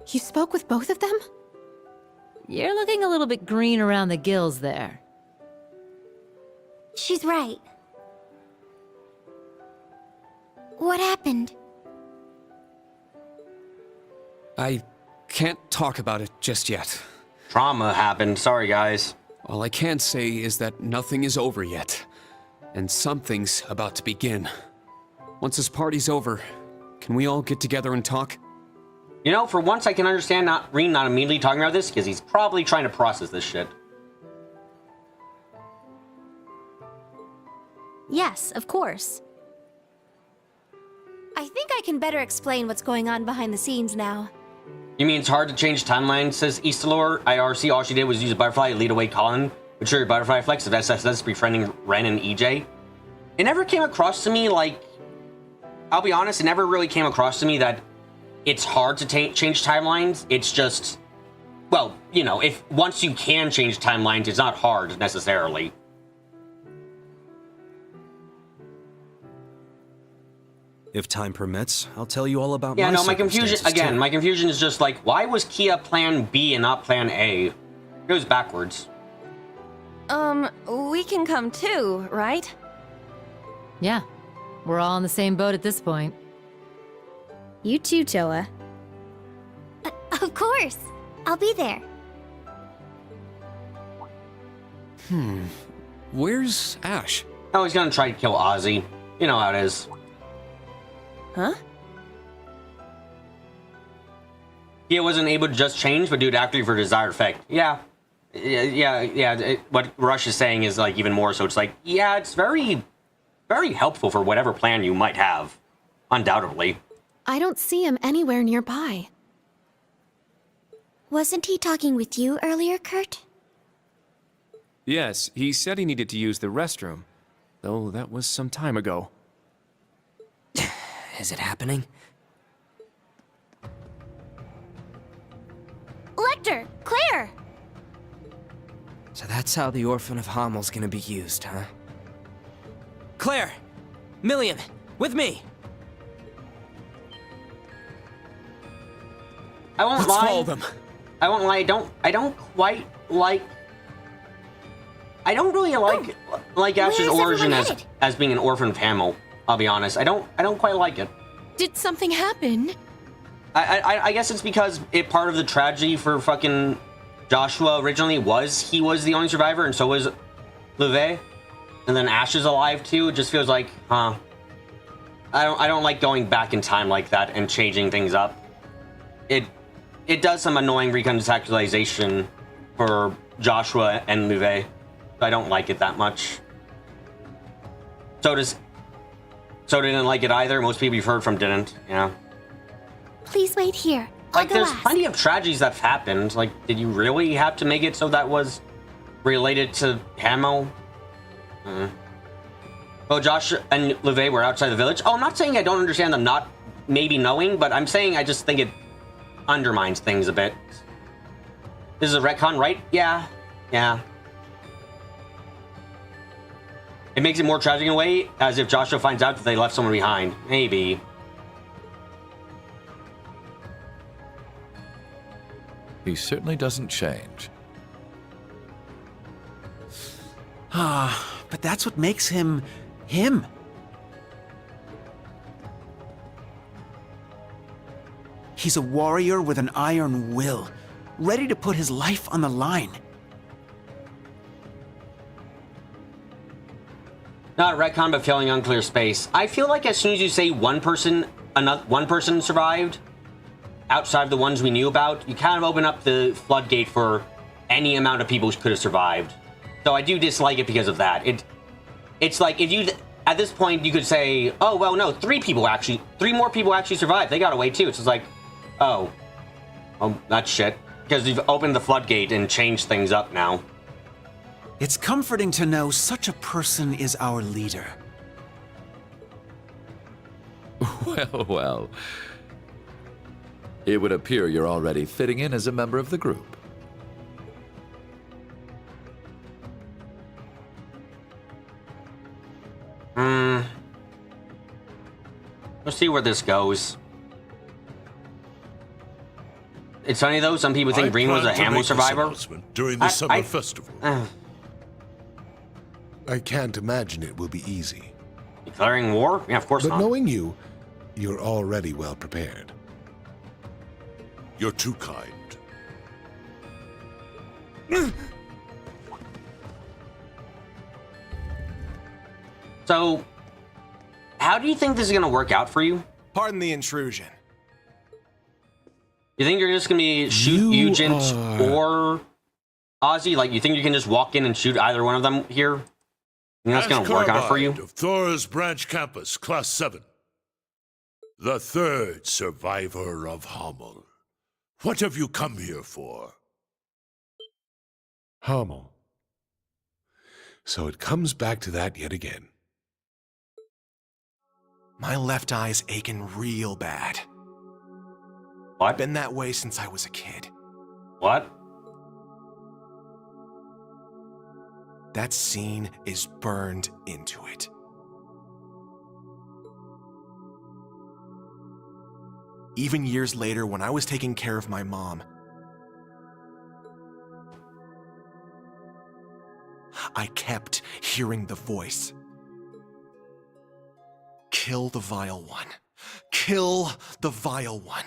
[SPEAKER 7] You spoke with both of them? You're looking a little bit green around the gills there.
[SPEAKER 10] She's right. What happened?
[SPEAKER 4] I can't talk about it just yet.
[SPEAKER 1] Trauma happened. Sorry, guys.
[SPEAKER 4] All I can say is that nothing is over yet, and something's about to begin. Once this party's over, can we all get together and talk?
[SPEAKER 1] You know, for once I can understand Rean not immediately talking about this, because he's probably trying to process this shit.
[SPEAKER 10] Yes, of course. I think I can better explain what's going on behind the scenes now.
[SPEAKER 1] You mean it's hard to change timelines, says Eastalor? IRC, all she did was use a butterfly to lead away Colin, which triggered butterfly flex of SSS befriending Ren and EJ. It never came across to me, like... I'll be honest, it never really came across to me that it's hard to change timelines. It's just... Well, you know, once you can change timelines, it's not hard, necessarily.
[SPEAKER 5] If time permits, I'll tell you all about
[SPEAKER 1] my confusion, again, my confusion is just like, why was Kia Plan B and not Plan A? It goes backwards.
[SPEAKER 15] We can come too, right?
[SPEAKER 7] Yeah, we're all on the same boat at this point.
[SPEAKER 10] You too, Toa. Of course. I'll be there.
[SPEAKER 4] Where's Ash?
[SPEAKER 1] Oh, he's gonna try to kill Ozzy. You know how it is.
[SPEAKER 15] Huh?
[SPEAKER 1] Kia wasn't able to just change, but do it actively for desired effect. Yeah. What Rush is saying is, like, even more so. It's like, yeah, it's very, very helpful for whatever plan you might have. Undoubtedly.
[SPEAKER 10] I don't see him anywhere nearby. Wasn't he talking with you earlier, Kurt?
[SPEAKER 21] Yes, he said he needed to use the restroom, though that was some time ago.
[SPEAKER 6] Is it happening?
[SPEAKER 10] Lecter! Claire!
[SPEAKER 6] So that's how the Orphan of Hammel's gonna be used, huh? Claire! Million! With me!
[SPEAKER 1] I won't lie.
[SPEAKER 6] Let's follow them.
[SPEAKER 1] I won't lie. I don't quite like. I don't really like Ash's origin as being an orphan of Hamel. I'll be honest. I don't quite like it.
[SPEAKER 15] Did something happen?
[SPEAKER 1] I guess it's because part of the tragedy for fucking Joshua originally was he was the only survivor, and so was Leve. And then Ash is alive too. It just feels like, I don't like going back in time like that and changing things up. It does some annoying recontextualization for Joshua and Leve. I don't like it that much. So didn't like it either. Most people you've heard from didn't, yeah.
[SPEAKER 10] Please wait here.
[SPEAKER 1] Like, there's plenty of tragedies that have happened. Like, did you really have to make it so that was related to Hamel? Well, Josh and Leve were outside the village. Oh, I'm not saying I don't understand them not maybe knowing, but I'm saying I just think it undermines things a bit. This is a retcon, right? Yeah. Yeah. It makes it more tragic in a way, as if Joshua finds out that they left someone behind. Maybe.
[SPEAKER 17] He certainly doesn't change.
[SPEAKER 9] But that's what makes him him. He's a warrior with an iron will, ready to put his life on the line.
[SPEAKER 1] Not a retcon, but filling unclear space. I feel like as soon as you say one person survived, outside of the ones we knew about, you kind of open up the floodgate for any amount of people who could have survived. So I do dislike it because of that. It's like if you, at this point, you could say, oh, well, no, three more people actually survived. They got away too. It's just like, oh, that's shit. Because you've opened the floodgate and changed things up now.
[SPEAKER 9] It's comforting to know such a person is our leader.
[SPEAKER 17] Well, well. It would appear you're already fitting in as a member of the group.
[SPEAKER 1] Let's see where this goes. It's funny though, some people think Breen was a Hamel survivor.
[SPEAKER 12] During the summer festival.
[SPEAKER 8] I can't imagine it will be easy.
[SPEAKER 1] Declaring war? Yeah, of course
[SPEAKER 8] but
[SPEAKER 1] not.
[SPEAKER 8] But knowing you, you're already well prepared.
[SPEAKER 12] You're too kind.
[SPEAKER 1] So, how do you think this is going to work out for you?
[SPEAKER 3] Pardon the intrusion.
[SPEAKER 1] You think you're just going to be shoot Ugent or Ozzy? Like, you think you can just walk in and shoot either one of them here? You think that's going to work out for you?
[SPEAKER 12] Of Thor's Branch Campus, Class 7. The third survivor of Hamel. What have you come here for?
[SPEAKER 8] Hamel. So it comes back to that yet again.
[SPEAKER 3] My left eye's aching real bad.
[SPEAKER 1] What?
[SPEAKER 3] Been that way since I was a kid.
[SPEAKER 1] What?
[SPEAKER 3] That scene is burned into it. Even years later, when I was taking care of my mom, I kept hearing the voice. Kill the Vile One. Kill the Vile One.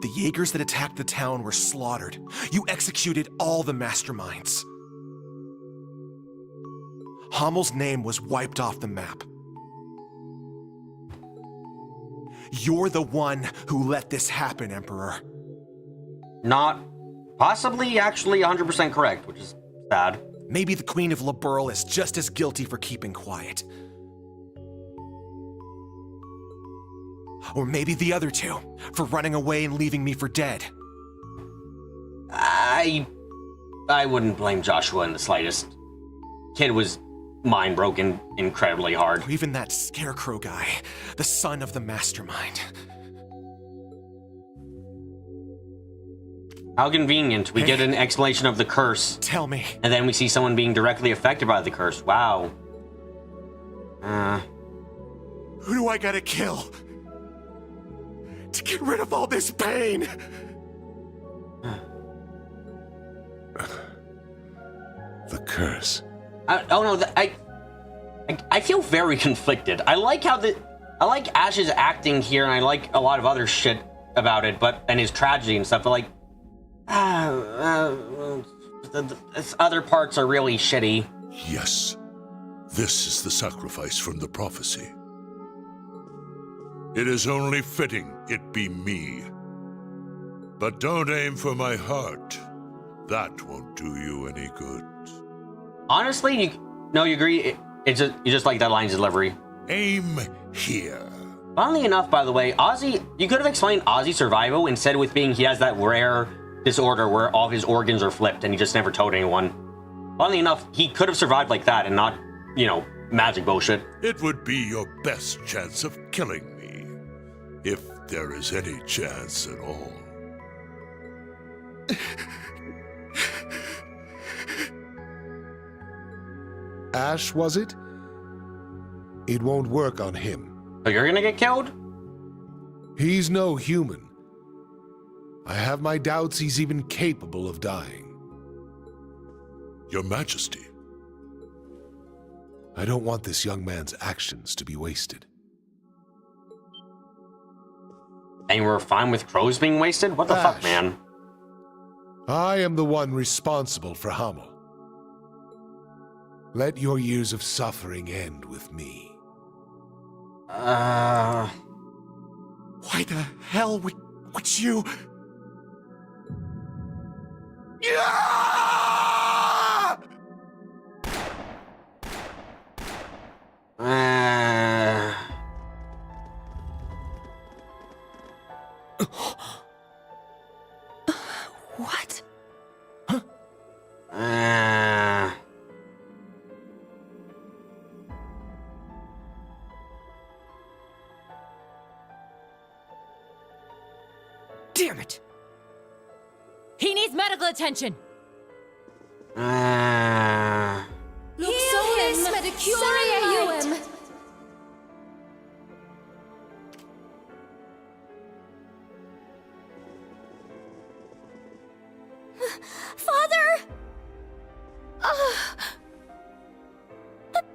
[SPEAKER 3] The Jaegers that attacked the town were slaughtered. You executed all the masterminds. Hamel's name was wiped off the map. You're the one who let this happen, Emperor.
[SPEAKER 1] Not possibly actually 100% correct, which is sad.
[SPEAKER 3] Maybe the Queen of Liberl is just as guilty for keeping quiet. Or maybe the other two, for running away and leaving me for dead.
[SPEAKER 1] I wouldn't blame Joshua in the slightest. Kid was mind broken incredibly hard.
[SPEAKER 3] Or even that Scarecrow guy, the son of the mastermind.
[SPEAKER 1] How convenient. We get an explanation of the curse.
[SPEAKER 3] Tell me.
[SPEAKER 1] And then we see someone being directly affected by the curse. Wow.
[SPEAKER 3] Who do I gotta kill? To get rid of all this pain?
[SPEAKER 8] The curse.
[SPEAKER 1] I feel very conflicted. I like Ash's acting here, and I like a lot of other shit about it, and his tragedy and stuff. But like, other parts are really shitty.
[SPEAKER 12] Yes, this is the sacrifice from the prophecy. It is only fitting it be me. But don't aim for my heart. That won't do you any good.
[SPEAKER 1] Honestly, you agree? You just like that line's delivery.
[SPEAKER 12] Aim here.
[SPEAKER 1] Funnily enough, by the way, Ozzy, you could have explained Ozzy's survival instead with being he has that rare disorder where all of his organs are flipped and he just never told anyone. Funnily enough, he could have survived like that and not, magic bullshit.
[SPEAKER 12] It would be your best chance of killing me. If there is any chance at all.
[SPEAKER 8] Ash, was it? It won't work on him.
[SPEAKER 1] So you're gonna get killed?
[SPEAKER 8] He's no human. I have my doubts he's even capable of dying.
[SPEAKER 12] Your Majesty.
[SPEAKER 8] I don't want this young man's actions to be wasted.
[SPEAKER 1] And we're fine with crows being wasted? What the fuck, man?
[SPEAKER 8] I am the one responsible for Hamel. Let your years of suffering end with me.
[SPEAKER 3] Why the hell would you...
[SPEAKER 15] What?
[SPEAKER 7] Damn it! He needs medical attention!
[SPEAKER 10] Luxonis medicurium. Father!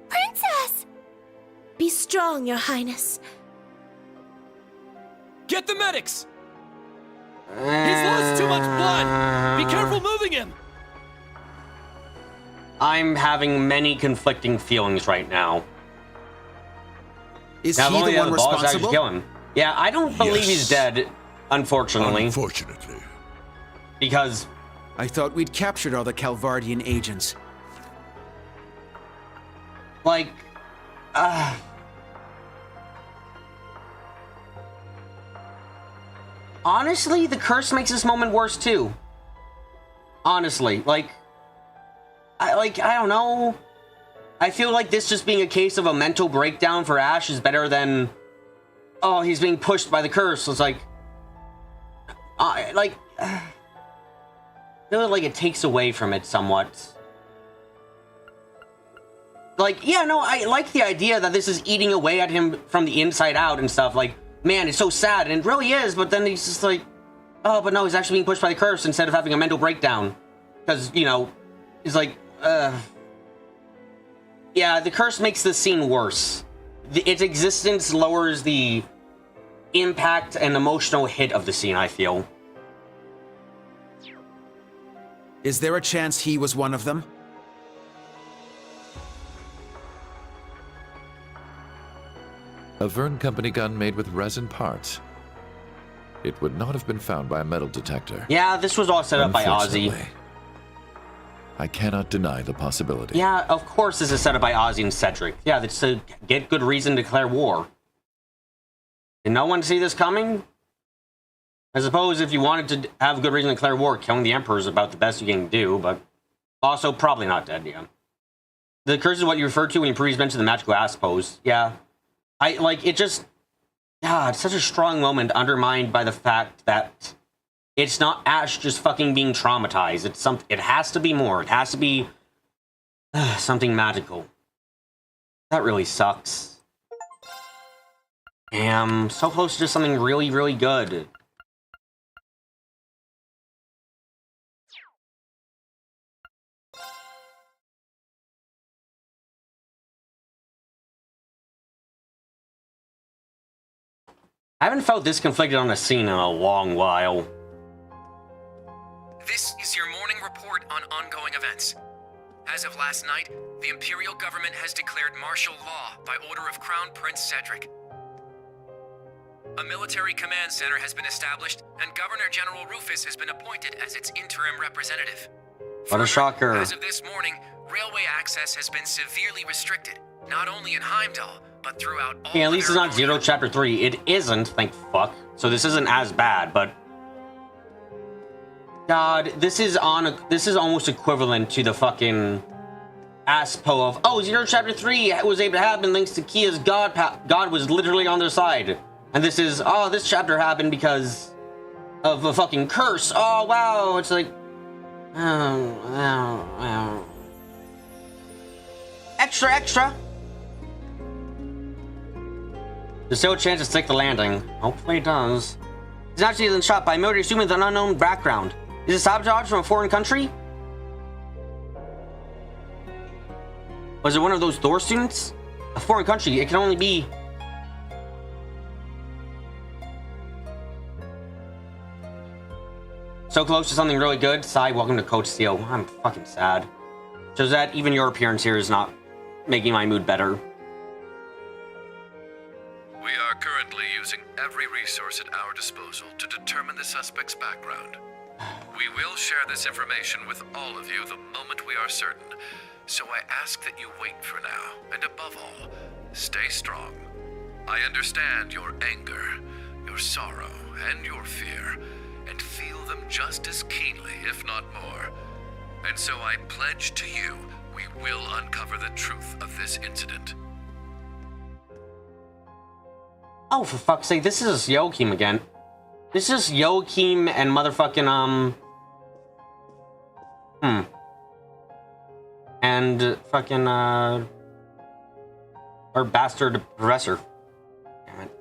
[SPEAKER 10] Princess! Be strong, Your Highness.
[SPEAKER 6] Get the medics! He's lost too much blood! Be careful moving him!
[SPEAKER 1] I'm having many conflicting feelings right now.
[SPEAKER 9] Is
[SPEAKER 1] Not
[SPEAKER 9] he
[SPEAKER 1] only
[SPEAKER 9] the one
[SPEAKER 1] the boss actually
[SPEAKER 9] responsible?
[SPEAKER 1] kill him. Yeah, I don't believe he's dead, unfortunately.
[SPEAKER 12] Unfortunately.
[SPEAKER 1] Because
[SPEAKER 9] I thought we'd captured all the Calvardian agents.
[SPEAKER 1] like, honestly, the curse makes this moment worse too. Honestly, like, I don't know. I feel like this just being a case of a mental breakdown for Ash is better than, oh, he's being pushed by the curse. It's like, I feel like it takes away from it somewhat. Like, yeah, no, I like the idea that this is eating away at him from the inside out and stuff. Like, man, it's so sad, and it really is, but then he's just like, oh, but no, he's actually being pushed by the curse instead of having a mental breakdown. Because, you know, he's like, yeah, the curse makes the scene worse. Its existence lowers the impact and emotional hit of the scene, I feel.
[SPEAKER 9] Is there a chance he was one of them?
[SPEAKER 17] A Verne Company gun made with resin parts. It would not have been found by a metal detector.
[SPEAKER 1] Yeah, this was all set up by Ozzy.
[SPEAKER 17] Unfortunately, I cannot deny the possibility.
[SPEAKER 1] Yeah, of course this is set up by Ozzy and Cedric. Yeah, that's to get good reason to declare war. Did no one see this coming? I suppose if you wanted to have good reason to declare war, killing the Emperor is about the best you can do, but also probably not dead, yeah. The curse is what you refer to when you previously mentioned the magical ass pose. Yeah. It just... Yeah, it's such a strong moment undermined by the fact that it's not Ash just fucking being traumatized. It's something. It has to be more. It has to be something magical. That really sucks. Damn, so close to just something really, really good. I haven't felt this conflicted on a scene in a long while.
[SPEAKER 4] This is your morning report on ongoing events. As of last night, the Imperial government has declared martial law by order of Crown Prince Cedric. A military command center has been established, and Governor General Rufus has been appointed as its interim representative.
[SPEAKER 1] What a shocker.
[SPEAKER 4] As of this morning, railway access has been severely restricted, not only in Heimdall, but throughout all
[SPEAKER 1] Yeah, at least it's not Zero Chapter 3. It isn't, thank fuck. So this isn't as bad, but... God, this is almost equivalent to the fucking Aspo of, oh, Zero Chapter 3 was able to happen thanks to Kia's God was literally on their side. And this is, oh, this chapter happened because of a fucking curse. Oh, wow. It's like, extra, extra. There's still a chance to stick the landing. Hopefully it does. He's actually been shot by a military student with an unknown background. Is it sabotage from a foreign country? Was it one of those Thor students? A foreign country, it can only be... So close to something really good. Sai, welcome to Coach Steel. I'm fucking sad. Shows that even your appearance here is not making my mood better.
[SPEAKER 17] We are currently using every resource at our disposal to determine the suspect's background. We will share this information with all of you the moment we are certain, so I ask that you wait for now, and above all, stay strong. I understand your anger, your sorrow, and your fear, and feel them just as keenly, if not more. And so I pledge to you, we will uncover the truth of this incident.
[SPEAKER 1] Oh, for fuck's sake, this is Joachim again. This is Joachim and motherfucking, and fucking, our bastard professor. Damn it.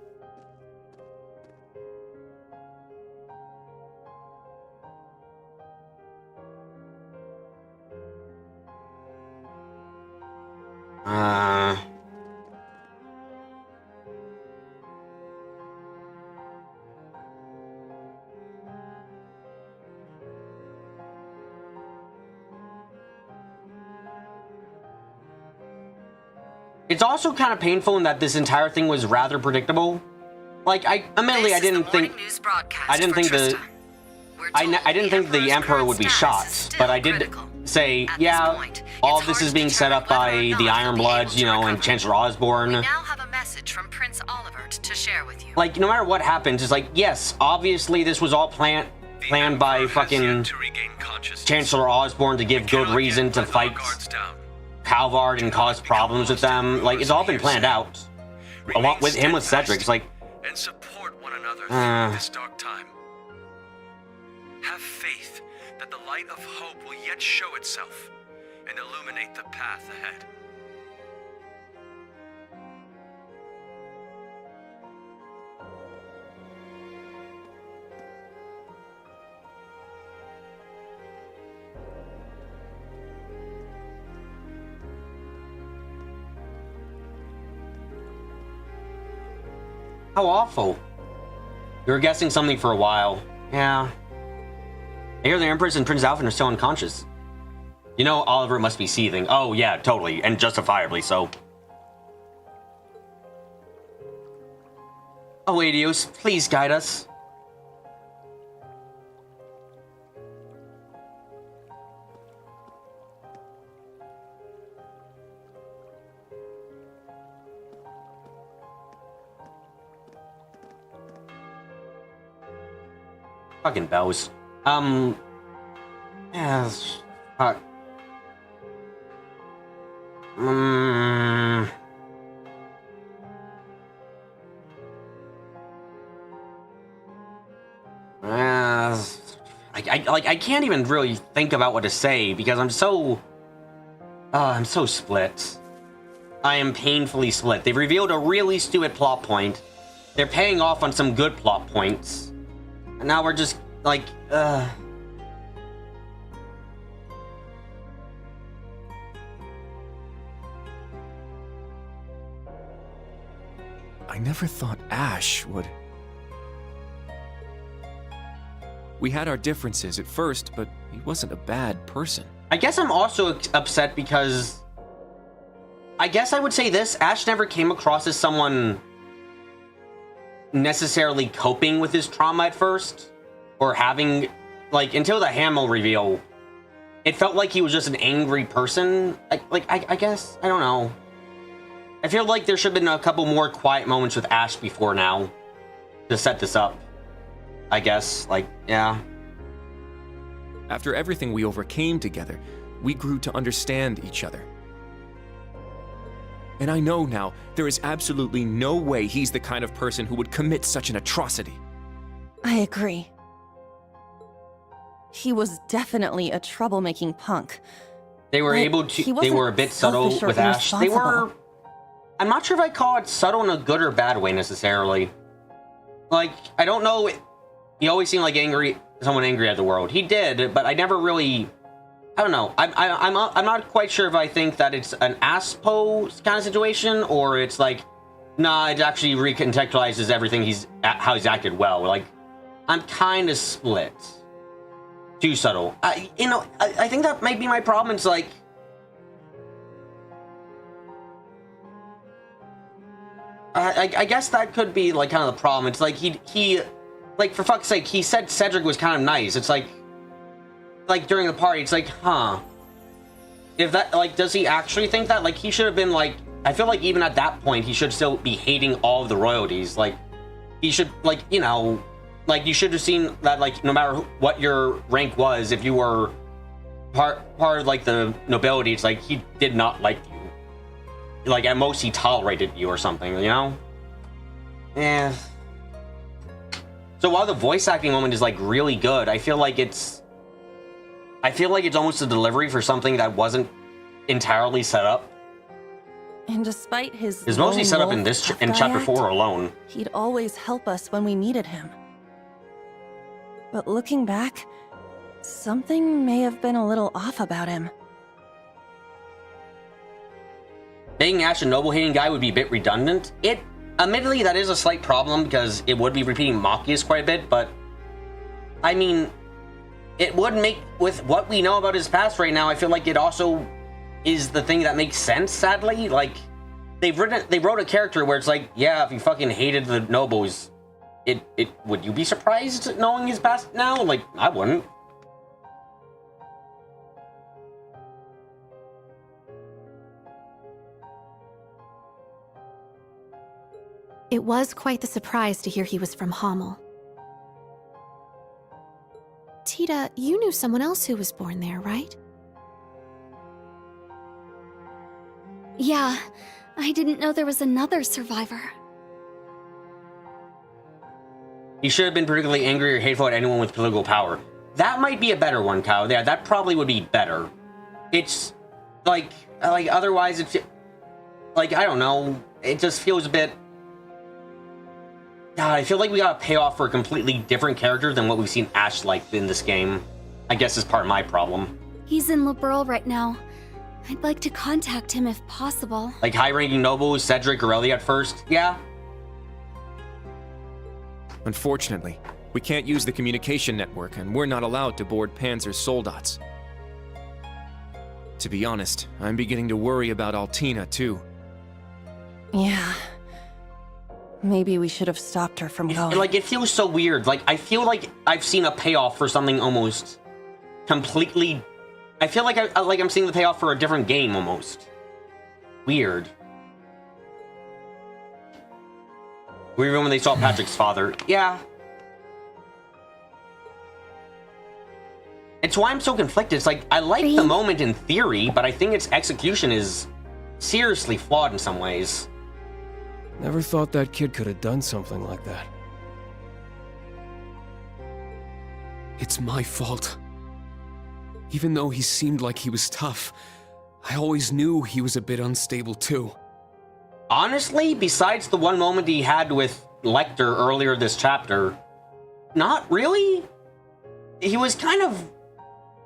[SPEAKER 1] It's also kind of painful in that this entire thing was rather predictable. Like, admittedly, I didn't think the Emperor would be shot, but I did say, yeah, all this is being set up by the Iron Bloods, you know, and Chancellor Osborn.
[SPEAKER 15] We now have a message from Prince Olivert to share with you.
[SPEAKER 1] Like, no matter what happens, it's like, yes, obviously this was all planned by fucking Chancellor Osborn to give good reason to fight Calvard and cause problems with them. Like, it's all been planned out. Along with him with Cedric. It's like,
[SPEAKER 11] and support one another through this dark time. Have faith that the light of hope will yet show itself and illuminate the path ahead.
[SPEAKER 1] how awful. You were guessing something for a while. Yeah. I hear the Empress and Prince Alvin are still unconscious. You know Oliver must be seething. Oh yeah, totally, and justifiably so. Oh, Adios, please guide us. Fucking bells. Yes. Fuck. I can't even really think about what to say because I'm so split. I am painfully split. They've revealed a really stupid plot point. They're paying off on some good plot points. And now we're just like,
[SPEAKER 5] I never thought Ash would.
[SPEAKER 21] We had our differences at first, but he wasn't a bad person.
[SPEAKER 1] I guess I'm also upset because I guess I would say this, Ash never came across as someone necessarily coping with his trauma at first, or having, like, until the Hamill reveal, it felt like he was just an angry person. I guess, I don't know. I feel like there should have been a couple more quiet moments with Ash before now to set this up. I guess, like, yeah.
[SPEAKER 21] After everything we overcame together, we grew to understand each other. And I know now there is absolutely no way he's the kind of person who would commit such an atrocity.
[SPEAKER 13] I agree. He was definitely a troublemaking punk.
[SPEAKER 1] They were
[SPEAKER 13] But
[SPEAKER 1] able
[SPEAKER 13] he
[SPEAKER 1] to. They
[SPEAKER 13] wasn't
[SPEAKER 1] were a bit subtle
[SPEAKER 13] selfish or
[SPEAKER 1] with Ash. They were.
[SPEAKER 13] irresponsible.
[SPEAKER 1] I'm not sure if I call it subtle in a good or bad way necessarily. Like, I don't know. He always seemed like someone angry at the world. He did, but I never really. I don't know. I'm not quite sure if I think that it's an Aspo kind of situation or it's like, nah, it actually recontextualizes everything how he's acted well. Like, I'm kind of split. Too subtle. I think that might be my problem. It's like, I guess that could be like kind of the problem. It's like he like, for fuck's sake, he said Cedric was kind of nice. It's like during the party, it's like, huh? If that, like, does he actually think that? Like, he should have been like, I feel like even at that point, he should still be hating all of the royalties. Like, he should, like, you know, like, you should have seen that, like, no matter what your rank was, if you were part of, like, the nobility, it's like, he did not like you. Like, at most, he tolerated you or something, you know? Yeah. So while the voice acting moment is, like, really good, I feel like it's almost a delivery for something that wasn't entirely set up.
[SPEAKER 13] And despite his
[SPEAKER 1] It's mostly
[SPEAKER 13] lone
[SPEAKER 1] set up in
[SPEAKER 13] wolf
[SPEAKER 1] this
[SPEAKER 13] tough
[SPEAKER 1] in
[SPEAKER 13] guy
[SPEAKER 1] chapter
[SPEAKER 13] act,
[SPEAKER 1] 4 alone.
[SPEAKER 13] He'd always help us when we needed him. But looking back, something may have been a little off about him.
[SPEAKER 1] Making Ash a noble-hating guy would be a bit redundant. Admittedly, that is a slight problem because it would be repeating Machias quite a bit, but I mean, it would make, with what we know about his past right now, I feel like it also is the thing that makes sense, sadly. Like, they wrote a character where it's like, yeah, if you fucking hated the nobles, would you be surprised knowing his past now? Like, I wouldn't.
[SPEAKER 2] It was quite the surprise to hear he was from Hamel. Tita, you knew someone else who was born there, right?
[SPEAKER 10] Yeah, I didn't know there was another survivor.
[SPEAKER 1] He should have been particularly angry or hateful at anyone with political power. That might be a better one, Kyle. Yeah, that probably would be better. It's like otherwise it's like, I don't know. It just feels a bit. God, I feel like we got a payoff for a completely different character than what we've seen Ash like in this game. I guess is part of my problem.
[SPEAKER 10] He's in Liberl right now. I'd like to contact him if possible.
[SPEAKER 1] Like high-ranking nobles, Cedric or Ellie at first, yeah.
[SPEAKER 21] Unfortunately, we can't use the communication network, and we're not allowed to board Panzer's soldats. To be honest, I'm beginning to worry about Altina, too.
[SPEAKER 13] Yeah. Maybe we should have stopped her from going.
[SPEAKER 1] Like, it feels so weird. Like, I feel like I've seen a payoff for something almost completely. I feel like I'm seeing the payoff for a different game almost. Weird. Even when they saw Patrick's father. Yeah. It's why I'm so conflicted. It's like, I like the moment in theory, but I think its execution is seriously flawed in some ways.
[SPEAKER 5] Never thought that kid could have done something like that.
[SPEAKER 4] It's my fault. Even though he seemed like he was tough, I always knew he was a bit unstable too.
[SPEAKER 1] Honestly, besides the one moment he had with Lecter earlier this chapter, not really. He was kind of,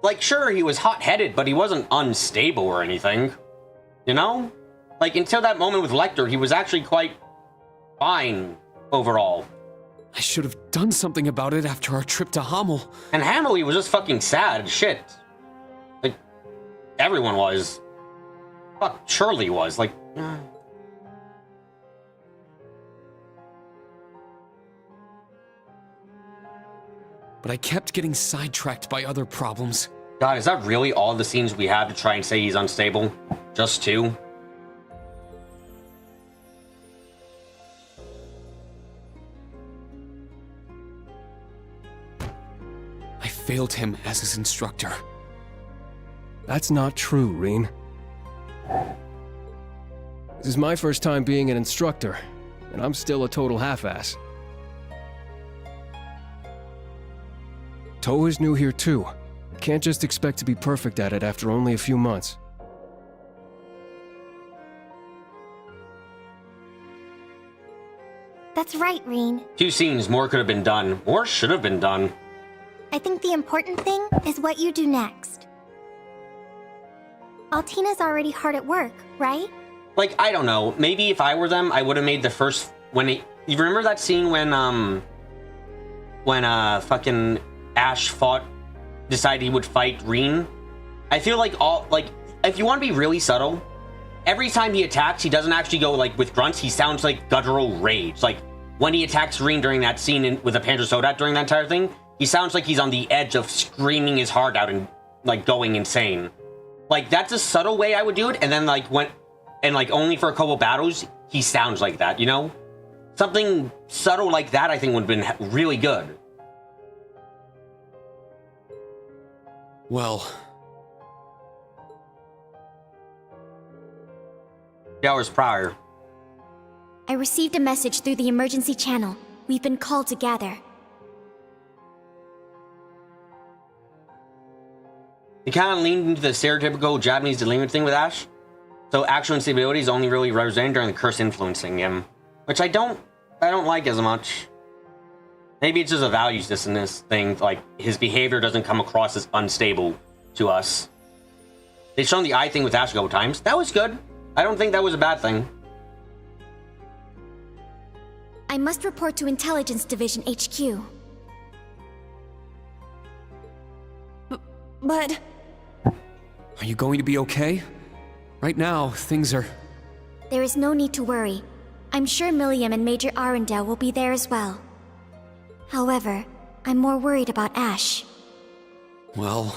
[SPEAKER 1] like, sure, he was hot-headed, but he wasn't unstable or anything. You know? Like, until that moment with Lecter, he was actually quite fine overall.
[SPEAKER 4] I should have done something about it after our trip to Hamel.
[SPEAKER 1] And Hamel, he was just fucking sad as shit. Like, everyone was. Fuck, Shirley was. Like,
[SPEAKER 4] But I kept getting sidetracked by other problems.
[SPEAKER 1] God, is that really all the scenes we had to try and say he's unstable? Just two?
[SPEAKER 4] I failed him as his instructor.
[SPEAKER 5] That's not true, Reen.
[SPEAKER 16] This is my first time being an instructor, and I'm still a total half-ass. Toa is new here too. Can't just expect to be perfect at it after only a few months.
[SPEAKER 10] That's right, Rean.
[SPEAKER 1] 2 scenes, more could have been done. More should have been done.
[SPEAKER 10] I think the important thing is what you do next. Altina's already hard at work, right?
[SPEAKER 1] Like, I don't know. Maybe if I were them, I would have made the first... You remember that scene when fucking Ash decided he would fight Rean? I feel like if you want to be really subtle, every time he attacks, he doesn't actually go, like, with grunts. He sounds like guttural rage. Like, when he attacks Rean during that scene with a Panzer Sodat during that entire thing, he sounds like he's on the edge of screaming his heart out and, like, going insane. Like, that's a subtle way I would do it, and then, like, only for a couple battles, he sounds like that, you know? Something subtle like that, I think, would have been really good.
[SPEAKER 4] Well...
[SPEAKER 1] 3 hours prior.
[SPEAKER 10] I received a message through the emergency channel. We've been called to gather.
[SPEAKER 1] He kind of leaned into the stereotypical Japanese delinquent thing with Ash. So actual instability is only really represented during the curse influencing him. Which I don't like as much. Maybe it's just a values dissonance thing, like his behavior doesn't come across as unstable to us. They've shown the eye thing with Ash a couple times. That was good. I don't think that was a bad thing.
[SPEAKER 10] I must report to Intelligence Division HQ.
[SPEAKER 13] But...
[SPEAKER 4] Are you going to be okay? Right now, things are...
[SPEAKER 10] There is no need to worry. I'm sure Milliam and Major Arundel will be there as well. However, I'm more worried about Ash.
[SPEAKER 4] Well...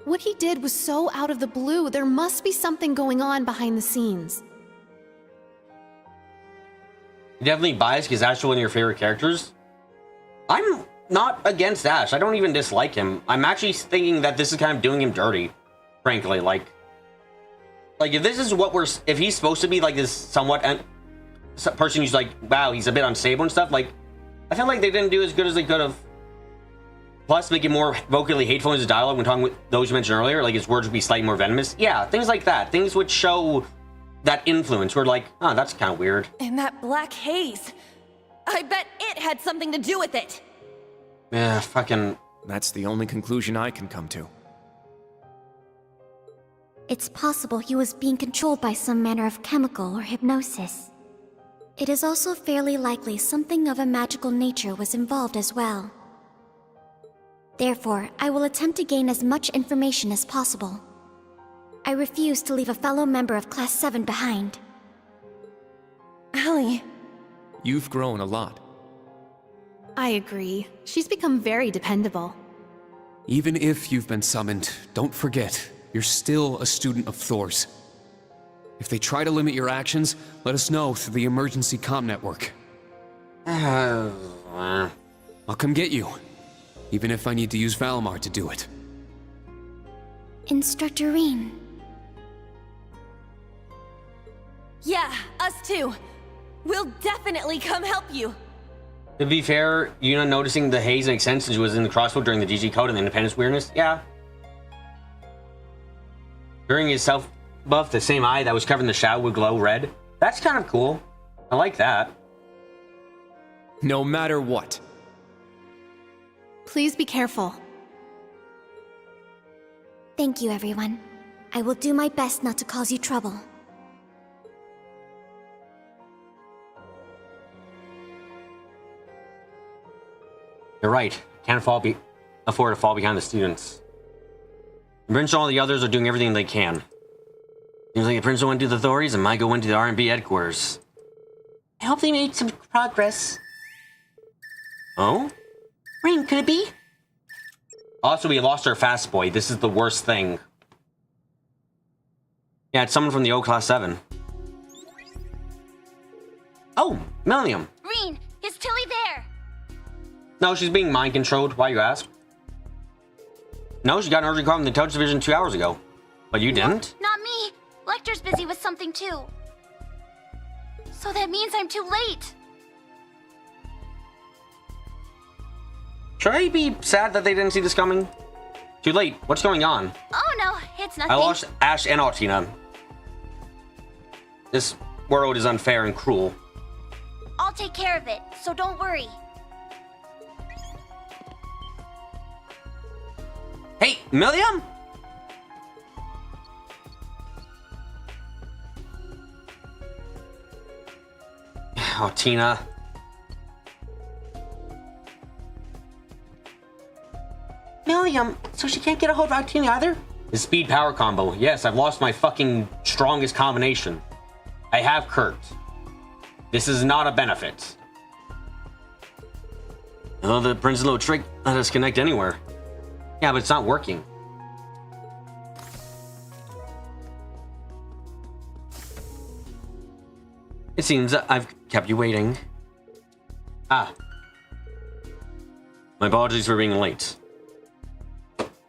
[SPEAKER 2] What he did was so out of the blue. There must be something going on behind the scenes.
[SPEAKER 1] You're definitely biased because Ash is one of your favorite characters. I'm not against Ash. I don't even dislike him. I'm actually thinking that this is kind of doing him dirty, frankly. Like if this is what if he's supposed to be like this somewhat person who's like, wow, he's a bit unstable and stuff, like, I feel like they didn't do as good as they could have. Plus, make it more vocally hateful in his dialogue when talking with those you mentioned earlier, like his words would be slightly more venomous. Yeah, things like that. Things which show that influence. We're like, oh, that's kind of weird.
[SPEAKER 13] And that black haze. I bet it had something to do with it.
[SPEAKER 1] Yeah, fucking...
[SPEAKER 21] That's the only conclusion I can come to.
[SPEAKER 10] It's possible he was being controlled by some manner of chemical or hypnosis. It is also fairly likely something of a magical nature was involved as well. Therefore, I will attempt to gain as much information as possible. I refuse to leave a fellow member of Class 7 behind.
[SPEAKER 13] Allie.
[SPEAKER 4] You've grown a lot.
[SPEAKER 2] I agree. She's become very dependable.
[SPEAKER 4] Even if you've been summoned, don't forget, you're still a student of Thor's. If they try to limit your actions, let us know through the emergency comm network. I'll come get you, even if I need to use Valimar to do it.
[SPEAKER 10] Instructor Rean.
[SPEAKER 13] Yeah, us too. We'll definitely come help you.
[SPEAKER 1] To be fair, you know, noticing the haze makes sense since it was in the crossbow during the DG code and the Independence weirdness. Yeah. During his self-buff, the same eye that was covered in the shadow would glow red. That's kind of cool. I like that.
[SPEAKER 21] No matter what.
[SPEAKER 2] Please be careful.
[SPEAKER 10] Thank you, everyone. I will do my best not to cause you trouble.
[SPEAKER 1] You're right. Can't afford to fall behind the students. The principal and all the others are doing everything they can. Seems like the principal went to the authorities and Michael went to the R&B headquarters. I hope they made some progress. Oh?
[SPEAKER 10] Rean, could it be?
[SPEAKER 1] Also, we lost our fast boy. This is the worst thing. Yeah, it's someone from the O Class 7. Oh, Milliam.
[SPEAKER 10] Rean, is Tilly there?
[SPEAKER 1] No, she's being mind controlled. Why, you ask? No, she got an urgent call from the Intelligence Division 2 hours ago. But you didn't?
[SPEAKER 10] Not me. Lecter's busy with something too. So that means I'm too late.
[SPEAKER 1] Should I be sad that they didn't see this coming? Too late. What's going on?
[SPEAKER 10] Oh no, it's nothing.
[SPEAKER 1] I lost Ash and Altina. This world is unfair and cruel.
[SPEAKER 10] I'll take care of it, so don't worry.
[SPEAKER 1] Hey, Milliam? Oh, Tina. Milliam, so she can't get a hold of Altina either? The speed power combo. Yes, I've lost my fucking strongest combination. I have Kurt. This is not a benefit. Oh, the Prince's little trick let us connect anywhere. Yeah, but it's not working. It seems that I've kept you waiting. Ah. My apologies for being late.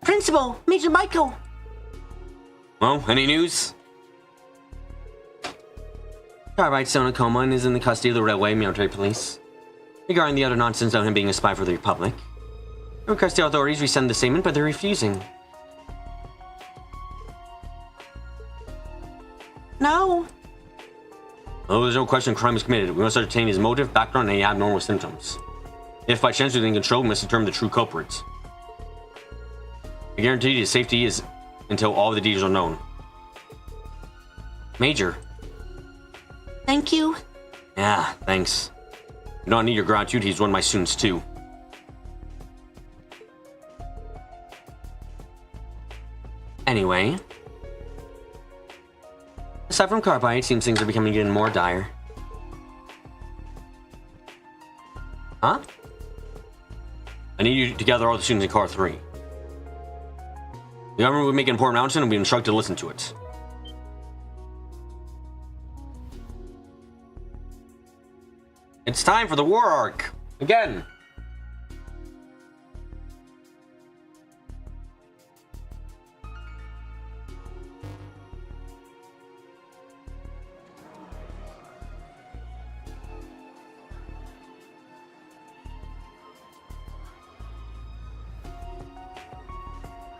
[SPEAKER 1] Principal, Major Michael. Well, any news? Carbide still in a coma and is in the custody of the Railway Military Police. Regarding the other nonsense about him being a spy for the Republic, I request the authorities resend the statement, but they're refusing. No. Oh, there's no question crime was committed. We must ascertain his motive, background, and any abnormal symptoms. If by chance within control, we must determine the true culprits. I guarantee his safety is until all the details are known. Major. Thank you. Yeah, thanks. You don't need your gratitude, he's one of my students too. Anyway. Aside from Carbide, it seems things are becoming even more dire. Huh? I need you to gather all the students in Car 3. The government will make an important announcement and we instructed to listen to it. It's time for the war arc. Again.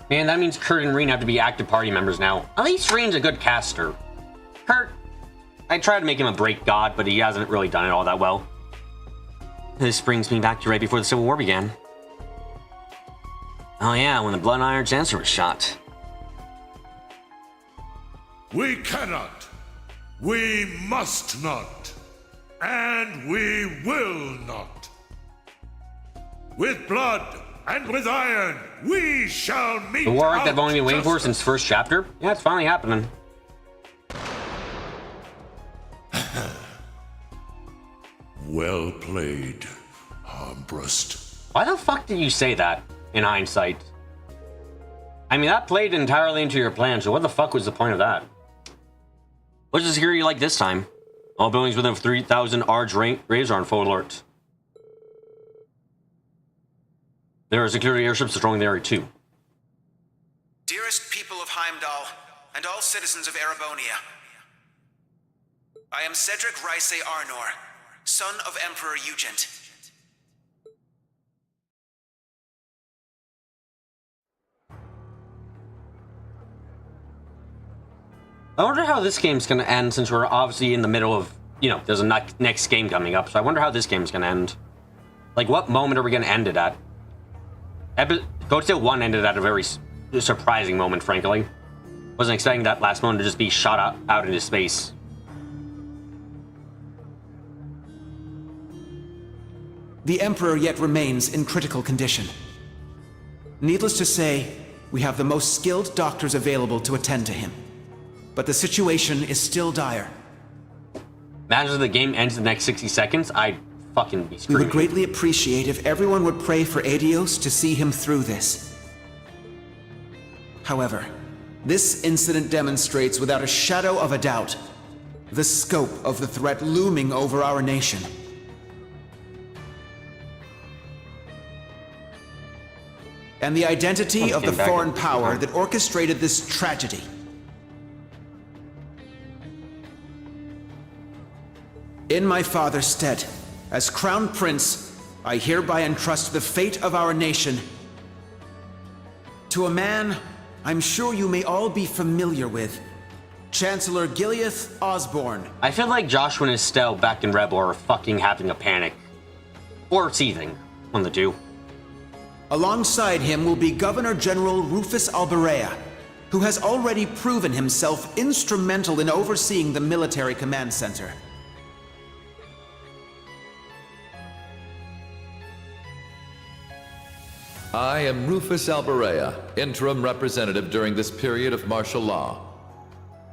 [SPEAKER 1] Man, that means Kurt and Rean have to be active party members now. At least Rean's a good caster. Kurt, I tried to make him a break god, but he hasn't really done it all that well. This brings me back to right before the Civil War began. Oh yeah, when the Blood Iron Chancellor was shot.
[SPEAKER 12] We cannot. We must not. And we will not. With blood and with iron, we shall meet.
[SPEAKER 1] The war arc that I've only been waiting for
[SPEAKER 12] justice.
[SPEAKER 1] since first chapter? Yeah, it's finally happening.
[SPEAKER 12] Well played, Armbrust.
[SPEAKER 1] Why the fuck did you say that, in hindsight? I mean, that played entirely into your plan, so what the fuck was the point of that? What's the security like this time? All buildings within 3,000 Arge rays are on full alert. There are security airships patrolling the area too.
[SPEAKER 9] Dearest people of Heimdall, and all citizens of Erebonia, I am Cedric Ryce Arnor, son of Emperor Eugent.
[SPEAKER 1] I wonder how this game's gonna end since we're obviously in the middle of, you know, there's a next game coming up, so I wonder how this game's gonna end. Like, what moment are we gonna end it at? Goat Tale 1 ended at a very surprising moment, frankly. Wasn't expecting that last moment to just be shot out into space.
[SPEAKER 9] The Emperor yet remains in critical condition. Needless to say, we have the most skilled doctors available to attend to him. But the situation is still dire.
[SPEAKER 1] Imagine if the game ends in the next 60 seconds, I'd fucking be
[SPEAKER 9] We
[SPEAKER 1] screwed.
[SPEAKER 9] would greatly appreciate if everyone would pray for Adios to see him through this. However, this incident demonstrates without a shadow of a doubt the scope of the threat looming over our nation. And the identity of the foreign power that orchestrated this tragedy. In my father's stead, as Crown Prince, I hereby entrust the fate of our nation to a man I'm sure you may all be familiar with, Chancellor Gileath Osborne.
[SPEAKER 1] I feel like Joshua and Estelle back in Rebel are fucking having a panic. Or seething. One of the two.
[SPEAKER 9] Alongside him will be Governor General Rufus Alberea, who has already proven himself instrumental in overseeing the military command center.
[SPEAKER 17] I am Rufus Alberea, interim representative during this period of martial law.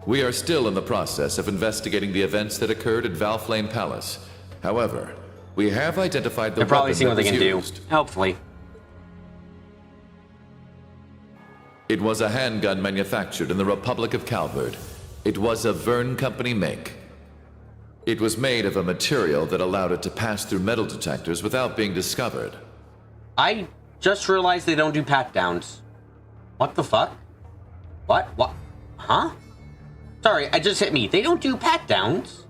[SPEAKER 17] We are still in the process of investigating the events that occurred at Valflame Palace. However, we have identified the
[SPEAKER 1] They're probably
[SPEAKER 17] weapon
[SPEAKER 1] seeing what
[SPEAKER 17] that
[SPEAKER 1] they can
[SPEAKER 17] was
[SPEAKER 1] do.
[SPEAKER 17] used.
[SPEAKER 1] Hopefully.
[SPEAKER 17] It was a handgun manufactured in the Republic of Calvard. It was a Verne Company make. It was made of a material that allowed it to pass through metal detectors without being discovered.
[SPEAKER 1] I just realized they don't do pat-downs. What the fuck? What? What? Huh? Sorry, it just hit me. They don't do pat-downs?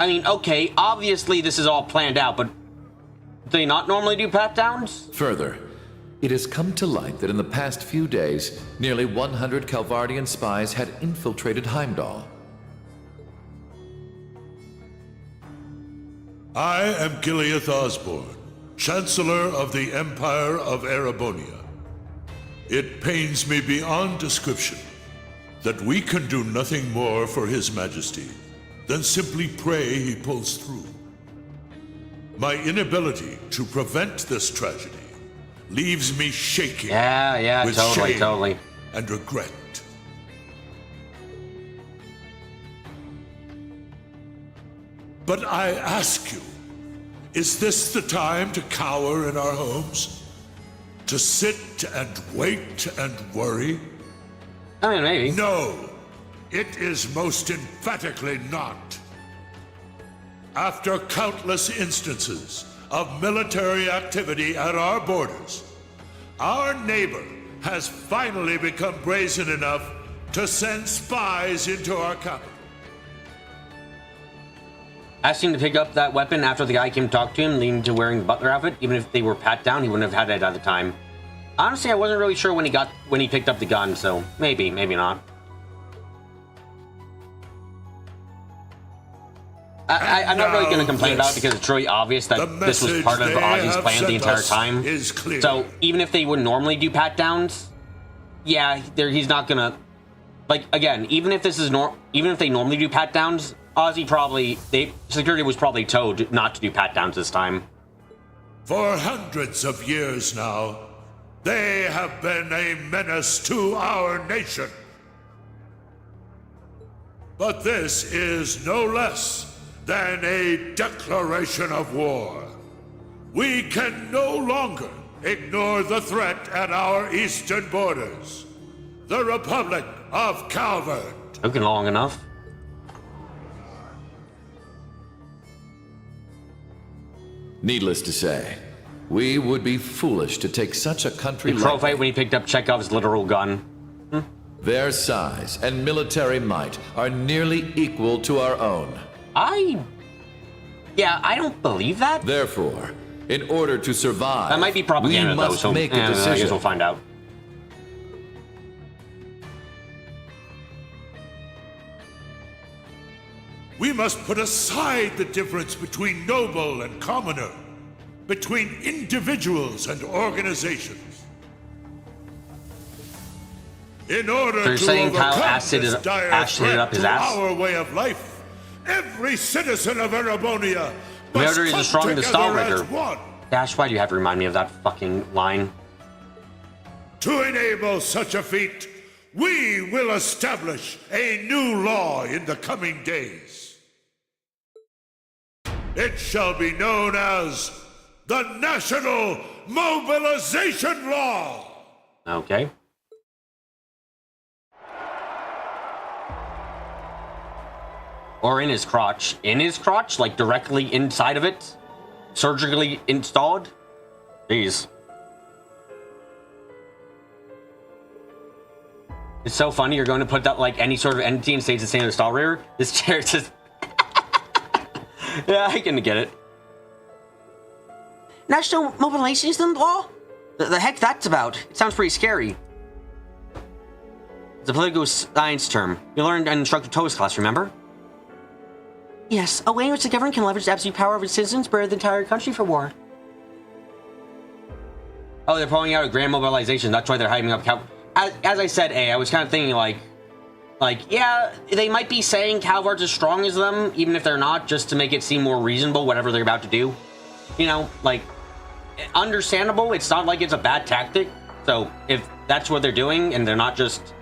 [SPEAKER 1] I mean, okay, obviously this is all planned out, but do they not normally do pat-downs?
[SPEAKER 17] Further, it has come to light that in the past few days, nearly 100 Calvardian spies had infiltrated Heimdall.
[SPEAKER 12] I am Gileath Osborne, Chancellor of the Empire of Erebonia. It pains me beyond description that we can do nothing more for His Majesty than simply pray he pulls through. My inability to prevent this tragedy leaves me shaking with shame and regret. But I ask you, is this the time to cower in our homes? To sit and wait and worry?
[SPEAKER 1] I mean, maybe.
[SPEAKER 12] No, it is most emphatically not. After countless instances of military activity at our borders, our neighbor has finally become brazen enough to send spies into our capital.
[SPEAKER 1] Asking him to pick up that weapon after the guy came to talk to him, leading to wearing the butler outfit. Even if they were pat down, he wouldn't have had it at the time. Honestly, I wasn't really sure when he picked up the gun, so maybe, maybe not. I'm not really going to complain about it because it's really obvious that this was part of Ozzy's plan the entire time. So even if they would normally do pat downs, yeah, he's not gonna. Like again, even if this is even if they normally do pat downs, Ozzy security was probably told not to do pat downs this time.
[SPEAKER 12] For hundreds of years now, they have been a menace to our nation. But this is no less than a declaration of war. We can no longer ignore the threat at our eastern borders. The Republic of Calvard.
[SPEAKER 1] Took long enough.
[SPEAKER 17] Needless to say, we would be foolish to take such a country
[SPEAKER 1] like Profite when he picked up Chekhov's literal gun.
[SPEAKER 17] Their size and military might are nearly equal to our own.
[SPEAKER 1] Yeah, I don't believe that.
[SPEAKER 17] Therefore, in order to survive,
[SPEAKER 1] that might be propaganda,
[SPEAKER 17] we must
[SPEAKER 1] though, so
[SPEAKER 17] make a decision.
[SPEAKER 1] I guess we'll find out.
[SPEAKER 12] We must put aside the difference between noble and commoner, between individuals and organizations. In order to overcome this dire threat to our way of life, every citizen of Erebonia must come together as one.
[SPEAKER 1] Dash, why do you have to remind me of that fucking line?
[SPEAKER 12] To enable such a feat, we will establish a new law in the coming days. It shall be known as the National Mobilization Law.
[SPEAKER 1] Okay. Or in his crotch. In his crotch? Like directly inside of it? Surgically installed? Jeez. It's so funny, you're going to put that like any sort of entity and stays the same as Star Rear. This chair just... Yeah, I can get it. National mobilization law? The heck that's about? It sounds pretty scary. It's a political science term. You learned in Instructor Toa's class, remember? Yes, a way in which the government can leverage the absolute power of its citizens, prepare the entire country for war. Oh, they're pulling out a grand mobilization. That's why they're hyping up as I said, I was kind of thinking like, yeah, they might be saying Calvard's as strong as them, even if they're not, just to make it seem more reasonable, whatever they're about to do. You know, like, understandable. It's not like it's a bad tactic. So if that's what they're doing and they're not just...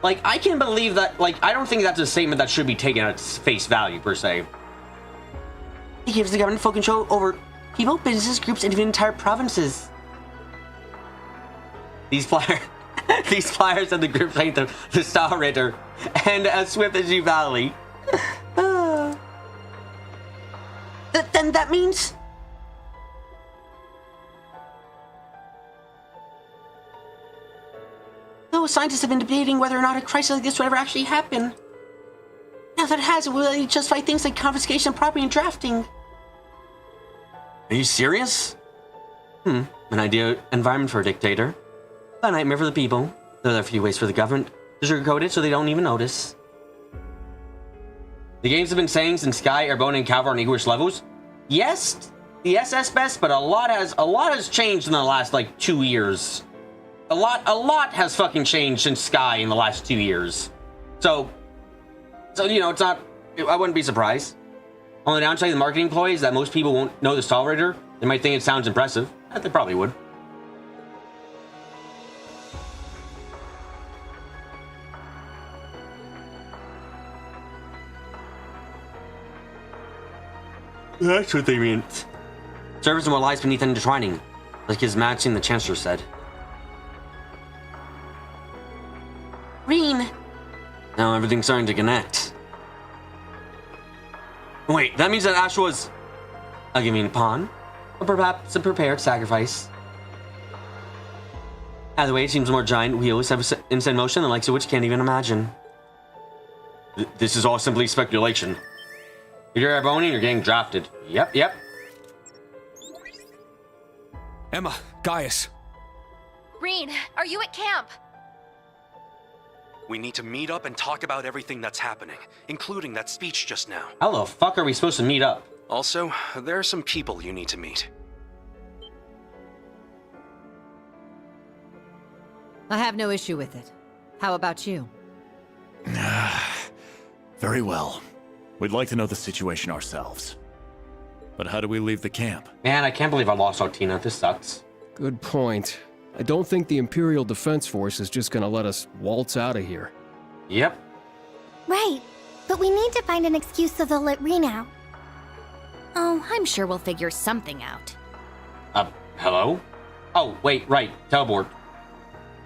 [SPEAKER 1] Like, I can believe that, like, I don't think that's a statement that should be taken at face value, per se. It gives the government full control over people, businesses, groups, and even entire provinces. These flyers of the group paint the Star Ritter and as swift as you valley. Then that means... Those scientists have been debating whether or not a crisis like this would ever actually happen. Now that it has, it will justify things like confiscation of property and drafting. Are you serious? An ideal environment for a dictator. A nightmare for the people. There are a few ways for the government to sugarcoat it so they don't even notice. The games have been saying since Sky, Airborne, and Calvar on English levels. Yes, that's best, but a lot has changed in the last like 2 years. A lot has fucking changed since Sky in the last 2 years. So you know, it's not. I wouldn't be surprised. On the downside, the marketing employees is that most people won't know the Star Ritter. They might think it sounds impressive. They probably would. That's what they mean. Service and what lies beneath and intertwining, like His Majesty and the Chancellor said. Reen! Now everything's starting to connect. Wait, that means that Ash was a giving pawn? Or perhaps a prepared sacrifice? Either way, it seems more giant wheels have inside motion the likes of which can't even imagine. This is all simply speculation. If you're Arbonian, you're getting drafted. Yep.
[SPEAKER 4] Emma, Gaius.
[SPEAKER 14] Reen, are you at camp?
[SPEAKER 11] We need to meet up and talk about everything that's happening, including that speech just now.
[SPEAKER 1] How the fuck are we supposed to meet up?
[SPEAKER 11] Also, there are some people you need to meet.
[SPEAKER 7] I have no issue with it. How about you?
[SPEAKER 22] Very well. We'd like to know the situation ourselves. But how do we leave the camp?
[SPEAKER 1] Man, I can't believe I lost Altina. This sucks.
[SPEAKER 16] Good point. I don't think the Imperial Defense Force is just gonna let us waltz out of here.
[SPEAKER 1] Yep.
[SPEAKER 10] Right, but we need to find an excuse so they'll let Reen out. Oh, I'm sure we'll figure something out.
[SPEAKER 1] Hello? Oh, wait, right. Teleport.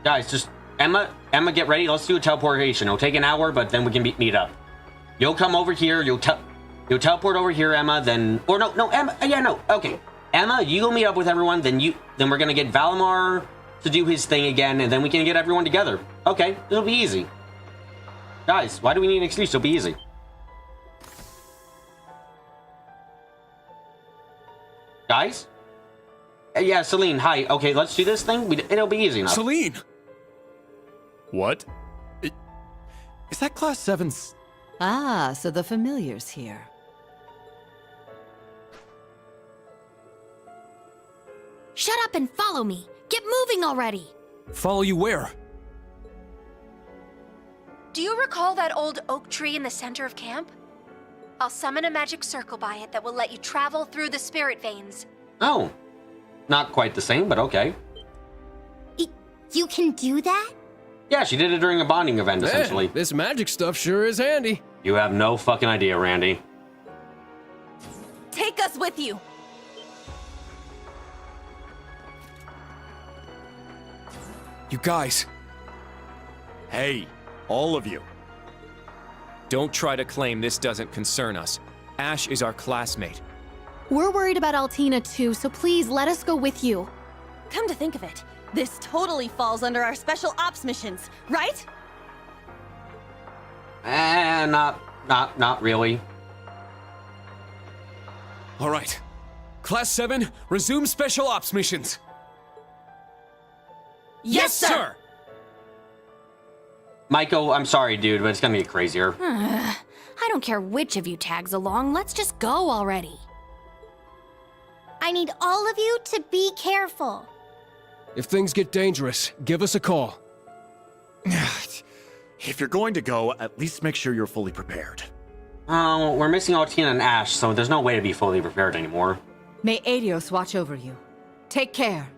[SPEAKER 1] Guys, just... Emma, get ready. Let's do a teleportation. It'll take an hour, but then we can meet up. You'll come over here. You'll teleport over here, Emma, then... Or no, Emma... Yeah, no. Okay. Emma, you go meet up with everyone, then we're gonna get Valimar to do his thing again, and then we can get everyone together. Okay, it'll be easy. Guys, why do we need an excuse? It'll be easy. Guys? Yeah, Celine, hi. Okay, let's do this thing. It'll be easy enough.
[SPEAKER 22] Celine! What? Is that Class 7's...
[SPEAKER 7] Ah, so the familiar's here.
[SPEAKER 10] Shut up and follow me. Get moving already.
[SPEAKER 4] Follow you where?
[SPEAKER 14] Do you recall that old oak tree in the center of camp? I'll summon a magic circle by it that will let you travel through the spirit veins.
[SPEAKER 1] Oh. Not quite the same, but okay.
[SPEAKER 10] You can do that?
[SPEAKER 1] Yeah, she did it during a bonding event, essentially.
[SPEAKER 16] This magic stuff sure is handy.
[SPEAKER 1] You have no fucking idea, Randy.
[SPEAKER 14] Take us with you.
[SPEAKER 4] You guys.
[SPEAKER 22] Hey, all of you.
[SPEAKER 21] Don't try to claim this doesn't concern us. Ash is our classmate.
[SPEAKER 2] We're worried about Altina too, so please let us go with you.
[SPEAKER 13] Come to think of it, this totally falls under our special ops missions, right?
[SPEAKER 1] Not really.
[SPEAKER 4] All right. Class 7, resume special ops missions.
[SPEAKER 7] Yes, sir!
[SPEAKER 1] Michael, I'm sorry, dude, but it's gonna get crazier.
[SPEAKER 10] I don't care which of you tags along. Let's just go already. I need all of you to be careful.
[SPEAKER 16] If things get dangerous, give us a call.
[SPEAKER 22] If you're going to go, at least make sure you're fully prepared.
[SPEAKER 1] Oh, we're missing Altina and Ash, so there's no way to be fully prepared anymore.
[SPEAKER 7] May Adios watch over you. Take care.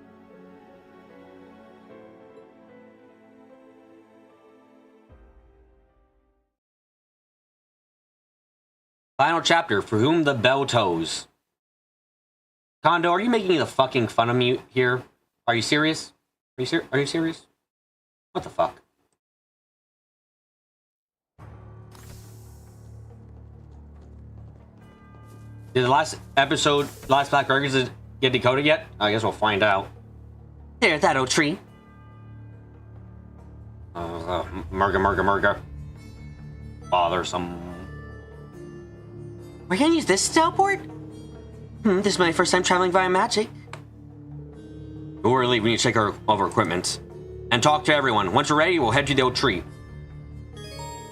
[SPEAKER 1] Final chapter, For Whom the Bell Tolls. Kondo, are you making the fucking fun of me here? Are you serious? Are you serious? What the fuck? Did the last Black Records get decoded yet? I guess we'll find out. There's that old tree. Murga. Bothersome. We're gonna use this teleport? This is my first time traveling via magic. Before we leave, we need to check all of our equipment. And talk to everyone. Once we're ready, we'll head to the old tree.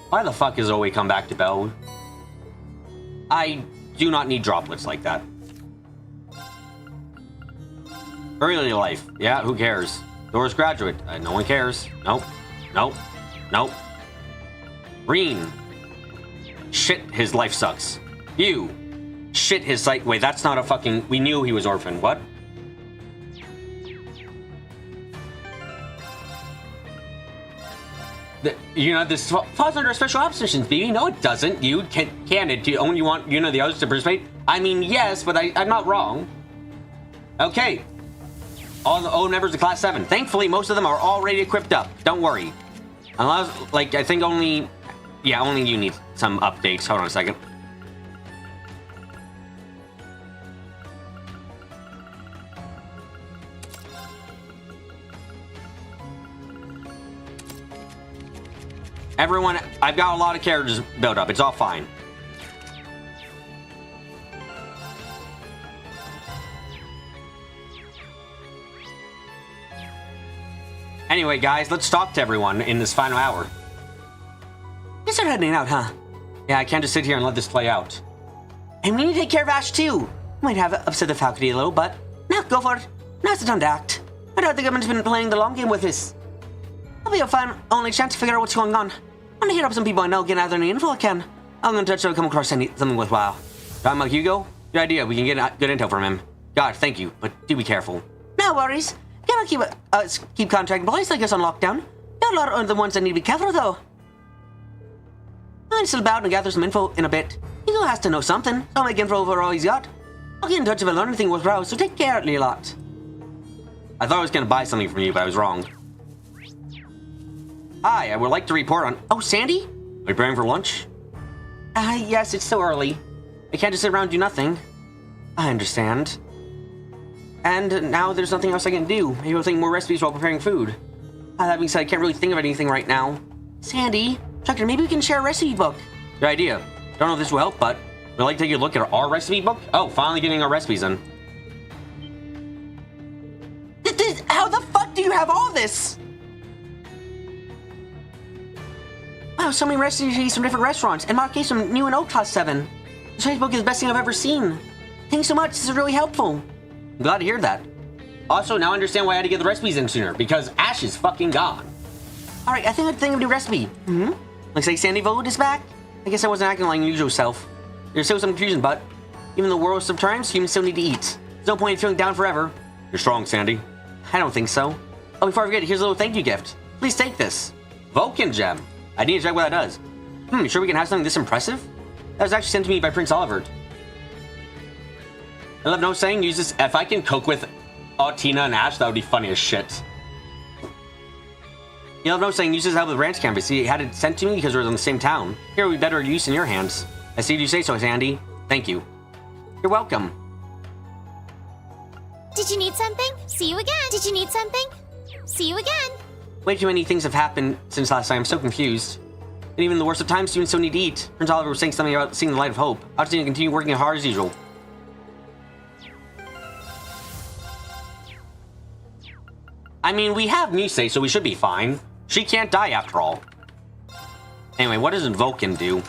[SPEAKER 1] Why the fuck is Oe come back to Bell? I do not need droplets like that. Early life. Yeah, who cares? Doris graduate. No one cares. Nope. Green. Shit, his life sucks. You. Shit, his sight. Wait, that's not a fucking... We knew he was orphaned. What? This falls under special ops missions, baby. No, it doesn't. You can it? Do you only want, the others to participate? I mean, yes, but I'm not wrong. Okay. All members of Class 7. Thankfully, most of them are already equipped up. Don't worry. Unless, I think only... Yeah, only you need some updates. Hold on a second. Everyone, I've got a lot of characters built up. It's all fine. Anyway, guys, let's talk to everyone in this final hour. You start heading out, huh? Yeah, I can't just sit here and let this play out. And we need to take care of Ash, too. Might have upset the faculty a little, but... No, go for it. Now's the time to act. I doubt the government's been playing the long game with us. It'll be a fine only chance to figure out what's going on. I'm gonna hit up some people I know, get out any info I can. I'm gonna touch so I come across something worthwhile. Talking about Hugo? Good idea, we can get good intel from him. God, thank you, but do be careful. No worries. Gotta keep contact employees like us on lockdown. Got a lot of the ones that need to be careful, though. I'll still out and gather some info in a bit. Hugo has to know something, so I'll make info over all he's got. I'll get in touch if I learn anything worthwhile, so take care, Leolot. I thought I was gonna buy something from you, but I was wrong. Hi, I would like to report on... Oh, Sandy? Are you preparing for lunch? Yes, it's so early. I can't just sit around and do nothing. I understand. And now there's nothing else I can do. Maybe I'll think more recipes while preparing food. That being said, I can't really think of anything right now. Sandy, Chucker, maybe we can share a recipe book. Good idea. Don't know if this will help, but we'd like to take a look at our recipe book. Oh, finally getting our recipes in. How the fuck do you have all this? Wow, so many recipes from different restaurants, and Mark gave some new and old Class 7. This recipe book is the best thing I've ever seen. Thanks so much, this is really helpful. I'm glad to hear that. Also, now I understand why I had to get the recipes in sooner, because Ash is fucking gone. Alright, I think I'd think of a new recipe. Looks like Sandy Vogue is back? I guess I wasn't acting like my usual self. There's still some confusion, but even in the world of times, humans still need to eat. There's no point in feeling down forever. You're strong, Sandy. I don't think so. Oh, before I forget, here's a little thank you gift. Please take this. Vulcan Gem. I need to check what that does. You sure we can have something this impressive? That was actually sent to me by Prince Olivert. I love no saying, use this. If I can cook with Tina and Ash, that would be funny as shit. You love no saying, use this out of the branch campus. He had it sent to me because we're in the same town. Here would be better use in your hands. I see you say so, Sandy. Thank you. You're welcome.
[SPEAKER 10] Did you need something? See you again. Did you need something? See you again.
[SPEAKER 1] Way too many things have happened since last time. I'm so confused. And even in the worst of times, students still need to eat. Prince Oliver was saying something about seeing the light of hope. I'll just need to continue working hard as usual. I mean, we have Nisei, so we should be fine. She can't die after all. Anyway, what does Vulcan do?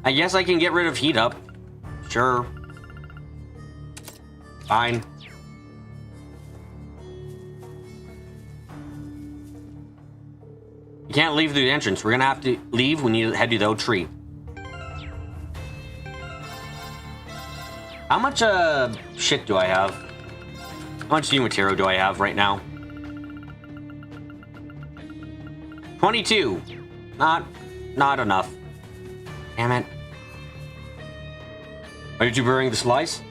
[SPEAKER 1] I guess I can get rid of heat up. Sure. Fine. You can't leave through the entrance. We're gonna have to leave. We need to head to the old tree. How much shit do I have? How much new material do I have right now? 22. Not enough. Damn it. Are you preparing the supplies?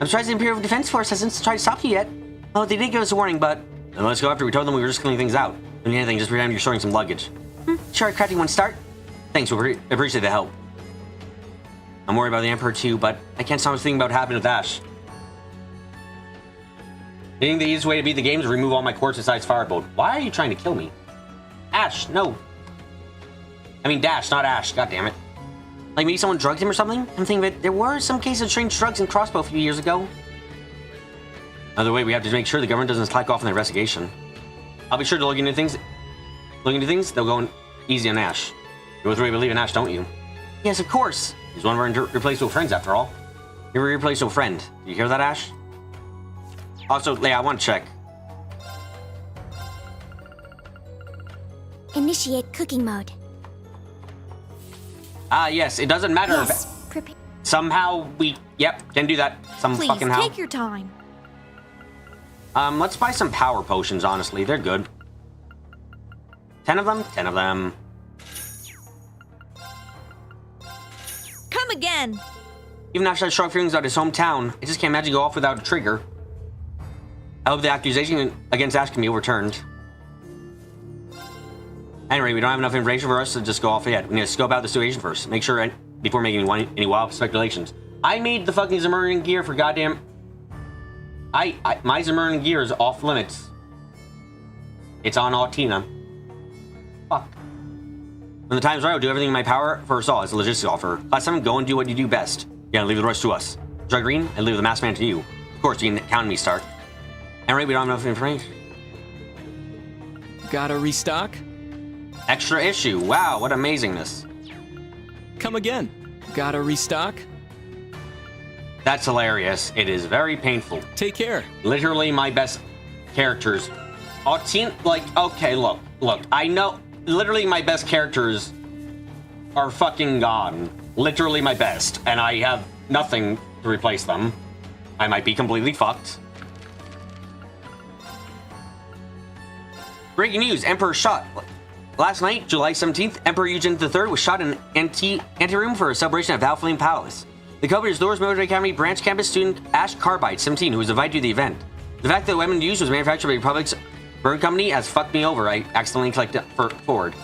[SPEAKER 1] I'm surprised the Imperial Defense Force hasn't tried to stop you yet. Oh, they did give us a warning, but let's go after we told them we were just cleaning things out. If anything, just pretend you're storing some luggage. Sure, crafty one start. Thanks, we appreciate the help. I'm worried about the Emperor too, but I can't stop thinking about what happened with Ash. You think the easiest way to beat the game is to remove all my corpse besides Firebolt? Why are you trying to kill me? Ash, no. I mean Dash, not Ash, god damn it. Like maybe someone drugged him or something? I'm thinking that there were some cases of strange drugs in Crossbow a few years ago. Another way, we have to make sure the government doesn't slack off in their investigation. I'll be sure to look into things. They'll go easy on Ash. You both really believe in Ash, don't you? Yes, of course. He's one of our irreplaceable friends, after all. You're a irreplaceable friend. Do you hear that, Ash? Also, Leia, I want to check.
[SPEAKER 10] Initiate cooking mode.
[SPEAKER 1] Yes, it doesn't matter
[SPEAKER 10] Yes,
[SPEAKER 1] if somehow we, can do that some
[SPEAKER 10] Please
[SPEAKER 1] fucking how.
[SPEAKER 10] take your time.
[SPEAKER 1] Let's buy some power potions, honestly. They're good. 10 of them? 10 of them.
[SPEAKER 7] Come again.
[SPEAKER 1] Even after I struck feelings about his hometown, I just can't imagine go off without a trigger. I hope the accusation against Ash can be overturned. Anyway, we don't have enough information for us to just go off yet. We need to scope out the situation first. Make sure before making any wild speculations. I made the fucking Zamurian gear for goddamn... my Zamurian gear is off limits. It's on Altina. Fuck. When the time's right, I'll do everything in my power for us all as a logistics offer. Last time, go and do what you do best. Yeah, leave the rest to us. Drug Green, I leave the masked man to you. Of course, you can count on me, Stark. Anyway, we don't have enough information.
[SPEAKER 21] Gotta restock?
[SPEAKER 1] Extra issue. Wow, what amazingness.
[SPEAKER 21] Come again. Gotta restock?
[SPEAKER 1] That's hilarious. It is very painful.
[SPEAKER 21] Take care.
[SPEAKER 1] Literally my best characters. Okay, look. I know, literally my best characters are fucking gone. Literally my best. And I have nothing to replace them. I might be completely fucked. Breaking news, Emperor shot. Last night, July 17th, Emperor Eugene III was shot in an anteroom for a celebration at Valflame Palace. The Covetous Doors Military Academy branch campus student Ash Carbide, 17, who was invited to the event. The fact that the weapon used was manufactured by the Republic's burn company has fucked me over. I accidentally clicked forward.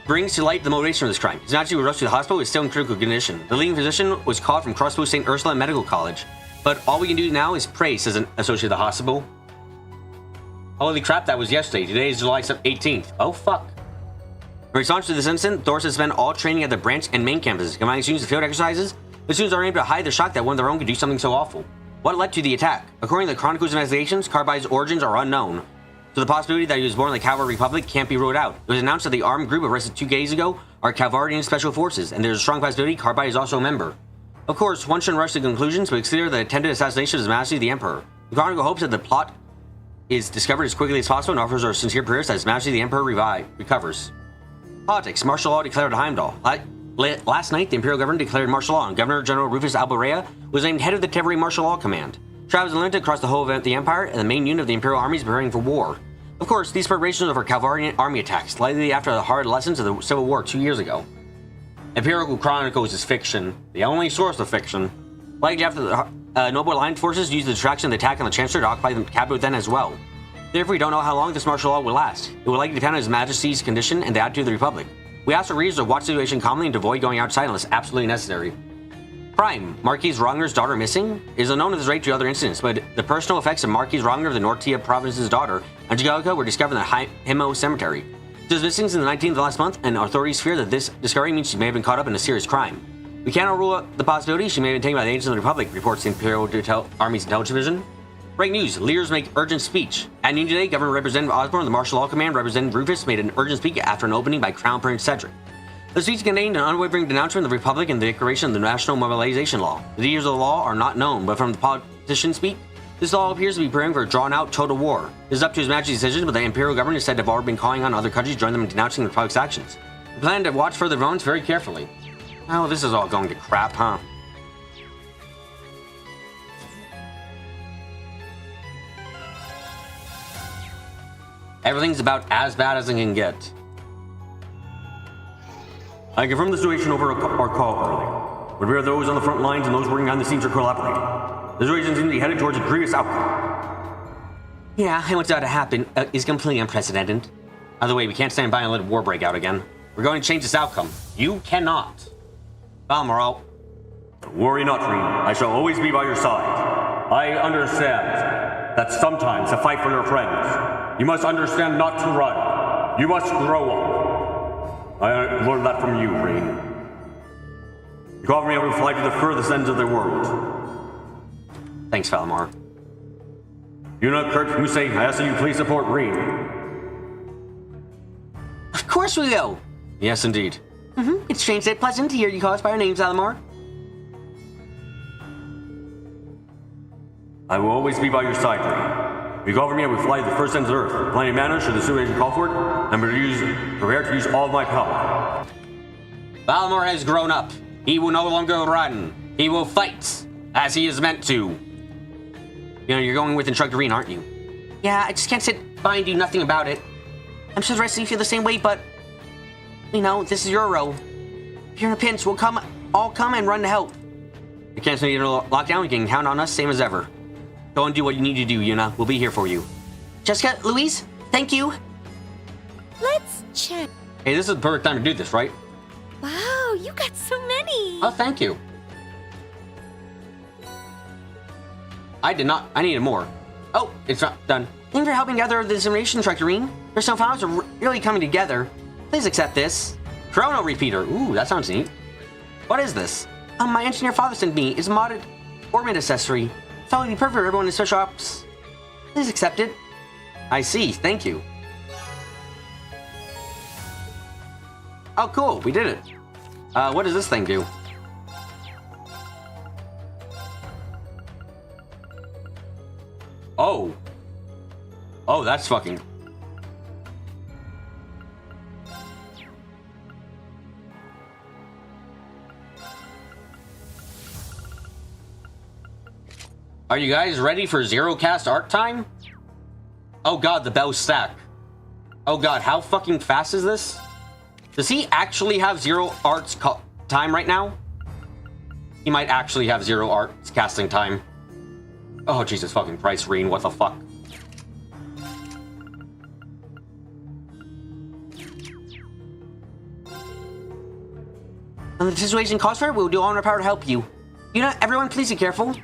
[SPEAKER 1] Brings to light the motivation of this crime. His Majesty was rushed to the hospital is still in critical condition. The leading physician was called from Crossbow St. Ursula Medical College. But all we can do now is pray, says an associate of the hospital. Holy crap, that was yesterday. Today is July 18th. Oh, fuck. In response to this incident, Thor has spent all training at the branch and main campuses, combining students to field exercises. The students are able to hide their shock that one of their own could do something so awful. What led to the attack? According to the Chronicles investigations, Carbide's origins are unknown. So the possibility that he was born in the Cavalry Republic can't be ruled out. It was announced that the armed group arrested 2 days ago are Calvarian Special Forces, and there's a strong possibility Carbide is also a member. Of course, one shouldn't rush to conclusions, but it's clear that attempted assassination of His Majesty the Emperor. The Chronicle hopes that the plot is discovered as quickly as possible and offers our sincere prayers that His Majesty the Emperor recovers. Politics. Martial law declared at Heimdall. Last night, the Imperial government declared martial law, and Governor General Rufus Alborea was named head of the Tevari Martial Law Command. Travel is limited across the whole of the Empire, and the main unit of the Imperial Army is preparing for war. Of course, these preparations are for Calvarian army attacks, slightly after the hard lessons of the Civil War 2 years ago. Imperial Chronicles is fiction, the only source of fiction. Likely after the Noble Alliance forces used the distraction of the attack on the Chancellor to occupy the capital then as well. Therefore, we don't know how long this martial law will last. It will likely depend on His Majesty's condition and the attitude of the Republic. We ask our readers to watch the situation calmly and to avoid going outside unless absolutely necessary. Crime. Marquise Rogner's daughter missing? It is unknown if this relates to other incidents, but the personal effects of Marquise Rogner of the Nortia province's daughter, Angelica, were discovered in the Himo cemetery. She was missing since the 19th of last month, and authorities fear that this discovery means she may have been caught up in a serious crime. We cannot rule out the possibility she may have been taken by the agents of the Republic, reports the Imperial Army's Intelligence Division. Breaking news, leaders make urgent speech. At noon today, Governor Representative Osborne of the Martial Law Command, Representative Rufus, made an urgent speech after an opening by Crown Prince Cedric. The speech contained an unwavering denouncement of the Republic and the declaration of the National Mobilization Law. The details of the law are not known, but from the politician's speech, this law appears to be preparing for a drawn-out total war. It is up to His Majesty's decision, but the Imperial government is said to have already been calling on other countries to join them in denouncing the Republic's actions. We plan to watch further developments very carefully. Oh, this is all going to crap, huh? Everything's about as bad as it can get. I confirm the situation over our call earlier. But we are those on the front lines and those working behind the scenes are collaborating. The situation seems to be headed towards a grievous outcome. Yeah, and what's about to happen is completely unprecedented. By the way, we can't stand by and let a war break out again. We're going to change this outcome. You cannot. Balmoral.
[SPEAKER 18] Worry not, Reed. I shall always be by your side. I understand that sometimes to fight for your friends, you must understand not to run. You must grow up. I learned that from you, Reed. You called me over to fly to the furthest ends of the world.
[SPEAKER 1] Thanks, Valimar.
[SPEAKER 18] Yuna, Kurt, Musei, I ask that you please support Reed.
[SPEAKER 1] Of course we will! Yes, indeed. It's strange that pleasant to hear you call us by our names, Valimar.
[SPEAKER 18] I will always be by your side, Reed. If you call for me, I will fly to the first ends of Earth. Plenty of mana should the situation call for it. I'm prepared to use all of my power.
[SPEAKER 1] Valimar has grown up. He will no longer run. He will fight, as he is meant to. You know, you're going with Instructor Reed, aren't you? Yeah, I just can't sit by and do nothing about it. I'm sure the rest of you feel the same way, but... You know, this is your role. If you're in a pinch, we'll all come and run to help. If you can't stay in a lockdown, you can count on us, same as ever. Go and do what you need to do, Yuna. We'll be here for you. Jessica, Louise, thank you.
[SPEAKER 10] Let's check.
[SPEAKER 1] Hey, this is the perfect time to do this, right?
[SPEAKER 10] Wow, you got so many.
[SPEAKER 1] Oh, thank you. I did not. I needed more. Oh, it's not done. Thanks for helping gather the dissemination, Instructor Reed. Your some files are really coming together. Please accept this. Chrono Repeater. Ooh, that sounds neat. What is this? My engineer father sent me. It's a modded orbit accessory. Thought it would be perfect for everyone in special ops. Please accept it. I see. Thank you. Oh, cool. We did it. What does this thing do? Oh. Oh, that's fucking... Are you guys ready for Zero Cast art time? Oh god, the bells stack. Oh god, how fucking fast is this? Does he actually have Zero Arts time right now? He might actually have Zero Arts casting time. Oh Jesus fucking Christ, Reed, what the fuck? When the situation calls for it, we'll do all in our power to help you. You know, everyone please be careful.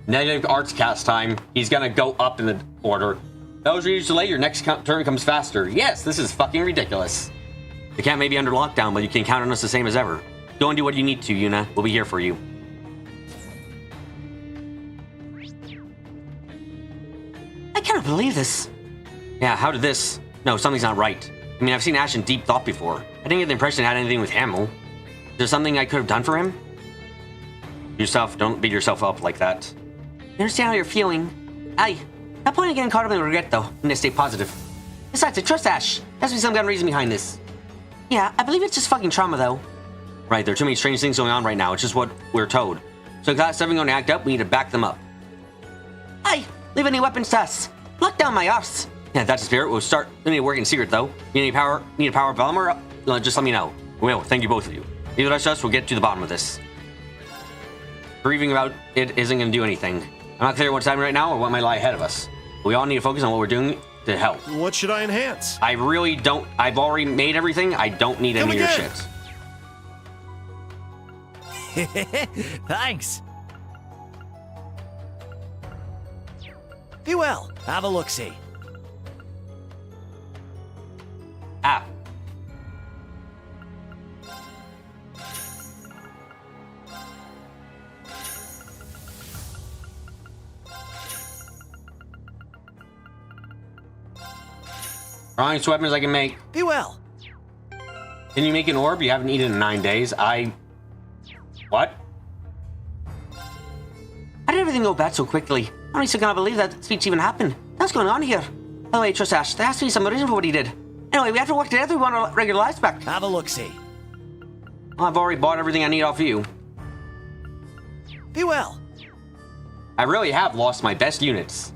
[SPEAKER 1] Negative arts cast time. He's gonna go up in the order. Those reduced delay, your next turn comes faster. Yes, this is fucking ridiculous. The camp may be under lockdown, but you can count on us the same as ever. Go and do what you need to, Yuna. We'll be here for you. I cannot believe this. Yeah, how did this? No, something's not right. I mean, I've seen Ash in Deep Thought before. I didn't get the impression it had anything with Hamill. Is there something I could have done for him? Don't beat yourself up like that. I understand how you're feeling. No point in getting caught up in regret, though. You need to stay positive. Besides, I trust Ash. There has to be some kind of reason behind this. Yeah, I believe it's just fucking trauma, though. Right, there are too many strange things going on right now. It's just what we're told. So in class 7 going to act up, we need to back them up. Leave any weapons to us. Lock down my arse. Yeah, that's the spirit. We'll start. We need to work in secret, though. You need power? Need a power of Valimar? Just let me know. We will. Thank you, both of you. Leave the rest of us. We'll get to the bottom of this. Grieving about it isn't going to do anything. I'm not clear what's happening right now or what might lie ahead of us. We all need to focus on what we're doing to help.
[SPEAKER 3] What should I enhance?
[SPEAKER 1] I really don't. I've already made everything. I don't need any of your shit.
[SPEAKER 9] Thanks. Be well. Have a look-see.
[SPEAKER 1] Ah. Strongest weapons I can make.
[SPEAKER 9] Be well.
[SPEAKER 1] Can you make an orb? You haven't eaten in 9 days. What? How did everything go bad so quickly? I still cannot believe that speech even happened. What's going on here? By the way, trust Ash. There has to be some reason for what he did. Anyway, we have to work together. We want our regular lives back.
[SPEAKER 9] Have a look-see.
[SPEAKER 1] I've already bought everything I need off of you.
[SPEAKER 9] Be well.
[SPEAKER 1] I really have lost my best units.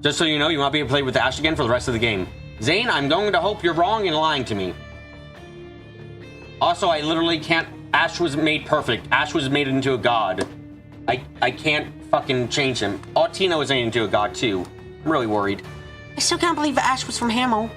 [SPEAKER 1] Just so you know, you won't be able to play with Ash again for the rest of the game. Zane, I'm going to hope you're wrong and lying to me. Also, I literally can't... Ash was made perfect. Ash was made into a god. I can't fucking change him. Tino was made into a god, too. I'm really worried. I still can't believe Ash was from Hamo.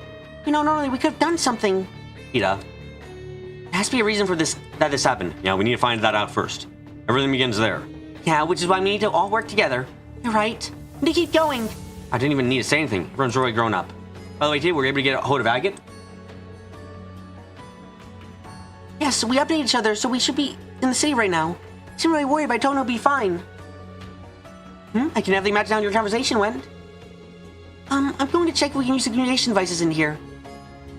[SPEAKER 1] You know, normally we could have done something. Tita. There has to be a reason for this, that this happened. Yeah, we need to find that out first. Everything begins there. Yeah, which is why we need to all work together. You're right. We need to keep going. I didn't even need to say anything. Everyone's really grown up. By the way, too, we're able to get a hold of Agate. Yes, we update each other, so we should be in the city right now. I seem really worried, but I don't know, be fine. I can never imagine how your conversation went. I'm going to check if we can use the communication devices in here.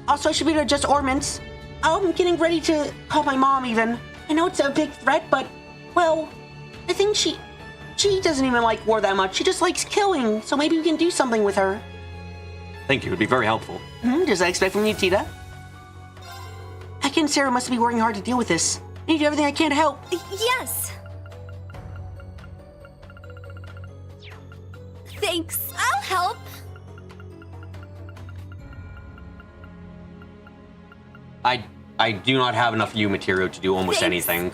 [SPEAKER 1] Also, I should be able to adjust ornaments. I'm getting ready to call my mom, even. I know it's a big threat, but, well, I think she doesn't even like war that much. She just likes killing, so maybe we can do something with her. Thank you, it'd be very helpful. Does I expect from you, Tita? Aki and Sarah must be working hard to deal with this. I need to do everything I can to help.
[SPEAKER 10] Yes. Thanks. I'll help.
[SPEAKER 1] I do not have enough U material to do almost anything.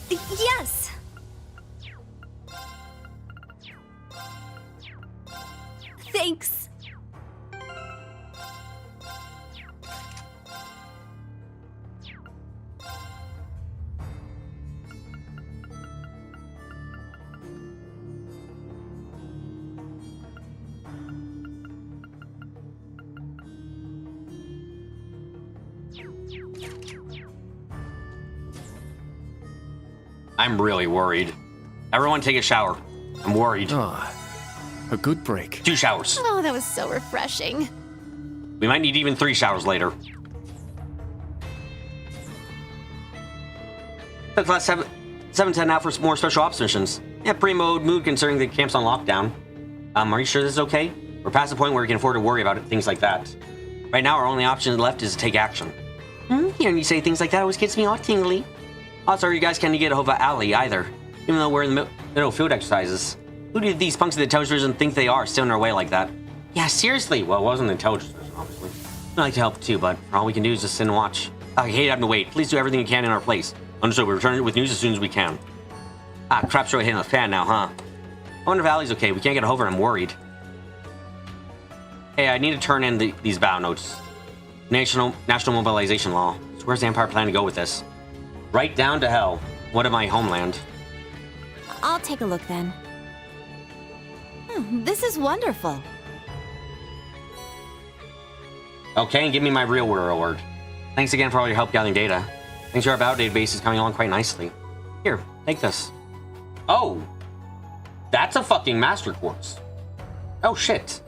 [SPEAKER 10] Yes. Thanks.
[SPEAKER 1] I'm really worried. Everyone take a shower. I'm worried.
[SPEAKER 16] A good break.
[SPEAKER 1] 2 showers.
[SPEAKER 2] Oh, that was so refreshing.
[SPEAKER 1] We might need even 3 showers later. Took last 7 to 10 out for some more special ops missions. Yeah, pre-mode mood considering the camp's on lockdown. Are you sure this is okay? We're past the point where we can afford to worry about it, things like that. Right now, our only option left is to take action. Hearing you say things like that always gets me all tingly. Also, you guys can't get a hold of Allie either, even though we're in the middle of field exercises. Who do these punks in the intelligence division think they are, still in our way like that? Yeah, seriously. Well, it wasn't the intelligence division, obviously. I'd like to help too, but all we can do is just sit and watch. I hate having to wait. Please do everything you can in our place. Understood. We'll return with news as soon as we can. Crap's really hitting the fan now, huh? I wonder if Allie's okay. We can't get a hold of her. I'm worried. Hey, I need to turn in these battle notes. National mobilization law. So where's the Empire planning to go with this? Right down to hell. What of my homeland?
[SPEAKER 10] I'll take a look then. This is wonderful.
[SPEAKER 1] Okay, and give me my real world. Thanks again for all your help gathering data. Thanks to our battle database is coming along quite nicely. Here, take this. Oh! That's a fucking Master Quartz. Oh shit.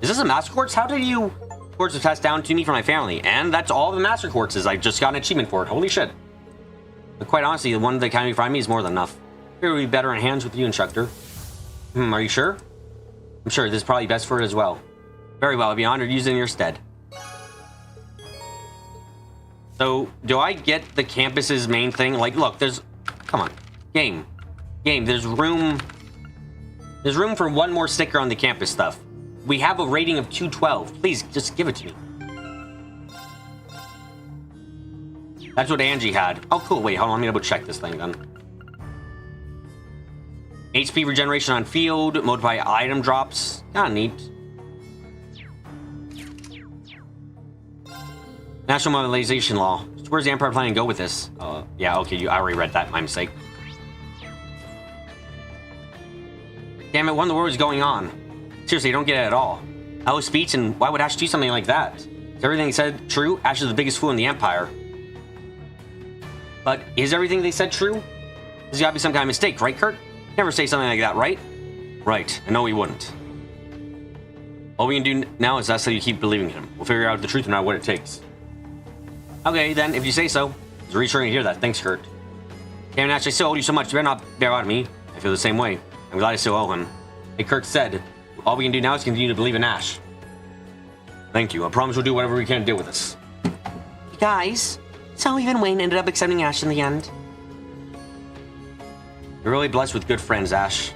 [SPEAKER 1] Is this a Master Quartz? How did you... Quartz was passed down to me from my family, and that's all the Master Quartzes. I just got an achievement for it. Holy shit. But quite honestly, the one that Academy provided me is more than enough. Here will be better in hands with you, instructor. Are you sure? I'm sure this is probably best for it as well. Very well, I'd be honored to use it in your stead. So, do I get the campus's main thing? Like, look, there's... Come on. Game, there's room... There's room for one more sticker on the campus stuff. We have a rating of 212. Please, just give it to me. That's what Angie had. Oh, cool. Wait, hold on. Let me double check this thing then. HP regeneration on field, modified item drops. Kinda neat. National mobilization law. So where's the Empire planning to go with this? Yeah, okay, I already read that, my mistake. Damn it, what in the world is going on? Seriously, I don't get it at all. How was speech, and why would Ash do something like that? Is everything he said true? Ash is the biggest fool in the Empire. But is everything they said true? There's gotta be some kind of mistake, right, Kurt? Never say something like that, right? Right, I know we wouldn't. All we can do now is ask that you keep believing him. We'll figure out the truth no matter what it takes. Okay, then, if you say so. It's reassuring to hear that. Thanks, Kurt. Damn, Ash, I still owe you so much. You better not bear out of me. I feel the same way. I'm glad I still owe him. Like Kurt said, all we can do now is continue to believe in Ash. Thank you. I promise we'll do whatever we can to deal with this. Guys, so even Wayne ended up accepting Ash in the end. You're really blessed with good friends, Ash.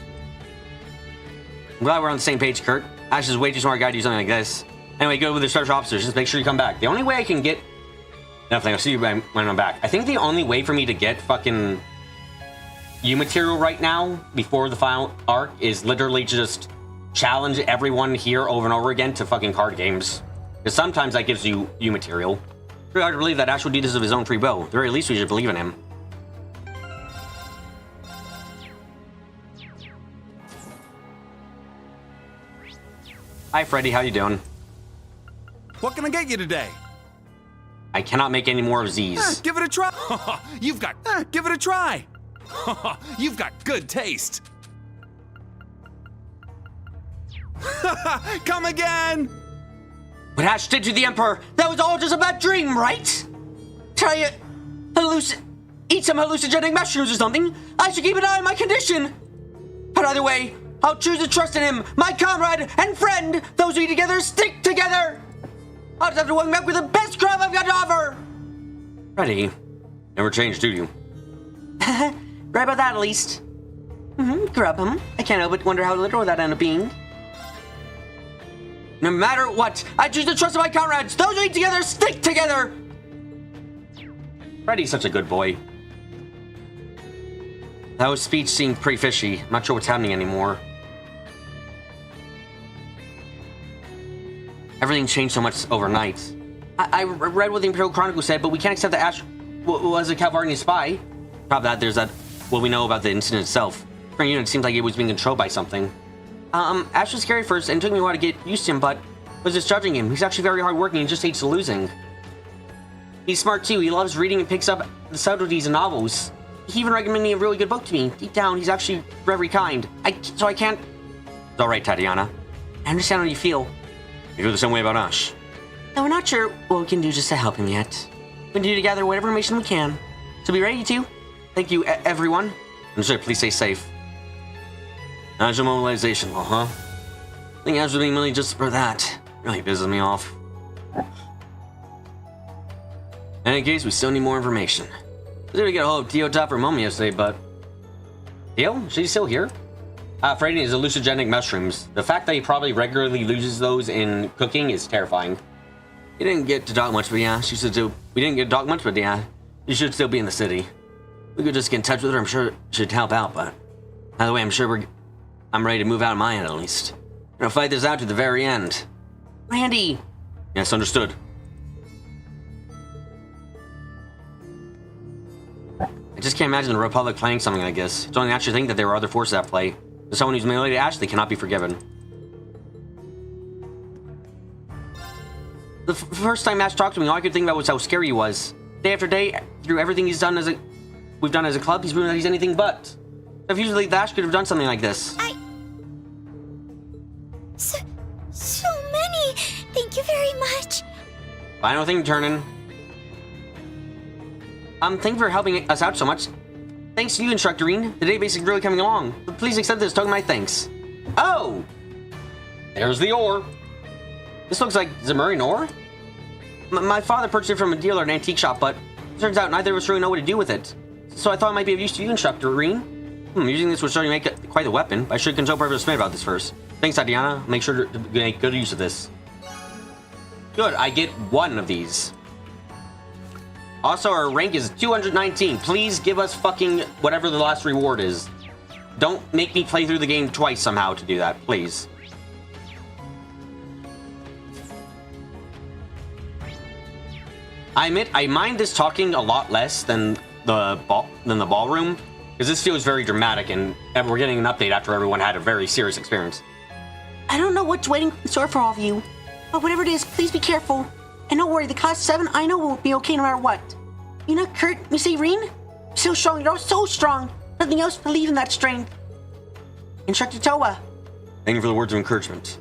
[SPEAKER 1] I'm glad we're on the same page, Kurt. Ash is way too smart guy to do something like this. Anyway, go with the special officers. Just make sure you come back. The only way I can get... Nothing. I'll see you when I'm back. I think the only way for me to get fucking U material right now, before the final arc, is literally just challenge everyone here over and over again to fucking card games. Because sometimes that gives you U material. It's really hard to believe that Ash would do this of his own free will. At the very least, we should believe in him. Hi, Freddy. How you doing?
[SPEAKER 9] What can I get you today?
[SPEAKER 1] I cannot make any more of these.
[SPEAKER 9] Give it a try. You've got. Give it a try. You've got good taste. Come again.
[SPEAKER 1] What Ash did to the Emperor, that was all just a bad dream, right? Try it. Eat some hallucinogenic mushrooms or something. I should keep an eye on my condition. But either way, I'll choose to trust in him, my comrade and friend. Those who eat together stick together. I'll just have to welcome back with the best crab I've got to offer. Freddy, never change, do you? Right about that, at least. Grub him. I can't help but wonder how literal that ended up being. No matter what, I choose to trust in my comrades. Those who eat together stick together. Freddy's such a good boy. That was speech seemed pretty fishy. I'm not sure what's happening anymore. Everything changed so much overnight. I read what the Imperial Chronicle said, but we can't accept that Ash was a Calvarnian spy. Top of that, there's that what we know about the incident itself. For you, it seems like it was being controlled by something. Ash was scary first, and it took me a while to get used to him, but I was just judging him. He's actually very hardworking and just hates losing. He's smart too. He loves reading and picks up the subtleties in novels. He even recommended me a really good book to me. Deep down, he's actually very kind. So I can't... It's alright, Tatiana. I understand how you feel. You feel the same way about Ash. No, we're not sure what we can do just to help him yet. We can do together whatever information we can. So be ready to. Thank you, everyone. I'm sorry, please stay safe. National mobilization law, huh? I think Ash was being really just for that. Really pisses me off. In any case, we still need more information. I was able to get a hold of Tio Top or Mom yesterday, but... Tio? She's still here? Freddy is hallucinogenic mushrooms. The fact that he probably regularly loses those in cooking is terrifying. He didn't get to talk much, but yeah, she should still... We didn't get to talk much, but yeah, she should still be in the city. We could just get in touch with her, I'm sure she'd help out, but... By the way, I'm ready to move out of my end, at least. We're gonna fight this out to the very end. Randy! Yes, understood. I just can't imagine the Republic playing something like this. It's only natural to think that there were other forces at play. For someone who's related to Ash, they cannot be forgiven. The first time Ash talked to me, all I could think about was how scary he was. Day after day, through everything we've done as a club, he's proven that he's anything but. If usually Ash could have done something like this.
[SPEAKER 10] So many. Thank you very much.
[SPEAKER 1] Final thing, Turnin. Thank you for helping us out so much. Thanks to you, Instructorine. The database is really coming along. But please accept this token of my thanks. Oh! There's the ore. This looks like Zemurian ore? My father purchased it from a dealer at an antique shop, but it turns out neither of us really know what to do with it. So I thought it might be of use to you, Instructorine. Using this would certainly make quite a weapon, but I should consult Professor Smith about this first. Thanks, Tatiana. Make sure to make good use of this. Good, I get one of these. Also, our rank is 219. Please give us fucking whatever the last reward is. Don't make me play through the game twice somehow to do that, please. I admit, I mind this talking a lot less than the ballroom, because this feels very dramatic, and we're getting an update after everyone had a very serious experience.
[SPEAKER 19] I don't know what's waiting in store for all of you, but whatever it is, please be careful. And don't worry, the Class 7 I know will be okay no matter what. You know, Kurt, Miss Irene? So strong, you're all so strong. Nothing else believe in that strength. Instructor Toa.
[SPEAKER 1] Thank you for the words of encouragement.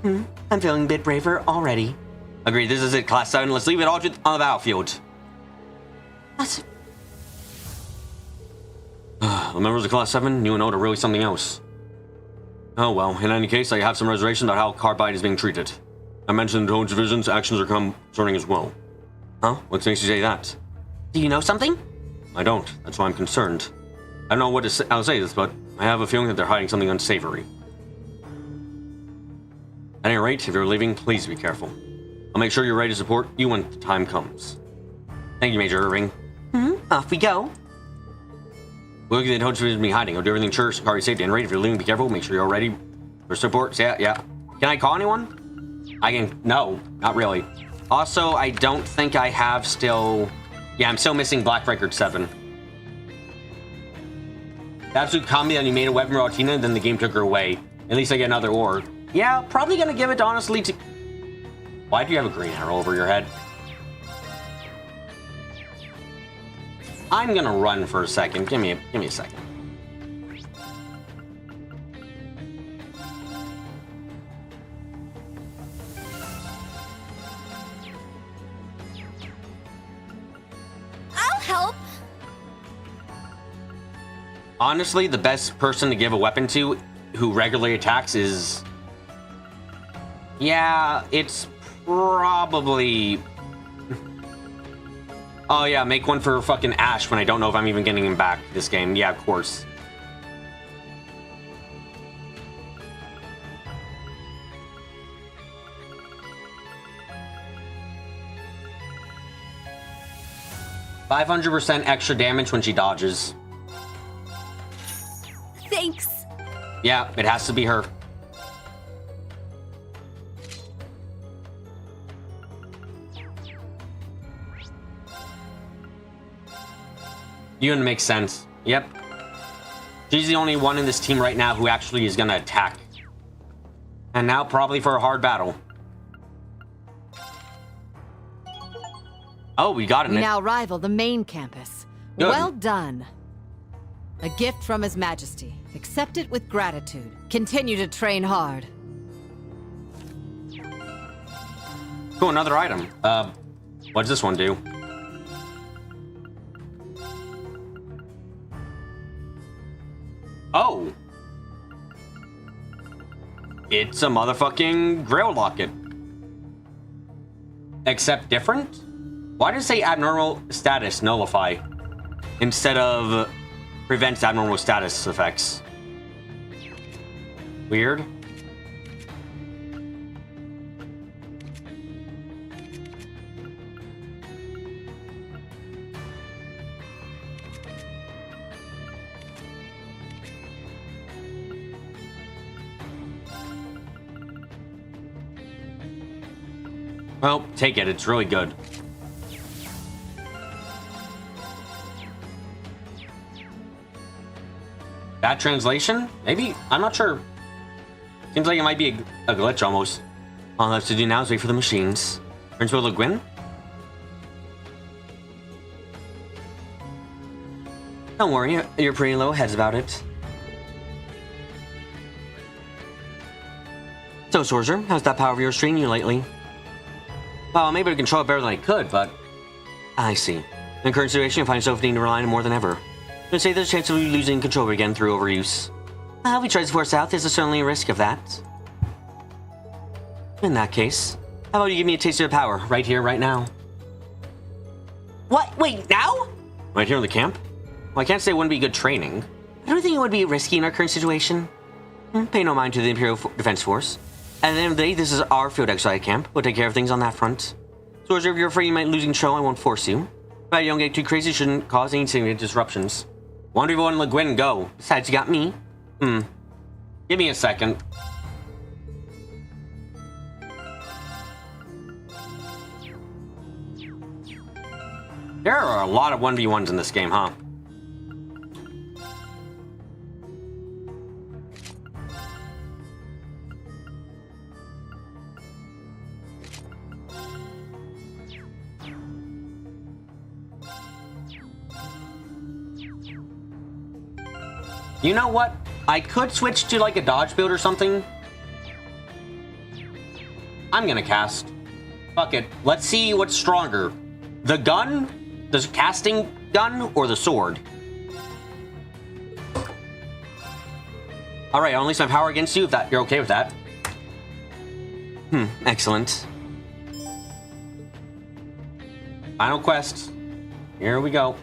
[SPEAKER 19] I'm feeling a bit braver already.
[SPEAKER 1] Agreed, this is it, Class 7. Let's leave it all on the battlefield. The members of Class 7, you and Oda are really something else. Oh well, in any case, I have some reservations about how Carbide is being treated. I mentioned Toad's Division's actions are concerning as well. Huh? What makes you say that?
[SPEAKER 19] Do you know something?
[SPEAKER 1] I don't. That's why I'm concerned. I don't know how to say this, but I have a feeling that they're hiding something unsavory. At any rate, if you're leaving, please be careful. I'll make sure you're ready to support you when the time comes. Thank you, Major Irving.
[SPEAKER 19] Off we go.
[SPEAKER 1] We'll look at the Toad's Division be hiding. I'll do everything sure, Sakari safety and ready. If you're leaving, be careful. Make sure you're ready for support. Yeah. Can I call anyone? No, not really. Also, I don't think I have still... Yeah, I'm still missing Black Record 7. The absolute comedy that you made a weapon for Altina, then the game took her away. At least I get another ore. Yeah, probably gonna give it honestly to... Why do you have a green arrow over your head? I'm gonna run for a second. Give me a second.
[SPEAKER 10] I'll help.
[SPEAKER 1] Honestly, the best person to give a weapon to who regularly attacks is... Yeah, it's probably... Oh yeah, make one for fucking Ash when I don't know if I'm even getting him back this game. Yeah, of course. "500% extra damage when she dodges."
[SPEAKER 10] Thanks.
[SPEAKER 1] Yeah, it has to be her. Yun makes sense. Yep. She's the only one in this team right now who actually is gonna attack. And now probably for a hard battle. Oh, we got it.
[SPEAKER 7] We now rival the main campus.
[SPEAKER 1] Good.
[SPEAKER 7] Well done. A gift from His Majesty. Accept it with gratitude. Continue to train hard.
[SPEAKER 1] Cool, another item. What does this one do? Oh. It's a motherfucking Grail Locket. Except different? Why does it say abnormal status nullify instead of prevents abnormal status effects? Weird. Well, take it. It's really good. Bad translation? Maybe? I'm not sure. Seems like it might be a glitch almost. All I have to do now is wait for the machines. Principal Le Guin? Don't worry, you're pretty low heads about it. So, Sorcerer, how's that power of yours treating you lately? Well, I'm able to control it better than I could, but... I see. In the current situation, you find yourself needing to rely on it more than ever. I'd say there's a chance of you losing control again through overuse. If we try to force out, there's certainly a risk of that. In that case, how about you give me a taste of the power, right here, right now?
[SPEAKER 19] What? Wait, now?
[SPEAKER 1] Right here in the camp? Well, I can't say it wouldn't be good training.
[SPEAKER 19] I don't think it would be risky in our current situation.
[SPEAKER 1] Pay no mind to the Imperial Defense Force. At the end of the day, this is our field exile camp. We'll take care of things on that front. So, if you're afraid you might lose control, I won't force you. But you don't get too crazy, shouldn't cause any significant disruptions. Wonder if you want to let Gwen go. Besides, you got me. Give me a second. There are a lot of 1v1s in this game, huh? You know what? I could switch to like a dodge build or something. I'm gonna cast. Fuck it. Let's see what's stronger. The gun? The casting gun? Or the sword? Alright, I'll unleash my power against you if you're okay with that. Excellent. Final quest. Here we go.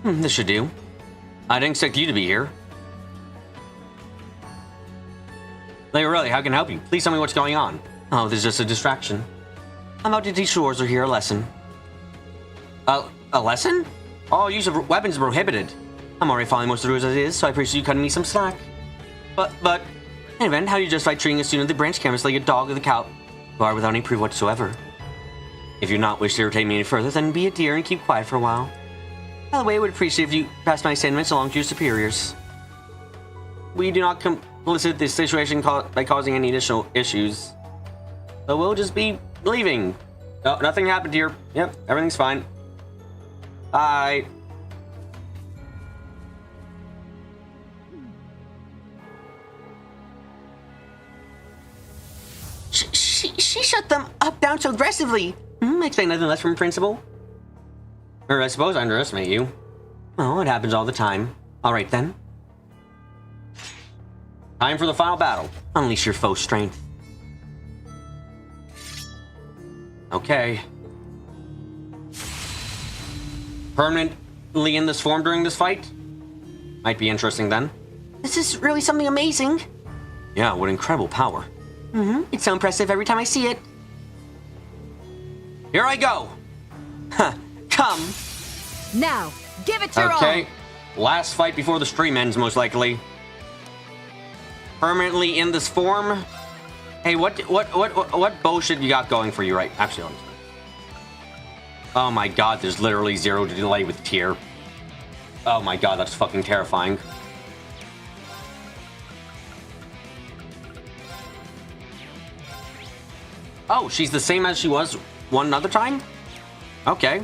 [SPEAKER 1] This should do. I didn't expect you to be here. Like, really, how can I help you? Please tell me what's going on. Oh, there's just a distraction. I'm about to teach Schwarzer here a lesson. A lesson? All use of weapons is prohibited. I'm already following most of the rules as it is, so I appreciate you cutting me some slack. But, anyway, how do you justify treating a student of the branch campus like a dog with a cow? You are without any proof whatsoever. If you do not wish to irritate me any further, then be a dear and keep quiet for a while. By the way, I would appreciate if you pass my sentiments along to your superiors. We do not complicit this situation by causing any additional issues. So we'll just be leaving. No, nothing happened here. Yep, everything's fine. Bye.
[SPEAKER 19] She shut them up down so aggressively.
[SPEAKER 1] Expect nothing less from principal. Or I suppose I underestimate you. Well, it happens all the time. Alright then. Time for the final battle. Unleash your foe's strength. Okay. Permanently in this form during this fight? Might be interesting then.
[SPEAKER 19] This is really something amazing.
[SPEAKER 1] Yeah, what incredible power.
[SPEAKER 19] It's so impressive every time I see it.
[SPEAKER 1] Here I go. Come.
[SPEAKER 7] Now, give it your all.
[SPEAKER 1] Okay. Last fight before the stream ends, most likely. Permanently in this form. Hey, what bullshit you got going for you, right? Actually, oh my god, there's literally zero delay with tier. Oh my god, that's fucking terrifying. Oh, she's the same as she was one other time? Okay.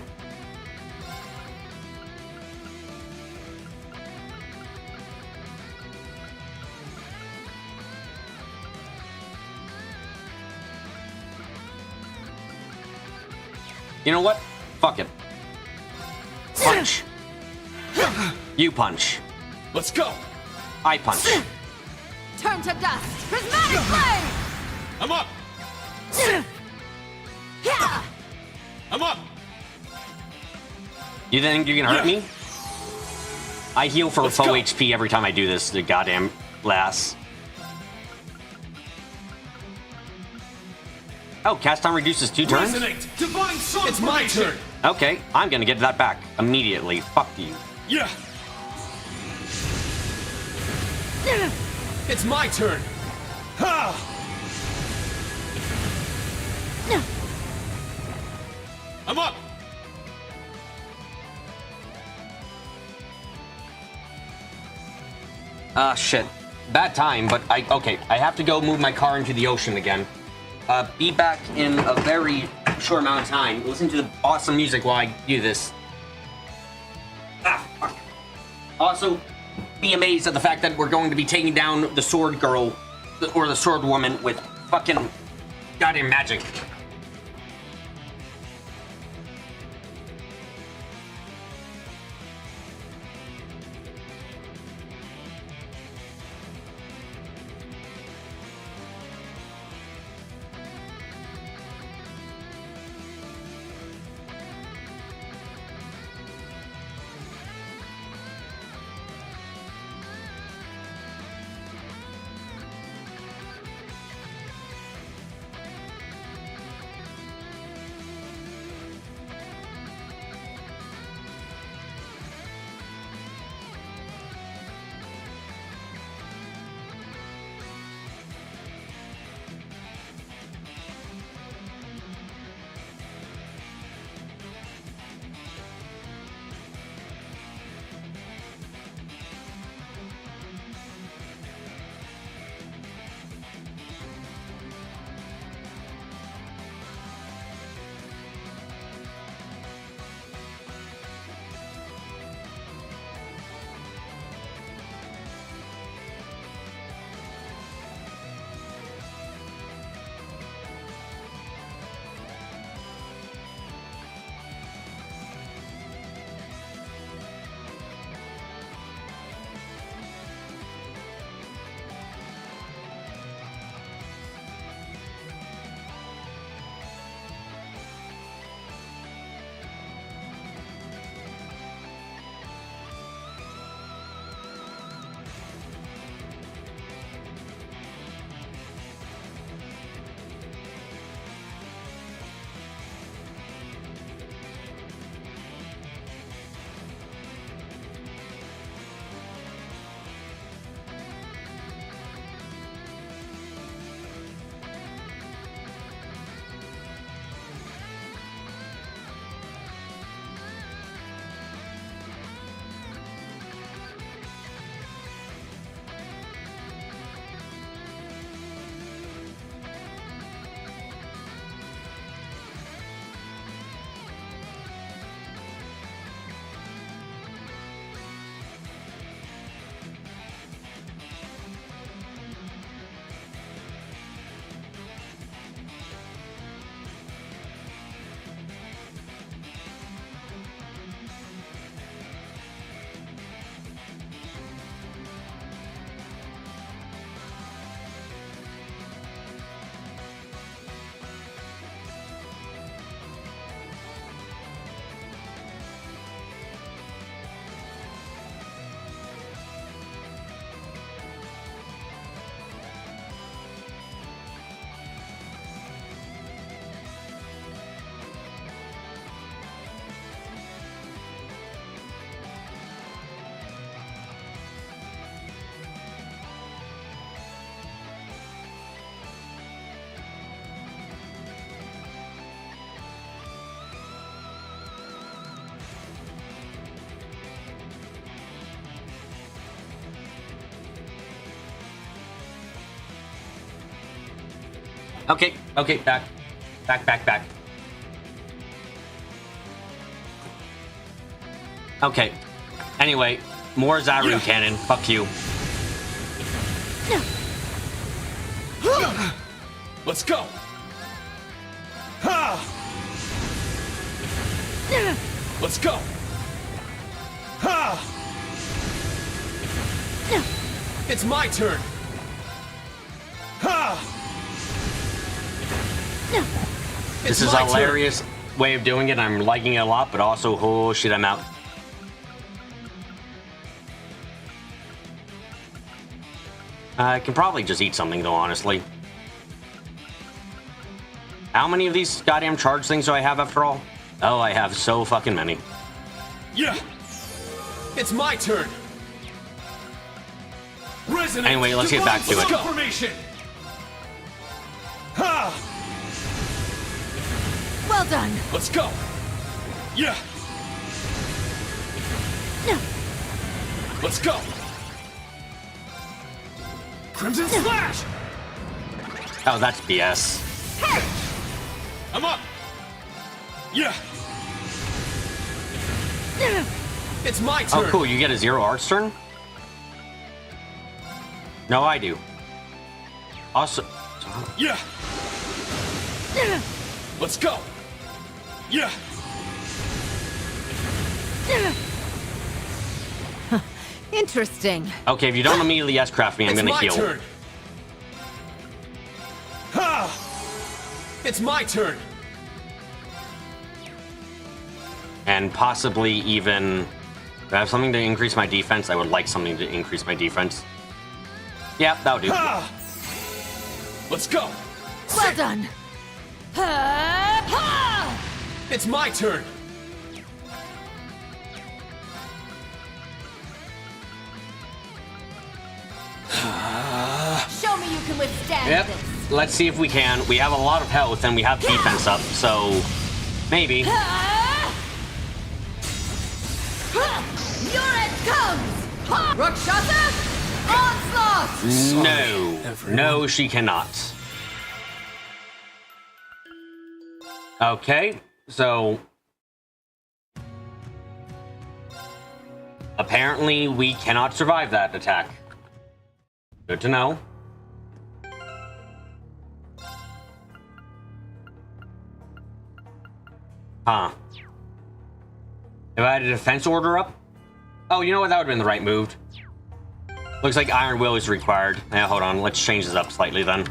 [SPEAKER 1] You know what? Fuck it. Punch. You punch.
[SPEAKER 4] Let's go.
[SPEAKER 1] I punch.
[SPEAKER 7] Turn to dust. Prismatic flame.
[SPEAKER 4] I'm up. I'm up.
[SPEAKER 1] You think you can hurt me? I heal for full HP every time I do this, the goddamn lass. Oh, cast time reduces 2 turns?
[SPEAKER 4] Divine it's my turn.
[SPEAKER 1] Okay, I'm gonna get that back immediately. Fuck you.
[SPEAKER 4] Yeah. It's my turn. Ha! I'm up.
[SPEAKER 1] Shit. Bad time, but okay, I have to go move my car into the ocean again. Be back in a very short amount of time. Listen to the awesome music while I do this. Fuck. Also, be amazed at the fact that we're going to be taking down the sword girl, or the sword woman, with fucking goddamn magic. Okay, okay, back. Back. Okay. Anyway, more Zaru cannon. Fuck you.
[SPEAKER 22] Let's go! Ha! Let's go! Ha! It's my turn! Ha!
[SPEAKER 1] This is a hilarious way of doing it. I'm liking it a lot, but also, oh shit, I'm out. I can probably just eat something though, honestly. How many of these goddamn charge things do I have after all? Oh, I have so fucking many.
[SPEAKER 22] Yeah! It's my turn! Resonate!
[SPEAKER 1] Anyway, let's get back to it.
[SPEAKER 22] Formation! Ha!
[SPEAKER 7] Well done.
[SPEAKER 22] Let's go! Yeah! Let's go! Crimson Slash!
[SPEAKER 1] Oh, that's BS.
[SPEAKER 22] I'm up! Yeah! It's my turn!
[SPEAKER 1] Oh, cool. You get a 0 arts turn? No, I do. Also...
[SPEAKER 22] Yeah! Let's go! Yeah!
[SPEAKER 7] Interesting.
[SPEAKER 1] Okay, if you don't immediately S-craft me, I'm gonna heal.
[SPEAKER 22] Turn. Ha! It's my turn!
[SPEAKER 1] And possibly even... If I have something to increase my defense, I would like something to increase my defense. Yeah, that'll do.
[SPEAKER 22] Ha! Let's go!
[SPEAKER 7] Well done.
[SPEAKER 22] It's my turn!
[SPEAKER 7] Show me you can withstand
[SPEAKER 1] Yep.
[SPEAKER 7] this.
[SPEAKER 1] Let's see if we can. We have a lot of health and we have defense up, so... Maybe.
[SPEAKER 7] Your end comes! Rakshasa! Onslaught!
[SPEAKER 1] No. No, she cannot. Okay, so... Apparently, we cannot survive that attack. Good to know. Huh. If I had a defense order up? Oh, you know what? That would have been the right move. Looks like Iron Will is required. Yeah, hold on. Let's change this up slightly then.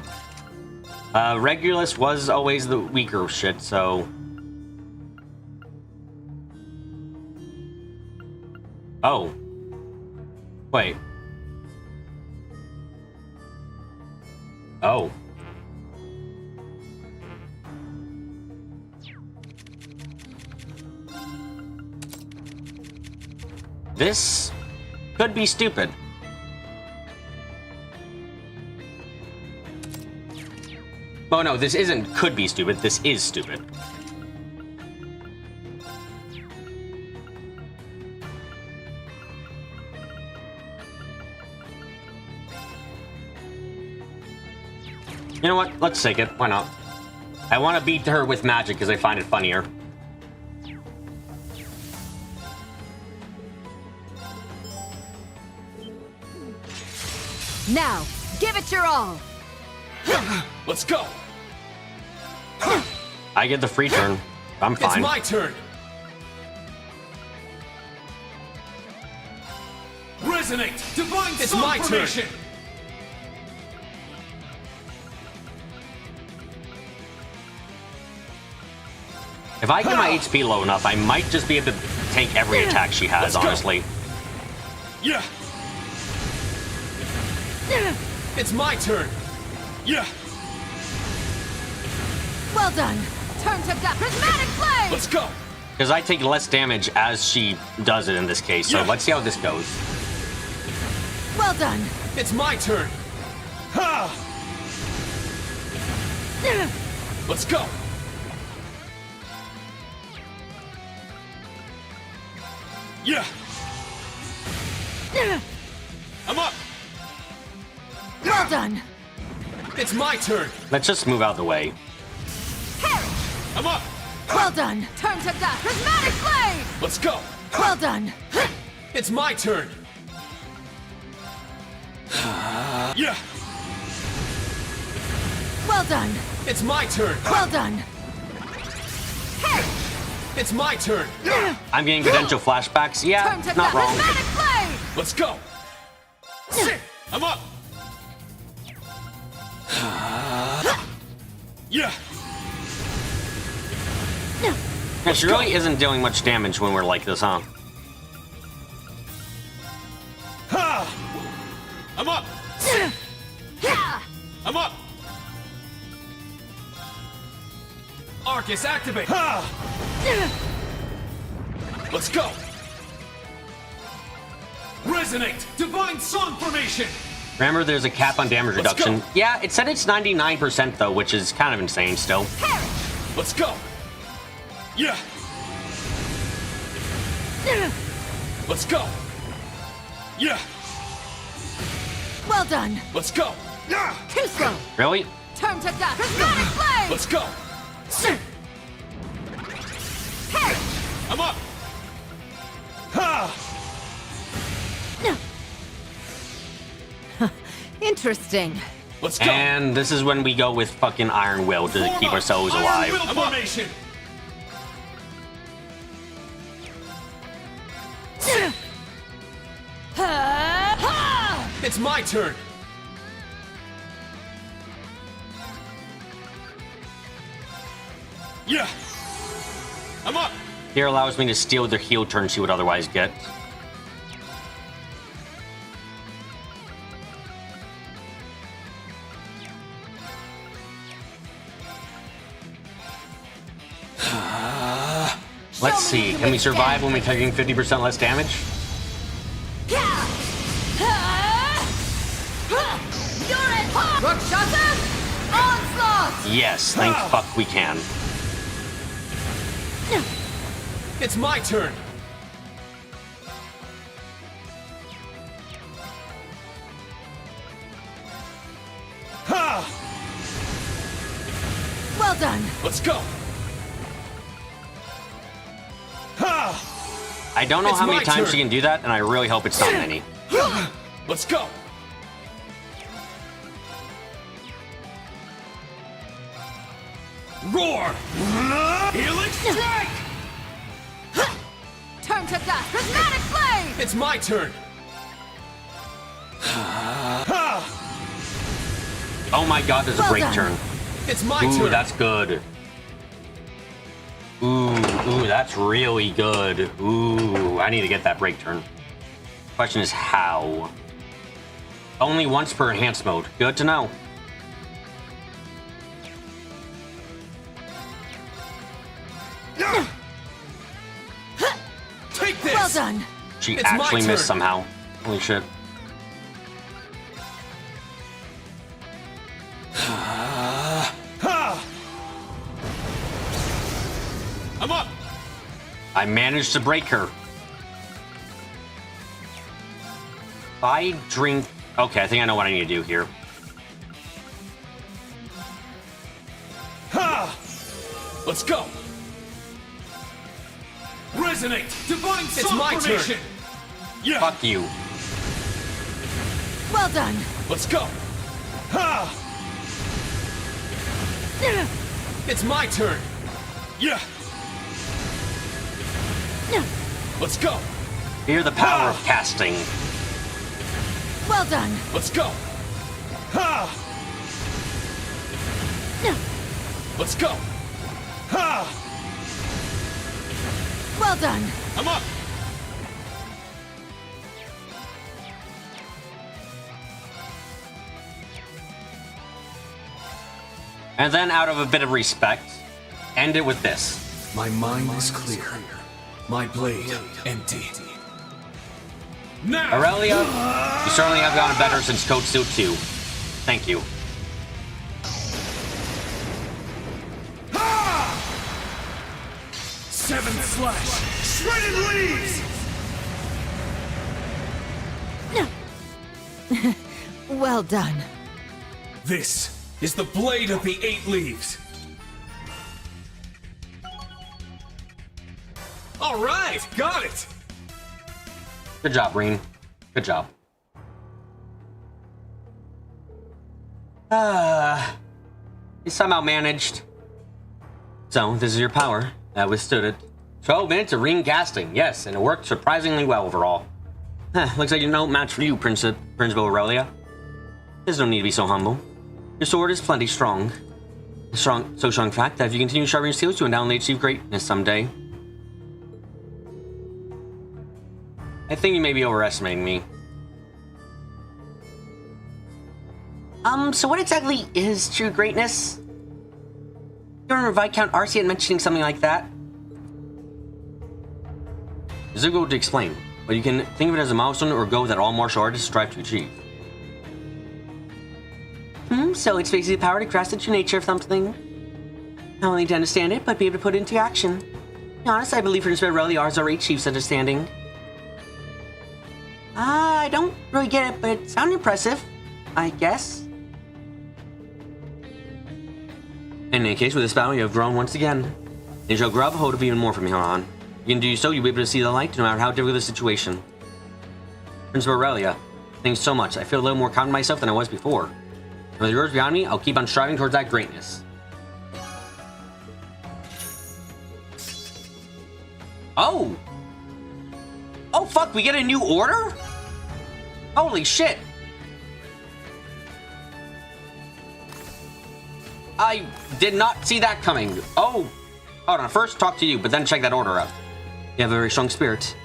[SPEAKER 1] Regulus was always the weaker shit, so... Oh. Wait. Oh. This could be stupid. Oh no, this isn't could be stupid, this is stupid. You know what? Let's take it. Why not? I want to beat her with magic because I find it funnier.
[SPEAKER 7] Now, give it your all.
[SPEAKER 22] Let's go!
[SPEAKER 1] I get the free turn. I'm fine.
[SPEAKER 22] It's my turn! Resonate! Divine It's Song my
[SPEAKER 1] turn.
[SPEAKER 22] Formation!
[SPEAKER 1] If I get my HP low enough, I might just be able to take every attack she has, honestly.
[SPEAKER 22] Yeah! It's my turn! Yeah!
[SPEAKER 7] Well done. Turn to prismatic flame.
[SPEAKER 22] Let's go!
[SPEAKER 1] Because I take less damage as she does it in this case, so let's see how this goes.
[SPEAKER 7] Well done.
[SPEAKER 22] It's my turn! Ha! Let's go! Yeah! I'm up!
[SPEAKER 7] Well done.
[SPEAKER 4] It's my turn.
[SPEAKER 1] Let's just move out of the way.
[SPEAKER 4] I'm up.
[SPEAKER 7] Well done. Turn to dust. Prismatic blade.
[SPEAKER 4] Let's go.
[SPEAKER 7] Well done.
[SPEAKER 4] It's my turn. Yeah.
[SPEAKER 7] Well done.
[SPEAKER 4] It's my turn.
[SPEAKER 7] Well done.
[SPEAKER 4] It's my turn.
[SPEAKER 1] I'm getting potential flashbacks. Yeah,
[SPEAKER 7] Turn to
[SPEAKER 1] not
[SPEAKER 7] dust.
[SPEAKER 1] wrong.
[SPEAKER 7] Prismatic blade.
[SPEAKER 4] Let's go. I'm up. Yeah.
[SPEAKER 1] Yeah, she really isn't doing much damage when we're like this, huh?
[SPEAKER 4] I'm up. I'm up. Arcus, activate. Let's go. Resonate. Divine Song Formation.
[SPEAKER 1] Remember, there's a cap on damage
[SPEAKER 4] Let's
[SPEAKER 1] reduction.
[SPEAKER 4] go.
[SPEAKER 1] Yeah, it said it's 99% though, which is kind of insane still.
[SPEAKER 4] Let's go. Yeah. Let's go. Yeah.
[SPEAKER 7] Well done.
[SPEAKER 4] Let's go.
[SPEAKER 7] Too slow.
[SPEAKER 1] Really?
[SPEAKER 7] Turn to dust. Prismatic blade.
[SPEAKER 4] Let's go. I'm up.
[SPEAKER 7] Interesting.
[SPEAKER 4] Let's go.
[SPEAKER 1] And this is when we go with fucking Iron Will to keep ourselves alive.
[SPEAKER 4] Iron Will formation. It's my turn. Yeah. I'm up.
[SPEAKER 1] Here allows me to steal their heal turn she would otherwise get. Let's see, can we survive when we're taking 50% less damage?
[SPEAKER 7] Rakshasa onslaught.
[SPEAKER 1] Yes, thank fuck we can.
[SPEAKER 4] It's my turn.
[SPEAKER 7] Well done.
[SPEAKER 4] Let's go.
[SPEAKER 1] I don't know
[SPEAKER 4] It's
[SPEAKER 1] how many
[SPEAKER 4] my
[SPEAKER 1] times
[SPEAKER 4] turn.
[SPEAKER 1] she can do that, and I really hope it's not many.
[SPEAKER 4] Let's go. Roar! Healing strike!
[SPEAKER 7] Turn to dust. Prismatic blade.
[SPEAKER 4] It's my turn.
[SPEAKER 1] Oh my god, there's a
[SPEAKER 7] Well
[SPEAKER 1] break
[SPEAKER 7] done.
[SPEAKER 1] turn.
[SPEAKER 4] It's my
[SPEAKER 1] Ooh,
[SPEAKER 4] turn.
[SPEAKER 1] that's good. Ooh, that's really good. Ooh, I need to get that break turn. Question is how? Only once per enhanced mode. Good to know.
[SPEAKER 4] Take this.
[SPEAKER 7] Well done.
[SPEAKER 1] She
[SPEAKER 4] It's my
[SPEAKER 1] actually missed
[SPEAKER 4] turn.
[SPEAKER 1] somehow. Holy shit.
[SPEAKER 4] I'm up.
[SPEAKER 1] I managed to break her. If I drink... Okay, I think I know what I need to do here.
[SPEAKER 4] Let's go. Resonate. Divine Song It's my formation. Turn. Yeah.
[SPEAKER 1] Fuck you.
[SPEAKER 7] Well done.
[SPEAKER 4] Let's go. It's my turn. Yeah. Let's go.
[SPEAKER 1] Hear the power of casting.
[SPEAKER 7] Well done.
[SPEAKER 4] Let's go. Let's go.
[SPEAKER 7] Well done.
[SPEAKER 4] I'm up.
[SPEAKER 1] And then, out of a bit of respect, end it with this.
[SPEAKER 8] My mind is clear. My blade empty.
[SPEAKER 4] Now.
[SPEAKER 1] Aurelia, you certainly have gotten better since Code Suit 2. Thank you.
[SPEAKER 8] Seventh slash. Shredded leaves.
[SPEAKER 7] Well done.
[SPEAKER 8] This is the Blade of the Eight Leaves. All right, got it.
[SPEAKER 1] Good job, Rean. Good job. You somehow managed. So, this is your power. I withstood it. 12 minutes of Rean casting, yes, and it worked surprisingly well overall. Looks like no match for you, Principal Aurelia. There's no need to be so humble. Your sword is plenty strong. So strong, in fact, that if you continue sharpening your skills, you will undoubtedly achieve greatness someday. I think you may be overestimating me. So what exactly is true greatness? You remember Viscount Arceian mentioning something like that? It's difficult to explain, but you can think of it as a milestone or a goal that all martial artists strive to achieve. So it's basically the power to grasp the true nature of something. Not only to understand it, but be able to put it into action. To be honest, I believe Principal Aurelia has already achieved such a standing. I don't really get it, but it sounds impressive, I guess. In any case, with this battle, you have grown once again. And you shall grab a hold of even more from here on. You can do so, you'll be able to see the light, no matter how difficult the situation. Principal Aurelia, thanks so much. I feel a little more confident in myself than I was before. And with yours behind me, I'll keep on striving towards that greatness. Oh! Oh, fuck, we get a new order? Holy shit! I did not see that coming. Oh, hold on. First, talk to you, but then check that order out. You have a very strong spirit.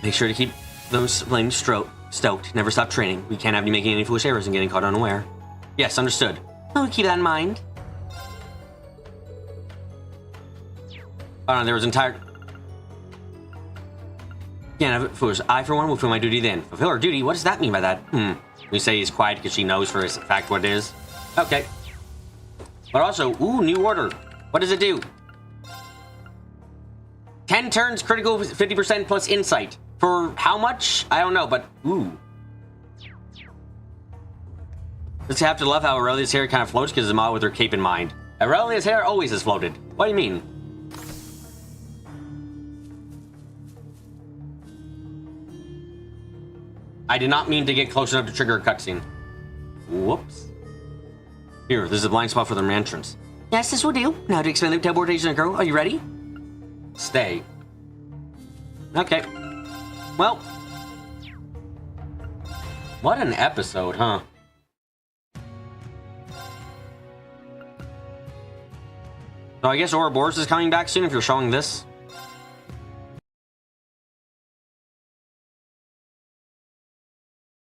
[SPEAKER 1] Make sure to keep those flames stoked. Never stop training. We can't have you making any foolish errors and getting caught unaware. Yes, understood. I'll keep that in mind. Hold on, there was entire... Can't have foolish. I, for one, will fulfill my duty then. Fulfill her duty? What does that mean by that? We say he's quiet because she knows for a fact what it is. Okay. But also, ooh, new order. What does it do? 10 turns, critical, 50% plus insight. For how much? I don't know, but ooh. Just have to love how Aurelia's hair kind of floats because it's a model with her cape in mind. Aurelia's hair always has floated. What do you mean? I did not mean to get close enough to trigger a cutscene. Whoops. Here, this is a blind spot for the entrance. Yes, this will do. Now to expand the teleportation, girl. Are you ready? Stay. Okay. Well. What an episode, huh? So I guess Ouroboros is coming back soon if you're showing this.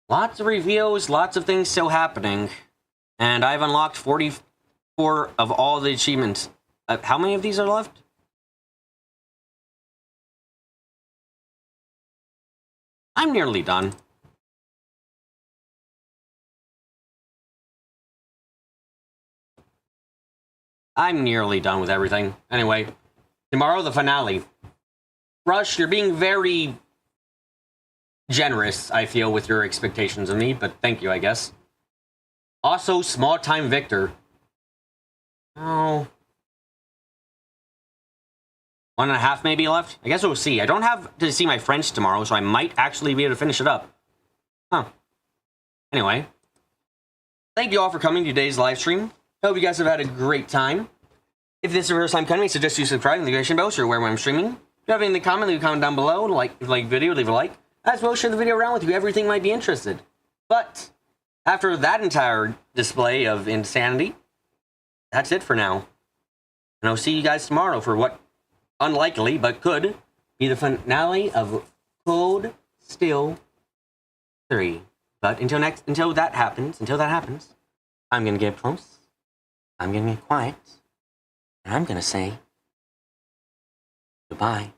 [SPEAKER 1] Lots of reveals, lots of things still happening. And I've unlocked 44 of all the achievements. How many of these are left? I'm nearly done. I'm nearly done with everything. Anyway, tomorrow the finale. Rush, you're being very generous, I feel, with your expectations of me, but thank you, I guess. Also, small-time Victor. Oh. 1.5 maybe left? I guess we'll see. I don't have to see my French tomorrow, so I might actually be able to finish it up. Huh. Anyway. Thank you all for coming to today's live stream. I hope you guys have had a great time. If this is your first time coming, I suggest you subscribe and the notification bell so you're aware when I'm streaming. If you have anything to comment, leave a comment down below. If you like the video, leave a like. As well, share the video around with whoever you think might be interested. But after that entire display of insanity, that's it for now. And I'll see you guys tomorrow for what unlikely, but could be the finale of Cold Steel 3. But until that happens, I'm gonna get close. I'm gonna get quiet. And I'm gonna say goodbye.